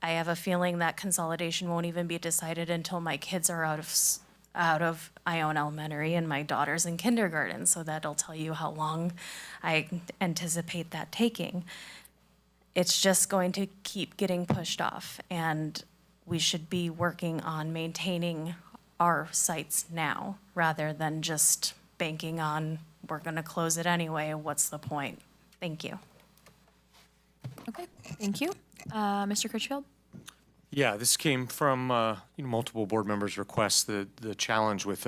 I have a feeling that consolidation won't even be decided until my kids are out of Ione Elementary and my daughter's in kindergarten, so that'll tell you how long I anticipate that taking. It's just going to keep getting pushed off, and we should be working on maintaining our sites now rather than just banking on we're going to close it anyway. What's the point? Thank you. Okay, thank you. Mr. Critchfield? Yeah, this came from multiple board members' requests. The challenge with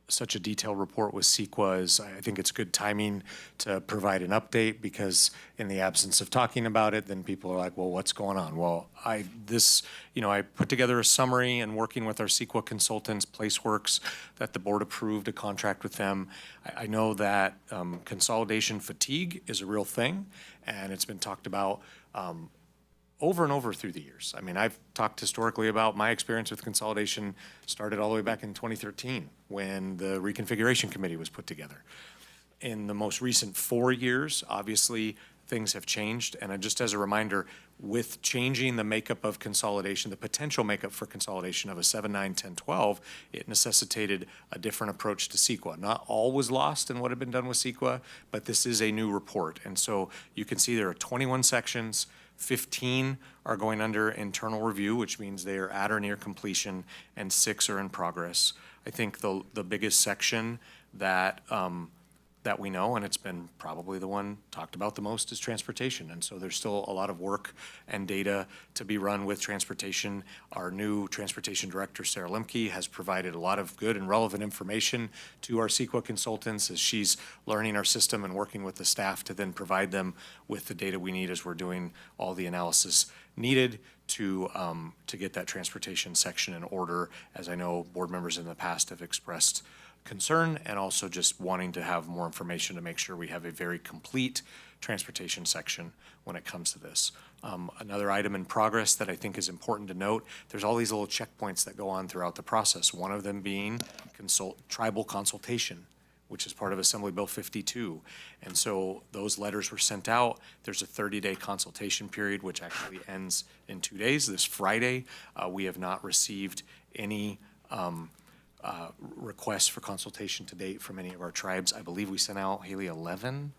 such a detailed report with CEQA is I think it's good timing to provide an update, because in the absence of talking about it, then people are like, well, what's going on? Well, I put together a summary, and working with our CEQA consultants, PlaceWorks, that the board approved a contract with them. I know that consolidation fatigue is a real thing, and it's been talked about over and over through the years. I mean, I've talked historically about my experience with consolidation started all the way back in 2013 when the reconfiguration committee was put together. In the most recent 4 years, obviously, things have changed. And just as a reminder, with changing the makeup of consolidation, the potential makeup for consolidation of a 7, 9, 10, 12, it necessitated a different approach to CEQA. Not all was lost in what had been done with CEQA, but this is a new report. And so you can see there are 21 sections. 15 are going under internal review, which means they are at or near completion, and 6 are in progress. I think the biggest section that we know, and it's been probably the one talked about the most, is transportation. And so there's still a lot of work and data to be run with transportation. Our new transportation director, Sarah Lemke, has provided a lot of good and relevant information to our CEQA consultants as she's learning our system and working with the staff to then provide them with the data we need as we're doing all the analysis needed to get that transportation section in order, as I know board members in the past have expressed concern, and also just wanting to have more information to make sure we have a very complete transportation section when it comes to this. Another item in progress that I think is important to note, there's all these little checkpoints that go on throughout the process, one of them being tribal consultation, which is part of Assembly Bill 52. And so those letters were sent out. There's a 30-day consultation period, which actually ends in 2 days. This Friday, we have not received any requests for consultation to date from any of our tribes. I believe we sent out, Haley, 11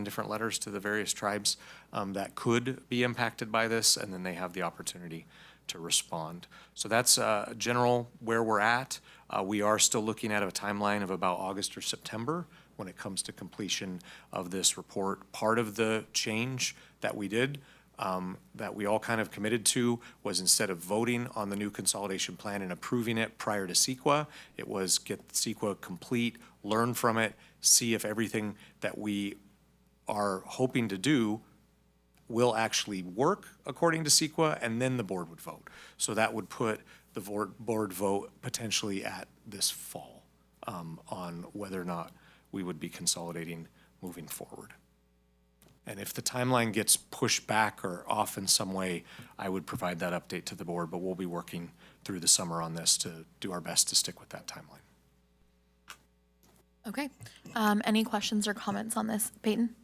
different letters to the various tribes that could be impacted by this, and then they have the opportunity to respond. So that's general where we're at. We are still looking at a timeline of about August or September when it comes to completion of this report. Part of the change that we did that we all kind of committed to was, instead of voting on the new consolidation plan and approving it prior to CEQA, it was get CEQA complete, learn from it, see if everything that we are hoping to do will actually work according to CEQA, and then the board would vote. So that would put the board vote potentially at this fall on whether or not we would be consolidating moving forward. And if the timeline gets pushed back or off in some way, I would provide that update to the board, but we'll be working through the summer on this to do our best to stick with that timeline. Okay. Any questions or comments on this? Peyton?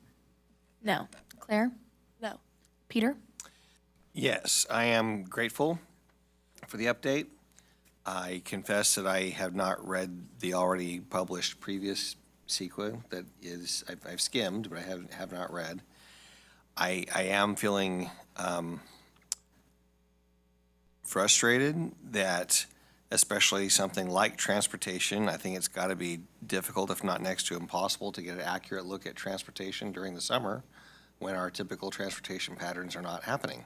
No. Claire? No. Peter? Yes, I am grateful for the update. I confess that I have not read the already published previous CEQA that is, I've skimmed, but I have not read. I am feeling frustrated that especially something like transportation, I think it's got to be difficult, if not next to impossible, to get an accurate look at transportation during the summer when our typical transportation patterns are not happening.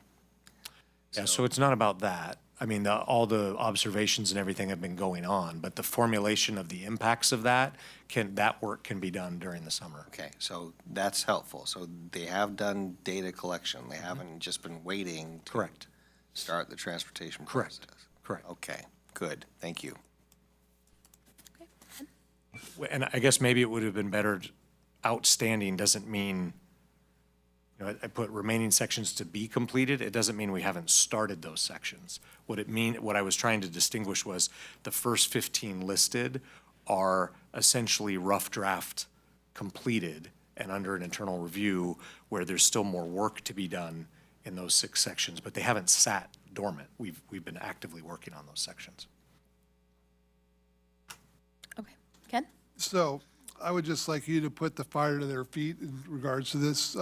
Yeah, so it's not about that. I mean, all the observations and everything have been going on, but the formulation of the impacts of that work can be done during the summer. Okay, so that's helpful. So they have done data collection. They haven't just been waiting to Correct. start the transportation Correct. process. Correct. Okay, good. Thank you. And I guess maybe it would have been better, outstanding doesn't mean, you know, I put remaining sections to be completed. It doesn't mean we haven't started those sections. What I was trying to distinguish was the first 15 listed are essentially rough draft completed and under an internal review where there's still more work to be done in those 6 sections, but they haven't sat dormant. We've been actively working on those sections. Okay. Ken? So I would just like you to put the fire to their feet in regards to this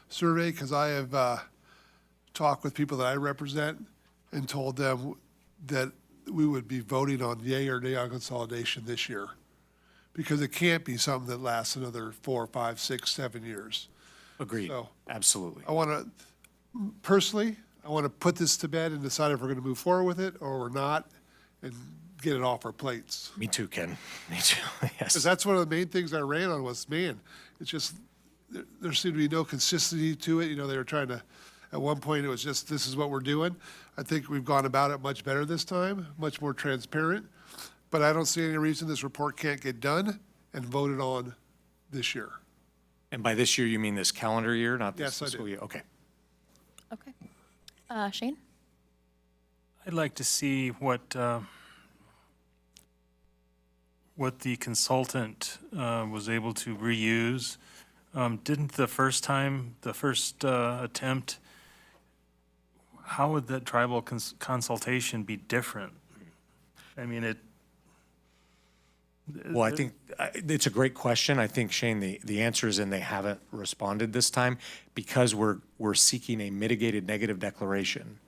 survey, because I have talked with people that I represent and told them that we would be voting on yay or nay on consolidation this year, because it can't be something that lasts another 4, 5, 6, 7 years. Agreed. So Absolutely. I want to, personally, I want to put this to bed and decide if we're going to move forward with it or we're not, and get it off our plates. Me too, Ken. Me too. Yes. Because that's one of the main things I ran on was, man, it's just, there seemed to be no consistency to it. You know, they were trying to, at one point it was just, this is what we're doing. I think we've gone about it much better this time, much more transparent. But I don't see any reason this report can't get done and voted on this year. And by this year, you mean this calendar year, not this Yes, I fiscal do. year? Okay. Okay. Shane? I'd like to see what the consultant was able to reuse. Didn't the first attempt, how would that tribal consultation be different? I mean, Well, I think it's a great question. I think, Shane, the answer is, and they haven't responded this time, because we're seeking a mitigated negative declaration,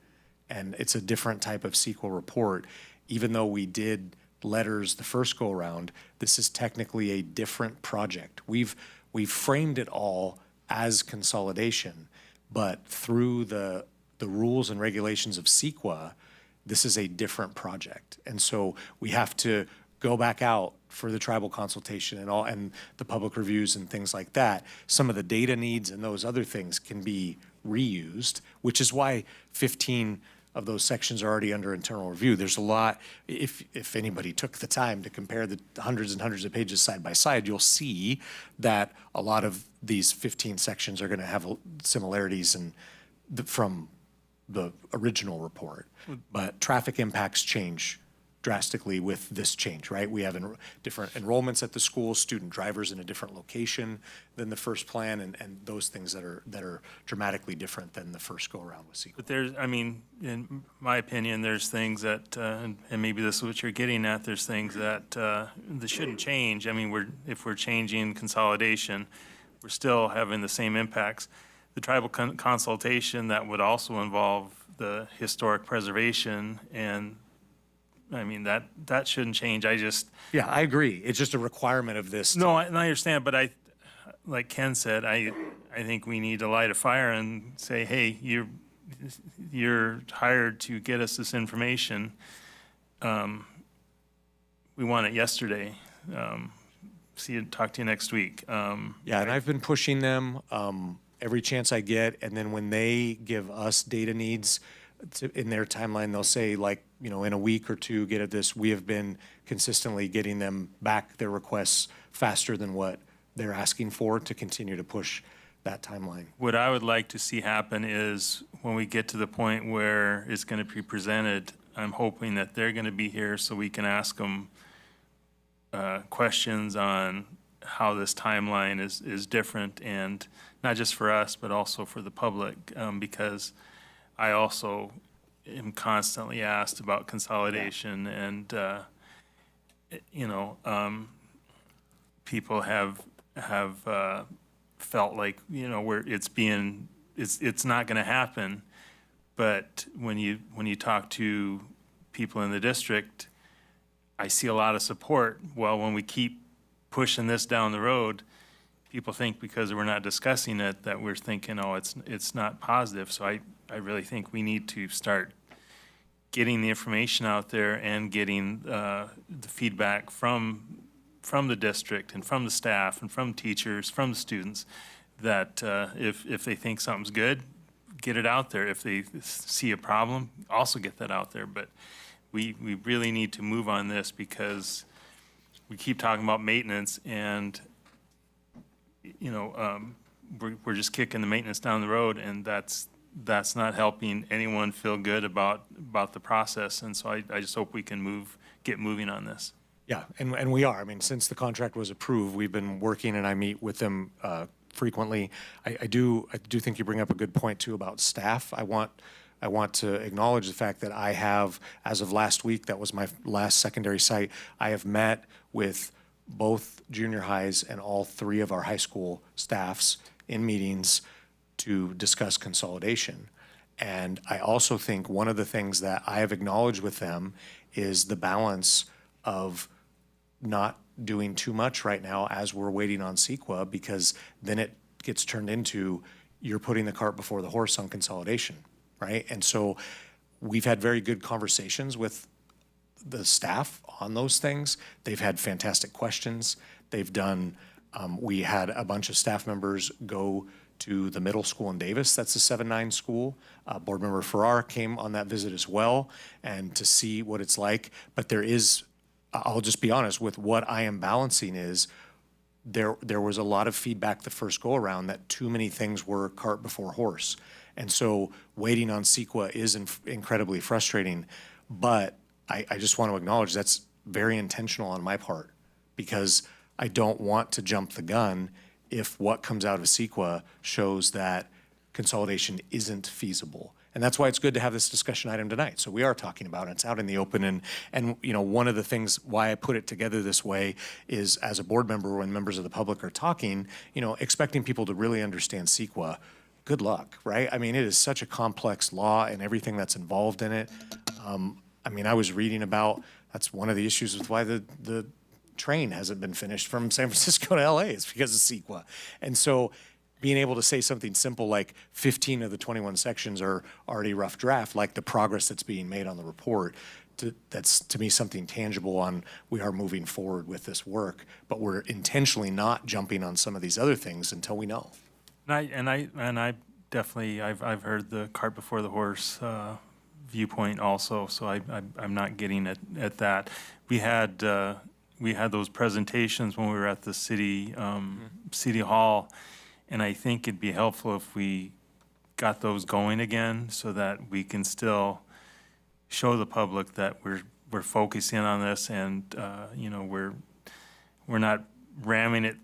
and it's a different type of CEQA report. Even though we did letters the first go around, this is technically a different project. We've framed it all as consolidation, but through the rules and regulations of CEQA, this is a different project. And so we have to go back out for the tribal consultation and the public reviews and things like that. Some of the data needs and those other things can be reused, which is why 15 of those sections are already under internal review. There's a lot, if anybody took the time to compare the hundreds and hundreds of pages side by side, you'll see that a lot of these 15 sections are gonna have similarities from the original report. But traffic impacts change drastically with this change, right? We have different enrollments at the school, student drivers in a different location than the first plan, and those things that are dramatically different than the first go around with CEQA. but there's, I mean, in my opinion, there's things that, and maybe this is what you're getting at, there's things that shouldn't change. I mean, if we're changing consolidation, we're still having the same impacts. The tribal consultation, that would also involve the historic preservation, and I mean, that shouldn't change. Yeah, I agree. It's just a requirement of this. No, I understand, but like Ken said, I think we need to light a fire and say, hey, you're hired to get us this information. We want it yesterday. Talk to you next week. Yeah, and I've been pushing them every chance I get, and then when they give us data needs, in their timeline, they'll say like, you know, in a week or two, get at this. We have been consistently getting them back their requests faster than what they're asking for to continue to push that timeline. What I would like to see happen is when we get to the point where it's going to be presented, I'm hoping that they're going to be here so we can ask them questions on how this timeline is different, and not just for us, but also for the public, because I also am constantly asked about consolidation, and you know, people have felt like, you know, where it's not going to happen. But when you talk to people in the district, I see a lot of support. Well, when we keep pushing this down the road, people think because we're not discussing it that we're thinking, oh, it's not positive. So I really think we need to start getting the information out there and getting the feedback from the district and from the staff and from teachers, from the students, that if they think something's good, get it out there. If they see a problem, also get that out there. But we really need to move on this, because we keep talking about maintenance, and you know, we're just kicking the maintenance down the road, and that's not helping anyone feel good about the process. And so I just hope we can get moving on this. Yeah, and we are. I mean, since the contract was approved, we've been working, and I meet with them frequently. I do think you bring up a good point too about staff. I want to acknowledge the fact that I have, as of last week, that was my last secondary site, I have met with both junior highs and all 3 of our high school staffs in meetings to discuss consolidation. And I also think one of the things that I have acknowledged with them is the balance of not doing too much right now as we're waiting on CEQA, because then it gets turned into you're putting the cart before the horse on consolidation, right? And so we've had very good conversations with the staff on those things. They've had fantastic questions. They've done, we had a bunch of staff members go to the middle school in Davis. That's a 7-9 school. Board Member Farrar came on that visit as well, and to see what it's like. But there is, I'll just be honest, with what I am balancing is there was a lot of feedback the first go around that too many things were cart before horse. And so waiting on CEQA is incredibly frustrating, but I just want to acknowledge that's very intentional on my part, because I don't want to jump the gun if what comes out of CEQA shows that consolidation isn't feasible. And that's why it's good to have this discussion item tonight. So we are talking about it. It's out in the open. And you know, one of the things why I put it together this way is, as a board member, when members of the public are talking, you know, expecting people to really understand CEQA, good luck, right? I mean, it is such a complex law and everything that's involved in it. I mean, I was reading about, that's one of the issues with why the train hasn't been finished from San Francisco to LA. It's because of CEQA. And so being able to say something simple like 15 of the 21 sections are already rough draft, like the progress that's being made on the report, that's to me something tangible on we are moving forward with this work, but we're intentionally not jumping on some of these other things until we know. And I definitely, I've heard the cart before the horse viewpoint also, so I'm not getting at that. We had those presentations when we were at the city hall, and I think it'd be helpful if we got those going again so that we can still show the public that we're focusing on this, and you know, we're not ramming it,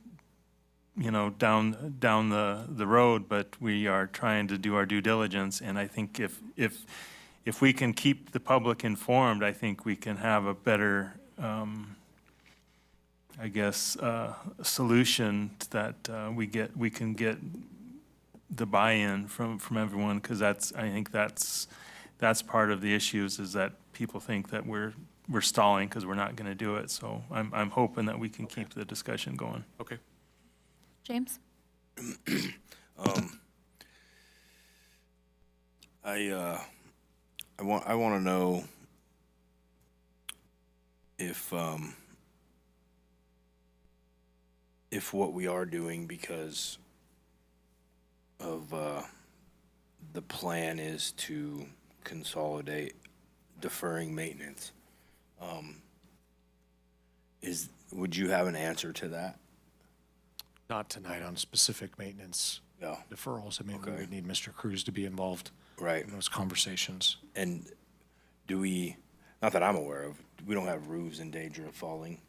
you know, down the road, but we are trying to do our due diligence. And I think if we can keep the public informed, I think we can have a better, I guess, solution that we can get the buy-in from everyone, because I think that's part of the issues, is that people think that we're stalling because we're not going to do it. So I'm hoping that we can keep the discussion going. Okay. James? I want to know if what we are doing, because of the plan is to consolidate deferring maintenance. Would you have an answer to that? Not tonight on specific maintenance Yeah. deferrals. I mean, we Okay. would need Mr. Cruz to be involved Right. in those conversations. And do we, not that I'm aware of, we don't have roofs in danger of falling?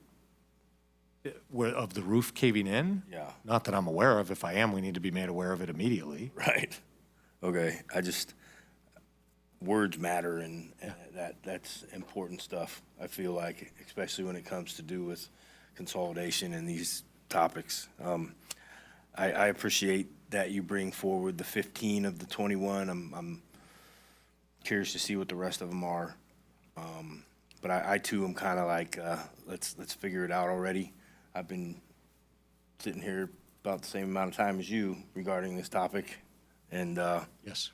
Of the roof caving in? Yeah. Not that I'm aware of. If I am, we need to be made aware of it immediately. Right. Okay, words matter, and that's important stuff, I feel like, especially when it comes to do with consolidation and these topics. I appreciate that you bring forward the 15 of the 21. I'm curious to see what the rest of them are. But I too am kind of like, let's figure it out already. I've been sitting here about the same amount of time as you regarding this topic, and Yes.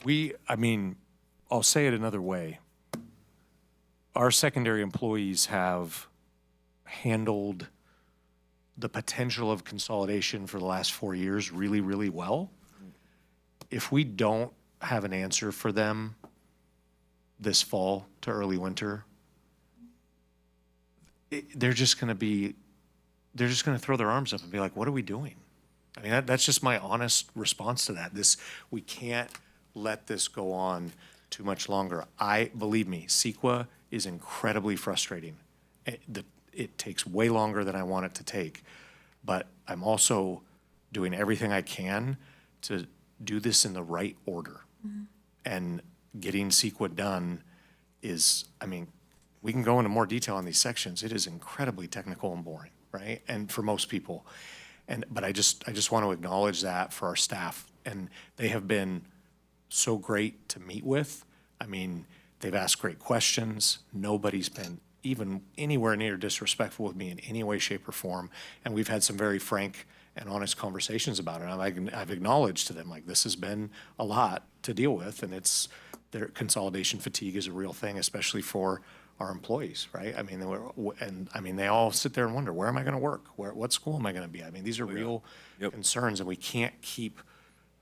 I mean, I'll say it another way. Our secondary employees have handled the potential of consolidation for the last 4 years really, really well. If we don't have an answer for them this fall to early winter, they're just going to throw their arms up and be like, what are we doing? I mean, that's just my honest response to that. We can't let this go on too much longer. Believe me, CEQA is incredibly frustrating. It takes way longer than I want it to take, but I'm also doing everything I can to do this in the right order. And getting CEQA done is, I mean, we can go into more detail on these sections. It is incredibly technical and boring, right? And for most people. But I just want to acknowledge that for our staff. And they have been so great to meet with. I mean, they've asked great questions. Nobody's been even anywhere near disrespectful with me in any way, shape, or form. And we've had some very frank and honest conversations about it. I've acknowledged to them, like, this has been a lot to deal with, and their consolidation fatigue is a real thing, especially for our employees, right? I mean, they all sit there and wonder, where am I going to work? What school am I going to be at? I mean, these are real concerns, and we can't keep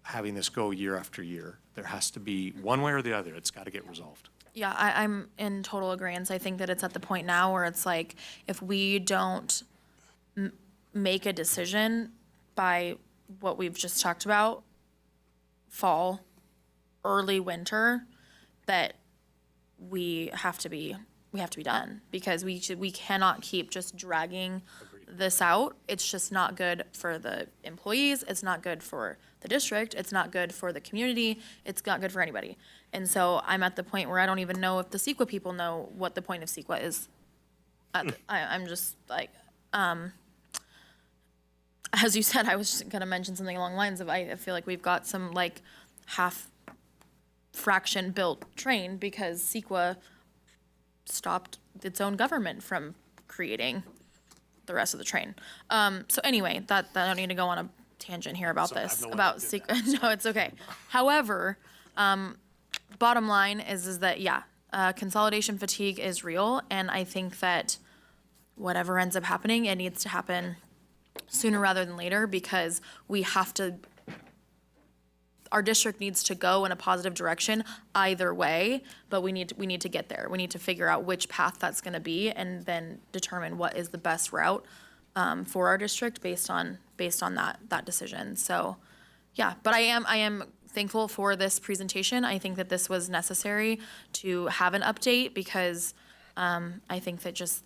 having this go year after year. There has to be one way or the other. It's got to get resolved. Yeah, I'm in total agreement. I think that it's at the point now where it's like, if we don't make a decision by what we've just talked about, fall, early winter, that we have to be done, because we cannot keep just dragging this out. It's just not good for the employees. It's not good for the district. It's not good for the community. It's not good for anybody. And so I'm at the point where I don't even know if the CEQA people know what the point of CEQA is. I'm just like, as you said, I was just going to mention something along the lines of, I feel like we've got some like half fraction built train because CEQA stopped its own government from creating the rest of the train. So anyway, that I don't need to go on a tangent here about this, about CEQA. No, it's okay. However, bottom line is that, yeah, consolidation fatigue is real, and I think that whatever ends up happening, it needs to happen sooner rather than later, because we have to, our district needs to go in a positive direction either way, but we need to get there. We need to figure out which path that's going to be, and then determine what is the best route for our district based on that decision. So, yeah, but I am thankful for this presentation. I think that this was necessary to have an update, because I think that just,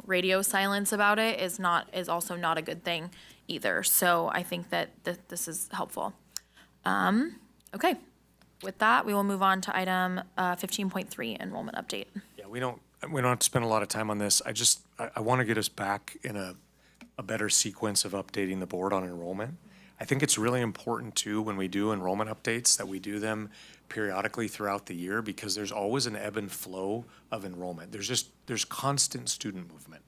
radio silence about it is also not a good thing either. So I think that this is helpful. Okay, with that, we will move on to item 15.3, enrollment update. Yeah, we don't have to spend a lot of time on this. I want to get us back in a better sequence of updating the board on enrollment. I think it's really important too, when we do enrollment updates, that we do them periodically throughout the year, because there's always an ebb and flow of enrollment. There's constant student movement.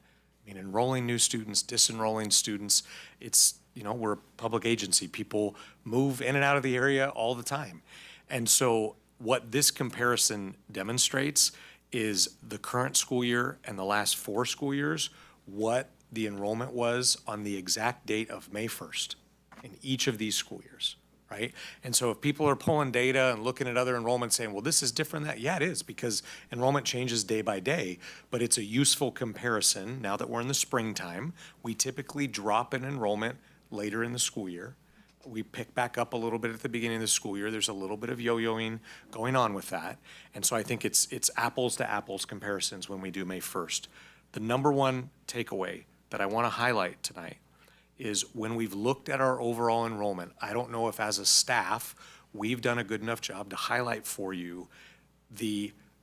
I mean, enrolling new students, disenrolling students. It's, we're a public agency. People move in and out of the area all the time. And so what this comparison demonstrates is the current school year and the last 4 school years, what the enrollment was on the exact date of May 1st in each of these school years. right? And so if people are pulling data and looking at other enrollment saying, well, this is different than that, yeah, it is, because enrollment changes day by day, but it's a useful comparison. Now that we're in the springtime, we typically drop in enrollment later in the school year. We pick back up a little bit at the beginning of the school year. There's a little bit of yo-yoing going on with that. And so I think it's apples to apples comparisons when we do May 1st. The number one takeaway that I want to highlight tonight is when we've looked at our overall enrollment, I don't know if as a staff, we've done a good enough job to highlight for you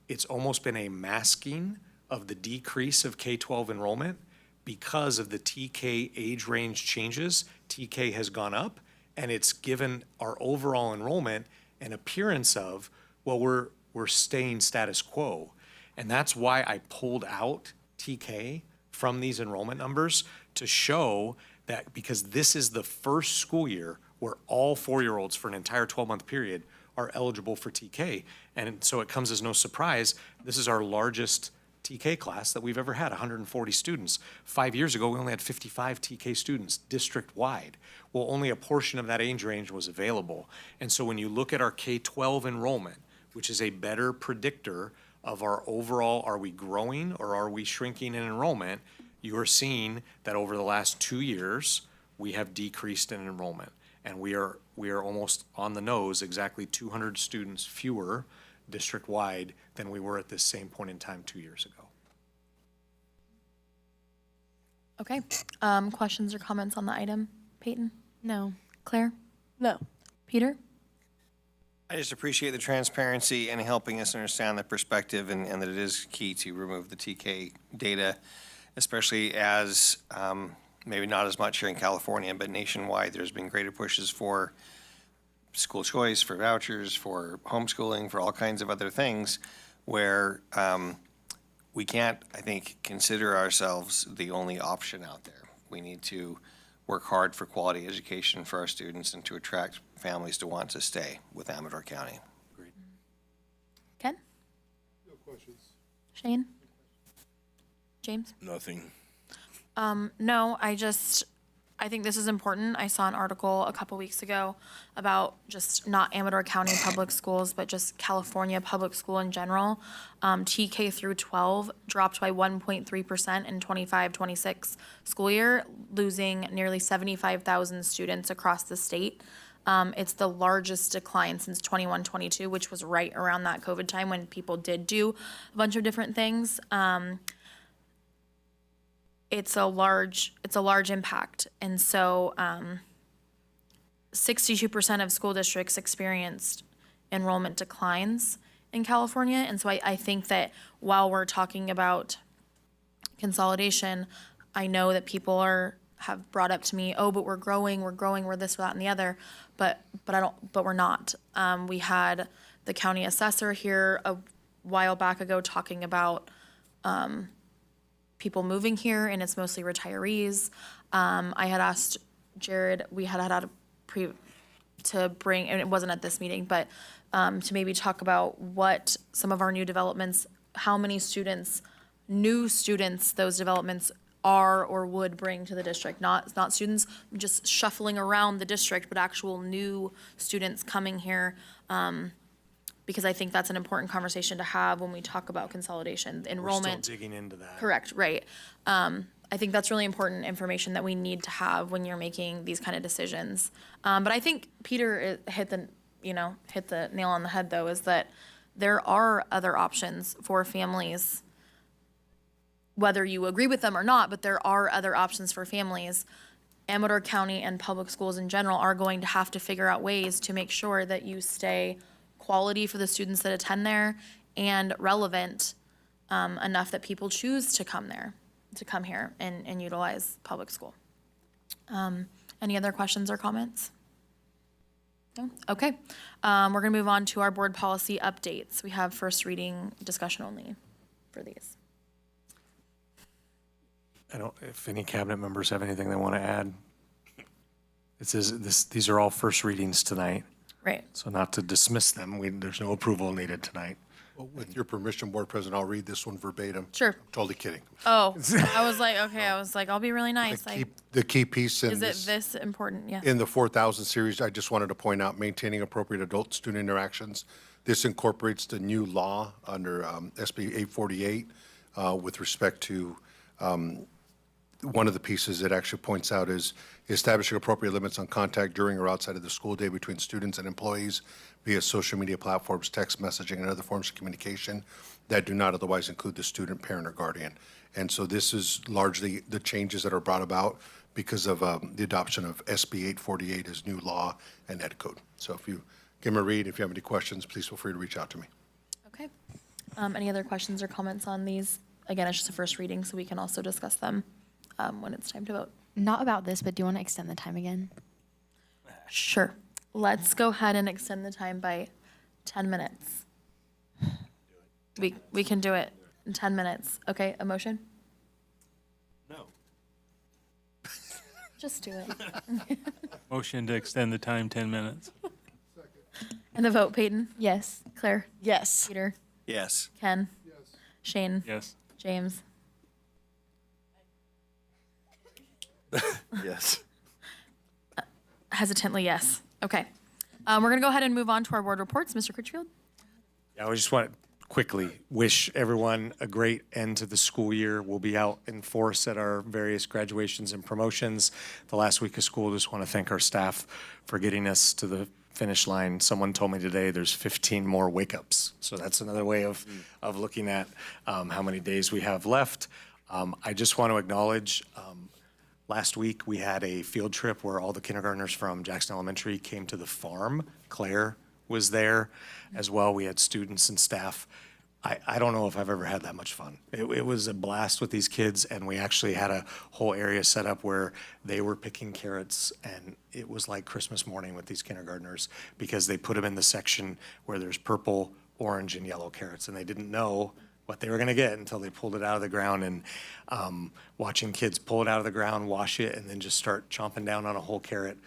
it's almost been a masking of the decrease of K-12 enrollment because of the TK age range changes. TK has gone up, and it's given our overall enrollment an appearance of, well, we're staying status quo. And that's why I pulled out TK from these enrollment numbers to show that, because this is the first school year where all 4-year-olds for an entire 12-month period are eligible for TK. And so it comes as no surprise, this is our largest TK class that we've ever had, 140 students. 5 years ago, we only had 55 TK students district-wide. Well, only a portion of that age range was available. And so when you look at our K-12 enrollment, which is a better predictor of our overall, are we growing or are we shrinking in enrollment, you are seeing that over the last 2 years, we have decreased in enrollment. And we are almost on the nose, exactly 200 students fewer district-wide than we were at this same point in time 2 years ago. Okay. Questions or comments on the item? Peyton? No. Claire? No. Peter? I just appreciate the transparency and helping us understand the perspective and that it is key to remove the TK data, especially as maybe not as much here in California, but nationwide, there's been greater pushes for school choice, for vouchers, for homeschooling, for all kinds of other things where we can't, I think, consider ourselves the only option out there. We need to work hard for quality education for our students and to attract families to want to stay with Amador County. Ken? No questions. Shane? James? Nothing. No, I think this is important. I saw an article a couple weeks ago about just not Amador County public schools, but just California public school in general. TK through 12 dropped by 1.3% in 25-26 school year, losing nearly 75,000 students across the state. It's the largest decline since 21-22, which was right around that COVID time when people did do a bunch of different things. It's a large impact. And so 62% of school districts experienced enrollment declines in California. And so I think that while we're talking about consolidation, I know that people have brought up to me, oh, but we're growing, we're this, we're that, and the other, but we're not. We had the county assessor here a while back ago talking about people moving here, and it's mostly retirees. I had asked Jared, we had to bring, and it wasn't at this meeting, but to maybe talk about what some of our new developments, how many new students those developments are or would bring to the district. Not students just shuffling around the district, but actual new students coming here. Because I think that's an important conversation to have when we talk about consolidation, enrollment. We're still digging into that. Correct, right. I think that's really important information that we need to have when you're making these kind of decisions. But I think Peter hit the nail on the head, though, is that there are other options for families, whether you agree with them or not, but there are other options for families. Amador County and public schools in general are going to have to figure out ways to make sure that you stay quality for the students that attend there and relevant enough that people choose to come here and utilize public school. Any other questions or comments? No? Okay. We're going to move on to our board policy updates. We have first reading discussion only for these. If any cabinet members have anything they want to add. These are all first readings tonight. Right. So not to dismiss them, there's no approval needed tonight. Well, with your permission, Board President, I'll read this one verbatim. Sure. Totally kidding. Oh, I was like, okay, I'll be really nice. The key piece in Is it this, this important? Yes. in the 4,000 series, I just wanted to point out maintaining appropriate adult-student interactions. This incorporates the new law under SB 848 with respect to one of the pieces it actually points out is establishing appropriate limits on contact during or outside of the school day between students and employees via social media platforms, text messaging, and other forms of communication that do not otherwise include the student, parent, or guardian. And so this is largely the changes that are brought about because of the adoption of SB 848 as new law and ed code. So if you give them a read, if you have any questions, please feel free to reach out to me. Okay. Any other questions or comments on these? Again, it's just a first reading, so we can also discuss them when it's time to vote. Not about this, but do you want to extend the time again? Sure. Let's go ahead and extend the time by 10 minutes. We can do it in 10 minutes. Okay, a motion? No. Just do it. Motion to extend the time 10 minutes. And the vote, Peyton? Yes. Claire? Yes. Peter? Yes. Ken? Shane? Yes. James? Yes. Hesitantly, yes. Okay. We're going to go ahead and move on to our board reports. Mr. Critchfield? I just want to quickly wish everyone a great end to the school year. We'll be out in force at our various graduations and promotions the last week of school. Just want to thank our staff for getting us to the finish line. Someone told me today there's 15 more wake-ups. So that's another way of looking at how many days we have left. I just want to acknowledge last week we had a field trip where all the kindergartners from Jackson Elementary came to the farm. Claire was there as well. We had students and staff. I don't know if I've ever had that much fun. It was a blast with these kids, and we actually had a whole area set up where they were picking carrots, and it was like Christmas morning with these kindergartners because they put them in the section where there's purple, orange, and yellow carrots, and they didn't know what they were going to get until they pulled it out of the ground. And watching kids pull it out of the ground, wash it, and then just start chomping down on a whole carrot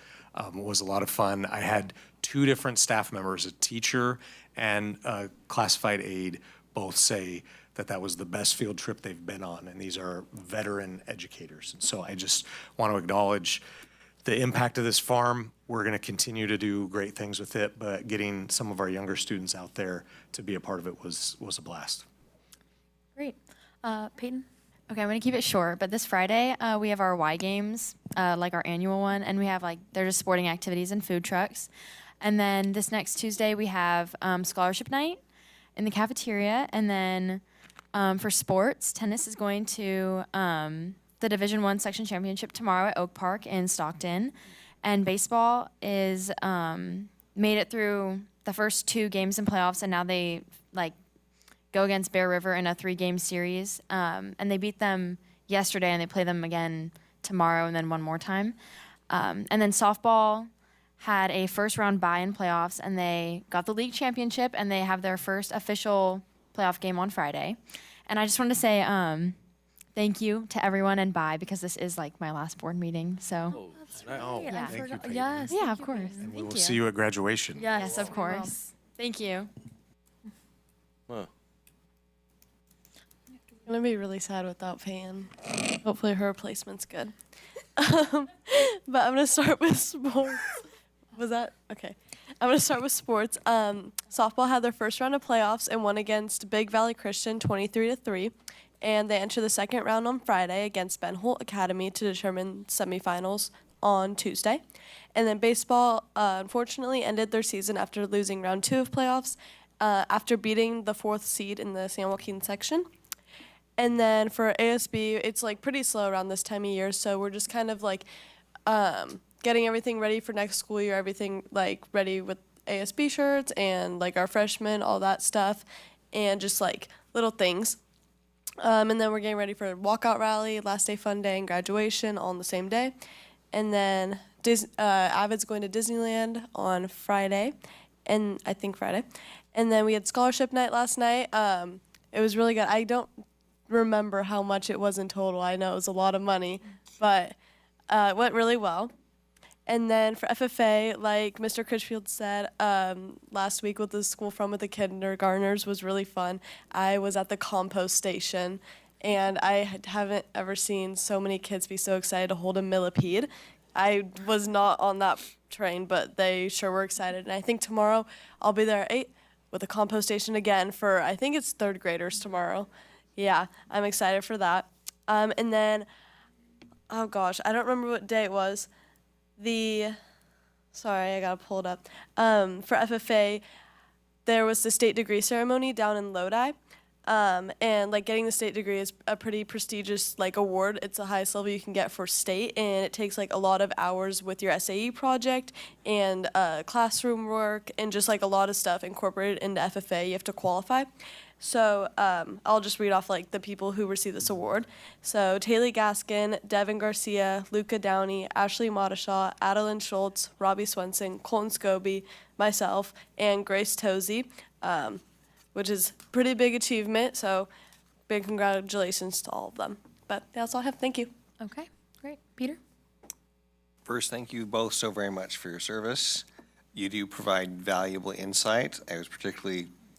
was a lot of fun. I had 2 different staff members, a teacher and a classified aide, both say that that was the best field trip they've been on, and these are veteran educators. And so I just want to acknowledge the impact of this farm. We're going to continue to do great things with it, but getting some of our younger students out there to be a part of it was a blast. Great. Peyton? Okay, I'm going to keep it short, but this Friday, we have our Y Games, like our annual one, and we have they're just sporting activities and food trucks. And then this next Tuesday, we have scholarship night in the cafeteria. And then for sports, tennis is going to the Division I section championship tomorrow at Oak Park in Stockton. And baseball is made it through the first 2 games in playoffs, and now they go against Bear River in a 3-game series. And they beat them yesterday, and they play them again tomorrow and then one more time. And then softball had a first-round bye in playoffs, and they got the league championship, and they have their first official playoff game on Friday. And I just wanted to say thank you to everyone and bye, because this is my last board meeting. So Yeah. Thank you, Peyton. Yes. yeah, of course. And we will see you at graduation. Yes, Yes, of course. Thank you. Well, I'm gonna be really sad without Peyton. Hopefully her replacement's good. But I'm gonna start with sports. Was that okay? I'm gonna start with sports. Softball had their first round of playoffs and won against Big Valley Christian 23-3, and they enter the second round on Friday against Ben Holt Academy to determine semifinals on Tuesday. And then baseball, unfortunately, ended their season after losing round 2 of playoffs after beating the 4th seed in the San Joaquin section. And then for ASB, it's pretty slow around this time of year, so we're just kind of getting everything ready for next school year, everything ready with ASB shirts and our freshmen, all that stuff, and just little things. And then we're getting ready for walkout rally, last day fun day, and graduation all on the same day. And then Avid's going to Disneyland on Friday, and I think Friday. And then we had scholarship night last night. It was really good. I don't remember how much it was in total. I know it was a lot of money, but it went really well. And then for FFA, like Mr. Critchfield said, last week with the school fun with the kindergartners was really fun. I was at the compost station, and I haven't ever seen so many kids be so excited to hold a millipede. I was not on that train, but they sure were excited. And I think tomorrow I'll be there at 8 with the compost station again for, I think it's 3rd graders tomorrow. Yeah, I'm excited for that. And then, oh gosh, I don't remember what day it was. Sorry, I gotta pull it up. For FFA, there was the state degree ceremony down in Lodi. And like getting the state degree is a pretty prestigious like award. It's the highest level you can get for state, and it takes like a lot of hours with your SAE project and classroom work and just like a lot of stuff incorporated into FFA. You have to qualify. So I'll just read off like the people who received this award. So Taylor Gaskin, Devin Garcia, Luca Downey, Ashley Madashaw, Adeline Schultz, Robbie Swenson, Colton Scobie, myself, and Grace Tozy, which is a pretty big achievement. So big congratulations to all of them. But that's all I have. Thank you. Okay, great. Peter? First, thank you both so very much for your service. You do provide valuable insight.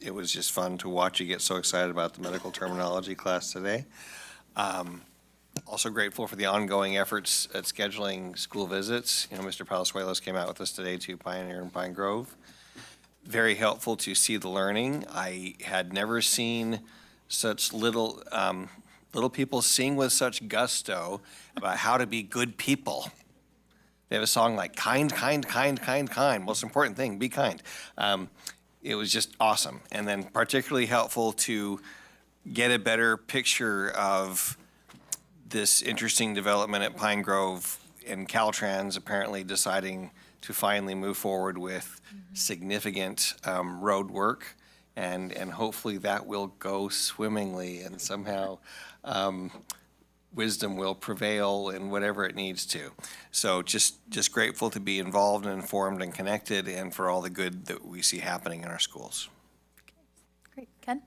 It was just fun to watch you get so excited about the medical terminology class today. Also grateful for the ongoing efforts at scheduling school visits. You know, Mr. Palazuelos came out with us today to Pioneer and Pine Grove. Very helpful to see the learning. I had never seen such little people sing with such gusto about how to be good people. They have a song like kind, kind, kind, kind, kind. Most important thing, be kind. It was just awesome. And then particularly helpful to get a better picture of this interesting development at Pine Grove and Caltrans apparently deciding to finally move forward with significant road work. And hopefully that will go swimmingly and somehow wisdom will prevail in whatever it needs to. So just grateful to be involved and informed and connected and for all the good that we see happening in our schools. Great. Ken?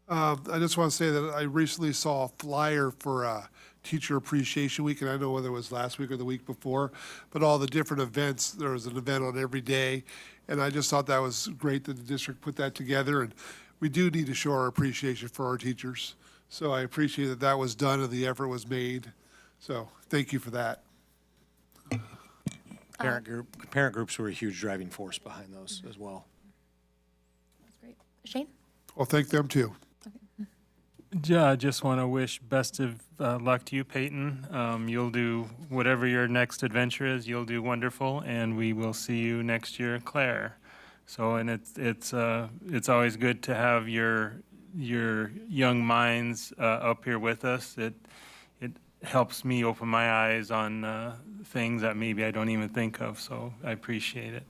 I just want to say that I recently saw a flyer for Teacher Appreciation Week, and I don't know whether it was last week or the week before, but all the different events, there was an event on every day, and I just thought that was great that the district put that together, and we do need to show our appreciation for our teachers. So I appreciate that that was done and the effort was made. So thank you for that. Parent groups were a huge driving force behind those as well. That's great. Shane? Well, thank them too. Yeah, I just want to wish best of luck to you, Peyton. You'll do whatever your next adventure is. You'll do wonderful, and we will see you next year, Claire. So, and it's always good to have your young minds up here with us. It helps me open my eyes on things that maybe I don't even think of. So I appreciate it.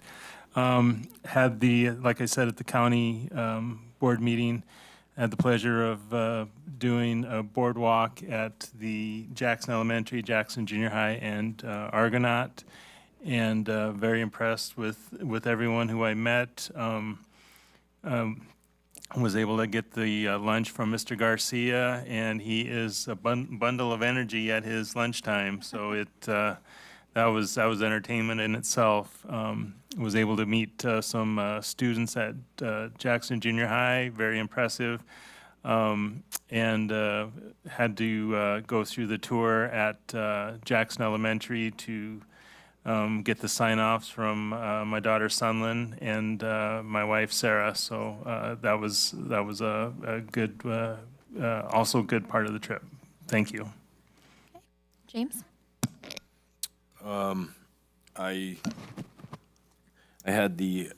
Like I said, at the county board meeting, had the pleasure of doing a boardwalk at the Jackson Elementary, Jackson Junior High, and Argonaut, and very impressed with everyone who I met. Was able to get the lunch from Mr. Garcia, and he is a bundle of energy at his lunchtime. So that was entertainment in itself. Was able to meet some students at Jackson Junior High, very impressive, and had to go through the tour at Jackson Elementary to get the sign-offs from my daughter Sunlin and my wife Sarah. So that was a good, also good part of the trip. Thank you. Okay. James? I had the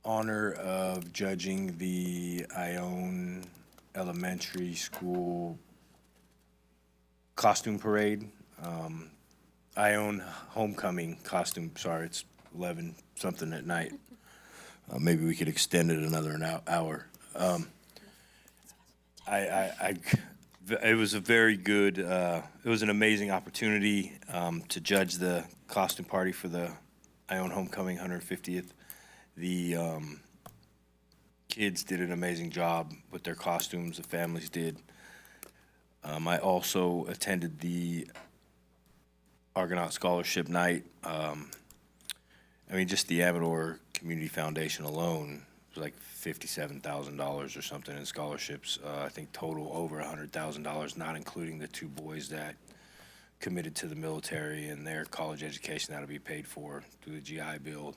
honor of judging the Ione Elementary School costume parade. Ione homecoming costume. Sorry, it's 11 something at night. Maybe we could extend it another hour. It was a very good. It was an amazing opportunity to judge the costume party for the Ione homecoming 150th. The kids did an amazing job with their costumes. The families did. I also attended the Argonaut Scholarship Night. I mean, just the Amador Community Foundation alone was like $57,000 or something in scholarships. I think total over $100,000, not including the 2 boys that committed to the military and their college education that'll be paid for through the GI Bill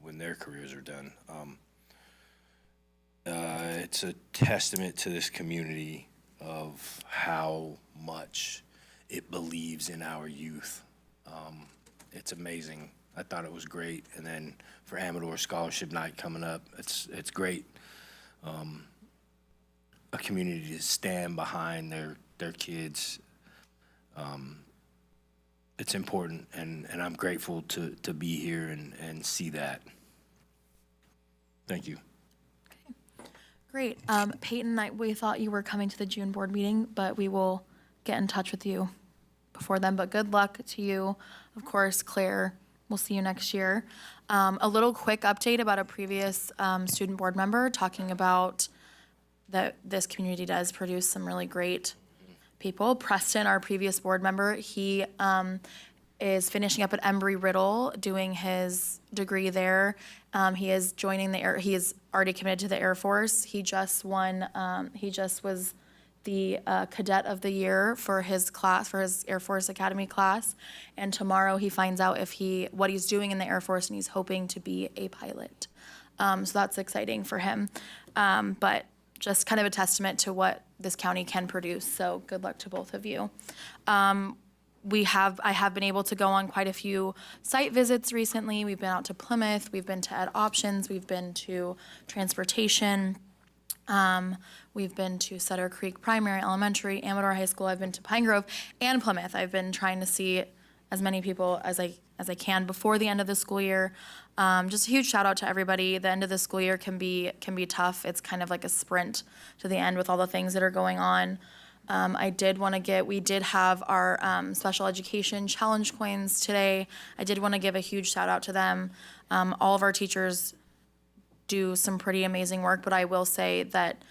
when their careers are done. It's a testament to this community of how much it believes in our youth. It's amazing. I thought it was great. And then for Amador Scholarship Night coming up, it's great. A community to stand behind their kids. It's important, and I'm grateful to be here and see that. Thank you. Great. Peyton, we thought you were coming to the June board meeting, but we will get in touch with you before then. But good luck to you. Of course, Claire, we'll see you next year. A little quick update about a previous student board member talking about that this community does produce some really great people. Preston, our previous board member, he is finishing up at Embry-Riddle, doing his degree there. He is joining he is already committed to the Air Force. He just won, he just was the cadet of the year for his class, for his Air Force Academy class. And tomorrow he finds out what he's doing in the Air Force, and he's hoping to be a pilot. So that's exciting for him. But just kind of a testament to what this county can produce. So good luck to both of you. I have been able to go on quite a few site visits recently. We've been out to Plymouth, we've been to Ed Options, we've been to Transportation, we've been to Sutter Creek Primary, Elementary, Amador High School. I've been to Pine Grove and Plymouth. I've been trying to see as many people as I can before the end of the school year. Just a huge shout out to everybody. The end of the school year can be tough. It's kind of like a sprint to the end with all the things that are going on. We did have our special education challenge coins today. I did want to give a huge shout out to them. All of our teachers do some pretty amazing work, but I will say that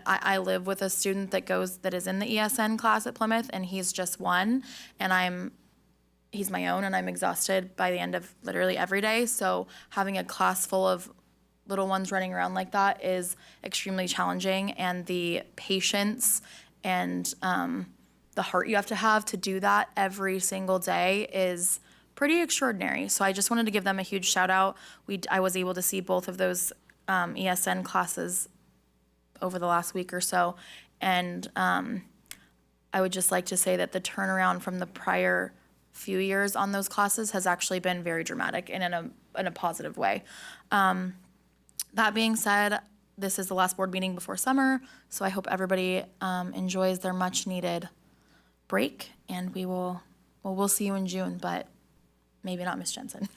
I live with a student that is in the ESN class at Plymouth, and he's just one, and he's my own, and I'm exhausted by the end of literally every day. So having a class full of little ones running around like that is extremely challenging, and the patience and the heart you have to do that every single day is pretty extraordinary. So I just wanted to give them a huge shout out. I was able to see both of those ESN classes over the last week or so, and I would just like to say that the turnaround from the prior few years on those classes has actually been very dramatic and in a positive way. That being said, this is the last board meeting before summer, so I hope everybody enjoys their much needed break, and we'll see you in June, but maybe not Miss Jensen.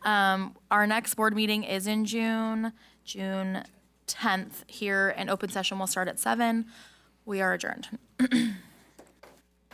Our next board meeting is in June 10th here, and open session will start at 7. We are adjourned.